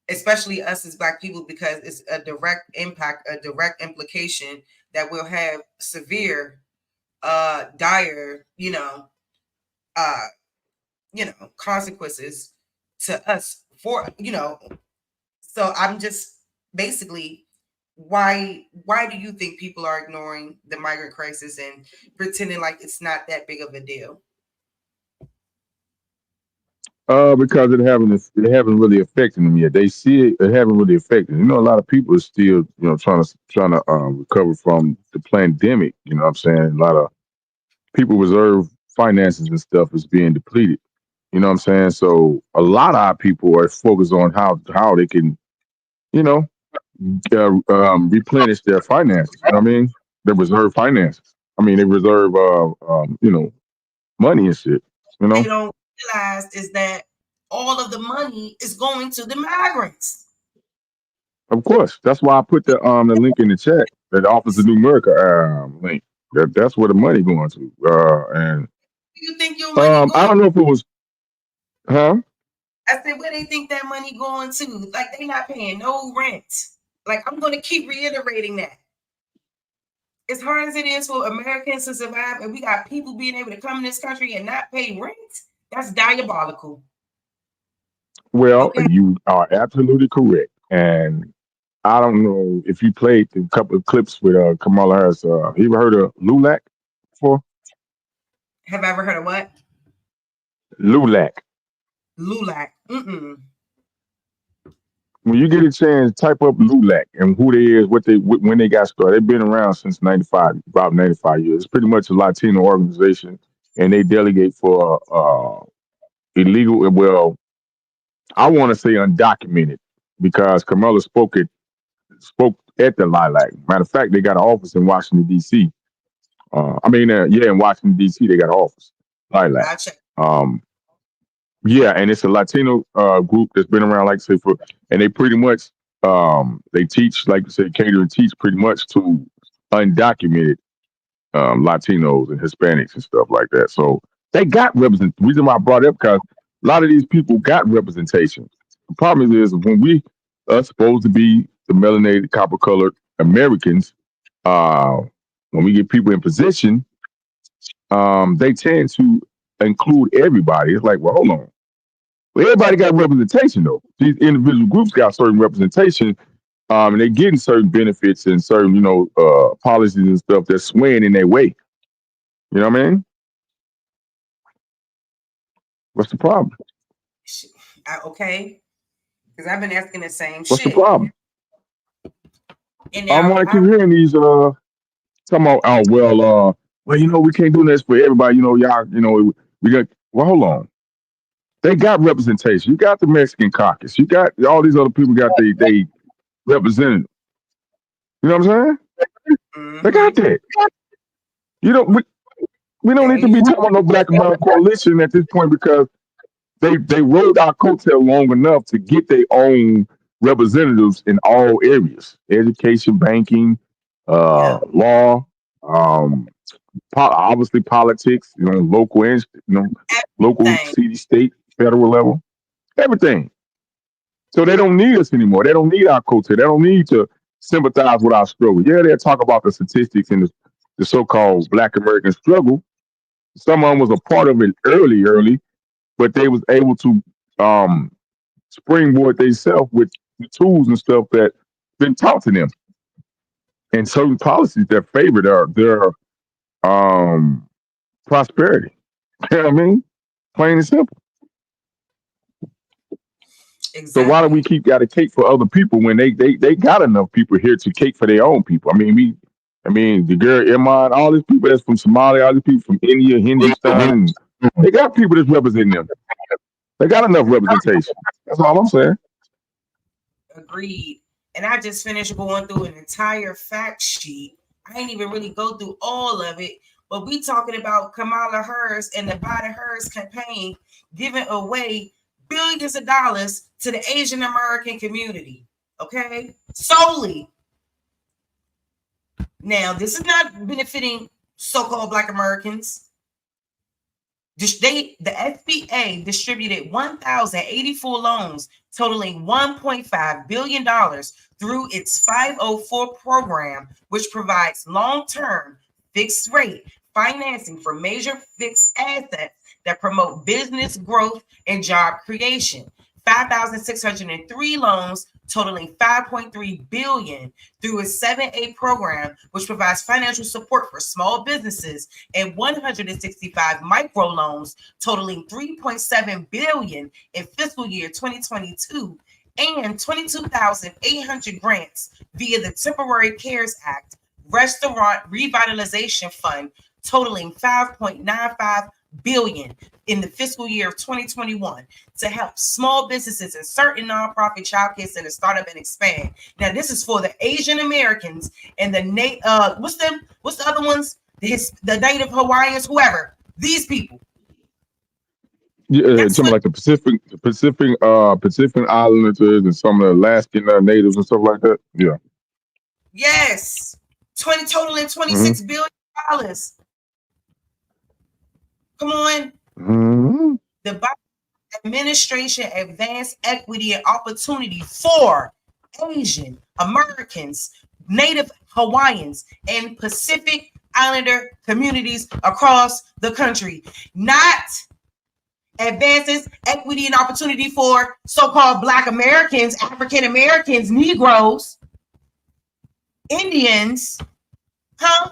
especially us as Black people, because it's a direct impact, a direct implication that will have severe, dire, consequences to us for, so I'm just basically, why do you think people are ignoring the migrant crisis and pretending like it's not that big of a deal? Because it haven't really affected them yet. They see it haven't really affected them. A lot of people are still, trying to recover from the pandemic. You know what I'm saying? A lot of people reserve finances and stuff is being depleted. You know what I'm saying? So a lot of our people are focused on how they can, replenish their finances. You know what I mean? They reserve finances. They reserve, money and shit. They don't realize is that all of the money is going to the migrants. Of course, that's why I put the link in the chat. That Office of New America link. That's where the money going to. And you think your money? I don't know if it was, huh? I said, where they think that money going to? Like they not paying no rent. Like I'm going to keep reiterating that. As hard as it is for Americans to survive, and we got people being able to come in this country and not pay rent, that's diabolical. Well, okay. You are absolutely correct. And I don't know if you played a couple of clips with Kamala Harris. You ever heard of LULAC before? Have I ever heard of what? LULAC. LULAC. Mm-mm. When you get a chance, type up LULAC and who they is, when they got started. They've been around since 95, about 95 years. It's pretty much a Latino organization, and they delegate for illegal, well, I want to say undocumented because Kamala spoke at the Lilac. Matter of fact, they got an office in Washington D.C. In Washington D.C. they got an office, Lilac. Gotcha. Yeah, and it's a Latino group that's been around, like I say, and they pretty much they teach, like you said, cater and teach pretty much to undocumented Latinos and Hispanics and stuff like that. So they got represent. The reason why I brought it up because a lot of these people got representation. The problem is when we are supposed to be the melanated, copper-colored Americans, when we get people in position, they tend to include everybody. It's like, well, hold on. Well, everybody got representation though. These individual groups got certain representation, and they're getting certain benefits and certain, policies and stuff that's swaying in their way. You know what I mean? What's the problem? Okay, because I've been asking the same What's shit. the problem? And now, I want to keep hearing these talking about, well, we can't do this for everybody. Y'all, we got. Well, hold on. They got representation. You got the Mexican caucus. You got all these other people got they represented. You know what I'm saying? They got that. We don't need to be talking about no black and brown coalition at this point because they rode our coattail long enough to get their own representatives in all areas: education, banking, law, obviously politics. Local and local, city, state, federal level, everything. So they don't need us anymore. They don't need our coattail. They don't need to sympathize with our struggle. Yeah, they'll talk about the statistics and the so-called Black American struggle. Someone was a part of it early, but they was able to springboard themselves with the tools and stuff that been taught to them, and certain policies that favor their prosperity. You know what I mean? Plain and simple. Exactly. So why do we keep got to cake for other people when they got enough people here to cake for their own people? The girl Iman, all these people that's from Somalia, all these people from India, Hindustan, they got people that's representing them. They got enough representation. That's all I'm saying. Agreed. And I just finished going through an entire fact sheet. I ain't even really go through all of it, but we talking about Kamala Harris and the Biden Harris campaign giving away billions of dollars to the Asian American community. Okay, solely. Now, this is not benefiting so-called Black Americans. The SBA distributed 1,084 loans totaling $1.5 billion through its 504 program, which provides long-term fixed rate financing for major fixed assets that promote business growth and job creation. 5,603 loans totaling $5.3 billion through a 7A program, which provides financial support for small businesses, and 165 microloans totaling $3.7 billion in fiscal year 2022, and 22,800 grants via the Temporary CARES Act Restaurant Revitalization Fund totaling $5.95 billion in the fiscal year of 2021 to help small businesses and certain nonprofit childcare centers start up and expand. Now, this is for the Asian Americans and the what's the other ones? The Native Hawaiians, whoever. These people. Yeah, something like the Pacific Islanders and some of the Alaskan natives and stuff like that. Yeah. Yes, totaling $26 billion. Come on. The Biden administration advanced equity and opportunity for Asian Americans, Native Hawaiians, and Pacific Islander communities across the country. Not advances equity and opportunity for so-called Black Americans, African Americans, Negroes, Indians, huh?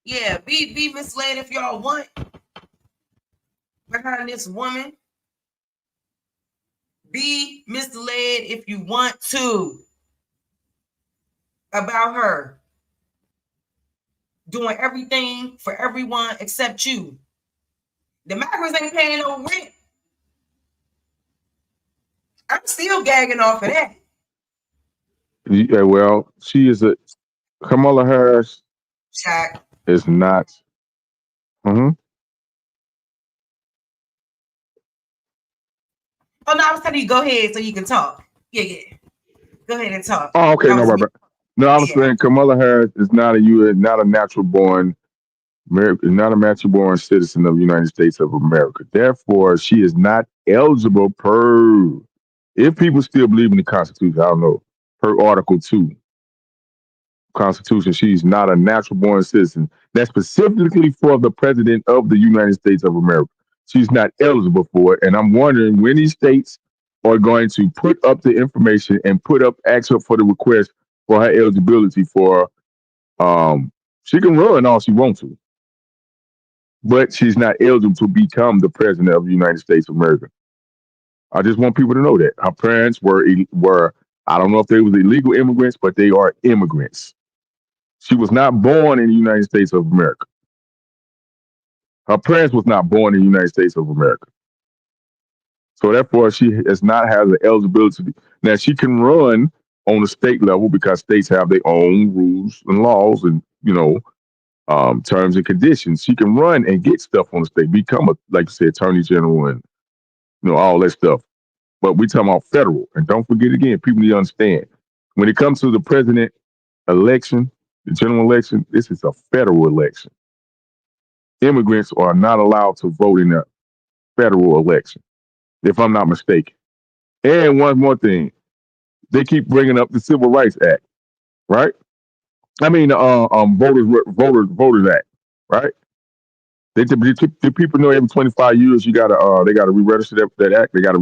Yeah, be misled if y'all want behind this woman. Be misled if you want to about her doing everything for everyone except you. The migrants ain't paying no rent. I'm still gagging off of that. Yeah, well, she is Kamala Harris Shaq. is not. Hmm. Oh no, I was telling you go ahead so you can talk. Yeah. Go ahead and talk. Oh, okay, I no, was right, right. No, I was yeah. saying Kamala Harris is not not a natural born, not a natural born citizen of the United States of America. Therefore, she is not eligible per. If people still believe in the Constitution, I don't know. Per Article 2 Constitution, she's not a natural born citizen. That's specifically for the President of the United States of America. She's not eligible for it. And I'm wondering when these states are going to put up the information and ask up for the request for her eligibility for, she can run all she wants to, but she's not eligible to become the President of the United States of America. I just want people to know that her parents were I don't know if they were illegal immigrants, but they are immigrants. She was not born in the United States of America. Her parents was not born in the United States of America. So therefore, she has not has the eligibility. Now she can run on the state level because states have their own rules and laws and terms and conditions. She can run and get stuff on the state, become like you said, attorney general and all that stuff. But we talking about federal. And don't forget again, people need to understand when it comes to the president election, the general election, this is a federal election. Immigrants are not allowed to vote in a federal election, if I'm not mistaken. And one more thing, they keep bringing up the Civil Rights Act, right? I mean, Voters Act, right? The people know every 25 years they gotta re-register that act. They gotta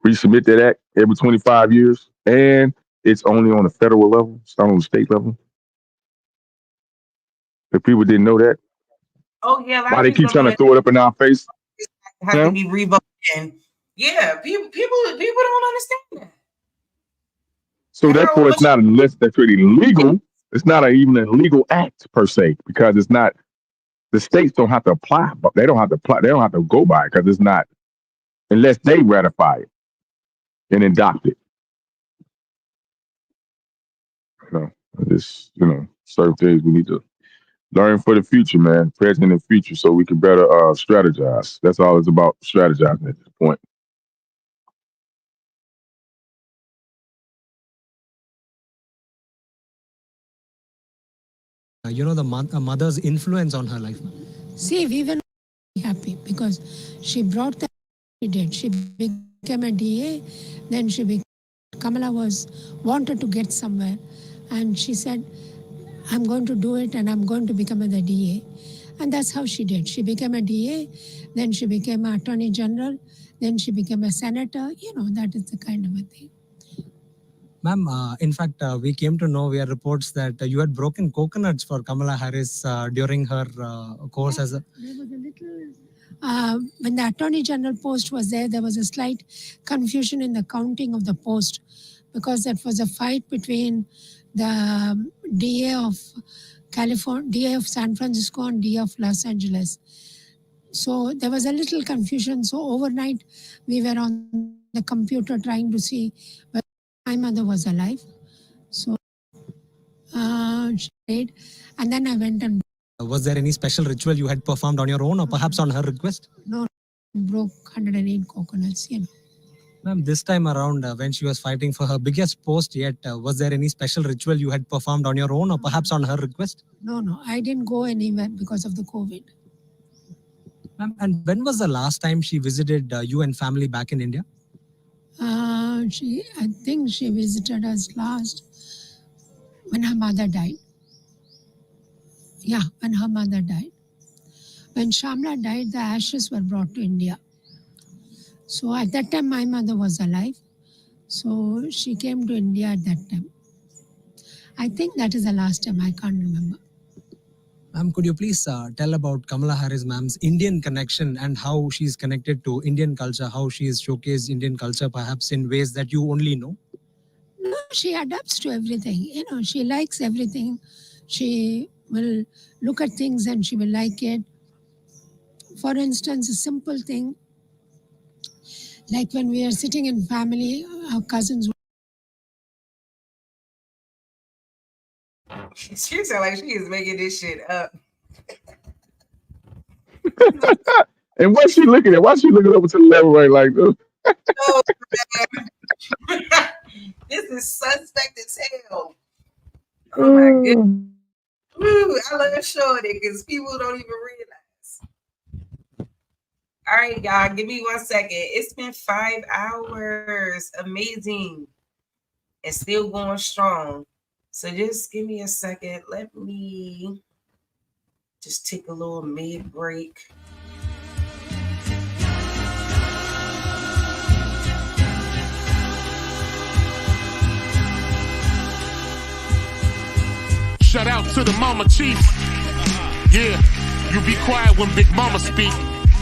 resubmit that act every 25 years, and it's only on the federal level. It's not on the state level. If people didn't know that, Oh yeah, a lot why of they people keep don't know trying to that throw it up in our face? have to be revoked. And yeah, people don't understand that. So therefore, it's not unless that's really legal. It's not even a legal act per se because it's not. The states don't have to apply, but they don't have to apply. They don't have to go by it because it's not unless they ratify it and adopt it. Certain things we need to learn for the future, man, present and future, so we can better strategize. That's all it's about, strategizing at this point. The mother's influence on her life. See, we were happy because she brought that. She did. She became a DA. Then Kamala wanted to get somewhere, and she said, "I'm going to do it, and I'm going to become the DA." And that's how she did. She became a DA, then she became an Attorney General, then she became a senator. That is the kind of a thing. Ma'am, in fact, we came to know via reports that you had broken coconuts for Kamala Harris during her course as a... There was a little... when the Attorney General post was there was a slight confusion in the counting of the post because that was a fight between the DA of California, DA of San Francisco and DA of Los Angeles. So there was a little confusion. So overnight, we were on the computer trying to see whether my mother was alive. So she did. And then I went and... Was there any special ritual you had performed on your own or perhaps on her request? No, broke 108 coconuts, Ma'am, this time around, when she was fighting for her biggest post yet, was there any special ritual you had performed on your own or perhaps on her request? No, I didn't go anywhere because of the COVID. Ma'am, and when was the last time she visited you and family back in India? I think she visited us last when her mother died. Yeah, when her mother died. When Shamla died, the ashes were brought to India. So at that time, my mother was alive. So she came to India at that time. I think that is the last time. I can't remember. Ma'am, could you please tell about Kamala Harris, ma'am's Indian connection and how she's connected to Indian culture, how she has showcased Indian culture perhaps in ways that you only know? No, she adapts to everything. She likes everything. She will look at things and she will like it. For instance, a simple thing, Like when we are sitting in family, our cousins. She sounds like she is making this shit up. And what's she looking at? Why she looking over to the left, right, like this? Oh, this is suspect as hell. Oh my goodness. Woo, I love showing it because people don't even realize. All right, y'all, give me 1 second. It's been 5 hours. Amazing. And still going strong. So just give me a second. Let me just take a little mid break. Shout out to the mama chief. Yeah, you be quiet when Big Mama speak.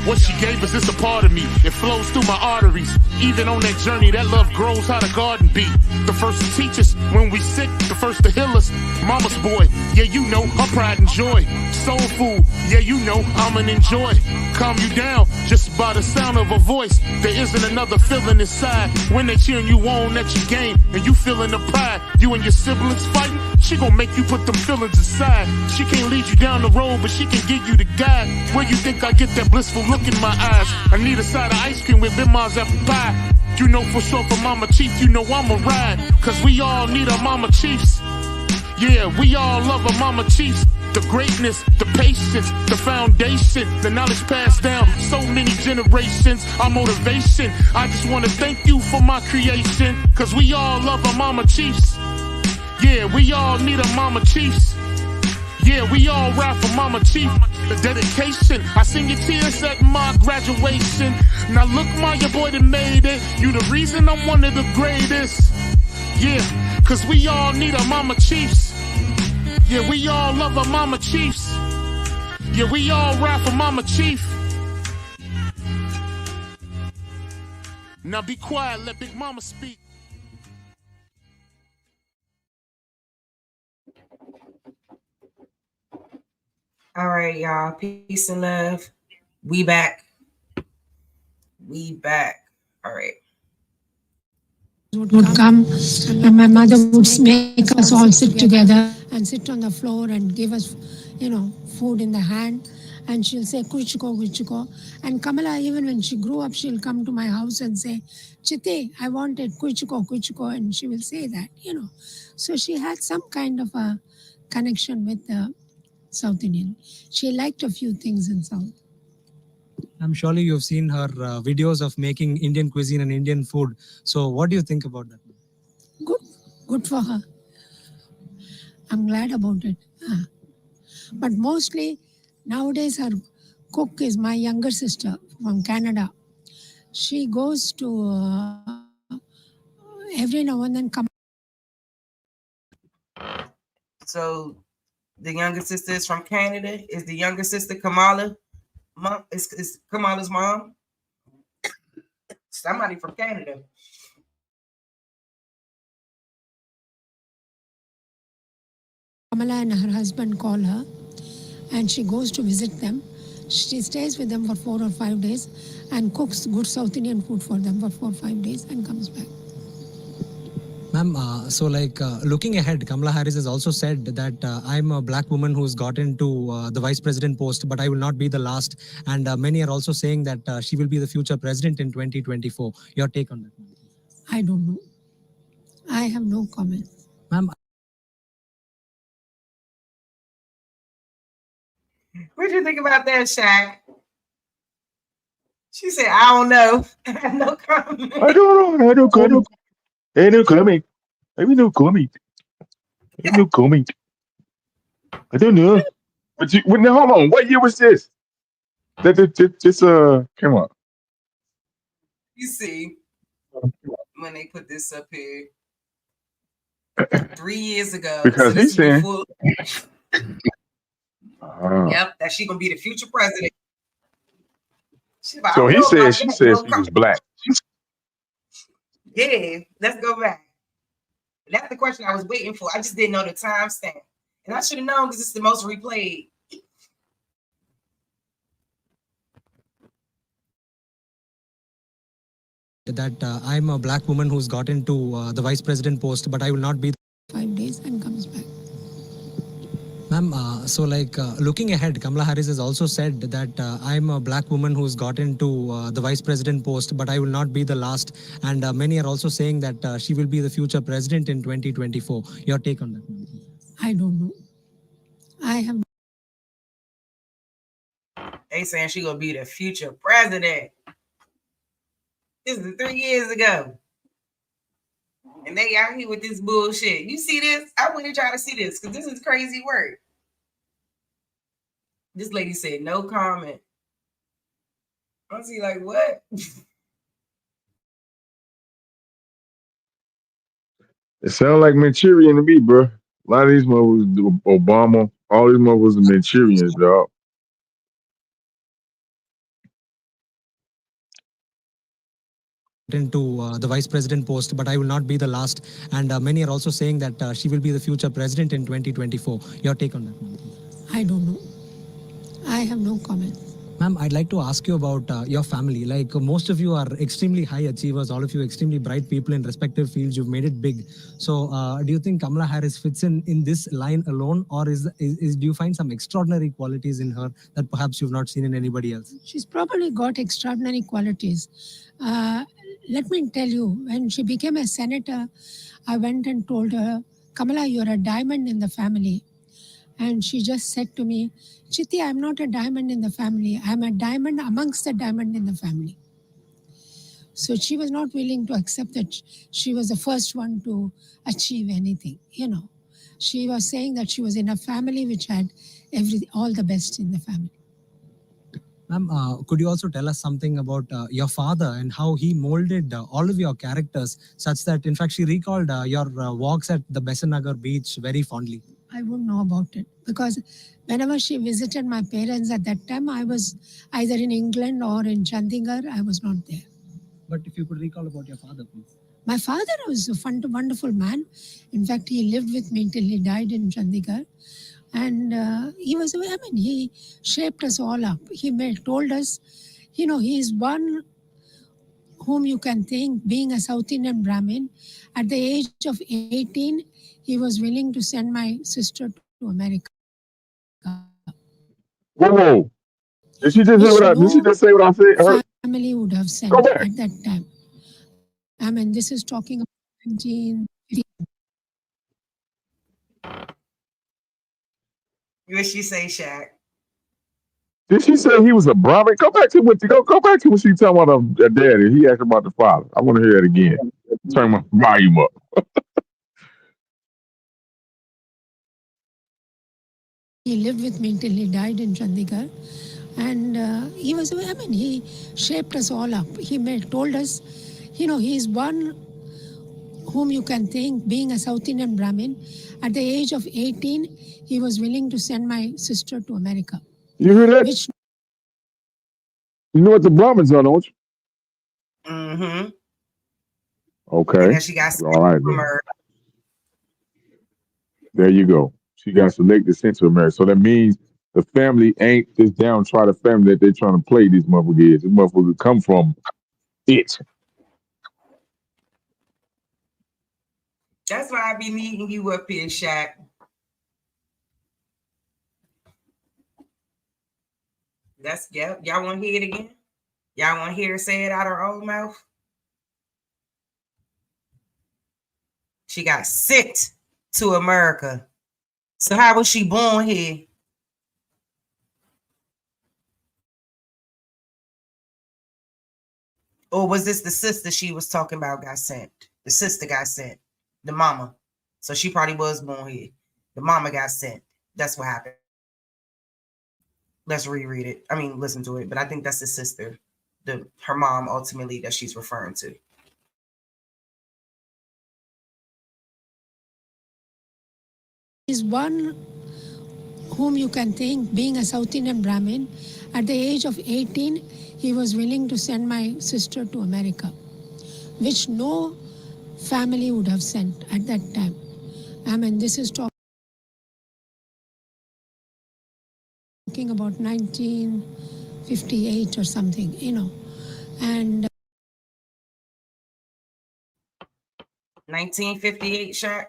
What she gave us is a part of me. It flows through my arteries. Even on that journey, that love grows how the garden be. The first to teach us when we sick, the first to heal us. Mama's boy, yeah, you know, her pride and joy. Soul food, yeah, you know, I'm an enjoy. Calm you down just by the sound of her voice. There isn't another feeling inside when they cheering you on at your game and you feeling the pride. You and your siblings fighting, she gon' make you put them feelings aside. She can't lead you down the road, but she can give you the guide. Where you think I get that blissful look in my eyes? I need a side of ice cream with Big Ma's apple pie. You know for sure for Mama Chief, you know I'ma ride. Cause we all need our Mama Chiefs. Yeah, we all love our Mama Chiefs. The greatness, the patience, the foundation, the knowledge passed down so many generations, our motivation. I just wanna thank you for my creation. Cause we all love our Mama Chiefs. Yeah, we all need our Mama Chiefs. Yeah, we all ride for Mama Chief. The dedication, I seen your tears at my graduation. Now look, my your boy that made it. You the reason I'm one of the greatest. Yeah, cause we all need our Mama Chiefs. Yeah, we all love our Mama Chiefs. Yeah, we all ride for Mama Chief. Now be quiet, let Big Mama speak. All right, y'all. Peace and love. We back. We back. All right. Would come and my mother would make us all sit together and sit on the floor and give us, you know, food in the hand. And she'll say, Kuchiko, Kuchiko. And Kamala, even when she grew up, she'll come to my house and say, Chite, I wanted Kuchiko, Kuchiko. And she will say that, you know. So she had some kind of a connection with the South Indian. She liked a few things in South. I'm surely you've seen her videos of making Indian cuisine and Indian food. So what do you think about that? Good for her. I'm glad about it. But mostly nowadays her cook is my younger sister from Canada. She goes to every now and then come. So the younger sister is from Canada. Is the younger sister Kamala? Mom is Kamala's mom? Somebody from Canada. Kamala and her husband call her and she goes to visit them. She stays with them for 4 or 5 days and cooks good South Indian food for them for 4 or 5 days and comes back. Ma'am, so like looking ahead, Kamala Harris has also said that I'm a black woman who's got into the vice president post, but I will not be the last. And many are also saying that she will be the future president in 2024. Your take on that? I don't know. I have no comment. Ma'am, What do you think about that, Shaq? She said, I don't know. I have no comment. I don't know. I don't comment. Hey, no comment. I mean, no comment. No comment. I don't know. But you, well, now, hold on. What year was this? This come on. You see, when they put this up here 3 years ago. Because he's saying. Yep, that she gonna be the future president. So he said she says he was black. Yeah, let's go back. That's the question I was waiting for. I just didn't know the timestamp. And I should have known because it's the most replayed. that I'm a black woman who's got into the vice president post, but I will not be 5 days and comes back. Ma'am, looking ahead, Kamala Harris has also said that I'm a black woman who's got into the vice president post, but I will not be the last. And many are also saying that she will be the future president in 2024. Your take on that, ma'am? I don't know. I have. They saying she gonna be the future president. This is 3 years ago. And they out here with this bullshit. You see this? I went and tried to see this because this is crazy work. This lady said no comment. I was like, what? It sounds like Manchurian to me, bro. A lot of these motherfuckers do Obama. All these motherfuckers are Manchurians, dog. Into the vice president post, but I will not be the last. And many are also saying that she will be the future president in 2024. Your take on that, ma'am? I don't know. I have no comment. Ma'am, I'd like to ask you about your family. Like most of you are extremely high achievers, all of you extremely bright people in respective fields. You've made it big. So do you think Kamala Harris fits in this line alone, or do you find some extraordinary qualities in her that perhaps you've not seen in anybody else? She's probably got extraordinary qualities. Let me tell you, when she became a senator, I went and told her, Kamala, you're a diamond in the family. And she just said to me, Chiti, I'm not a diamond in the family. I'm a diamond amongst the diamond in the family. So she was not willing to accept that she was the first one to achieve anything, you know. She was saying that she was in a family which had all the best in the family. Ma'am, could you also tell us something about your father and how he molded all of your characters such that, in fact, she recalled your walks at the Besanagar beach very fondly? I wouldn't know about it because whenever she visited my parents at that time, I was either in England or in Chandigarh. I was not there. But if you could recall about your father, please. My father was a wonderful man. In fact, he lived with me till he died in Chandigarh. And he shaped us all up. He told us, you know, he is one whom you can think, being a South Indian Brahmin. At the age of 18, he was willing to send my sister to America. Whoa. Did she just say what I said? Family would have sent at that time. I mean, this is talking about 1950. What she say, Shaq? Did she say he was a Brahmin? Go back to what she talking about her daddy. He asked about the father. I want to hear that again. Turn my volume up. He lived with me till he died in Chandigarh. And he shaped us all up. He told us, you know, he is one whom you can think, being a South Indian Brahmin. At the age of 18, he was willing to send my sister to America. You hear that? You know what the Brahmins are, don't you? Mm-hmm. Okay. And then she got all right. from her. There you go. She got selected sent to America. So that means the family ain't this downtrodden family that they're trying to play these motherfuckers. These motherfuckers come from it. That's why I be needing you up here, Shaq. Y'all want to hear it again? Y'all want to hear her say it out her own mouth? She got sent to America. So how was she born here? Or was this the sister she was talking about got sent? The sister got sent. The mama. So she probably was born here. The mama got sent. That's what happened. Let's reread it. I mean, listen to it. But I think that's the sister. Her mom, ultimately, that she's referring to. Is one whom you can think, being a South Indian Brahmin. At the age of 18, he was willing to send my sister to America, which no family would have sent at that time. I mean, this is talking about 1958 or something, you know. And 1958, Shaq.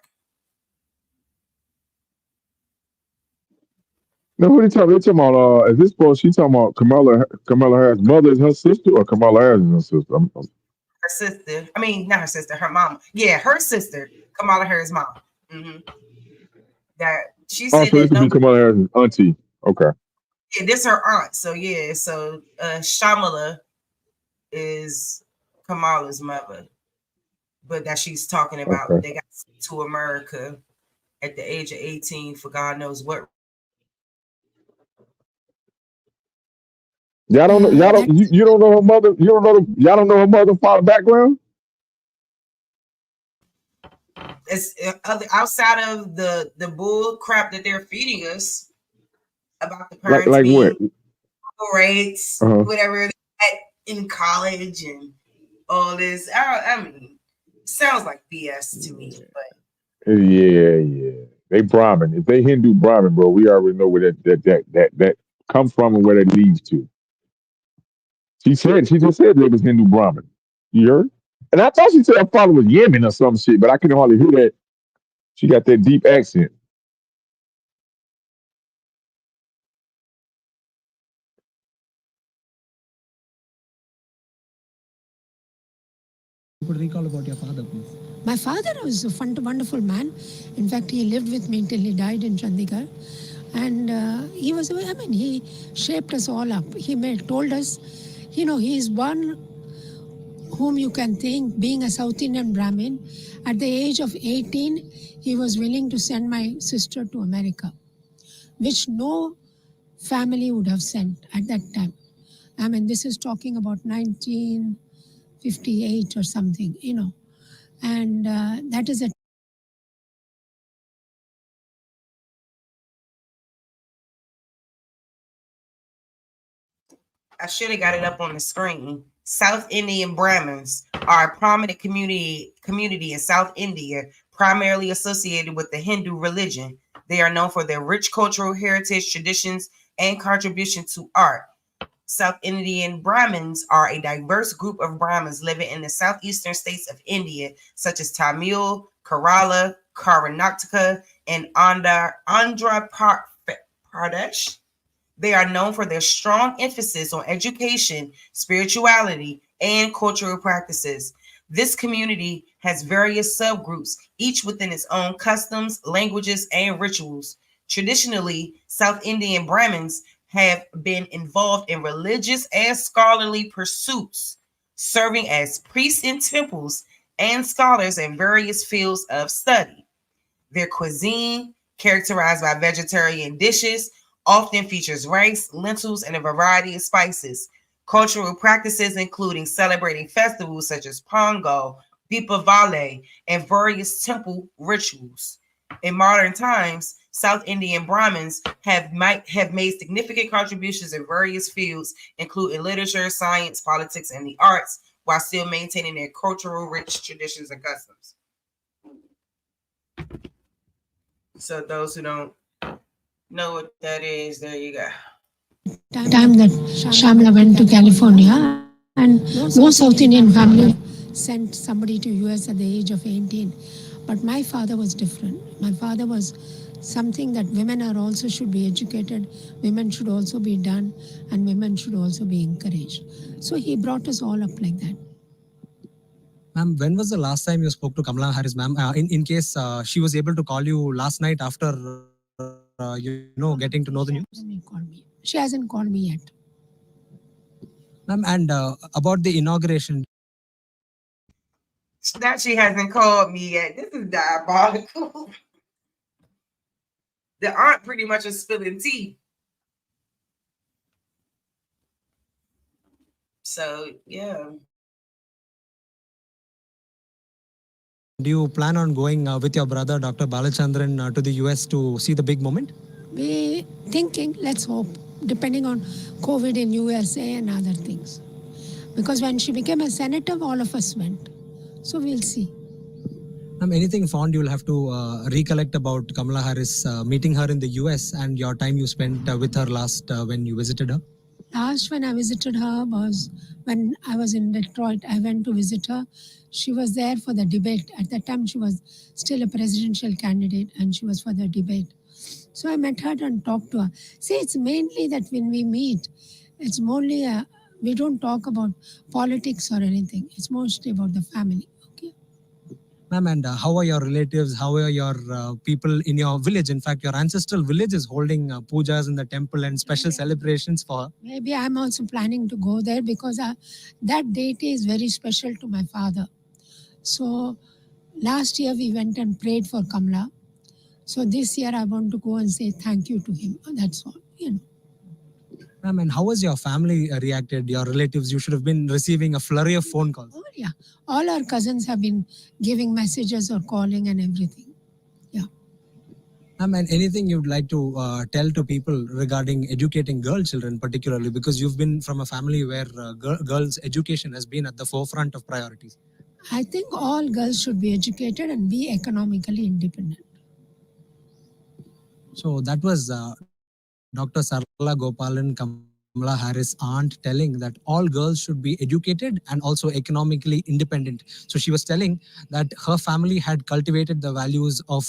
No, who they talking? They talking about? Is this post? She talking about Kamala Harris' mother is her sister, or Kamala Harris is her sister? Her sister. I mean, not her sister. Her mom. Yeah, her sister. Kamala Harris' mom. That she Oh, said so this that would be Kamala Harris' auntie. Okay. Yeah, this her aunt. So yeah, so Shamala is Kamala's mother, but that she's talking about Okay. they got sent to America at the age of 18 for God knows what. Y'all don't know. Y'all don't. You don't know her mother. You don't know. Y'all don't know her mother, father background. It's outside of the bull crap that they're feeding us about the parents Like being what? rates, whatever in college and all this. I mean, sounds like BS to me, but Yeah. They Brahmin. If they Hindu Brahmin, bro, we already know where that comes from and where that leads to. She just said they was Hindu Brahmin. You heard? And I thought she said her father was Yemen or some shit, but I couldn't hardly hear that. She got that deep accent. You could recall about your father, please. My father was a wonderful man. In fact, he lived with me till he died in Chandigarh. And he shaped us all up. He told us, he's one whom you can think, being a South Indian Brahmin, at the age of 18, he was willing to send my sister to America, which no family would have sent at that time. I mean, this is talking about 1958 or something, and that is a I should have got it up on the screen. South Indian Brahmins are a prominent community in South India, primarily associated with the Hindu religion. They are known for their rich cultural heritage, traditions, and contribution to art. South Indian Brahmins are a diverse group of Brahmins living in the southeastern states of India, such as Tamil, Kerala, Karnataka, and Andhra Pradesh. They are known for their strong emphasis on education, spirituality, and cultural practices. This community has various subgroups, each within its own customs, languages, and rituals. Traditionally, South Indian Brahmins have been involved in religious and scholarly pursuits, serving as priests in temples and scholars in various fields of study. Their cuisine, characterized by vegetarian dishes, often features rice, lentils, and a variety of spices. Cultural practices including celebrating festivals such as Pongal, Deepavali, and various temple rituals. In modern times, South Indian Brahmins have made significant contributions in various fields, including literature, science, politics, and the arts, while still maintaining their cultural rich traditions and customs. So those who don't know what that is, there you go. Time that Shamla went to California, and no South Indian family sent somebody to US at the age of 18. But my father was different. My father was something that women also should be educated, women should also be done, and women should also be encouraged. So he brought us all up like that. Ma'am, when was the last time you spoke to Kamala Harris, ma'am? In case she was able to call you last night after getting to know the news? She hasn't called me yet. Ma'am, and about the inauguration. That she hasn't called me yet. This is diabolical. The aunt pretty much is spilling tea. So, yeah. Do you plan on going with your brother, Dr. Balachandran, to the US to see the big moment? We're thinking, let's hope, depending on COVID in USA and other things. Because when she became a senator, all of us went. So we'll see. Anything fond you'll have to recollect about Kamala Harris, meeting her in the US and your time you spent with her last when you visited her? Last when I visited her was when I was in Detroit. I went to visit her. She was there for the debate. At that time, she was still a presidential candidate and she was for the debate. So I met her and talked to her. See, it's mainly that when we meet, it's mostly, we don't talk about politics or anything. It's mostly about the family. Ma'am, and how are your relatives? How are your people in your village? In fact, your ancestral village is holding pujas in the temple and special celebrations for her. Maybe I'm also planning to go there because that deity is very special to my father. So last year we went and prayed for Kamla. So this year I want to go and say thank you to him. That's all, you know. Ma'am, and how has your family reacted? Your relatives, you should have been receiving a flurry of phone calls. Oh, yeah. All our cousins have been giving messages or calling and everything. Ma'am, and anything you'd like to tell to people regarding educating girl children particularly, because you've been from a family where girls' education has been at the forefront of priorities. I think all girls should be educated and be economically independent. So that was Dr. Sarla Gopalan, Kamala Harris' aunt, telling that all girls should be educated and also economically independent. So she was telling that her family had cultivated the values of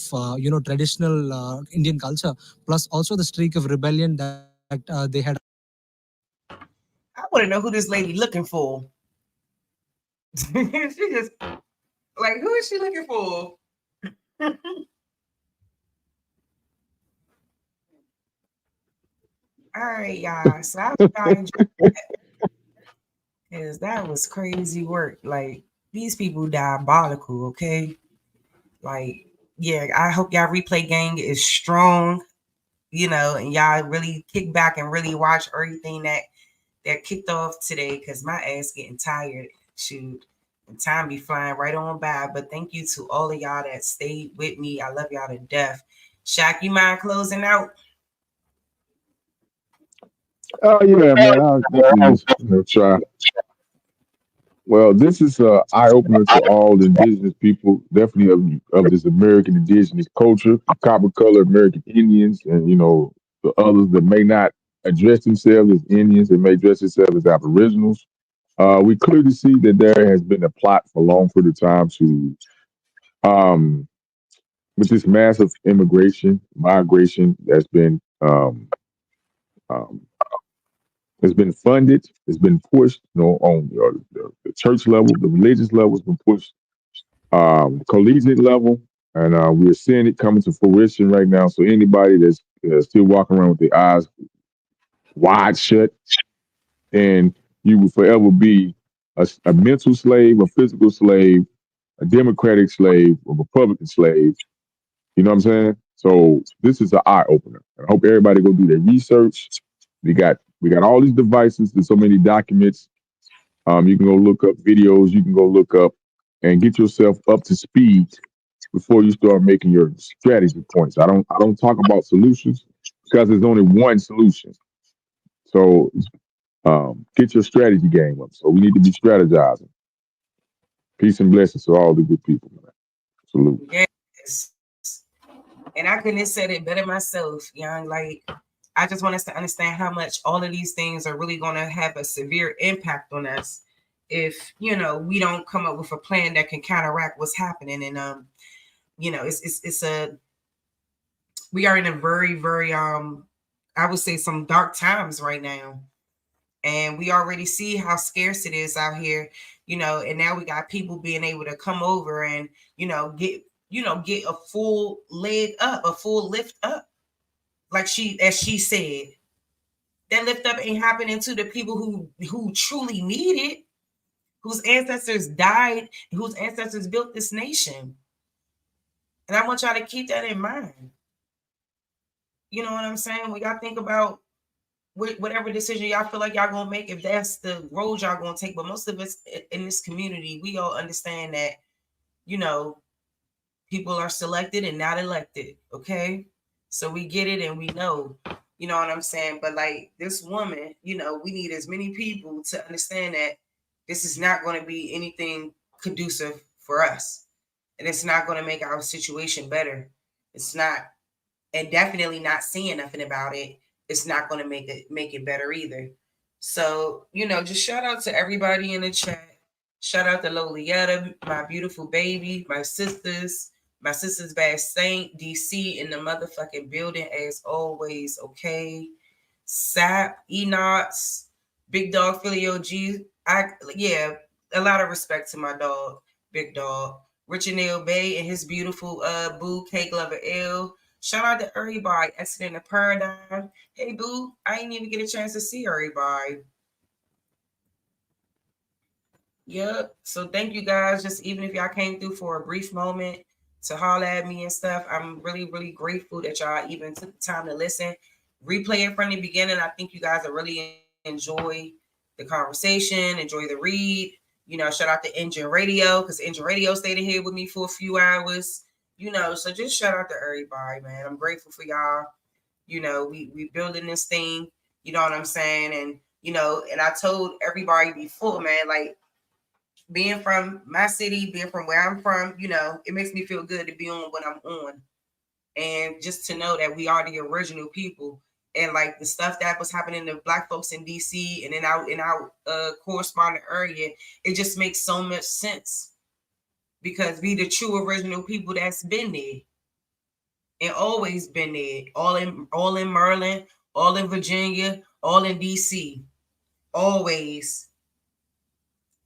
traditional Indian culture, plus also the streak of rebellion that they had. I want to know who this lady looking for. She just like, who is she looking for? All right, y'all. So I hope y'all enjoyed that. Because that was crazy work. Like, these people diabolical, okay? Like, yeah, I hope y'all replay gang is strong, and y'all really kick back and really watch everything that kicked off today, because my ass getting tired. Shoot. And time be flying right on by. But thank you to all of y'all that stayed with me. I love y'all to death. Shaq, you mind closing out? Oh yeah, man. I'll definitely try. Well, this is an eye opener to all indigenous people, definitely of this American indigenous culture, copper colored American Indians, and the others that may not address themselves as Indians, they may address themselves as Aboriginals. We clearly see that there has been a plot for a long period of time to, with this massive migration that's been it's been funded, it's been pushed, on the church level, the religious level has been pushed, collegiate level, and we're seeing it coming to fruition right now. So anybody that's still walking around with their eyes wide shut, and you will forever be a mental slave, a physical slave, a democratic slave, a Republican slave. You know what I'm saying? So this is an eye opener. I hope everybody go do their research. We got all these devices. There's so many documents. You can go look up videos. You can go look up and get yourself up to speed before you start making your strategy points. I don't talk about solutions because there's only one solution. So get your strategy game up. So we need to be strategizing. Peace and blessings to all the good people, man. Salute. Yes. And I couldn't have said it better myself, young. Like, I just want us to understand how much all of these things are really going to have a severe impact on us if, we don't come up with a plan that can counteract what's happening. And, we are in a very, very, I would say some dark times right now. And we already see how scarce it is out here, and now we got people being able to come over and, get a full leg up, a full lift up. Like as she said, that lift up ain't happening to the people who truly need it, whose ancestors died, whose ancestors built this nation. And I want y'all to keep that in mind. You know what I'm saying? We gotta think about whatever decision y'all feel like y'all gonna make, if that's the road y'all gonna take. But most of us in this community, we all understand that, people are selected and not elected. Okay. So we get it and we know, you know what I'm saying? But like this woman, we need as many people to understand that this is not going to be anything conducive for us. And it's not going to make our situation better. It's not, and definitely not seeing nothing about it. It's not going to make it better either. So, just shout out to everybody in the chat. Shout out to Lolietta, my beautiful baby, my sister's bad saint, DC in the motherfucking building as always, okay? Sap, Enox, Big Dog Philly OG. A lot of respect to my dog, Big Dog. Richard Nail Bay and his beautiful boo, K Glover L. Shout out to everybody, Accident in Paradigm. Hey, boo, I didn't even get a chance to see everybody. Yep. So thank you guys. Just even if y'all came through for a brief moment to holler at me and stuff, I'm really, really grateful that y'all even took the time to listen. Replay it from the beginning. I think you guys will really enjoy the conversation, enjoy the read. Shout out to Engine Radio, because Engine Radio stayed in here with me for a few hours. So just shout out to everybody, man. I'm grateful for y'all. We building this thing, you know what I'm saying? And, and I told everybody before, man, like, being from my city, being from where I'm from, it makes me feel good to be on what I'm on. And just to know that we are the original people. And like the stuff that was happening to Black folks in DC and in our correspondent area, it just makes so much sense. Because we the true original people that's been there. And always been there. All in Maryland, all in Virginia, all in DC. Always.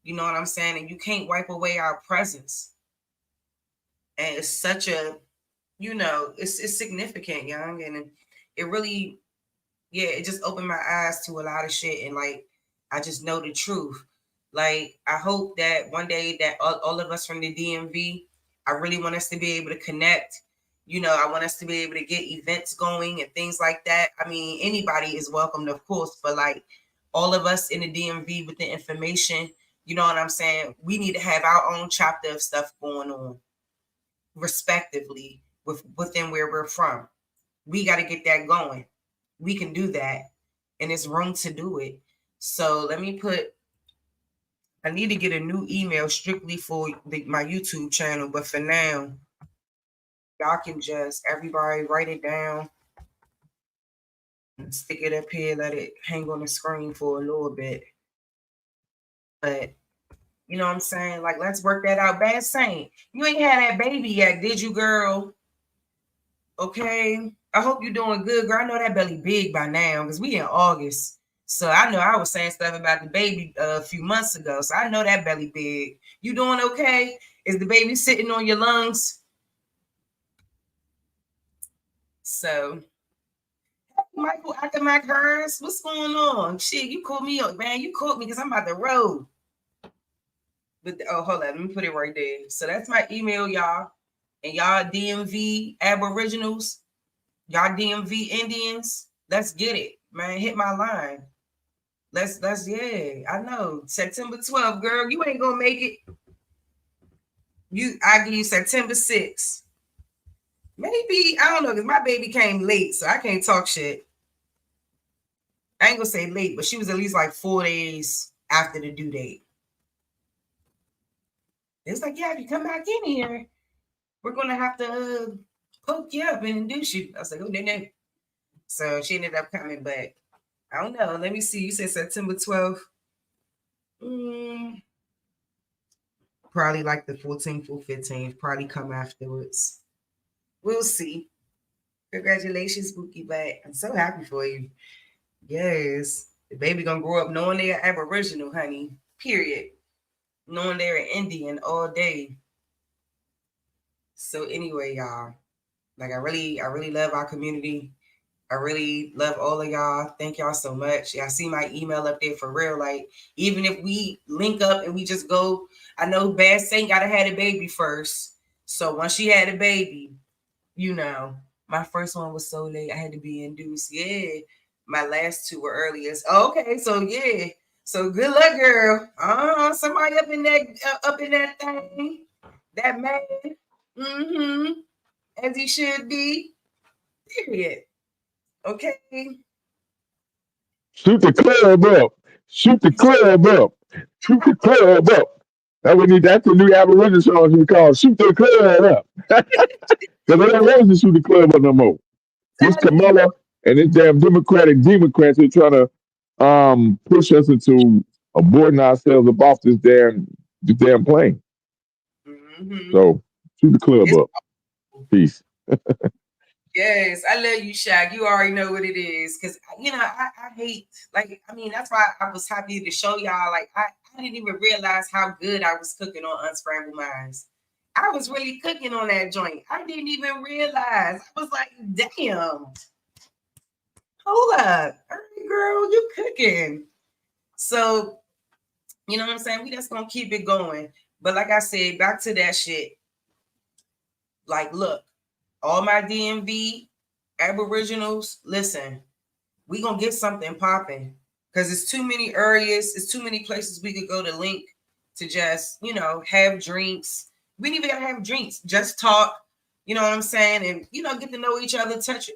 You know what I'm saying? And you can't wipe away our presence. And it's such a, it's significant, young. And it really, it just opened my eyes to a lot of shit. And like, I just know the truth. Like, I hope that one day that all of us from the DMV, I really want us to be able to connect. I want us to be able to get events going and things like that. I mean, anybody is welcome, of course, but like all of us in the DMV with the information, you know what I'm saying? We need to have our own chapter of stuff going on, respectively, within where we're from. We got to get that going. We can do that, and there's room to do it. So let me I need to get a new email strictly for my YouTube channel, but for now, y'all can just, everybody write it down and stick it up here, let it hang on the screen for a little bit. But you know what I'm saying? Like, let's work that out. Bad Saint, you ain't had that baby yet, did you, girl? Okay. I hope you're doing good, girl. I know that belly big by now because we in August. So I know I was saying stuff about the baby a few months ago. So I know that belly big. You doing okay? Is the baby sitting on your lungs? So, Michael Ackermack Hers, what's going on? Shit, you caught me up, man. You caught me because I'm about to roll. But hold on, let me put it right there. So that's my email, y'all. And y'all DMV Aboriginals, y'all DMV Indians, let's get it, man. Hit my line. Let's I know. September 12th, girl, you ain't gonna make it. I give you September 6th. Maybe, I don't know, because my baby came late, so I can't talk shit. I ain't gonna say late, but she was at least like 4 days after the due date. It's like, yeah, if you come back in here, we're gonna have to poke you up and induce you. I was like, oh, no. So she ended up coming, but I don't know. Let me see. You said September 12th. Probably like the 14th or 15th. Probably come afterwards. We'll see. Congratulations, Spooky Bat. I'm so happy for you. Yes. The baby gonna grow up knowing they're Aboriginal, honey. Period. Knowing they're Indian all day. So anyway, y'all. Like I really love our community. I really love all of y'all. Thank y'all so much. Yeah, I see my email up there for real. Like, even if we link up and we just go, I know Bad Saint gotta have a baby first. So once she had a baby, my first one was so late, I had to be induced. Yeah. My last two were earliest. Okay, so yeah. So good luck, girl. Somebody up in that thing. That man. As he should be. Period. Okay. Shoot the club up. Shoot the club up. Shoot the club up. That's the new Aboriginal song we call Shoot the Club Up. Because they don't want to shoot the club up no more. This Kamala and this damn Democrats who are trying to push us into aborting ourselves up off this damn plane. So shoot the club up. Peace. Yes, I love you, Shaq. You already know what it is. Cause I hate, like, I mean, that's why I was happy to show y'all. Like, I didn't even realize how good I was cooking on Unscrambled Minds. I was really cooking on that joint. I didn't even realize. I was like, damn. Hold up. Girl, you cooking. So, you know what I'm saying? We just gonna keep it going. But like I said, back to that shit. Like, look, all my DMV Aboriginals, listen, we gonna get something popping because it's too many areas, it's too many places we could go to link to just, have drinks. We ain't even gotta have drinks, just talk, you know what I'm saying? And, get to know each other, touch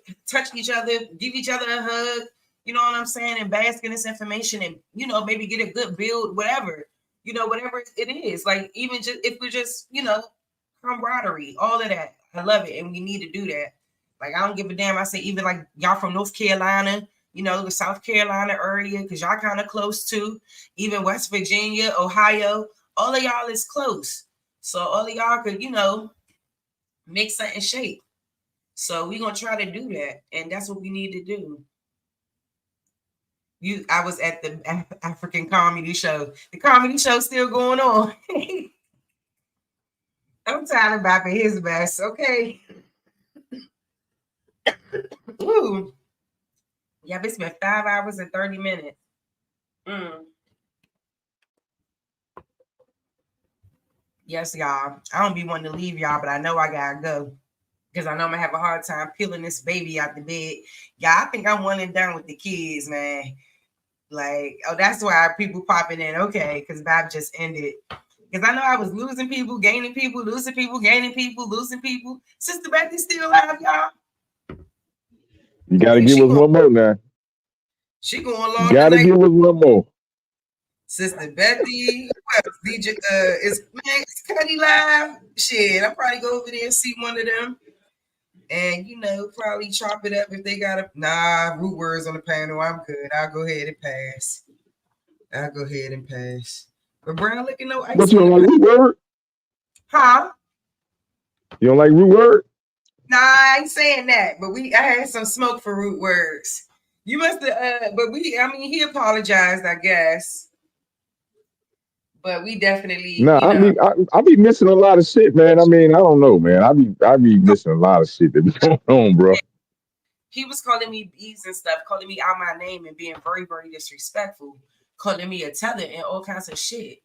each other, give each other a hug, you know what I'm saying? And bask in this information and, maybe get a good build, whatever, whatever it is. Like, even just, if we're just, camaraderie, all of that. I love it. And we need to do that. Like, I don't give a damn. I say, even like y'all from North Carolina, the South Carolina area, because y'all kind of close too. Even West Virginia, Ohio, all of y'all is close. So all of y'all could, make something shape. So we're going to try to do that. And that's what we need to do. I was at the African comedy show. The comedy show's still going on. I'm tired of bopping his best, okay? Ooh. Yeah, it's been 5 hours and 30 minutes. Yes, y'all. I don't be wanting to leave y'all, but I know I gotta go. Because I know I'm gonna have a hard time peeling this baby out the bed. Yeah, I think I'm one and done with the kids, man. Like, oh, that's why people popping in. Okay, because Bob just ended. Because I know I was losing people, gaining people, losing people, gaining people, losing people. Sister Becky's still alive, y'all. You gotta give us one more now. She going along. You gotta give us one more. Sister Betty, DJ, is Cuddy live? Shit, I'll probably go over there and see one of them. And probably chop it up if they got root words on the panel. I'm good. I'll go ahead and pass. But Brown looking no ice. But you don't like root word? Huh? You don't like root word? Nah, I ain't saying that. But I had some smoke for root words. You must have he apologized, I guess. But we definitely, I be missing a lot of shit, man. I mean, I don't know, man. I be missing a lot of shit that be going on, bro. He was calling me bees and stuff, calling me out my name and being very, very disrespectful, calling me a tether and all kinds of shit.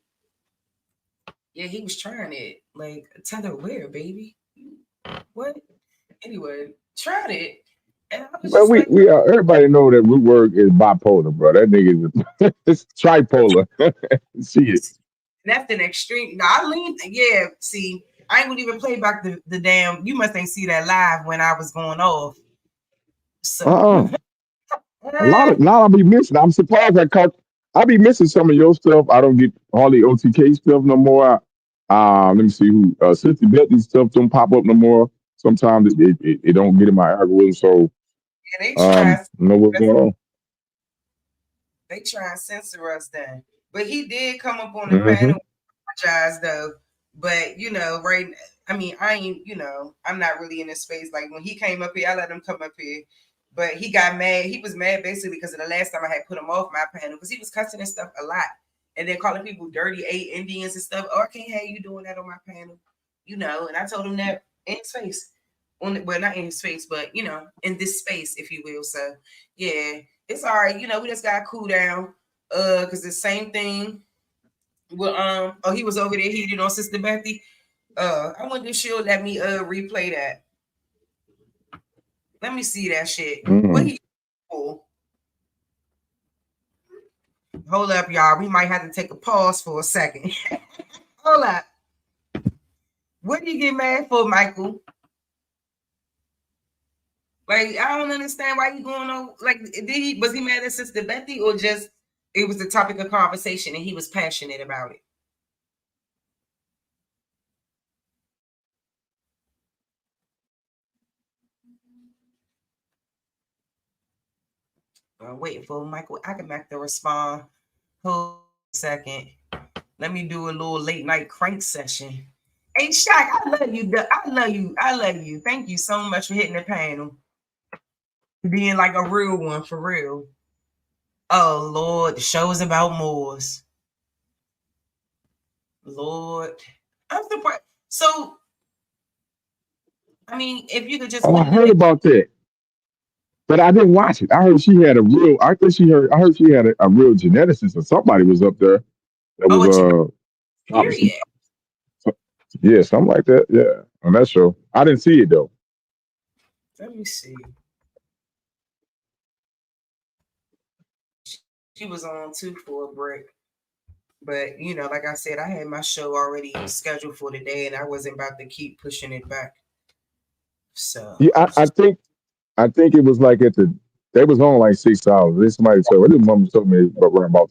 Yeah, he was trying it. Like, a tether where, baby? What? Anyway, tried it. And I was But everybody know that root word is bipolar, bro. That nigga is it's tripolar. See it. That's an extreme. No, I leaned. Yeah, see, I ain't gonna even play back the damn. You must ain't see that live when I was going off. So a lot I'll be missing. I'm surprised I'll be missing some of your stuff. I don't get hardly OTK stuff no more. Let me see who Sister Betty's stuff don't pop up no more. Sometimes it don't get in my algorithm, so know what's going on. They try and censor us then. But he did come up on the panel, apologize though. But right, I mean, I ain't, I'm not really in this space. Like when he came up here, I let him come up here. But he got mad. He was mad basically because of the last time I had put him off my panel because he was cussing and stuff a lot. And then calling people dirty Indians and stuff. Oh, I can't have you doing that on my panel. And I told him that in his face. Well, not in his face, but in this space, if you will. So yeah, it's all right. We just gotta cool down. Because the same thing. Well, he was over there heated on Sister Betty. I wonder if she'll let me replay that. Let me see that shit. What he cool. Hold up, y'all. We might have to take a pause for a second. Hold up. What did you get mad for, Michael? Like, I don't understand why you going on. Like, was he mad at Sister Betty or just it was the topic of conversation and he was passionate about it? I'm waiting for Michael Ackermack to respond. Hold a second. Let me do a little late night crank session. Hey, Shaq, I love you. I love you. I love you. Thank you so much for hitting the panel. Being like a real one, for real. Oh, Lord, the show is about Moors. Lord. I'm surprised. So, I mean, if you could just... Oh, I heard about that, but I didn't watch it. I heard she had a real. I heard she had a real geneticist, or somebody was up there that was Period. yeah, something like that. Yeah, on that show. I didn't see it though. Let me see. She was on too for a break. But, you know, like I said, I had my show already scheduled for today, and I wasn't about to keep pushing it back. So Yeah, I think it was like they was on like 6 hours. This somebody told me. This mom told me about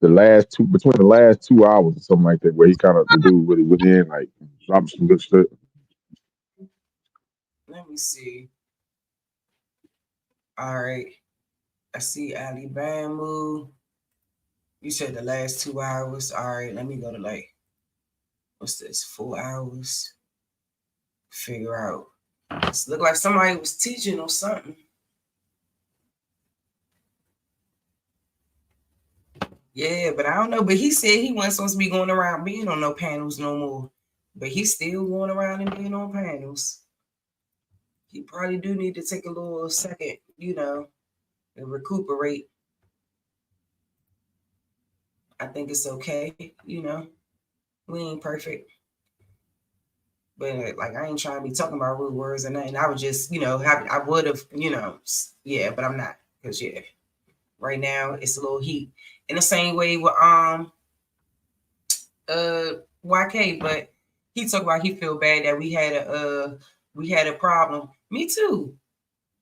the last two, between the last 2 hours or something like that, where he kind of, the dude really went in, like dropped some good stuff. let me see. All right. I see Alabama. You said the last 2 hours. All right, let me go to like, what's this? 4 hours. Figure out. It look like somebody was teaching or something. Yeah, but I don't know. But he said he wasn't supposed to be going around being on no panels no more. But he's still going around and being on panels. He probably do need to take a little second, you know, and recuperate. I think it's okay, you know. We ain't perfect. But like, I ain't trying to be talking about rude words or nothing. I would just, you know, I would have, you know, yeah, but I'm not. Because yeah, right now it's a little heat. In the same way with YK, but he talked about he feel bad that we had a problem. Me too,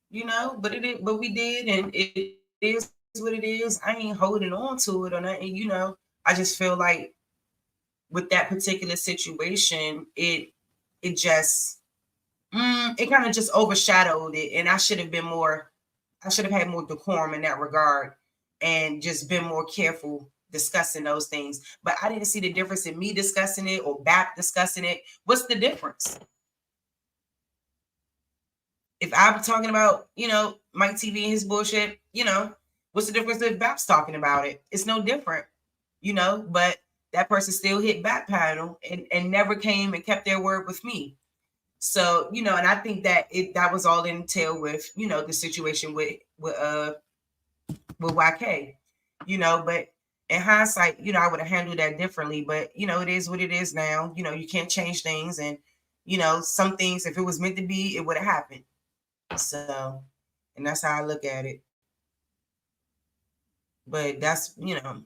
you know, but we did, and it is what it is. I ain't holding on to it or nothing, you know. I just feel like with that particular situation, it just it kind of just overshadowed it, and I should have had more decorum in that regard and just been more careful discussing those things. But I didn't see the difference in me discussing it or BAP discussing it. What's the difference? If I'm talking about, you know, Mike TV and his bullshit, you know, what's the difference if BAP's talking about it? It's no different, you know, but that person still hit BAP panel and never came and kept their word with me. So, you know, and I think that that was all entailed with, you know, the situation with YK, you know, but in hindsight, you know, I would have handled that differently, but you know, it is what it is now. You know, you can't change things, and you know, some things, if it was meant to be, it would have happened. So, and that's how I look at it. But that's, you know,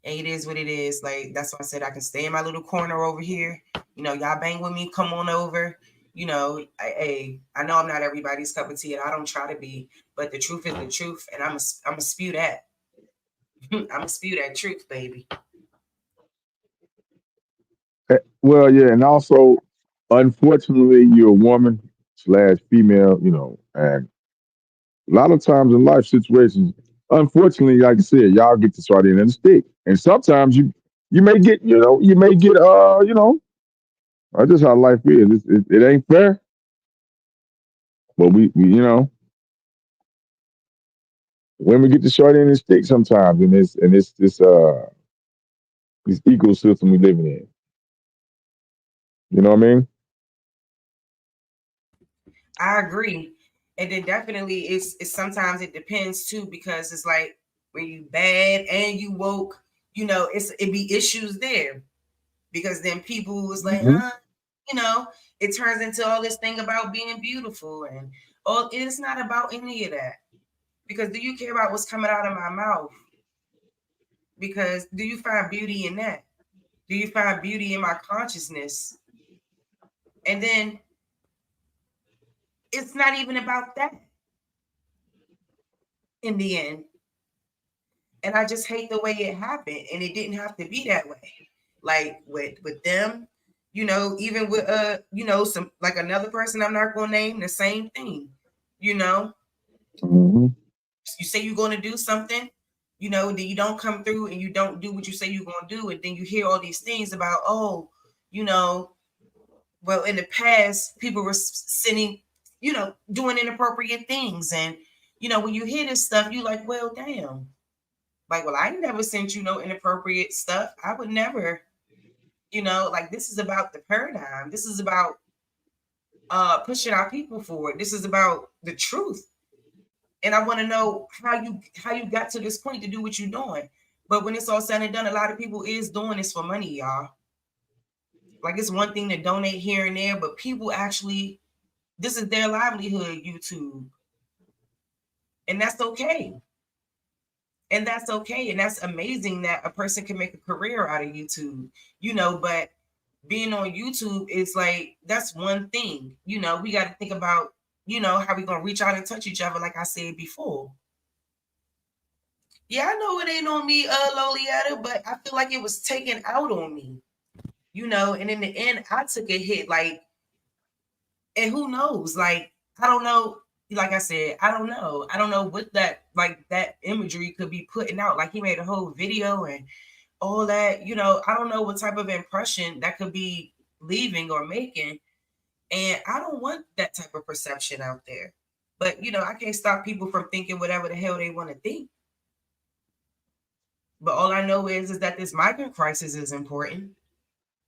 it is what it is. Like, that's why I said I can stay in my little corner over here. You know, y'all bang with me, come on over. You know, I know I'm not everybody's cup of tea, and I don't try to be, but the truth is the truth, and I'm a spew that. I'm gonna spew that truth, baby. Well, yeah, and also, unfortunately, you're a woman slash female, you know, and a lot of times in life situations, unfortunately, like I said, y'all get to start in the stick, and sometimes you may get, you know, you know, that's just how life is. It ain't fair, but we, you know, women get to short end of the stick sometimes in this ecosystem we living in. You know what I mean? I agree. And then definitely it's sometimes it depends too, because it's like when you bad and you woke, you know, it be issues there. Because then people was like, you know, it turns into all this thing about being beautiful, and it's not about any of that. Because do you care about what's coming out of my mouth? Because do you find beauty in that? Do you find beauty in my consciousness? And then it's not even about that in the end. And I just hate the way it happened, and it didn't have to be that way. Like with them, you know, even with you know, some like another person I'm not gonna name, the same thing, you know. You say you're going to do something, you know, then you don't come through and you don't do what you say you're going to do. And then you hear all these things about, oh, you know, well, in the past, people were sending, you know, doing inappropriate things. And, you know, when you hear this stuff, you like, well, damn. Like, well, I never sent you no inappropriate stuff. I would never, you know, like, this is about the paradigm. This is about pushing our people forward. This is about the truth. And I want to know how you got to this point to do what you're doing. But when it's all said and done, a lot of people is doing this for money, y'all. Like, it's one thing to donate here and there, but people actually, this is their livelihood, YouTube. And that's okay. And that's okay. And that's amazing that a person can make a career out of YouTube, you know, but being on YouTube is like, that's one thing, you know, we got to think about, you know, how we gonna reach out and touch each other, like I said before. Yeah, I know it ain't on me, Lolietta, but I feel like it was taken out on me, you know, and in the end, I took a hit, like, and who knows, like, I don't know, like I said, I don't know what that, like, that imagery could be putting out. Like, he made a whole video and all that, you know, I don't know what type of impression that could be leaving or making. And I don't want that type of perception out there. But, you know, I can't stop people from thinking whatever the hell they want to think. But all I know is that this migrant crisis is important.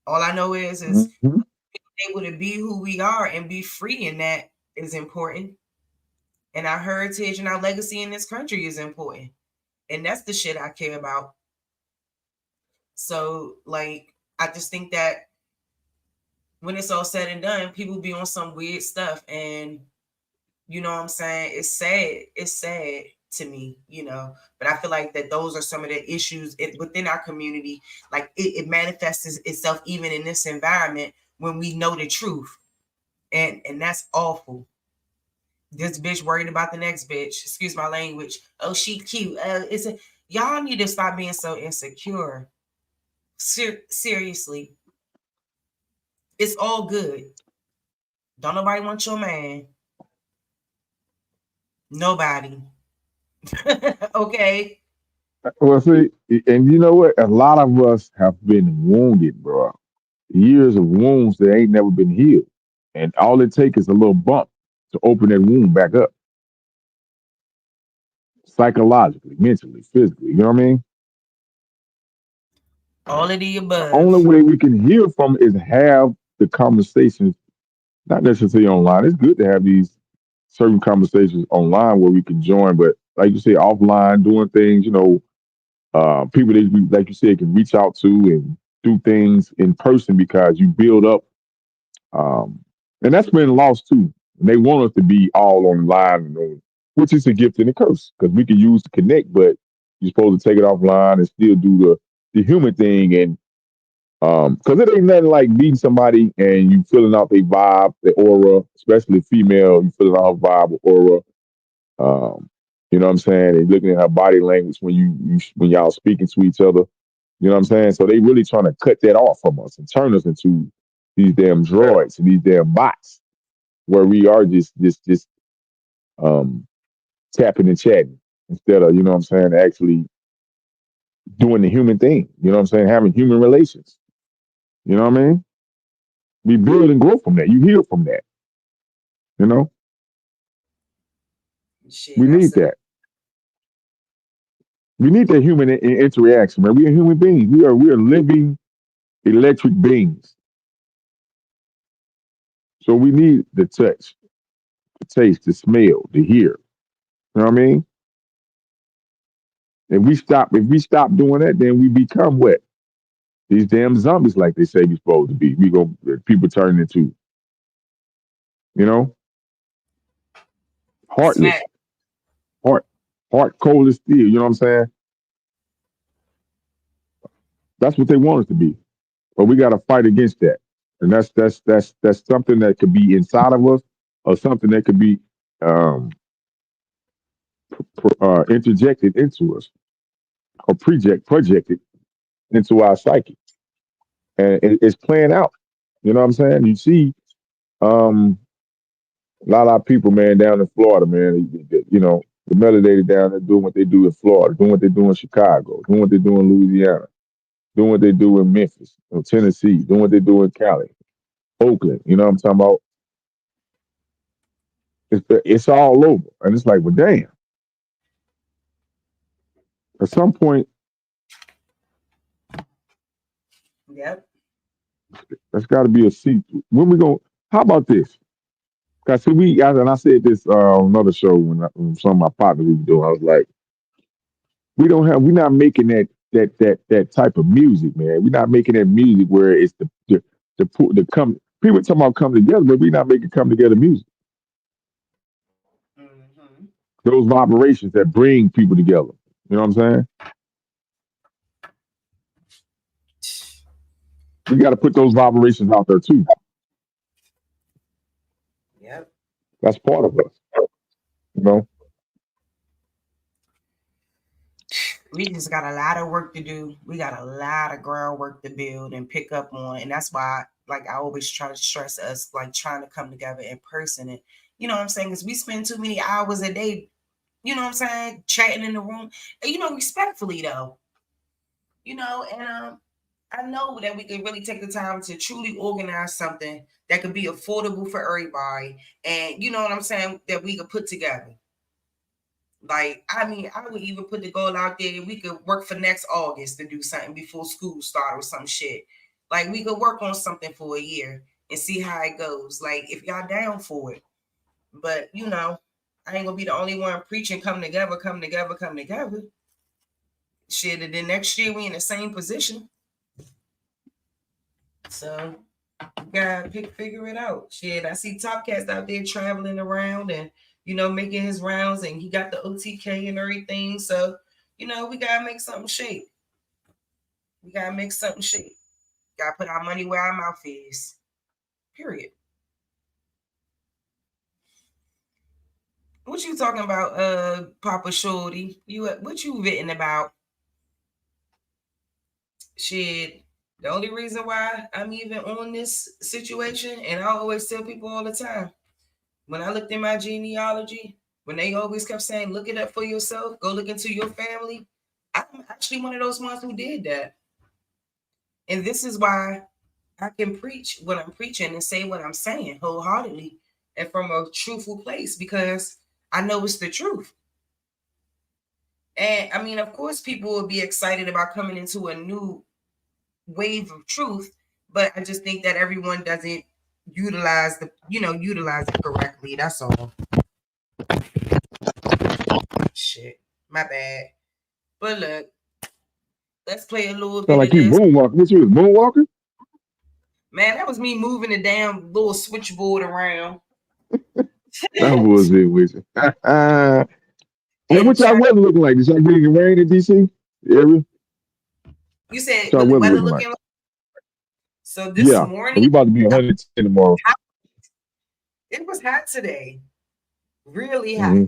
All I know is being able to be who we are and be free in that is important. And our heritage and our legacy in this country is important. And that's the shit I care about. So, like, I just think that when it's all said and done, people be on some weird stuff. And, you know what I'm saying? It's sad. It's sad to me, you know, but I feel like that those are some of the issues within our community. Like, it manifests itself even in this environment when we know the truth. And that's awful. This bitch worried about the next bitch. Excuse my language. Oh, she cute. Y'all need to stop being so insecure. Seriously. It's all good. Don't nobody want your man. Nobody. Okay. Well, see, and you know what? A lot of us have been wounded, bro. Years of wounds that ain't never been healed. And all it takes is a little bump to open that wound back up. Psychologically, mentally, physically. You know what I mean? All of the above. The only way we can heal from it is have the conversations, not necessarily online. It's good to have these certain conversations online where we can join, but like you say, offline, doing things, you know, people that we, like you said, can reach out to and do things in person because you build up. And that's been lost too. And they want us to be all online, which is a gift and a curse because we can use to connect, but you're supposed to take it offline and still do the human thing. And because it ain't nothing like meeting somebody and you filling out their vibe, their aura, especially female, you filling out her vibe or aura. You know what I'm saying? And looking at her body language when y'all speaking to each other. You know what I'm saying? So they really trying to cut that off from us and turn us into these damn droids and these damn bots where we are just tapping and chatting instead of, you know what I'm saying, actually doing the human thing. You know what I'm saying? Having human relations. You know what I mean? We build and grow from that. You heal from that. You know? Shit, we need that. We need that human interaction, man. We are human beings. We are living electric beings. So we need the touch, the taste, the smell, the hear. You know what I mean? If we stop doing that, then we become what? These damn zombies, like they say we're supposed to be. People turn into, you know, heartless, heart cold as steel. You know what I'm saying? That's what they want us to be, but we got to fight against that, and that's something that could be inside of us, or something that could be interjected into us, or projected into our psyche, and it's playing out. You know what I'm saying? You see, a lot of our people, man, down in Florida, man, you know, The melanated down there doing what they do in Florida, doing what they do in Chicago, doing what they do in Louisiana, doing what they do in Memphis, Tennessee, doing what they do in Cali, Oakland. You know what I'm talking about? It's all over. And it's like, well, damn. At some point, Yep. there's got to be a seat. When we going? How about this? Because see, and I said this on another show when some of my partners we were doing. I was like, we're not making that type of music, man. We're not making that music where it's the come. People talking about come together, but we're not making come together music. Those vibrations that bring people together. You know what I'm saying? We got to put those vibrations out there too. Yep. That's part of us. You know? We just got a lot of work to do. We got a lot of groundwork to build and pick up on. And that's why, like, I always try to stress us, like, trying to come together in person. And, you know what I'm saying? Because we spend too many hours a day, you know what I'm saying, chatting in the room. And, you know, respectfully, though. You know, and I know that we could really take the time to truly organize something that could be affordable for everybody. And, you know what I'm saying, that we could put together. Like, I mean, I would even put the goal out there. We could work for next August to do something before school start or some shit. Like, we could work on something for a year and see how it goes. Like, if y'all down for it. But, you know, I ain't gonna be the only one preaching come together, come together, come together. Shit, and then next year we in the same position. So you gotta figure it out. Shit, I see Top Cats out there traveling around and, you know, making his rounds, and he got the OTK and everything. So, you know, we gotta make something shake. We gotta make something shake. Gotta put our money where our mouth is. Period. What you talking about, Papa Shorty? What you written about? Shit. The only reason why I'm even on this situation, and I always tell people all the time, when I looked in my genealogy, when they always kept saying, look it up for yourself, go look into your family, I'm actually one of those ones who did that. And this is why I can preach what I'm preaching and say what I'm saying wholeheartedly and from a truthful place, because I know it's the truth. And I mean, of course, people will be excited about coming into a new wave of truth, but I just think that everyone doesn't utilize it correctly. That's all. Shit, my bad. But look, let's play a little bit Sound like of you this. moonwalking. What you was moonwalking? Man, that was me moving the damn little switchboard around. That was it with you. Hey, what y'all weather looking like? Is y'all getting rain in DC area? You said What's what the weather looking looking like? like? So this Yeah, morning, we about to be 110 tomorrow. it was hot today. Really hot. Mm-hmm.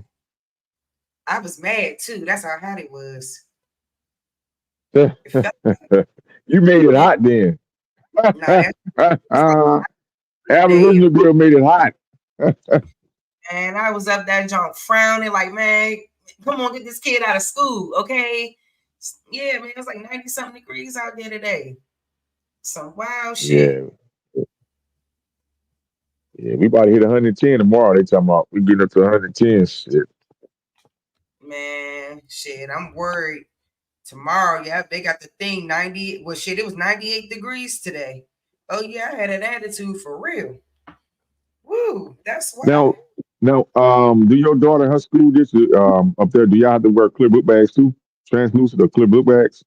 I was mad too. That's how hot it was. You made it hot then. Aboriginal girl made it hot. And I was up that junk frowning like, man, come on, get this kid out of school, okay? Yeah, man, it was like 90-something degrees out there today. Some wild shit. Yeah, we about to hit 110 tomorrow. They talking about we getting up to 110 shit. Man, shit, I'm worried. Tomorrow, yeah, they got the thing 90. Well, shit, it was 98 degrees today. Oh, yeah, I had an attitude for real. Woo, that's wild. Now, do your daughter, her school district, up there, do y'all have to wear clear book bags too? Translucent or clear book bags?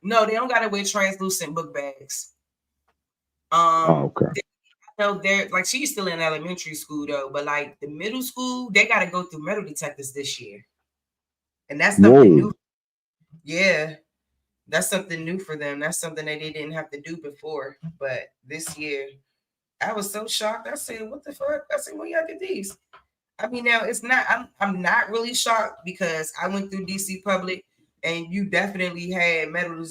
No, they don't gotta wear translucent book bags. Okay. They're like, she's still in elementary school though, but like the middle school, they gotta go through metal detectors this year. And that's something new. Yeah, that's something new for them. That's something that they didn't have to do before. But this year, I was so shocked. I said, what the fuck? I said, when y'all get these? I mean, now it's not, I'm not really shocked because I went through DC Public and you definitely had metal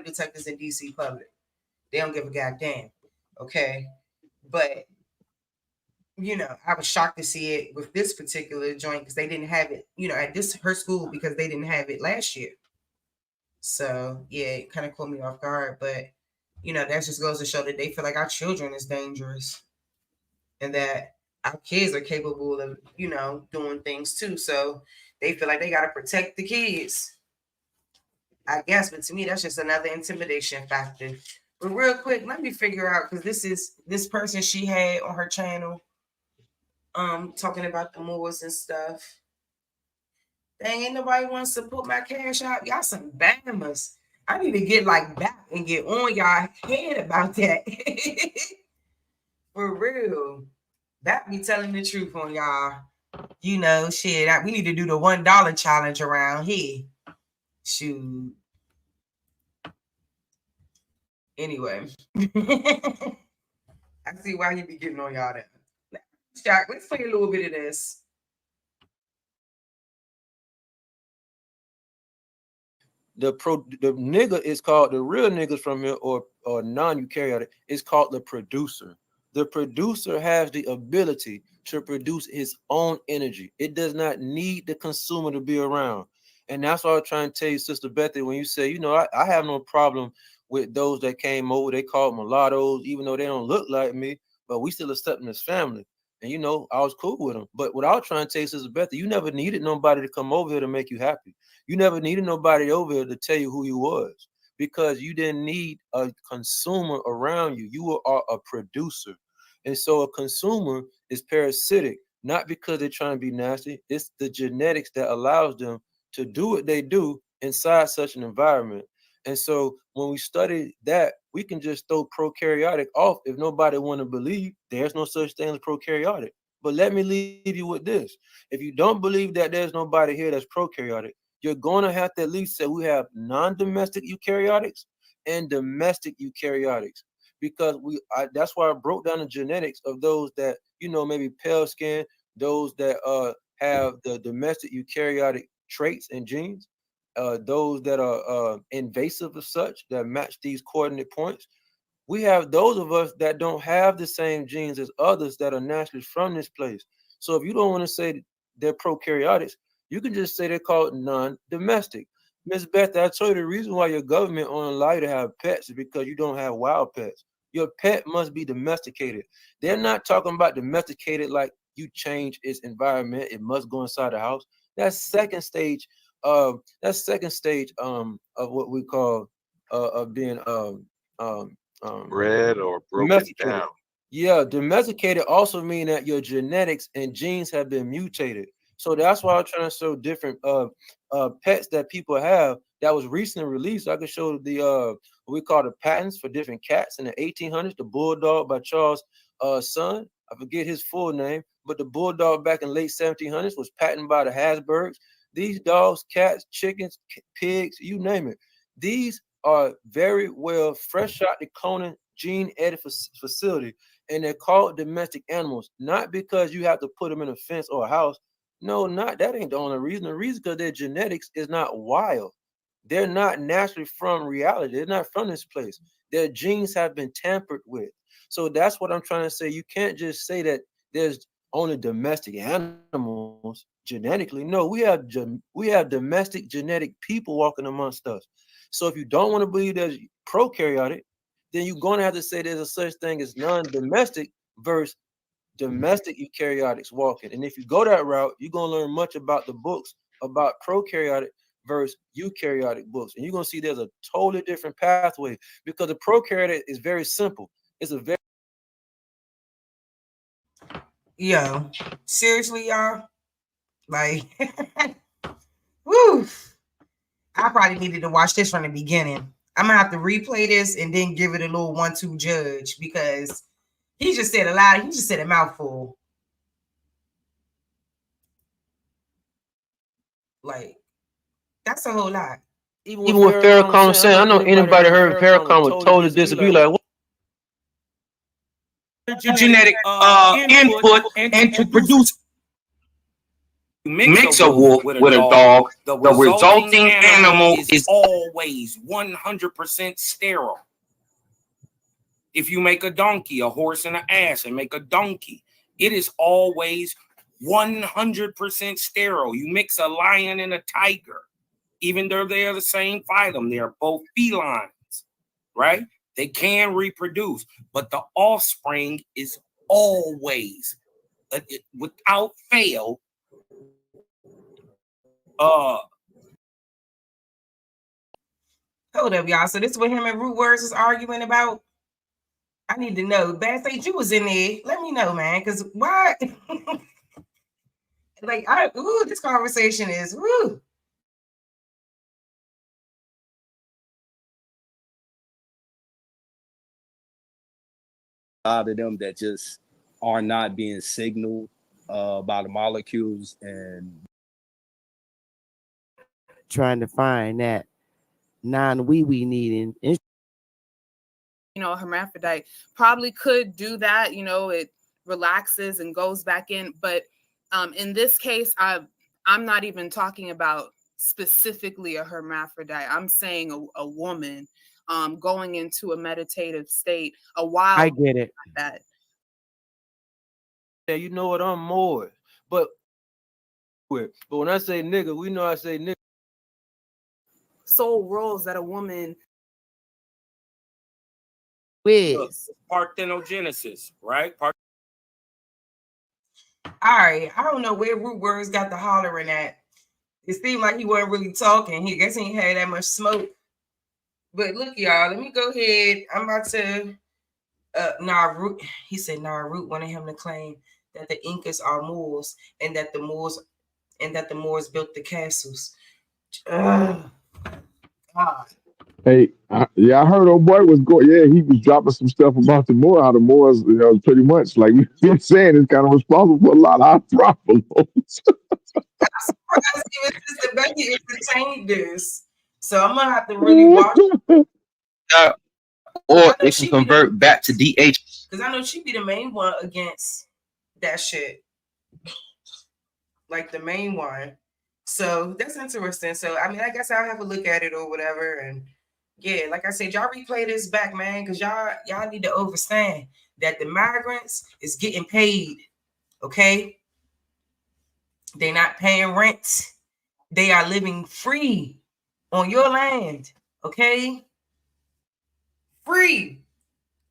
detectors in DC Public. They don't give a goddamn. Okay. But you know, I was shocked to see it with this particular joint because they didn't have it, you know, at her school because they didn't have it last year. So yeah, it kind of caught me off guard, but you know, that just goes to show that they feel like our children is dangerous and that our kids are capable of, you know, doing things too. So they feel like they got to protect the kids, I guess. But to me, that's just another intimidation factor. But real quick, let me figure out, because this person she had on her channel talking about the Moors and stuff. Dang, ain't nobody wants to put my cash out. Y'all some bammers. I need to get like back and get on y'all head about that. For real. That be telling the truth on y'all. You know, shit. We need to do the $1 challenge around here. Shoot. Anyway. I see why he be getting on y'all there. Jack, let's play a little bit of this. The nigga is called, the real niggas from here, or non-eukaryotic, is called the producer. The producer has the ability to produce his own energy. It does not need the consumer to be around. And that's what I was trying to tell you, Sister Bethy, when you say, you know, I have no problem with those that came over. They called mulattoes, even though they don't look like me, but we still accept them as family. And, you know, I was cool with them. But what I was trying to tell you, Sister Bethy, you never needed nobody to come over here to make you happy. You never needed nobody over here to tell you who you was, because you didn't need a consumer around you. You are a producer. And so a consumer is parasitic, not because they're trying to be nasty. It's the genetics that allows them to do what they do inside such an environment. And so when we study that, we can just throw prokaryotic off if nobody want to believe there's no such thing as prokaryotic. But let me leave you with this. If you don't believe that there's nobody here that's prokaryotic, you're going to have to at least say we have non-domestic eukaryotics and domestic eukaryotics, because that's why I broke down the genetics of those that, you know, maybe pale skin, those that have the domestic eukaryotic traits and genes, those that are invasive as such, that match these coordinate points. We have those of us that don't have the same genes as others that are naturally from this place. So if you don't want to say they're prokaryotics, you can just say they're called non-domestic. Miss Beth, I told you the reason why your government won't allow you to have pets is because you don't have wild pets. Your pet must be domesticated. They're not talking about domesticated like you change its environment. It must go inside the house. That's second stage of what we call of being bred or broken down. Yeah, domesticated also mean that your genetics and genes have been mutated. So that's why I'm trying to show different pets that people have that was recently released. I could show the what we call the patents for different cats in the 1800s. The bulldog by Charles Son, I forget his full name, but the bulldog back in late 1700s was patented by the Habsburgs. These dogs, cats, chickens, pigs, you name it. These are very well fresh out the cloning gene edit facility, and they're called domestic animals, not because you have to put them in a fence or a house. No, not that ain't the only reason. The reason because their genetics is not wild. They're not naturally from reality. They're not from this place. Their genes have been tampered with. So that's what I'm trying to say. You can't just say that there's only domestic animals genetically. No, we have domestic genetic people walking amongst us. So if you don't want to believe there's prokaryotic, then you're going to have to say there's a such thing as non-domestic versus domestic eukaryotics walking. And if you go that route, you're going to learn much about the books about prokaryotic versus eukaryotic books. And you're going to see there's a totally different pathway, because the prokaryotic is very simple. It's a very... Yo, seriously, y'all? Like, woo. I probably needed to watch this from the beginning. I'm going to have to replay this and then give it a little 1-2 judge, because he just said a lot. He just said a mouthful. Like, that's a whole lot. Even with Farrakhan was saying, I know anybody heard Farrakhan would totally disagree. Like, what? Genetic input and to produce mix a wolf with a dog, the resulting animal is always 100% sterile. If you make a donkey, a horse and an ass, and make a donkey, It is always 100% sterile. You mix a lion and a tiger, even though they are the same phylum, they are both felines, right? They can reproduce, but the offspring is always, without fail, Hold up, y'all. So this is what him and Root Words is arguing about. I need to know. Bad Sage, you was in there. Let me know, man. Because why? Like, this conversation is woo. A lot of them that just are not being signaled by the molecules and trying to find that non-wee-wee needing. Hermaphrodite probably could do that. It relaxes and goes back in. But in this case, I'm not even talking about specifically a hermaphrodite. I'm saying a woman going into a meditative state, a wild. I get it. Like that. Yeah, you know what? I'm more, but when I say nigga, we know I say nigga. Soul roles that a woman with parthenogenesis, right? All right, I don't know where Root Words got the hollering at. It seemed like he wasn't really talking. He guess he ain't had that much smoke. But look, y'all, let me go ahead. I'm about to Root. He said Root wanted him to claim that the Incas are Moors and that the Moors built the castles. God. Hey, I heard old boy was going. Yeah, he was dropping some stuff about the Moor. How the Moors, pretty much like you've been saying, is kind of responsible for a lot of our problems. I'm surprised even since the baby entertained this. So I'm gonna have to really watch. Or it can convert back to DH. Because I know she'd be the main one against that shit. Like the main one. So that's interesting. So I mean, I guess I'll have a look at it or whatever. And yeah, like I said, y'all replay this back, man, because y'all need to understand that the migrants is getting paid. Okay. They're not paying rent. They are living free on your land. Okay. Free.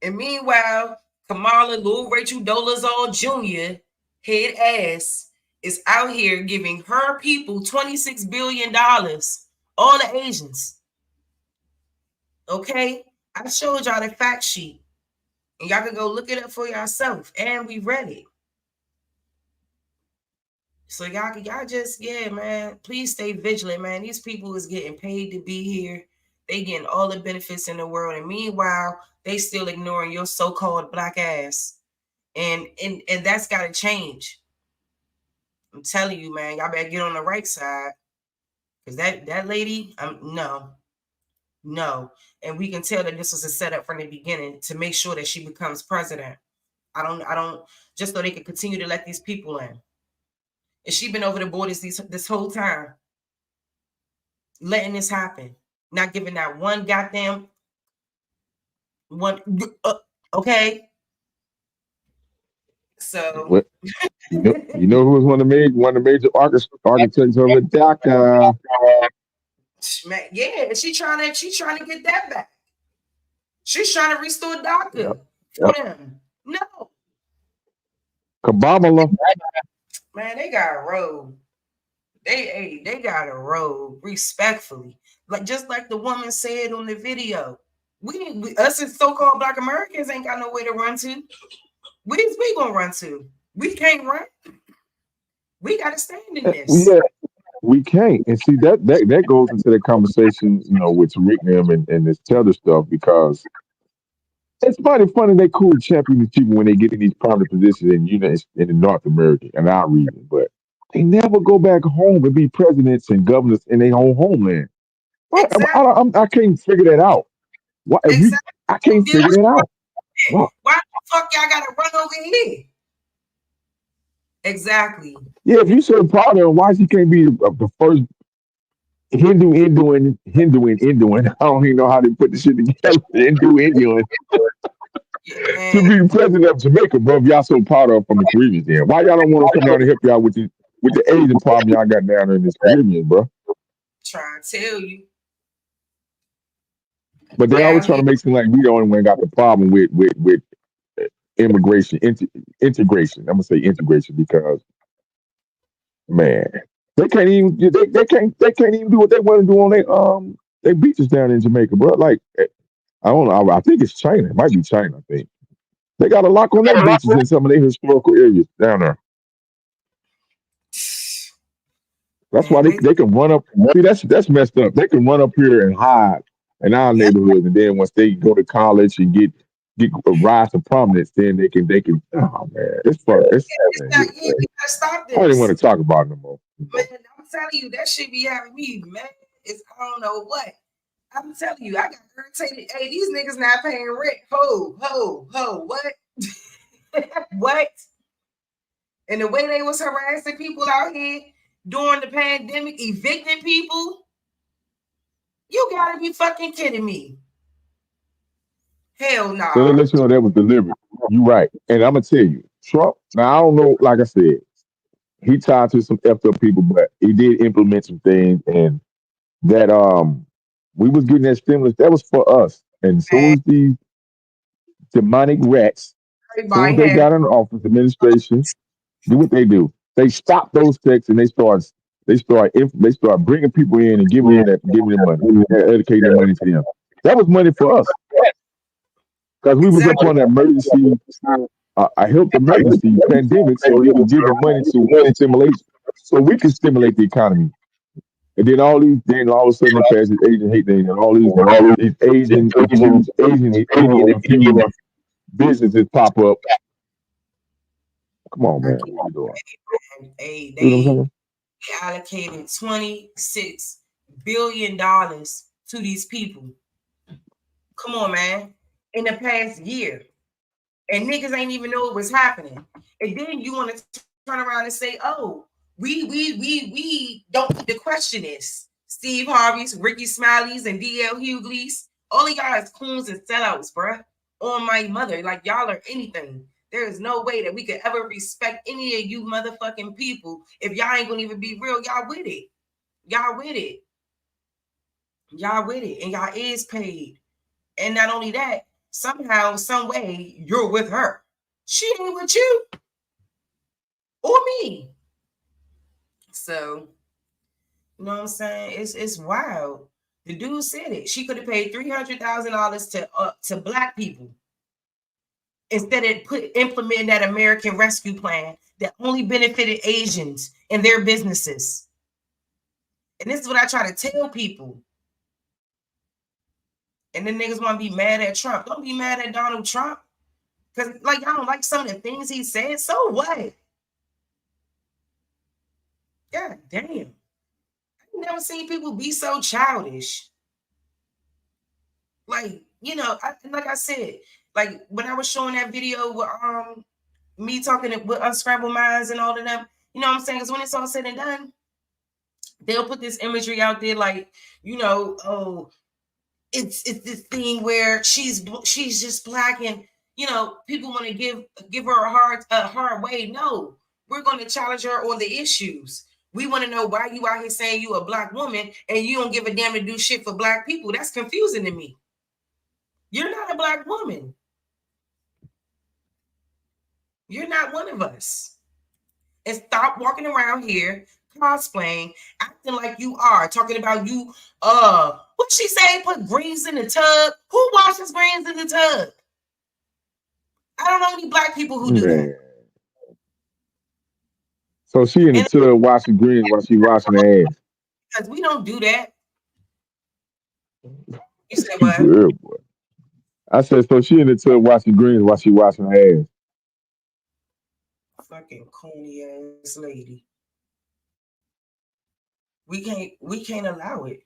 And meanwhile, Kamala, Lil Rachel Dolezal Jr., head ass, is out here giving her people $26 billion. All the Asians. Okay? I showed y'all the fact sheet. And y'all can go look it up for yourself. And we read it. So y'all just, yeah, man, please stay vigilant, man. These people is getting paid to be here. They getting all the benefits in the world. And meanwhile, they still ignoring your so-called black ass. And that's got to change. I'm telling you, man, y'all better get on the right side. Because that lady, no. And we can tell that this was a setup from the beginning to make sure that she becomes president. I don't, just so they can continue to let these people in. And she been over the borders this whole time. Letting this happen. Not giving that one goddamn one, okay? So you know who was one of the major architects of it, DACA. Yeah, she's trying to get that back. She's trying to restore DACA for them. No. Kabbalah. Man, they got a road. They got a road respectfully. Just like the woman said on the video. We us as so-called Black Americans ain't got nowhere to run to. We gonna run to? We can't run. We gotta stand in this. Yeah, we can't. And see that goes into the conversation, with Rick and this other stuff, because it's funny they cool champion these people when they get in these prominent positions in North America and our region, but they never go back home and be presidents and governors in their own homeland. Exactly. I can't figure that out. Why? Exactly. I can't figure that out. Why the fuck y'all gotta run over here? Exactly. Yeah, if you so proud of him, why he can't be the first Hindu Indian? I don't even know how they put the shit together. Hindu Indian. to be president of Jamaica, bro. If y'all so proud of from the Caribbean, then why y'all don't want to come down and help y'all with the Asian problem y'all got down there in this Caribbean, bro? Trying to tell you. But they always trying to make it seem like we the only one got the problem with immigration, integration. I'm gonna say integration because, man, they can't even they can't even do what they want to do on their beaches down in Jamaica, bro. Like, I don't know. I think it's China. It might be China. I think they got a lock on their beaches in some of their historical areas down there. That's why they can run up. See, that's messed up. They can run up here and hide in our neighborhoods, and then once they go to college and get a rise to prominence, then they can. Oh man, it's fun. You gotta stop this. I don't even want to talk about it no more. Man, I'm telling you, that shit be having me, man. It's I don't know what. I'm telling you, I got irritated. Hey, these niggas not paying rent. Ho, what? What? And the way they was harassing people out here during the pandemic, evicting people, you gotta be fucking kidding me. Hell no. So they let you know that was deliberate. You right. And I'm gonna tell you, Trump, now I don't know, like I said, he tied to some effed up people, but he did implement some things, and that we was getting that stimulus, that was for us. And as soon as these demonic rats, as soon as they got in the office, administration, do what they do. They stop those checks and they start bringing people in and giving them money, educating their money to them. That was money for us because we was up on that emergency, a health emergency pandemic, so he was giving money to stimulate, so we could stimulate the economy. And then all of a sudden they passed this Asian hate thing, and all these Asian infused businesses pop up. Come on, man. What are you doing? Hey, they allocated $26 billion to these people. Come on, man. In the past year. And niggas ain't even know it was happening. And then you want to turn around and say, oh, we don't. The question is Steve Harvey's, Ricky Smiley's, and DL Hughley's. All of y'all is coons and sellouts, bruh. On my mother. Like, y'all are anything. There is no way that we could ever respect any of you motherfucking people if y'all ain't gonna even be real. Y'all with it. Y'all with it. Y'all with it. And y'all is paid. And not only that, somehow, some way, you're with her. She ain't with you. Or me. So, you know what I'm saying? It's wild. The dude said it. She could have paid $300,000 to black people instead of implementing that American Rescue Plan that only benefited Asians and their businesses. And this is what I try to tell people. And then niggas want to be mad at Trump. Don't be mad at Donald Trump. Because, like, I don't like some of the things he said. So what? God damn. I've never seen people be so childish. Like, you know, like I said, like when I was showing that video with me talking with Unscrambled Minds and all of them, you know what I'm saying? Because when it's all said and done, they'll put this imagery out there like, you know, oh, it's this thing where she's just black and, you know, people want to give her a hard way. No, we're going to challenge her on the issues. We want to know why you out here saying you a black woman and you don't give a damn to do shit for black people. That's confusing to me. You're not a black woman. You're not one of us. And stop walking around here cosplaying, acting like you are, talking about you, what she say, put greens in the tub? Who washes greens in the tub? I don't know any black people who do that. So she in the tub washing greens while she washing her ass. Because we don't do that. You say what? Good boy. I said, so she in the tub washing greens while she washing her ass. Fucking corny ass lady. We can't allow it.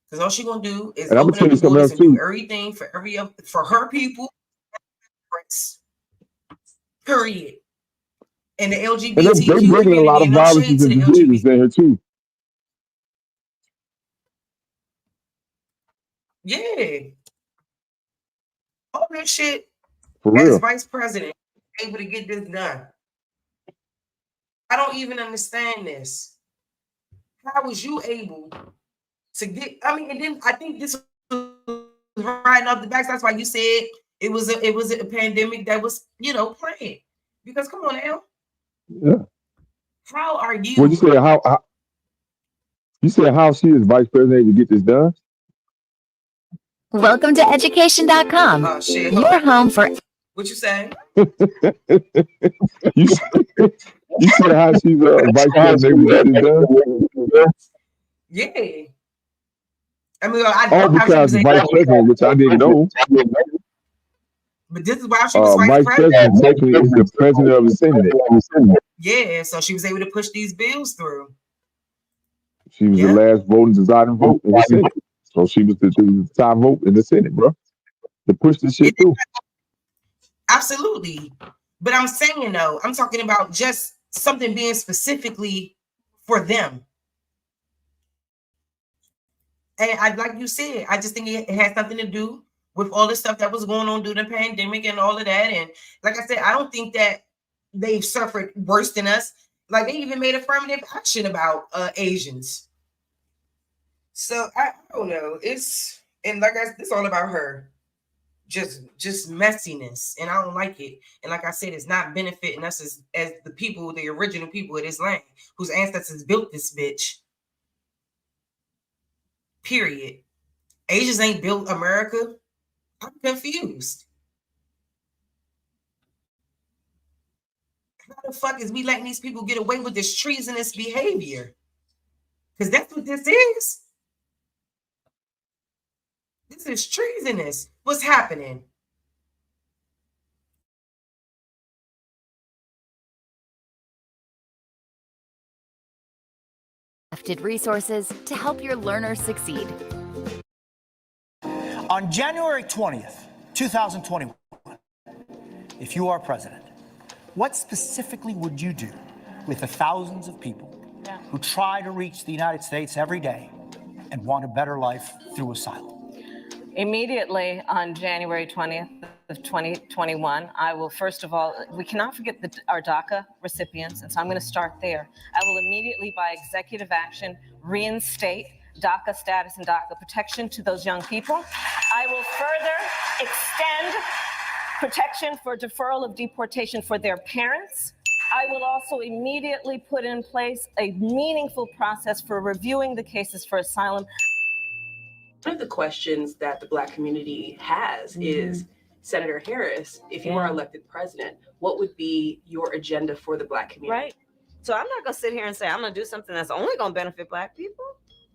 Because all she gonna do is open up the borders and do everything for her people. Period. And the LGBTQ and they bringing a lot of violence and diseases in here too. Yeah. All that shit. For as real. vice president, able to get this done. I don't even understand this. How was you able to get? I mean, and then I think this was right off the back. That's why you said it was a pandemic that was, you know, planned. Because come on now, Yeah. how are Well, you? you said how you said how she is vice president to get this done? Welcome to education.com. Oh shit! Your home for What you say? you said how she's vice president able to get this done? Yeah. I mean, I Oh, know how she because was the able. vice president, which I didn't know, But this is why she was vice vice president. president technically is the president of the Senate. Yeah, so she was able to push these bills through. She was the last voting deciding vote in the Senate. So she was the top vote in the Senate, bro, to push this shit through. Absolutely. But I'm saying though, I'm talking about just something being specifically for them. And I, like you said, I just think it has something to do with all the stuff that was going on during the pandemic and all of that. And like I said, I don't think that they've suffered worse than us. Like they even made affirmative action about Asians. So I don't know. It's all about her. Just messiness, and I don't like it. And like I said, it's not benefiting us as the people, the original people of this land, whose ancestors built this bitch. Period. Asians ain't built America. I'm confused. How the fuck is we letting these people get away with this treasonous behavior? Because that's what this is. This is treasonous. What's happening? resources to help your learners succeed. On January 20th, 2021, if you are president, what specifically would you do with the thousands of people who try to reach the United States every day and want a better life through asylum? Immediately on January 20th of 2021, I will, first of all, we cannot forget our DACA recipients, and so I'm going to start there. I will immediately, by executive action, reinstate DACA status and DACA protection to those young people. I will further extend protection for deferral of deportation for their parents. I will also immediately put in place a meaningful process for reviewing the cases for asylum. One of the questions that the Black community has is, Senator Harris, if you are elected president, what would be your agenda for the Black community? Right. So I'm not going to sit here and say I'm going to do something that's only going to benefit Black people.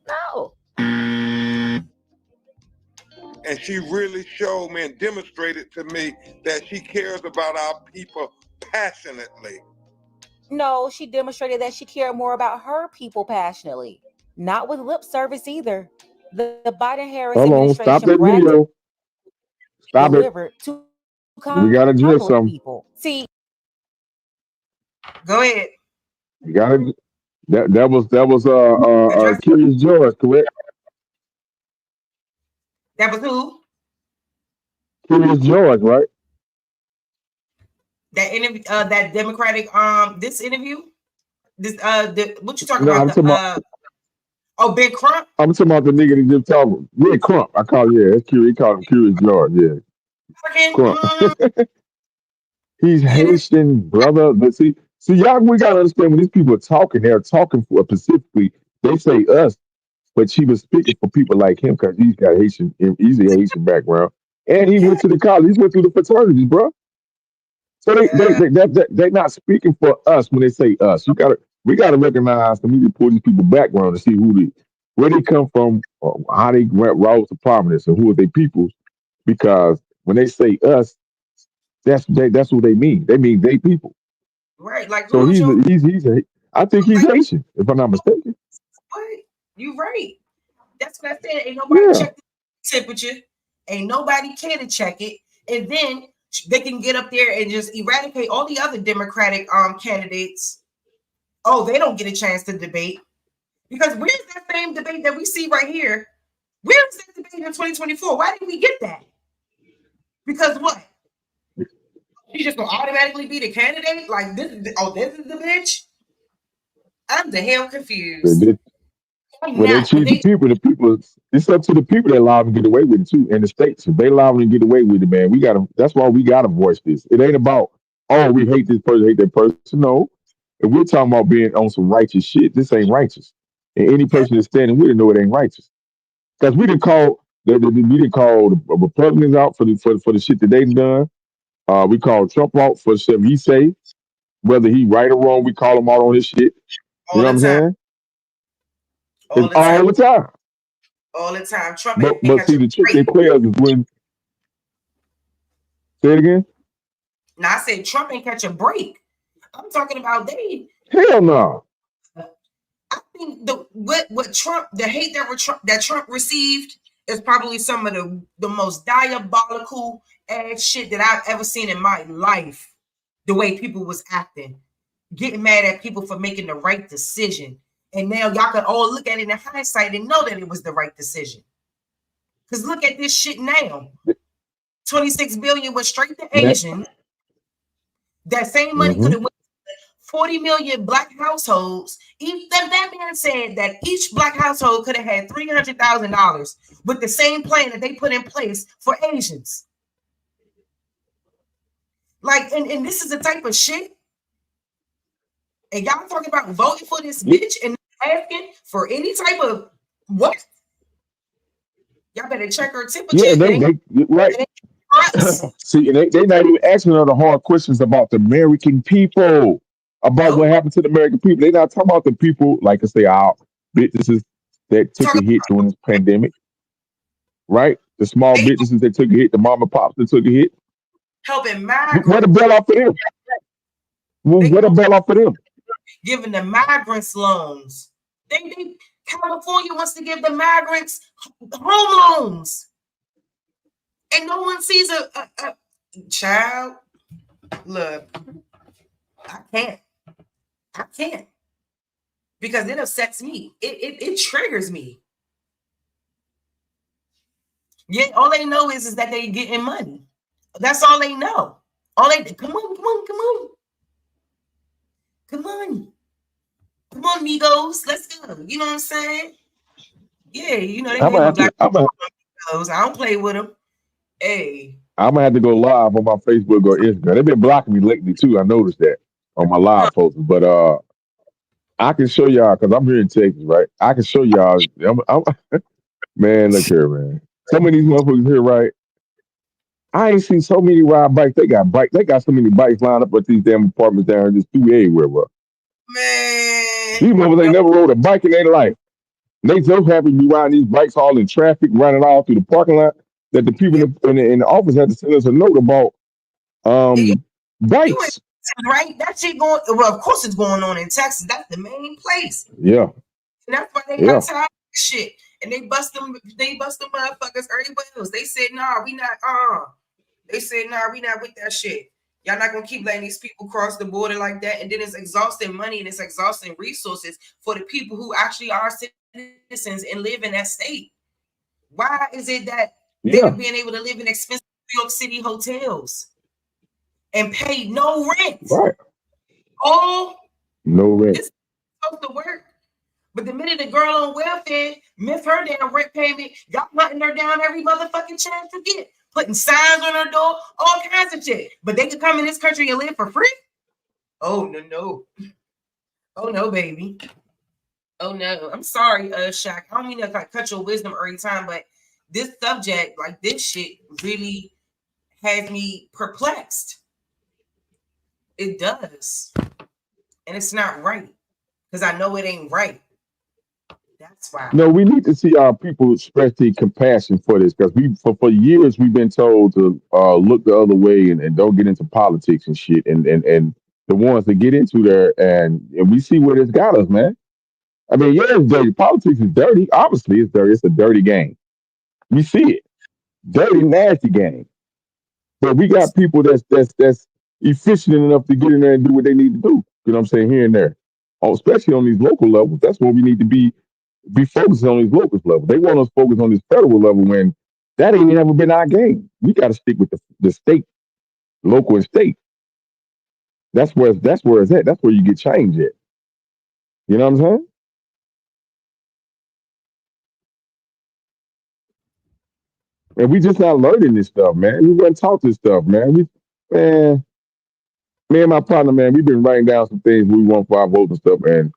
No. And she really showed me and demonstrated to me that she cares about our people passionately. No, she demonstrated that she cared more about her people passionately, not with lip service either. The Biden-Harris administration Stop that video. Stop delivered it. to We got to address some. people. See, go ahead. You got to. That was Curious George, correct? That was who? Curious George, right? That interview, that Democratic, this interview, this, what you talking No, about? I'm talking about. Ben Crump. I'm talking about the nigga that just talking. Yeah, Crump. I call that's Curious. He called him Curious George. Yeah. Crump. He's Haitian, brother. But see, y'all, we gotta understand when these people are talking, they're talking for specifically. They say us, but she was speaking for people like him because he's got Haitian. He's a Haitian background, and he went to the college. He went through the fraternities, bro. So they're not speaking for us when they say us. We gotta recognize. We need to pull these people background to see where they come from, or how they rose to prominence, and who are they people. Because when they say us, that's what they mean. They mean they people. Right, like so I think he's Haitian, if I'm not mistaken. What? You right. That's what I said. Ain't nobody check the temperature. Ain't nobody care to check it, and then they can get up there and just eradicate all the other Democratic candidates. Oh, they don't get a chance to debate. Because where's that same debate that we see right here? Where's that debate in 2024? Why didn't we get that? Because what? She's just gonna automatically be the candidate? Like this is the bitch? I'm the hell confused. They cheat the people. The people, it's up to the people that allow them to get away with it too. In the states, if they allow them to get away with it, man, we gotta. That's why we gotta voice this. It ain't about we hate this person, hate that person. No, if we're talking about being on some righteous shit, this ain't righteous. And any person that's standing with it know it ain't righteous. Because we didn't call we didn't call the Republicans out for the shit that they done. We called Trump out for stuff he say, whether he right or wrong. We call him out on his shit. You know what I'm saying? It's all the time. All the time. Trump But see, the trick they play us is when. Say it again. Now I said Trump ain't catch a break. I'm talking about they. Hell no. I think the hate that Trump received is probably some of the most diabolical ass shit that I've ever seen in my life. The way people was acting, getting mad at people for making the right decision. And now y'all can all look at it in hindsight and know that it was the right decision. Because look at this shit now. 26 billion went straight to Asians. That same money could have went to 40 million black households. That man said that each black household could have had $300,000 with the same plan that they put in place for Asians. Like, and this is the type of shit. And y'all talking about voting for this bitch and asking for any type of what? Y'all better check her temperature. Yeah, they right. See, and they not even asking her the hard questions about the American people, about what happened to the American people. They not talking about the people, like I say, our businesses that took a hit during this pandemic, right? The small businesses that took a hit, the mom and pops that took a hit. Helping migrants. What a bailout for them. What a bailout for them. Giving the migrants loans. California wants to give the migrants home loans. And no one sees a child. Look, I can't. Because it upsets me. It triggers me. Yeah, all they know is that they getting money. That's all they know. Come on, amigos. Let's go. You know what I'm saying? Yeah, you know they I don't play with them. Hey. I'm gonna have to go live on my Facebook or Instagram. They've been blocking me lately too. I noticed that on my live posts. But I can show y'all because I'm here in Texas, right? I can show y'all. Man, look here, man. Some of these motherfuckers here, right? I ain't seen so many ride bikes. They got so many bikes lined up at these damn apartments down here, just through everywhere, bro. Man, these motherfuckers ain't never rode a bike in their life. They so happy to be riding these bikes all in traffic, running all through the parking lot, that the people in the office had to send us a note about bikes. Right? That shit going. Well, of course it's going on in Texas. That's the main place. Yeah. And that's why they got tired of shit. And they bust them motherfuckers everywhere else. They said, nah, we not They said, nah, we not with that shit. Y'all not gonna keep letting these people cross the border like that. And then it's exhausting money and it's exhausting resources for the people who actually are citizens and live in that state. Why is it that they're being able to live in expensive New York City hotels and pay no rent? Right. No rent. This is supposed to work. But the minute the girl on welfare miss her damn rent payment, y'all hunting her down every motherfucking chance to get. Putting signs on her door, all kinds of shit. But they can come in this country and live for free? Oh, no. Oh, no, baby. Oh, no. I'm sorry, Shaq. I don't mean to cut your wisdom every time, but this subject, like this shit, really has me perplexed. It does. And it's not right. Because I know it ain't right. That's why. No, we need to see our people express the compassion for this, because for years we've been told to look the other way and don't get into politics and shit. And the ones that get into there and we see where this got us, man. I mean, yeah, it's dirty. Politics is dirty. Obviously, it's dirty. It's a dirty game. We see it. Dirty, nasty game. But we got people that's efficient enough to get in there and do what they need to do. You know what I'm saying? Here and there. Especially on these local levels. That's what we need to be focusing on these local levels. They want us focused on this federal level when that ain't never been our game. We got to stick with the state, local and state. That's where it's at. That's where you get change at. You know what I'm saying? And we just not learning this stuff, man. We weren't taught this stuff, man. Man, me and my partner, man, we've been writing down some things we want for our votes and stuff, and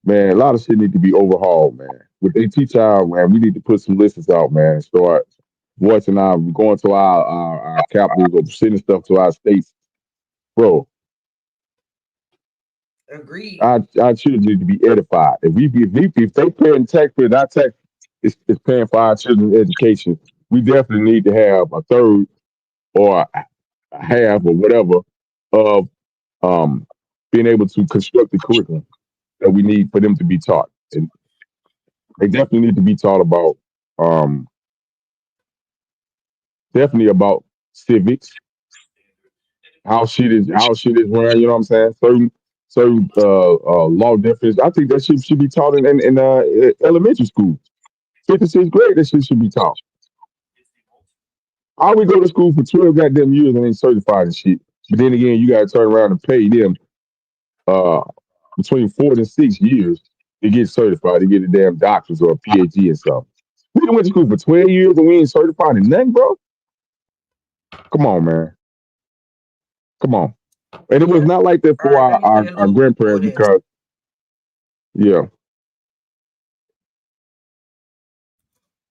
man, a lot of shit need to be overhauled, man. What they teach our man, we need to put some lists out, man. Start voicing going to our capitals or sending stuff to our states, bro. Agreed. Our children need to be edified. If they paying taxpayers, our tax is paying for our children's education. We definitely need to have a third or a half or whatever of being able to construct the curriculum that we need for them to be taught. And they definitely need to be taught about definitely about civics, how shit is run. You know what I'm saying? Certain law definitions. I think that shit should be taught in elementary school. 5th and 6th grade, that shit should be taught. How we go to school for 12 goddamn years and ain't certified and shit. But then again, you gotta turn around and pay them between 4 and 6 years to get certified, to get a damn doctorate or a PhD and something. We done went to school for 12 years and we ain't certified in nothing, bro. Come on, man. Come on. And it was not like that for our grandparents because, yeah.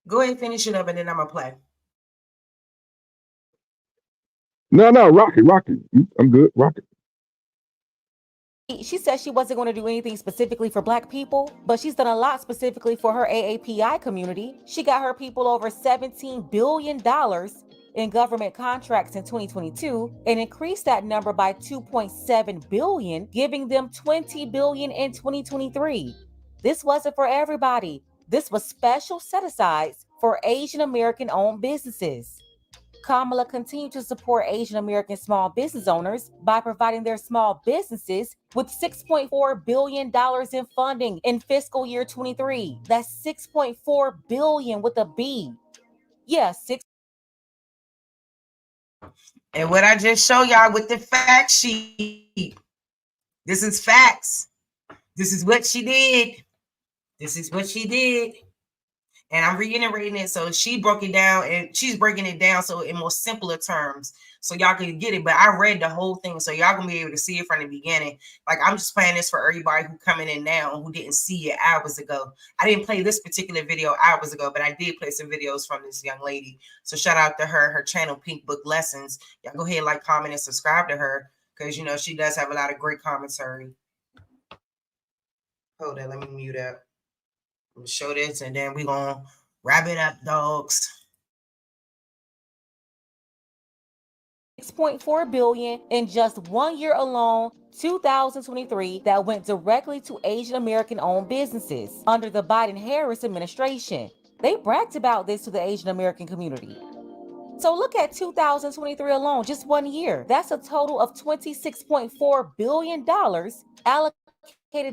Go ahead and finish it up and then I'm going to play. No, rock it. I'm good. Rock it. She said she wasn't going to do anything specifically for Black people, but she's done a lot specifically for her AAPI community. She got her people over $17 billion in government contracts in 2022 and increased that number by 2.7 billion, giving them 20 billion in 2023. This wasn't for everybody. This was special set-asides for Asian American owned businesses. Kamala continued to support Asian American small business owners by providing their small businesses with $6.4 billion in funding in fiscal year 23. That's $6.4 billion with a B. Yeah, And what I just show y'all with the fact sheet, this is facts. This is what she did. This is what she did. And I'm reiterating it. So she broke it down and she's breaking it down so in more simpler terms so y'all can get it. But I read the whole thing so y'all gonna be able to see it from the beginning. Like I'm just playing this for everybody who coming in now who didn't see it hours ago. I didn't play this particular video hours ago, but I did play some videos from this young lady. So shout out to her channel, Pink Book Lessons. Y'all go ahead, like, comment, and subscribe to her because you know she does have a lot of great commentary. Hold on, let me mute up. I'm gonna show this and then we're gonna wrap it up, dogs. $6.4 billion in just 1 year alone, 2023, that went directly to Asian American owned businesses under the Biden-Harris administration. They bragged about this to the Asian American community. So look at 2023 alone, just 1 year. That's a total of $26.4 billion allocated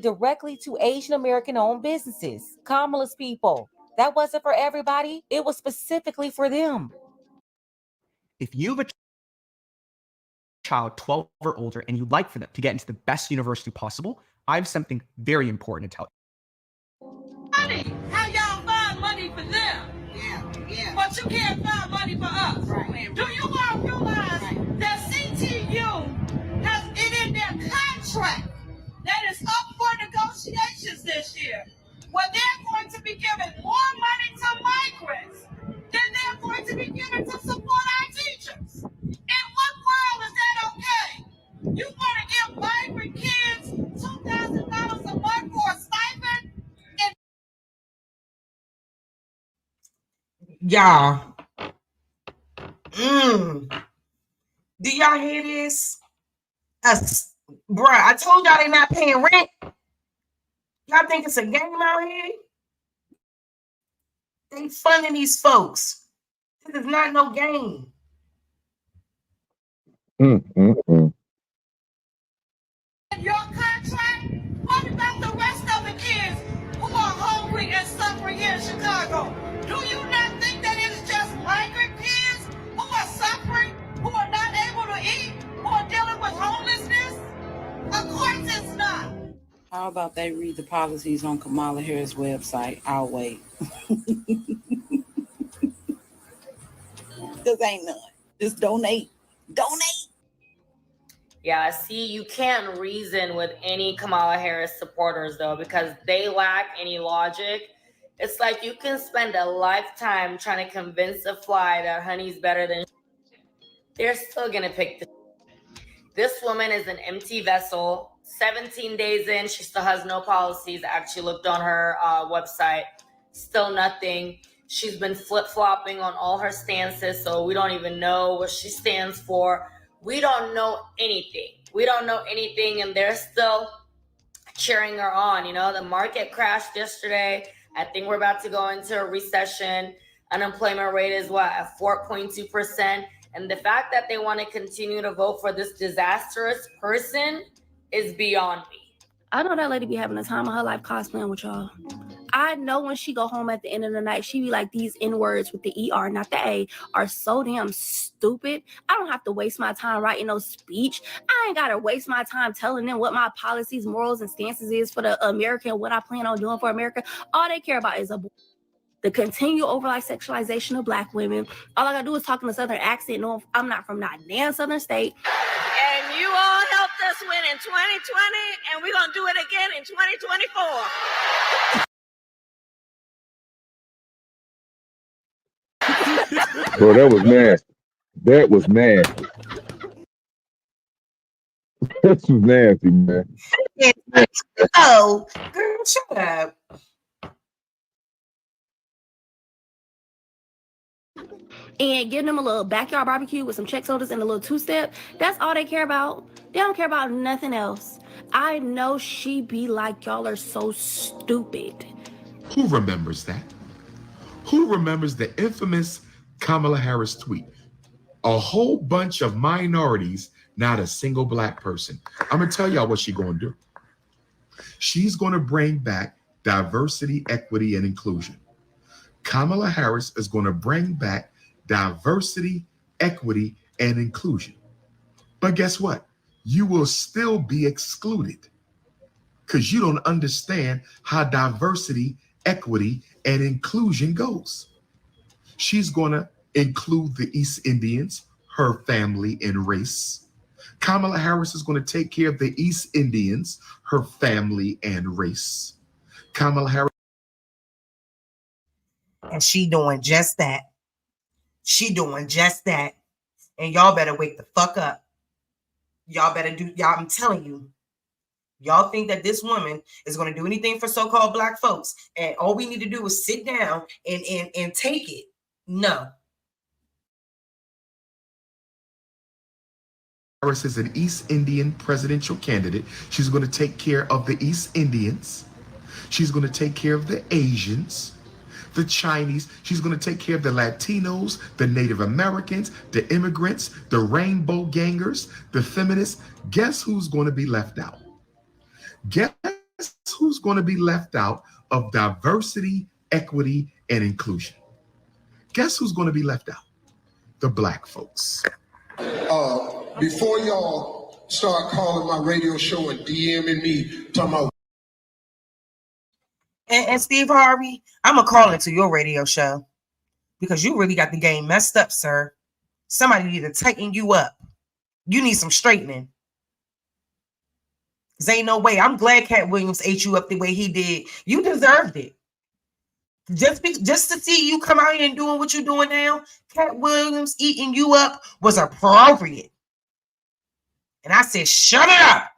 directly to Asian American owned businesses. Kamala's people. That wasn't for everybody. It was specifically for them. If you have a child 12 or older and you'd like for them to get into the best university possible, I have something very important to tell you. Money. How y'all find money for them? Yeah. But you can't find money for us. Right. Do you all realize that CTU has it in their contract that is up for negotiations this year, where they're going to be giving more money to migrants than they're going to be giving to support our teachers? In what world is that okay? You want to give migrant kids $2,000 a month for a stipend? Y'all. Do y'all hear this? Bruh, I told y'all they not paying rent. Y'all think it's a game out here? They funding these folks. This is not no game. Your contract? What about the rest of the kids who are hungry and suffering here in Chicago? Do you not think that it's just migrant kids who are suffering, who are not able to eat, who are dealing with homelessness? it's not. How about they read the policies on Kamala Harris' website? I'll wait. Because ain't none. Just donate. Donate. Yeah, see, you can't reason with any Kamala Harris supporters, though, because they lack any logic. It's like you can spend a lifetime trying to convince a fly that honey's better than they're still going to pick the. This woman is an empty vessel. 17 days in, she still has no policies. I actually looked on her website. Still nothing. She's been flip-flopping on all her stances, so we don't even know what she stands for. We don't know anything. We don't know anything, and they're still cheering her on. You know, the market crashed yesterday. I think we're about to go into a recession. Unemployment rate is what, at 4.2%. And the fact that they want to continue to vote for this disastrous person is beyond me. I know that lady be having the time of her life cosplaying with y'all. I know when she go home at the end of the night, she be like, these N-words with the ER, not the A, are so damn stupid. I don't have to waste my time writing no speech. I ain't got to waste my time telling them what my policies, morals, and stances is for the America and what I plan on doing for America. All they care about is the continued overall sexualization of Black women. All I got to do is talk in a Southern accent. No, I'm not from not damn Southern state. And you all helped us win in 2020, and we're going to do it again in 2024. Bro, that was nasty. That was nasty. That was nasty, man. Oh, girl, shut up. And give them a little backyard barbecue with some check sodas and a little two-step. That's all they care about. They don't care about nothing else. I know she be like, y'all are so stupid. Who remembers that? Who remembers the infamous Kamala Harris tweet? A whole bunch of minorities, not a single Black person. I'm gonna tell y'all what she's gonna do. She's gonna bring back diversity, equity, and inclusion. Kamala Harris is gonna bring back diversity, equity, and inclusion. But guess what? You will still be excluded because you don't understand how diversity, equity, and inclusion goes. She's going to include the East Indians, her family and race. Kamala Harris is going to take care of the East Indians, her family and race. Kamala Harris. And she doing just that. She doing just that. And y'all better wake the fuck up. Y'all better do, y'all, I'm telling you, y'all think that this woman is going to do anything for so-called Black folks, and all we need to do is sit down and take it. No. Harris is an East Indian presidential candidate. She's going to take care of the East Indians. She's going to take care of the Asians, the Chinese. She's going to take care of the Latinos, the Native Americans, the immigrants, the rainbow gangers, the feminists. Guess who's going to be left out? Guess who's going to be left out of diversity, equity, and inclusion? Guess who's going to be left out? The Black folks. Before y'all start calling my radio show and DMing me, talking about. And Steve Harvey, I'm going to call into your radio show because you really got the game messed up, sir. Somebody need to tighten you up. You need some straightening. Because ain't no way. I'm glad Cat Williams ate you up the way he did. You deserved it. Just to see you come out here and doing what you're doing now, Cat Williams eating you up was appropriate. And I said, shut it up.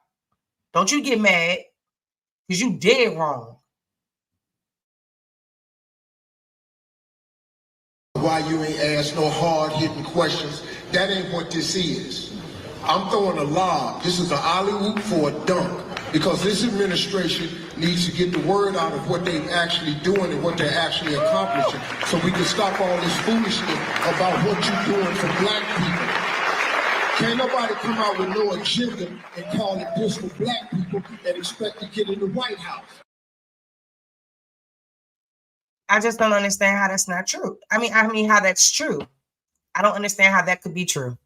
Don't you get mad because you did wrong. Why you ain't asked no hard-hitting questions? That ain't what this is. I'm throwing a lob. This is an alley-oop for a dunk because this administration needs to get the word out of what they're actually doing and what they're actually accomplishing so we can stop all this foolishness about what you're doing for Black people. Can't nobody come out with no agenda and call it this for Black people and expect to get in the White House. I just don't understand how that's not true. I mean how that's true. I don't understand how that could be true.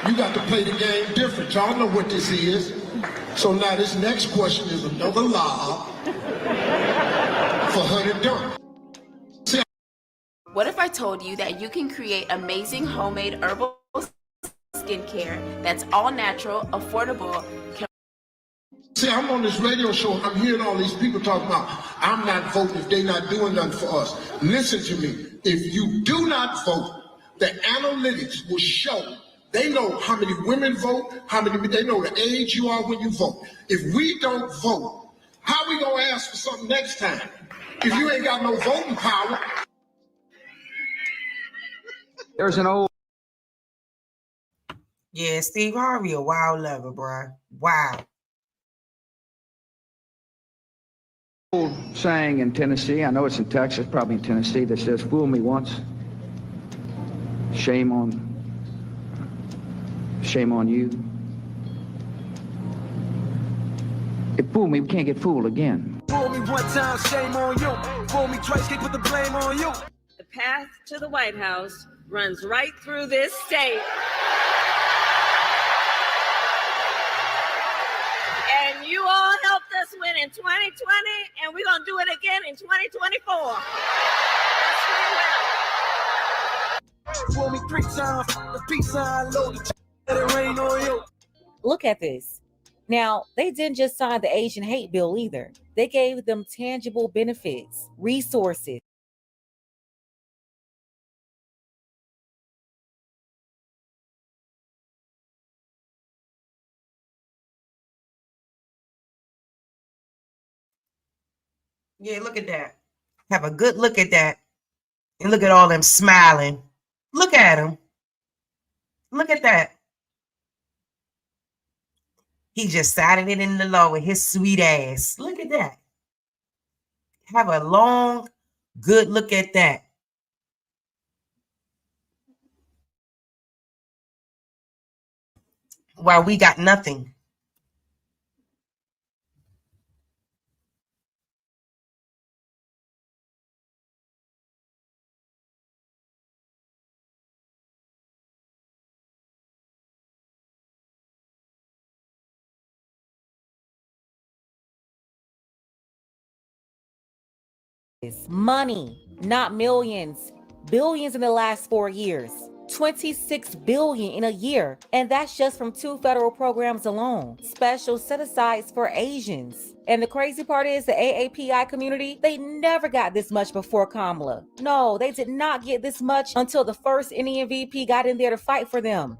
You got to play the game different. Y'all know what this is. So now this next question is another lob for Honey Dunk. What if I told you that you can create amazing homemade herbal skincare that's all natural, affordable? See, I'm on this radio show, I'm hearing all these people talking about, I'm not voting if they're not doing nothing for us. Listen to me. If you do not vote, the analytics will show. They know how many women vote, they know the age you are when you vote. If we don't vote, how we gonna ask for something next time? If you ain't got no voting power. There's an old. Yeah, Steve Harvey a wild lover, bro. Wow. Old saying in Tennessee, I know it's in Texas, probably in Tennessee, that says, fool me once, shame on you. If fool me, we can't get fooled again. Fool me one time, shame on you. Fool me twice, can't put the blame on you. The path to the White House runs right through this state. And you all helped us win in 2020, and we're going to do it again in 2024. Fool me 3 times, the peace sign loaded, let it rain on you. Look at this. Now, they didn't just sign the Asian hate bill either. They gave them tangible benefits, resources. Yeah, look at that. Have a good look at that. And look at all them smiling. Look at them. Look at that. He just signing it in the law with his sweet ass. Look at that. Have a long, good look at that. While we got nothing. Money, not millions, billions in the last 4 years, 26 billion in a year. And that's just from 2 federal programs alone, special set-asides for Asians. And the crazy part is the AAPI community, they never got this much before Kamala. No, they did not get this much until the first Indian VP got in there to fight for them.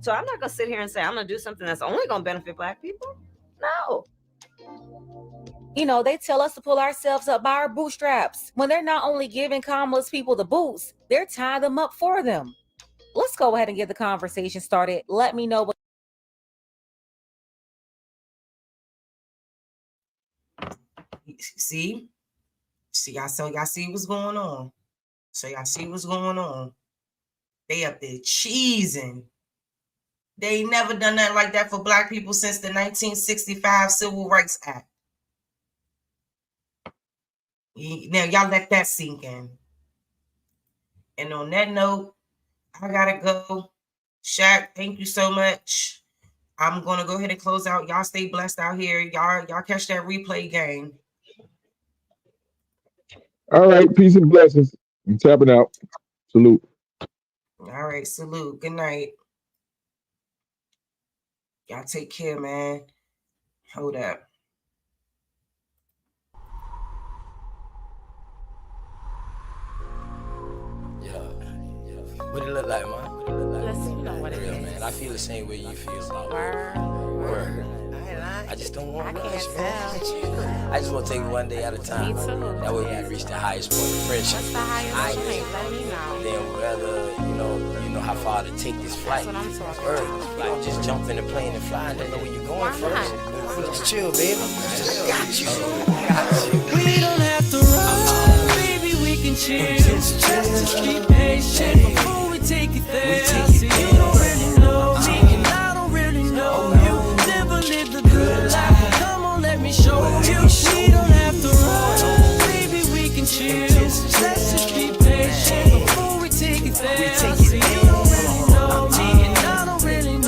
So I'm not going to sit here and say I'm going to do something that's only going to benefit Black people. No. You know, they tell us to pull ourselves up by our bootstraps. When they're not only giving Kamala's people the boots, they're tying them up for them. Let's go ahead and get the conversation started. Let me know what. See, y'all see what's going on. So y'all see what's going on. They up there cheesing. They ain't never done nothing like that for Black people since the 1965 Civil Rights Act. Now, y'all let that sink in. And on that note, I gotta go. Shaq, thank you so much. I'm gonna go ahead and close out. Y'all stay blessed out here. Y'all catch that replay game. All right, peace and blessings. I'm tapping out. Salute. All right, salute. Good night. Y'all take care, man. Hold up. What it look like, man? Let's see what it Real, is. man. I feel the same way you feel. Word. I just don't want I much, can't man. tell. I just want to take it one day at a time. Me too. That way we can reach the highest point of friendship. What's the highest point? Let me know. Then whether you know how far to take this flight. That's what I'm talking Word. about. You don't just jump in the plane and fly and don't know where you're going Why first. not? Just chill, baby. Just got you. We don't have to run, baby, we can chill. Just keep patient before we take it there. See, you don't really know me, and I don't really know you. Never lived a good life. Come on, let me show you. We don't have to run, baby, we can chill. Let's just keep patient before we take it there. See, you don't really know me, and I don't really know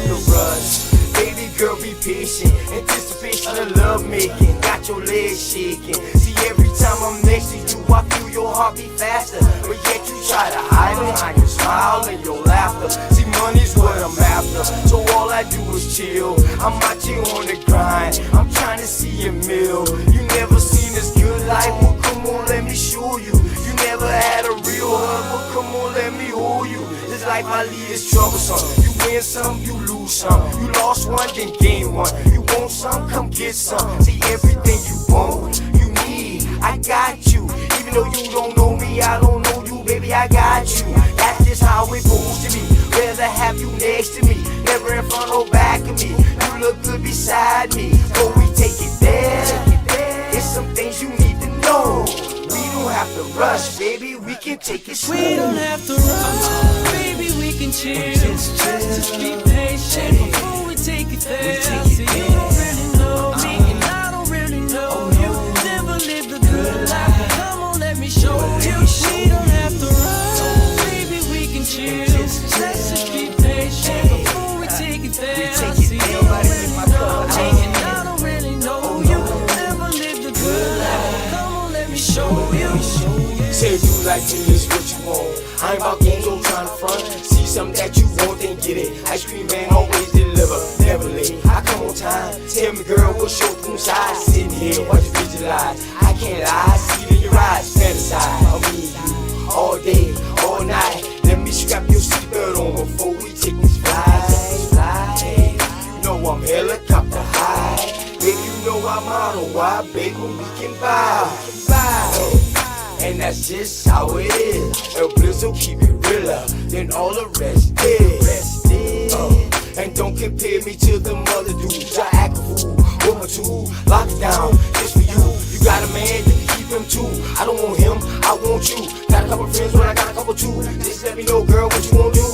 have to rush. Baby girl, be patient. Anticipation of love making. Got your legs shaking. See, every time I'm next to you, I feel your heart beat faster. But yet you try to hide behind your smile and your laughter. See, money's what I'm after, so all I do is chill. I'm out here on the grind. I'm trying to see a meal. You never seen this good life? Well, come on, let me show you. You never had a real hug? Well, come on, let me hold you. This life I lead is troublesome. You win some, you lose some. You lost one, then gain one. You want some, come get some. See, everything you want, you need, I got you. Even though you don't know me, I don't know you, baby, I got you. That's just how it's supposed to be. Rather have you next to me, never in front or back of me. You look good beside me, but we take it there. It's some things you need to know. We don't have to rush, baby, we can take it slow. We don't have to rush, baby, we can chill. Just be patient before we take it there. See, you don't really know me, and I don't really know you. Never lived a good life, come on, let me show you. We don't have to rush, baby, we can chill. Let's just be patient before we take it there. See, you don't really know me, and I don't really know you. Never lived a good life, come on, let me show you. Say if you like me, it's what you want. I ain't about games, I'm trying to front. See something that you want, then get it. Ice cream man always deliver, never late. I come on time. Tell me, girl, what's your room size? Sitting here, watch you visualize. I can't lie, see it in your eyes. Fantasize, I mean you all day, all night. Let me strap your seatbelt on before we take this flight. You know I'm helicopter high. Baby, you know I'm model. Why, baby, we can buy. And that's just how it is. El Blizzo keep it realer than all the rest is. And don't compare me to them other dudes. I act a fool with my tool. Lock it down just for you. You got a man, you can keep him too. I don't want him, I want you. Got a couple friends, but I got a couple too. Just let me know, girl, what you wanna do.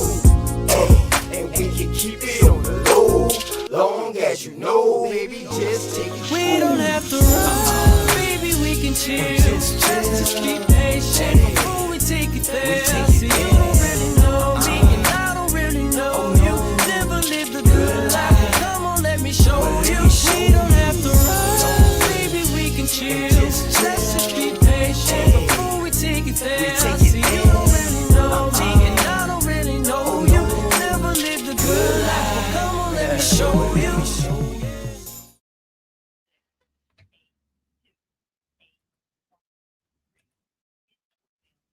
And we can keep it on the low, long as you know, baby, just take it. We don't have to run, baby, we can chill. Just be patient before we take it there.